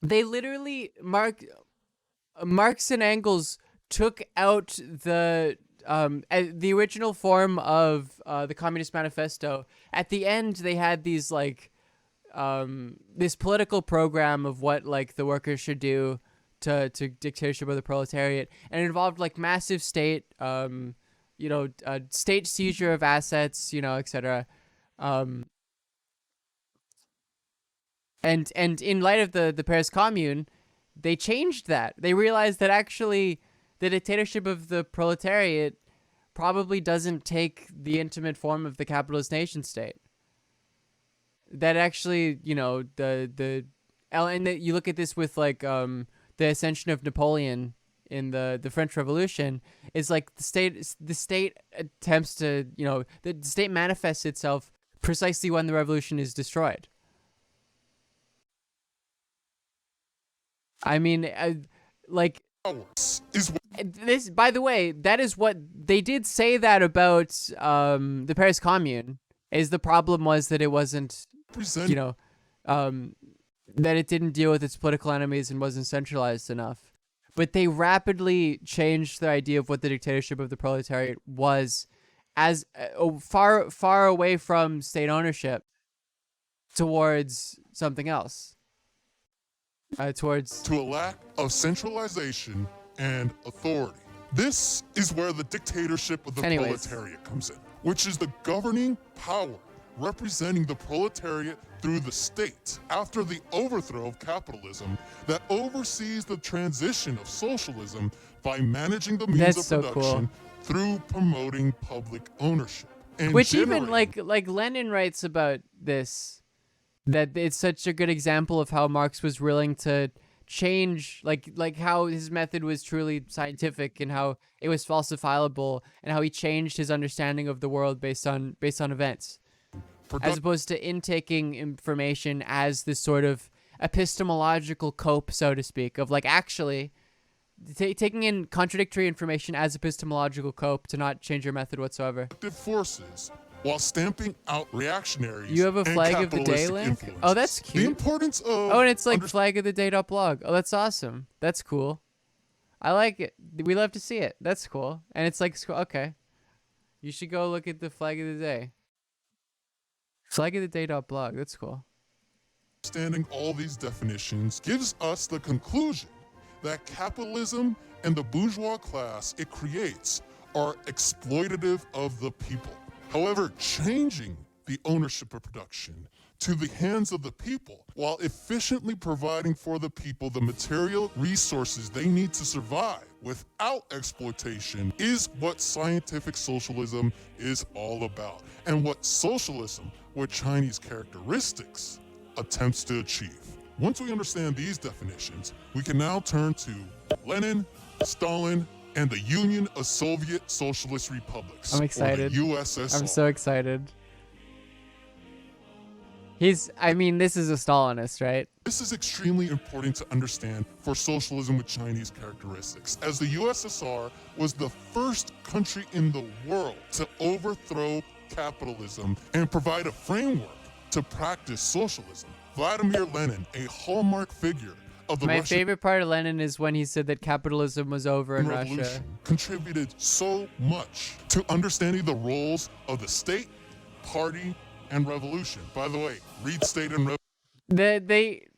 They literally Marx and Engels took out the original form of the Communist Manifesto. At the end, they had these like this political program of what like the workers should do to dictatorship of the proletariat, and it involved like massive state, state seizure of assets, etc. And in light of the Paris Commune, they changed that. They realized that actually the dictatorship of the proletariat probably doesn't take the intimate form of the capitalist nation state. That actually, and that you look at this with like the ascension of Napoleon in the French Revolution, is like the state attempts to, the state manifests itself precisely when the revolution is destroyed. I mean, this, by the way, that is what they did say that about the Paris Commune. Is the problem was that it wasn't, that it didn't deal with its political enemies and wasn't centralized enough. But they rapidly changed the idea of what the dictatorship of the proletariat was, as far away from state ownership towards something else. To a lack of centralization and authority. This is where the dictatorship of the proletariat comes in, which is the governing power representing the proletariat through the state after the overthrow of capitalism that oversees the transition of socialism by managing the means of production through promoting public ownership. And which even like Lenin writes about this, that it's such a good example of how Marx was willing to change, like how his method was truly scientific and how it was falsifiable, and how he changed his understanding of the world based on events, as opposed to intaking information as this sort of epistemological cope, so to speak, of like actually taking in contradictory information as epistemological cope to not change your method whatsoever. Forces, while stamping out reactionaries. You have a flag of the day link? Oh, that's cute. The importance of and it's like flag of the day.blog. Oh, that's awesome. That's cool. I like it. We love to see it. That's cool. And it's like, okay. You should go look at the flag of the day. Flag of the day.blog. That's cool. Understanding all these definitions gives us the conclusion that capitalism and the bourgeois class it creates are exploitative of the people. However, changing the ownership of production to the hands of the people while efficiently providing for the people the material resources they need to survive without exploitation is what scientific socialism is all about, and what socialism with Chinese characteristics attempts to achieve. Once we understand these definitions, we can now turn to Lenin, Stalin, and the Union of Soviet Socialist Republics. I'm excited. Or the USSR. I'm so excited. This is a Stalinist, right? This is extremely important to understand for socialism with Chinese characteristics, as the USSR was the first country in the world to overthrow capitalism and provide a framework to practice socialism. Vladimir Lenin, a hallmark figure of the My Russian favorite part of Lenin is when he said that capitalism was over in Revolution Russia. contributed so much to understanding the roles of the state, party, and revolution. By the way, read State and Revolution.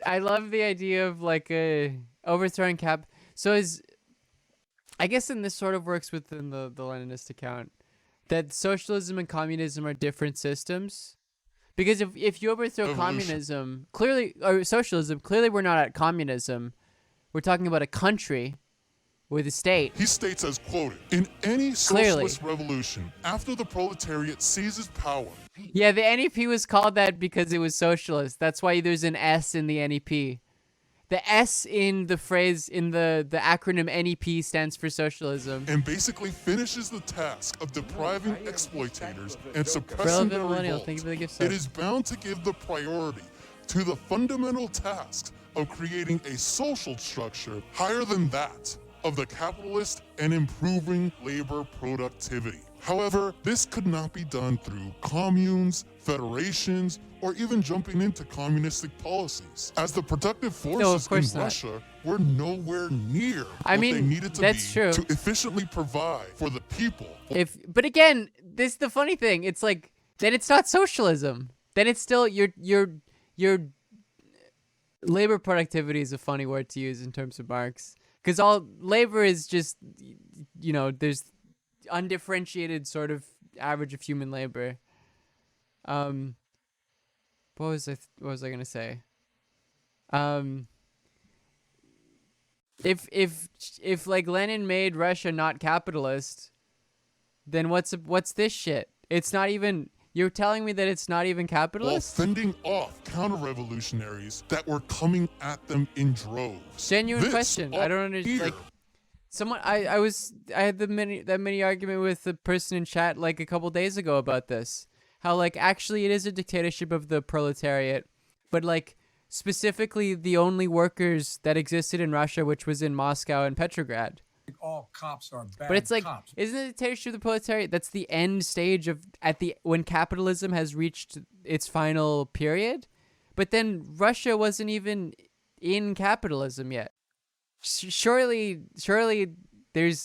I love the idea of like overthrowing I guess, and this sort of works within the Leninist account. that socialism and communism are different systems. Because if you overthrow communism, clearly, or socialism, clearly we're not at communism. We're talking about a country with a state. He states as quoted, in any socialist revolution, after the proletariat seizes power. Yeah, the NEP was called that because it was socialist. That's why there's an S in the NEP. The S in the phrase, in the acronym NEP stands for socialism. And basically finishes the task of depriving exploitators and suppressing their revolt. It is bound to give the priority to the fundamental task of creating a social structure higher than that of the capitalist and improving labor productivity. However, this could not be done through communes, federations, or even jumping into communistic policies, as the productive forces in Russia were nowhere near what they needed to be to efficiently provide for the people. But again, this is the funny thing. It's like, then it's not socialism. Then it's still your labor productivity is a funny word to use in terms of Marx, because all labor is just, there's undifferentiated sort of average of human labor. What was I gonna say? If like Lenin made Russia not capitalist, then what's this shit? It's not even. You're telling me that it's not even capitalist? While fending off counter-revolutionaries that were coming at them in droves. Genuine question. I don't understand. Like, someone, I had that mini argument with the person in chat like a couple days ago about this. How like actually it is a dictatorship of the proletariat, but like specifically the only workers that existed in Russia, which was in Moscow and Petrograd. All cops are bad. But it's like, cops. Isn't it a dictatorship of the proletariat? That's the end stage of when capitalism has reached its final period. But then Russia wasn't even in capitalism yet. Surely that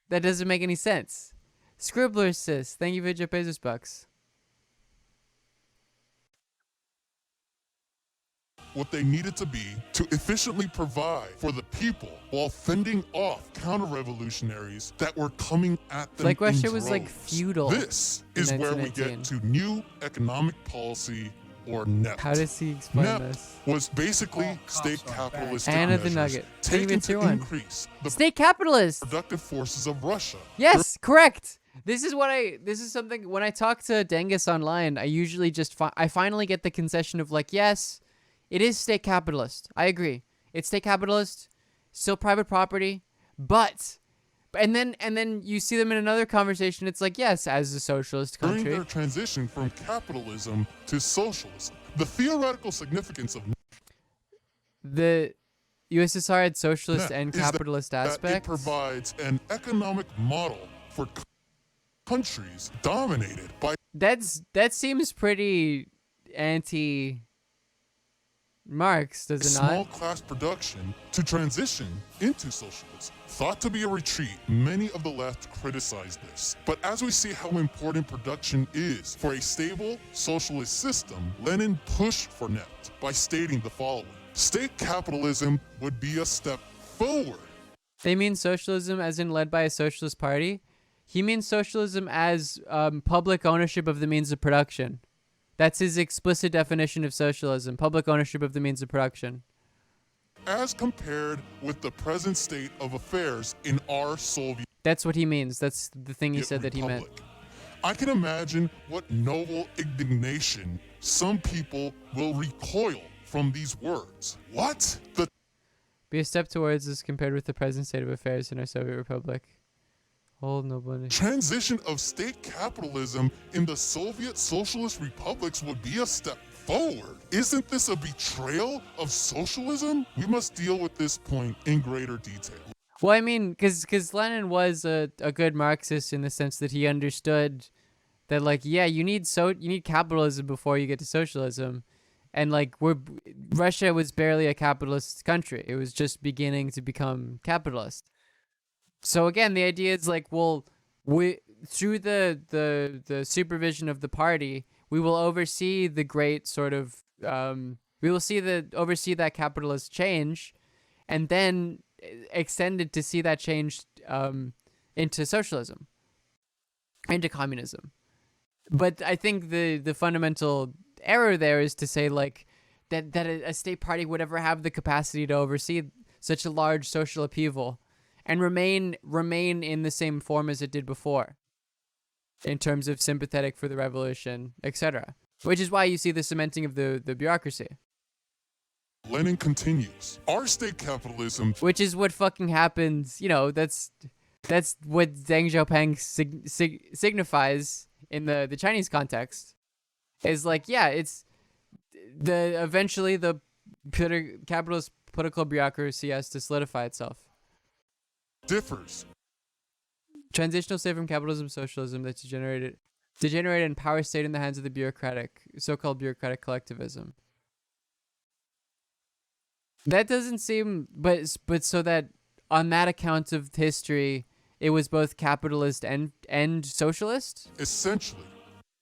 doesn't make any sense. Scribbler sis, thank you for your Bezos bucks. What they needed to be to efficiently provide for the people while fending off counter-revolutionaries that were coming at them like Russia in was like feudal. This is where we get to new economic policy, or NEP. How does he explain NEP this? Was basically state capitalistic Anna the measures Nugget. taken to increase the state capitalist productive forces of Russia. Yes, correct. This is something when I talk to Dengus online, I usually just I finally get the concession of like, yes, it is state capitalist. I agree. It's state capitalist, still private property, but and then you see them in another conversation. It's like, yes, as a socialist country. During their transition from capitalism to socialism, the theoretical significance of the USSR had socialist and capitalist aspects. That it provides an economic model for countries dominated by. That seems pretty anti. Marx, does it not? Small class production to transition into socialism. Thought to be a retreat, many of the left criticize this. But as we see how important production is for a stable socialist system, Lenin pushed for NEP by stating the following. State capitalism would be a step forward. They mean socialism as in led by a socialist party? He means socialism as public ownership of the means of production. That's his explicit definition of socialism, public ownership of the means of production. As compared with the present state of affairs in our Soviet. That's what he means. That's the thing he said that he meant. I can imagine what noble indignation some people will recoil from these words. What? Be a step towards as compared with the present state of affairs in our Soviet Republic. Nobody. Transition of state capitalism in the Soviet socialist republics would be a step forward. Isn't this a betrayal of socialism? We must deal with this point in greater detail. Well, I mean, because Lenin was a good Marxist in the sense that he understood that, like, yeah, you need capitalism before you get to socialism, and like Russia was barely a capitalist country; it was just beginning to become capitalist. So again, the idea is like, well, through the supervision of the party, we will oversee the great sort of oversee that capitalist change, and then extended to see that change into socialism. into communism. But I think the fundamental error there is to say like that a state party would ever have the capacity to oversee such a large social upheaval and remain in the same form as it did before in terms of sympathetic for the revolution, etc. Which is why you see the cementing of the bureaucracy. Lenin continues. Our state capitalism, which is what fucking happens, that's what Deng Xiaoping signifies in the Chinese context. Is like, yeah, it's eventually the capitalist political bureaucracy has to solidify itself. Differs. Transitional state from capitalism, socialism that degenerated and power stayed in the hands of the so-called bureaucratic collectivism. That doesn't seem, but so that on that account of history, it was both capitalist and socialist? Essentially.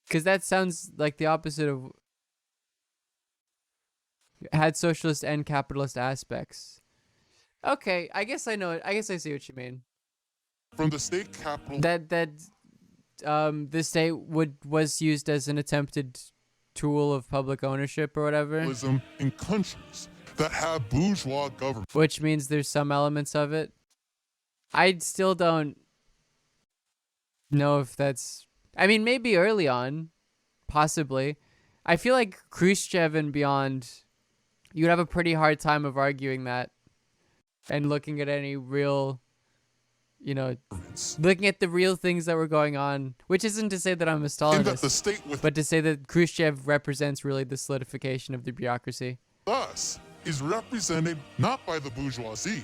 Because that sounds like the opposite of had socialist and capitalist aspects. Okay, I guess I know it. I guess I see what you mean. From the state capital that the state was used as an attempted tool of public ownership or whatever. In countries that have bourgeois government. Which means there's some elements of it. I still don't know if that's... I mean, maybe early on, possibly. I feel like Khrushchev and beyond, you'd have a pretty hard time of arguing that and looking at any real, looking at the real things that were going on, which isn't to say that I'm a Stalinist, but to say that Khrushchev represents really the solidification of the bureaucracy. Thus, is represented not by the bourgeoisie,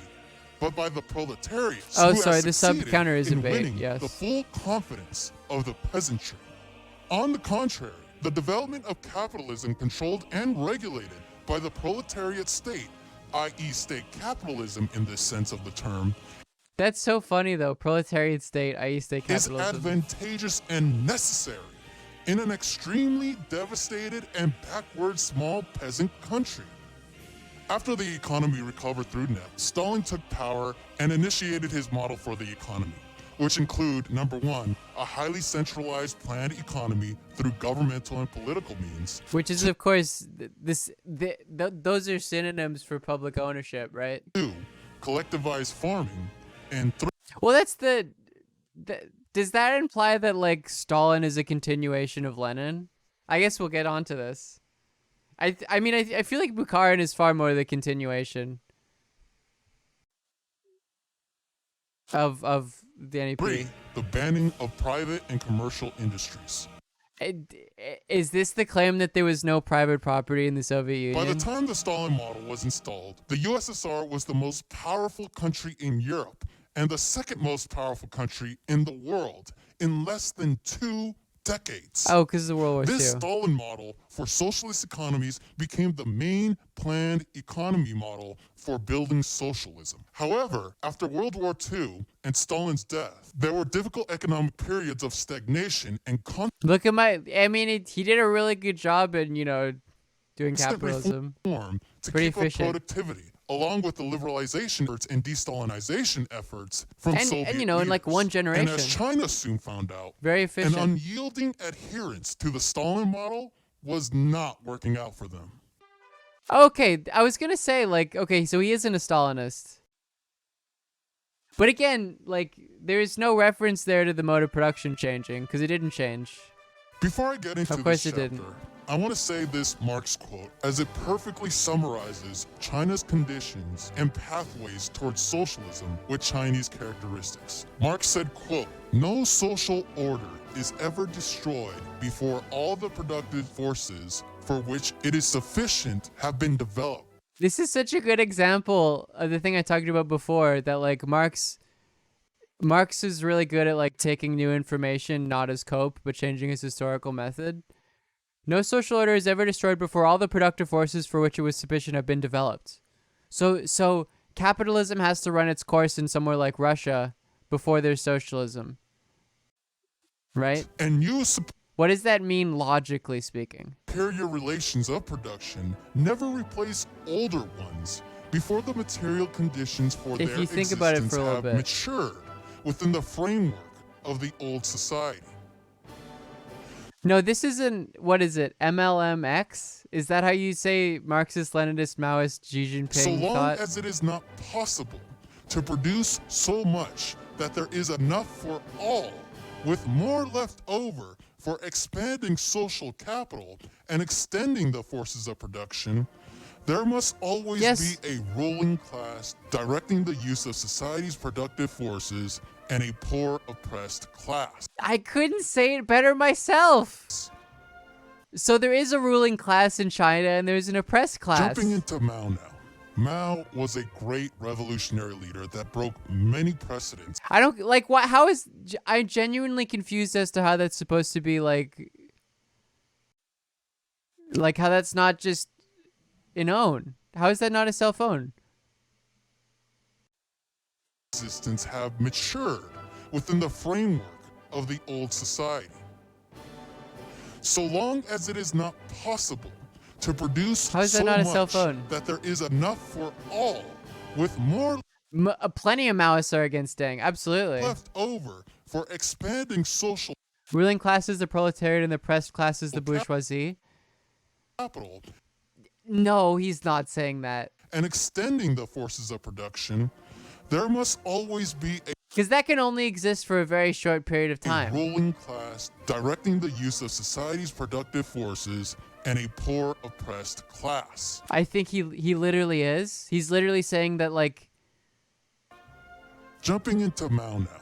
but by the proletariat. Oh, sorry, the sub-counter is a bait, yes. The full confidence of the peasantry. On the contrary, the development of capitalism controlled and regulated by the proletariat state, i.e. state capitalism in this sense of the term. That's so funny though, proletariat state, i.e. state capitalism. Is advantageous and necessary in an extremely devastated and backward small peasant country. After the economy recovered through NEP, Stalin took power and initiated his model for the economy, which include, number one, a highly centralized planned economy through governmental and political means. Which is, of course, those are synonyms for public ownership, right? Two, collectivized farming, and three... Well, that's does that imply that, like, Stalin is a continuation of Lenin? I guess we'll get onto this. I mean, I feel like Bukharin is far more the continuation of the NEP. Three, the banning of private and commercial industries. Is this the claim that there was no private property in the Soviet Union? By the time the Stalin model was installed, the USSR was the most powerful country in Europe and the second most powerful country in the world in less than 2 decades. Oh, because of the World War II. This Stalin model for socialist economies became the main planned economy model for building socialism. However, after World War II and Stalin's death, there were difficult economic periods of stagnation and Look at he did a really good job in, doing capitalism. Reform to pretty keep efficient. up productivity, along with the liberalization efforts and de-Stalinization efforts from Soviet in like one generation. And as China soon found out, very efficient. An unyielding adherence to the Stalin model was not working out for them. Okay, I was gonna say, okay, so he isn't a Stalinist. But again, there is no reference there to the mode of production changing, because it didn't change. Before I get into of course this it chapter, didn't. I want to say this Marx quote as it perfectly summarizes China's conditions and pathways towards socialism with Chinese characteristics. Marx said, quote, "No social order is ever destroyed before all the productive forces for which it is sufficient have been developed." This is such a good example of the thing I talked about before, that Marx is really good at taking new information, not as cope, but changing his historical method. No social order is ever destroyed before all the productive forces for which it was sufficient have been developed. So capitalism has to run its course in somewhere like Russia before there's socialism. Right? And what does that mean logically speaking? Superior relations of production never replace older ones before the material conditions for If their you think about it for a little have bit. matured within the framework of the old society. No, this isn't. What is it? MLMX? Is that how you say Marxist, Leninist, Maoist, Xi Jinping So long thought? as it is not possible to produce so much that there is enough for all, with more left over for expanding social capital and extending the forces of production, there must always be a ruling class directing the use of society's productive forces and a poor oppressed class. I couldn't say it better myself. So there is a ruling class in China and there's an oppressed class. Jumping into Mao now. Mao was a great revolutionary leader that broke many precedents. I don't like what. How is I'm genuinely confused as to how that's supposed to be like how that's not just an own. How is that not a cell phone? Resistance have matured within the framework of the old society. So long as it is not possible to produce How is that so not a much cell phone? that there is enough for all, with more Plenty of Maoists are against Deng. Absolutely. left over for expanding social Ruling classes, the proletariat, and the oppressed classes, the bourgeoisie. capital No, he's not saying that. and extending the forces of production, there must always be Because that can only exist for a very short period of a time. ruling class directing the use of society's productive forces and a poor oppressed class. I think he literally is. He's literally saying that, like... Jumping into Mao now.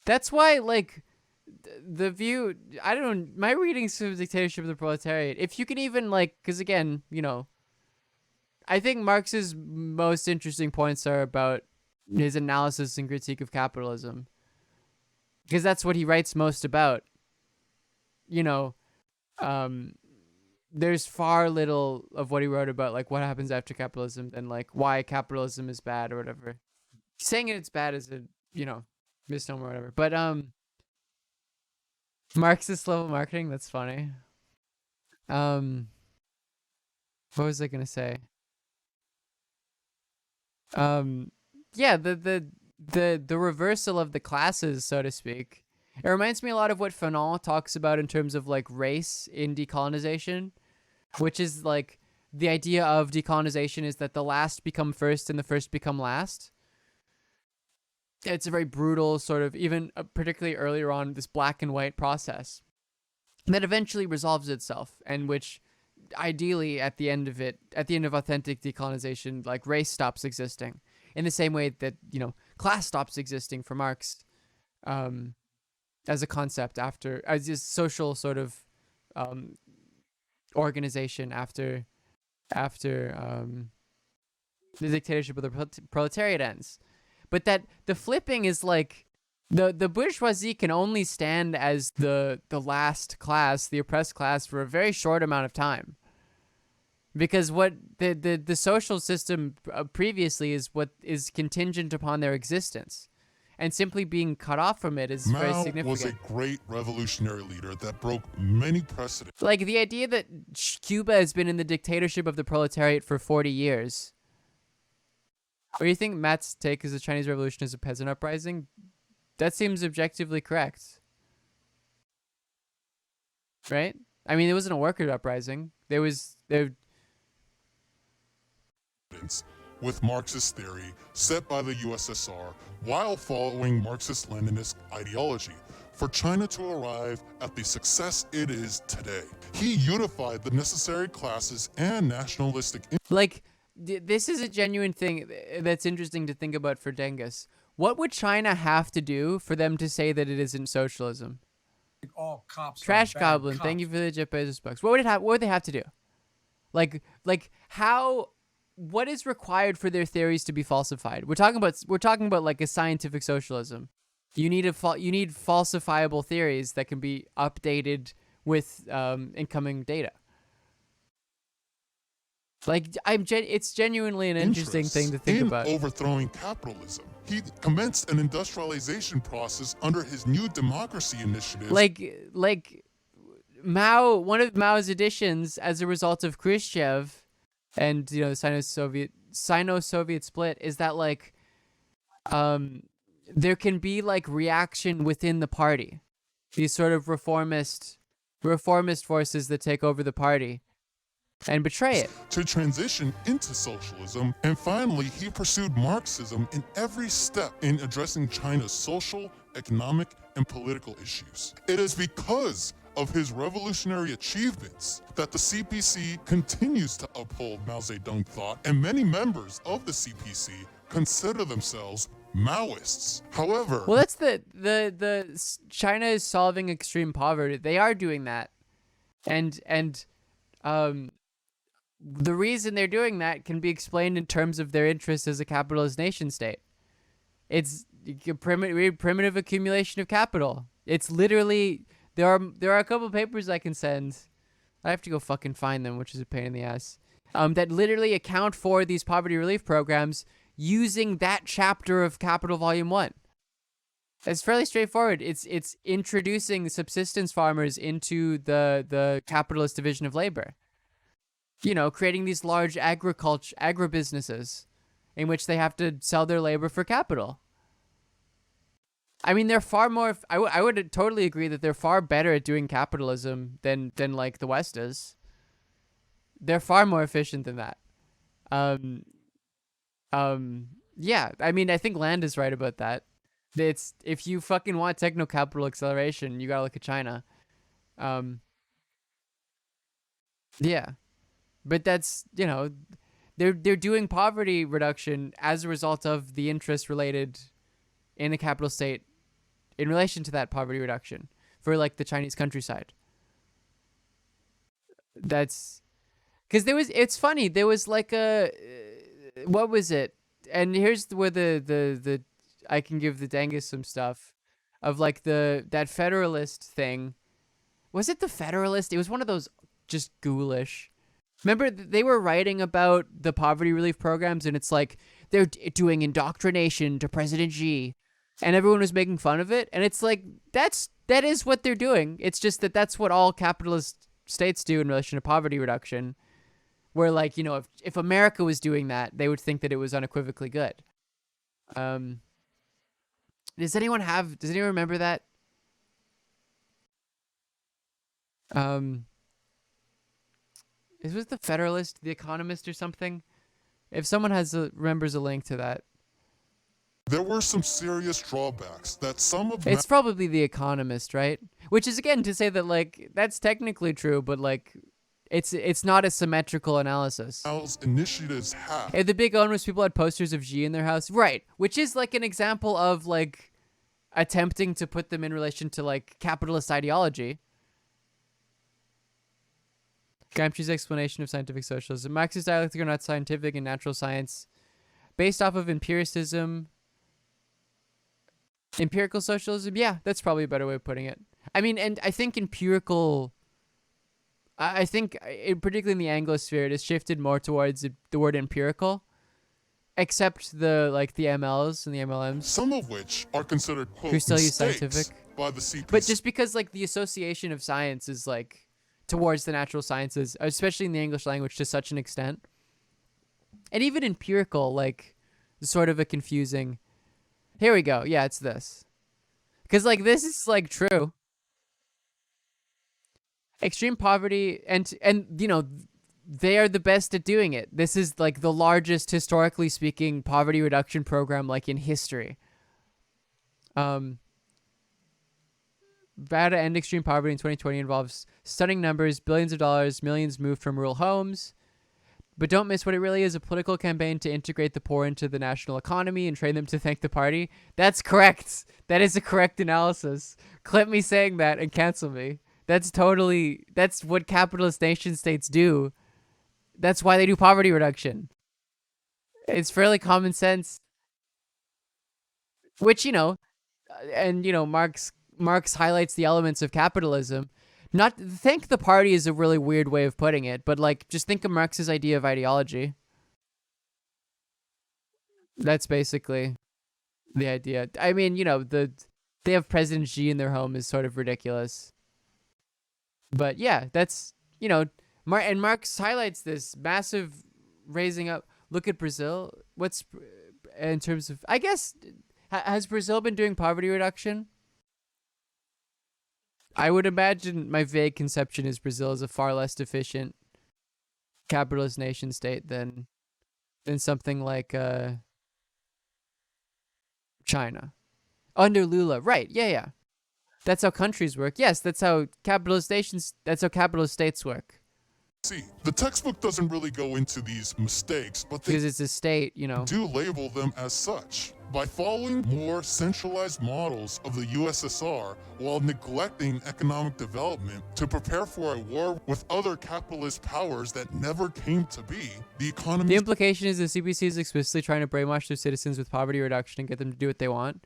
That's why, like, the view... I don't know. My readings of Dictatorship of the Proletariat, if you can even, like... Because, again, you know... I think Marx's most interesting points are about his analysis and critique of capitalism. Because that's what he writes most about. You know, there's far little of what he wrote about, like, what happens after capitalism and, like, why capitalism is bad or whatever. Saying it's bad is a, you know, misnomer or whatever. But, Marxist level marketing, that's funny. What was I going to say? Yeah, the reversal of the classes, so to speak. It reminds me a lot of what Fanon talks about in terms of like race in decolonization, which is like the idea of decolonization is that the last become first and the first become last. It's a very brutal sort of, even particularly earlier on, this black and white process that eventually resolves itself, and which ideally at the end of it, at the end of authentic decolonization, like race stops existing in the same way that, you know, class stops existing for Marx as a concept after, as this social sort of organization after the dictatorship of the proletariat ends. But that the flipping is like the bourgeoisie can only stand as the last class, the oppressed class, for a very short amount of time. Because what the social system previously is what is contingent upon their existence. And simply being cut off from it is very significant. Mao was a great revolutionary leader that broke many precedents. Like the idea that Cuba has been in the dictatorship of the proletariat for 40 years. Or you think Matt's take is the Chinese Revolution is a peasant uprising? That seems objectively correct. Right? I mean, it wasn't a worker uprising. There with Marxist theory set by the USSR while following Marxist-Leninist ideology for China to arrive at the success it is today. He unified the necessary classes and nationalistic... Like, this is a genuine thing that's interesting to think about for Dengus. What would China have to do for them to say that it isn't socialism? All cops Trash are bad Goblin, cops. thank you for the Jeff Bezos bucks. What would they have to do? Like how... What is required for their theories to be falsified? We're talking about like a scientific socialism. You need falsifiable theories that can be updated with incoming data. Like it's genuinely an interesting thing to think about. Overthrowing capitalism. He commenced an industrialization process under his New Democracy initiative. Like Mao, one of Mao's additions as a result of Khrushchev and, you know, the Sino-Soviet split is that, like, there can be, like, reaction within the party. These sort of reformist reformist forces that take over the party and betray it. To transition into socialism, and finally, he pursued Marxism in every step in addressing China's social, economic, and political issues. It is because of his revolutionary achievements that the CPC continues to uphold Mao Zedong thought, and many members of the CPC consider themselves Maoists. However, well, that's the China is solving extreme poverty. They are doing that, and the reason they're doing that can be explained in terms of their interest as a capitalist nation state. It's a primitive accumulation of capital. It's literally there are a couple papers I can send. I have to go fucking find them, which is a pain in the ass. That literally account for these poverty relief programs using that chapter of Capital Volume 1. It's fairly straightforward. It's introducing subsistence farmers into the capitalist division of labor. You know, creating these large agribusinesses in which they have to sell their labor for capital. I mean, they're far more. I would totally agree that they're far better at doing capitalism than like the West is. They're far more efficient than that. Yeah, I mean, I think Land is right about that. It's if you fucking want techno-capital acceleration, you gotta look at China. Yeah, but that's, you know, they're doing poverty reduction as a result of the interest related in the capital state in relation to that poverty reduction for like the Chinese countryside. That's because it's funny, there was like a what was it? And here's where the I can give the Dangus some stuff of like that Federalist thing. Was it the Federalist? It was one of those just ghoulish. Remember, they were writing about the poverty relief programs, and it's like they're doing indoctrination to President Xi, and everyone was making fun of it. And it's like that is what they're doing. It's just that's what all capitalist states do in relation to poverty reduction. Where, like, you know, if America was doing that, they would think that it was unequivocally good. Does anyone remember that? Is this the Federalist, the Economist, or something? If someone remembers a link to that. there were some serious drawbacks that some of It's probably the Economist, right? Which is, again, to say that, like, that's technically true, but, like, it's not a symmetrical analysis. Mao's initiatives have. The big owners, people had posters of Xi in their house. Right. Which is, like, an example of, like, attempting to put them in relation to, like, capitalist ideology. Gramsci's explanation of scientific socialism. Marxist dialectic are not scientific and natural science. Based off of empiricism. Empirical socialism? Yeah, that's probably a better way of putting it. I mean, and I think empirical... I think, particularly in the Anglosphere, it has shifted more towards the word empirical. Except the MLs and the MLMs. Some of which are considered, quote, who still use mistakes scientific. by the CPC. But just because, like, the association of science is, like... towards the natural sciences, especially in the English language, to such an extent. And even empirical, like, sort of a confusing... Here we go. Yeah, it's this. Because, like, this is, like, true. Extreme poverty, and you know, they are the best at doing it. This is, like, the largest, historically speaking, poverty reduction program, like, in history. How to end extreme poverty in 2020 involves stunning numbers, billions of dollars, millions moved from rural homes. But don't miss what it really is, a political campaign to integrate the poor into the national economy and train them to thank the party. That's correct. That is a correct analysis. Clip me saying that and cancel me. That's what capitalist nation states do. That's why they do poverty reduction. It's fairly common sense. Which, you know, and, you know, Marx highlights the elements of capitalism. Not thank the party is a really weird way of putting it, but, like, just think of Marx's idea of ideology. That's basically the idea. I mean, you know, they have President Xi in their home is sort of ridiculous. But yeah, that's, you know, and Marx highlights this massive raising up. Look at Brazil. What's in terms of, I guess, has Brazil been doing poverty reduction? I would imagine my vague conception is Brazil is a far less efficient capitalist nation state than something like China. Under Lula, right? Yeah. That's how countries work. Yes, that's how capitalist states work. See, the textbook doesn't really go into these mistakes, but they Because it's a state, do label them as such. By following more centralized models of the USSR while neglecting economic development to prepare for a war with other capitalist powers that never came to be, the economy... The implication is the CPC is explicitly trying to brainwash their citizens with poverty reduction and get them to do what they want.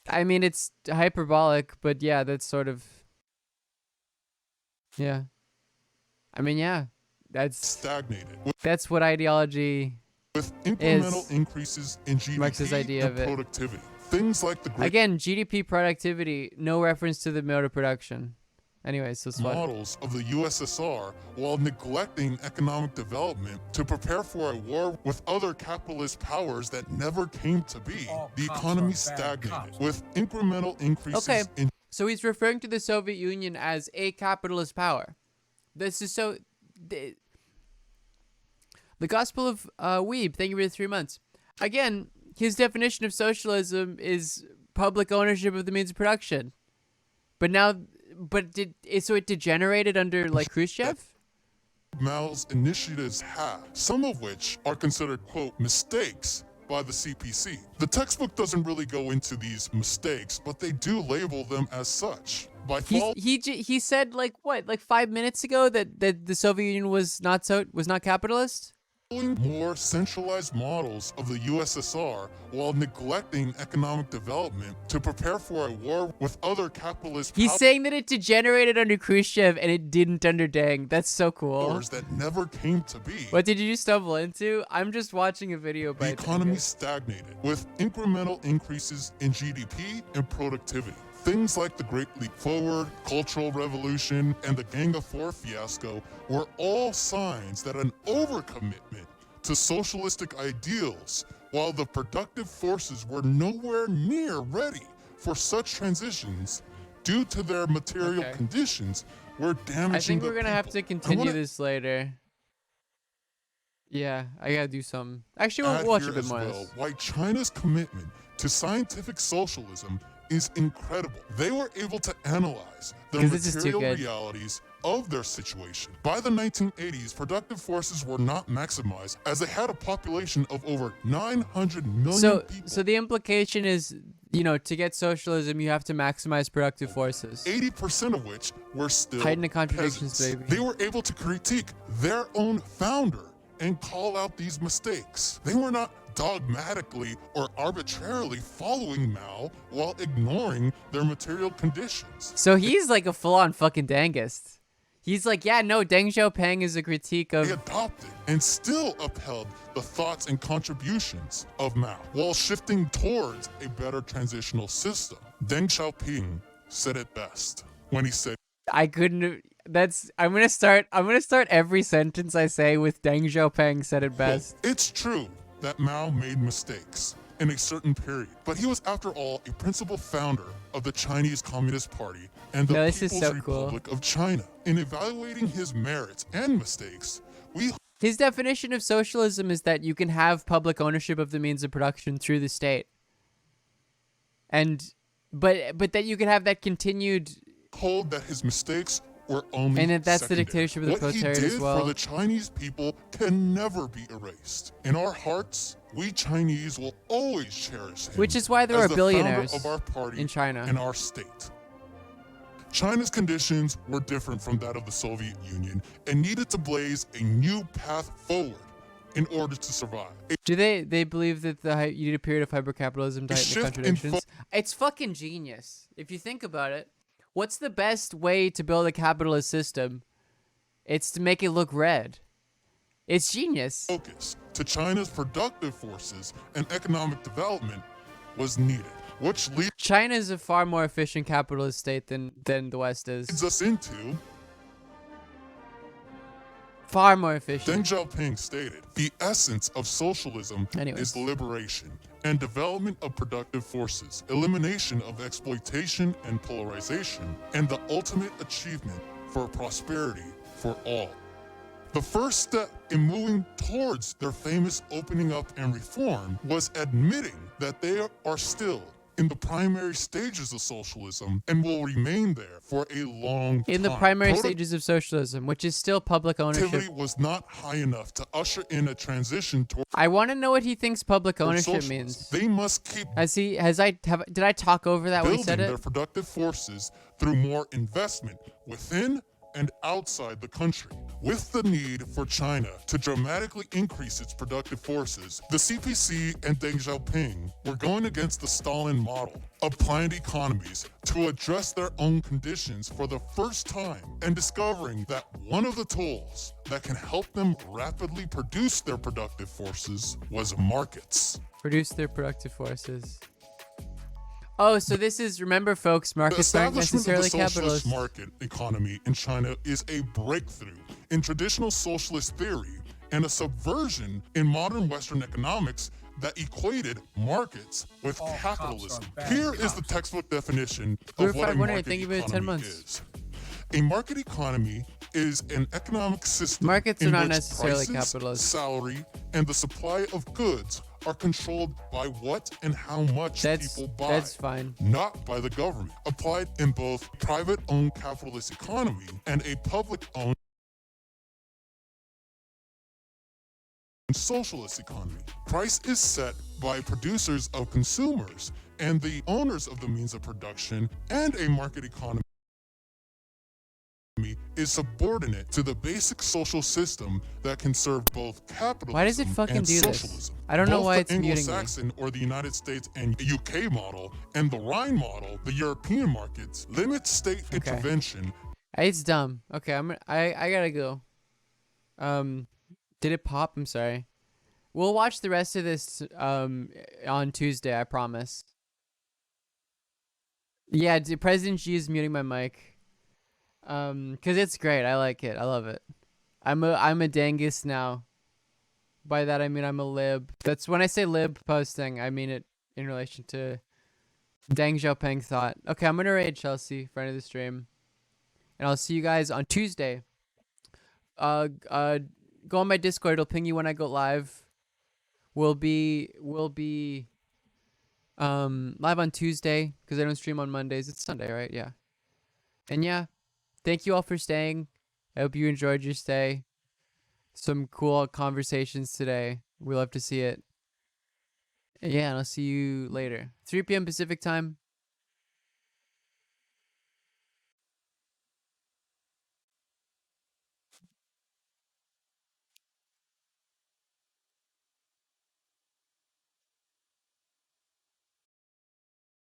I mean, it's hyperbolic, but yeah, that's sort of... Yeah. I mean, yeah, that's stagnated. That's what ideology with incremental increases in GDP Marx's idea and of productivity. Things like the great again, GDP productivity, no reference to the mode of production. Anyways, so models of the USSR while neglecting economic development to prepare for a war with other capitalist powers that never came to be. The economy stagnated with incremental increases in... So he's referring to the Soviet Union as a capitalist power. This is so... The Gospel of Weeb, thank you for the 3 months. Again, his definition of socialism is public ownership of the means of production. But so it degenerated under, like, Khrushchev? Mao's initiatives have, some of which are considered, quote, mistakes by the CPC. The textbook doesn't really go into these mistakes, but they do label them as such. He said like 5 minutes ago that the Soviet Union was not capitalist. More centralized models of the USSR while neglecting economic development to prepare for a war with other capitalist He's saying that it degenerated under Khrushchev and it didn't under Deng. That's so cool. That never came to be. What did you stumble into? I'm just watching a video by the economy stagnated with incremental increases in GDP and productivity. Things like the Great Leap Forward, Cultural Revolution, and the Gang of Four fiasco were all signs that an overcommitment to socialistic ideals, while the productive forces were nowhere near ready for such transitions due to their material conditions, were damaging. I think we're gonna have to continue this later. Yeah, I gotta do some. Actually, we'll watch a bit more. Why China's commitment to scientific socialism is incredible. They were able to analyze the material realities of their situation. By the 1980s, productive forces were not maximized as they had a population of over 900 million people. So the implication is, to get socialism, you have to maximize productive forces. 80% of which were still hiding the contradictions, peasants. baby. They were able to critique their own founder and call out these mistakes. They were not dogmatically or arbitrarily following Mao while ignoring their material conditions. So he's like a full-on fucking Dengist. He's like, yeah, no, Deng Xiaoping is a critique of... They adopted and still upheld the thoughts and contributions of Mao while shifting towards a better transitional system. Deng Xiaoping said it best when he said, I'm gonna start every sentence I say with Deng Xiaoping said it best. Well, it's true that Mao made mistakes in a certain period, but he was, after all, a principal founder of the Chinese Communist Party and the People's Republic of China. In evaluating his merits and mistakes, his definition of socialism is that you can have public ownership of the means of production through the state, but that you can have that continued. Hold that his mistakes were only and that's secondary. The dictatorship of the proletariat as well. What he did for the Chinese people can never be erased. In our hearts, we Chinese will always cherish him. Which is why there are billionaires of our party in China and our state. China's conditions were different from that of the Soviet Union and needed to blaze a new path forward in order to survive. Do they believe that you need a period of hypercapitalism to heighten the contradictions? It's fucking genius. If you think about it, what's the best way to build a capitalist system? It's to make it look red. It's genius. Focus to China's productive forces and economic development was needed, which China is a far more efficient capitalist state than the West is. Leads us into Far more efficient. Deng Xiaoping stated, the essence of socialism is liberation and development of productive forces, elimination of exploitation and polarization, and the ultimate achievement for prosperity for all. The first step in moving towards their famous opening up and reform was admitting that they are still in the primary stages of socialism and will remain there for a long time. In the primary stages of socialism, which is still public ownership. Productivity was not high enough to usher in a transition toward. I want to know what he thinks public ownership means. They must keep. Did I talk over that when he said it? Building their productive forces through more investment within and outside the country. With the need for China to dramatically increase its productive forces, the CPC and Deng Xiaoping were going against the Stalin model of planned economies to address their own conditions for the first time and discovering that one of the tools that can help them rapidly produce their productive forces was markets. Produce their productive forces. Oh, so this is, remember folks, markets aren't necessarily capitalist. The market economy in China is a breakthrough in traditional socialist theory and a subversion in modern Western economics that equated markets with capitalism. Here is the textbook definition of what a market economy is. A market economy is an economic system Markets in are not which necessarily prices, capitalist. salary, and the supply of goods are controlled by what and how much people buy. That's fine. Not by the government. Applied in both private-owned capitalist economy and a public-owned socialist economy. Price is set by producers of consumers and the owners of the means of production, and a market economy is subordinate to the basic social system that can serve both capitalism Why does it fucking and do socialism. this? I don't know Both why the it's muting me. Anglo-Saxon or the United States and UK model and the Rhine model, the European markets, limit state intervention. It's dumb. Okay, I gotta go. Did it pop? I'm sorry. We'll watch the rest of this on Tuesday, I promise. Yeah, President Xi is muting my mic. Cause it's great. I like it. I love it. I'm a dangus now. By that I mean I'm a lib. That's when I say lib posting, I mean it in relation to Deng Xiaoping thought. Okay, I'm gonna raid Chelsea, friend of the stream, and I'll see you guys on Tuesday. Go on my Discord. It'll ping you when I go live. We'll be live on Tuesday because I don't stream on Mondays. It's Sunday, right? Yeah. And yeah. Thank you all for staying. I hope you enjoyed your stay. Some cool conversations today. We love to see it. Yeah, and I'll see you later. 3 p.m. Pacific time.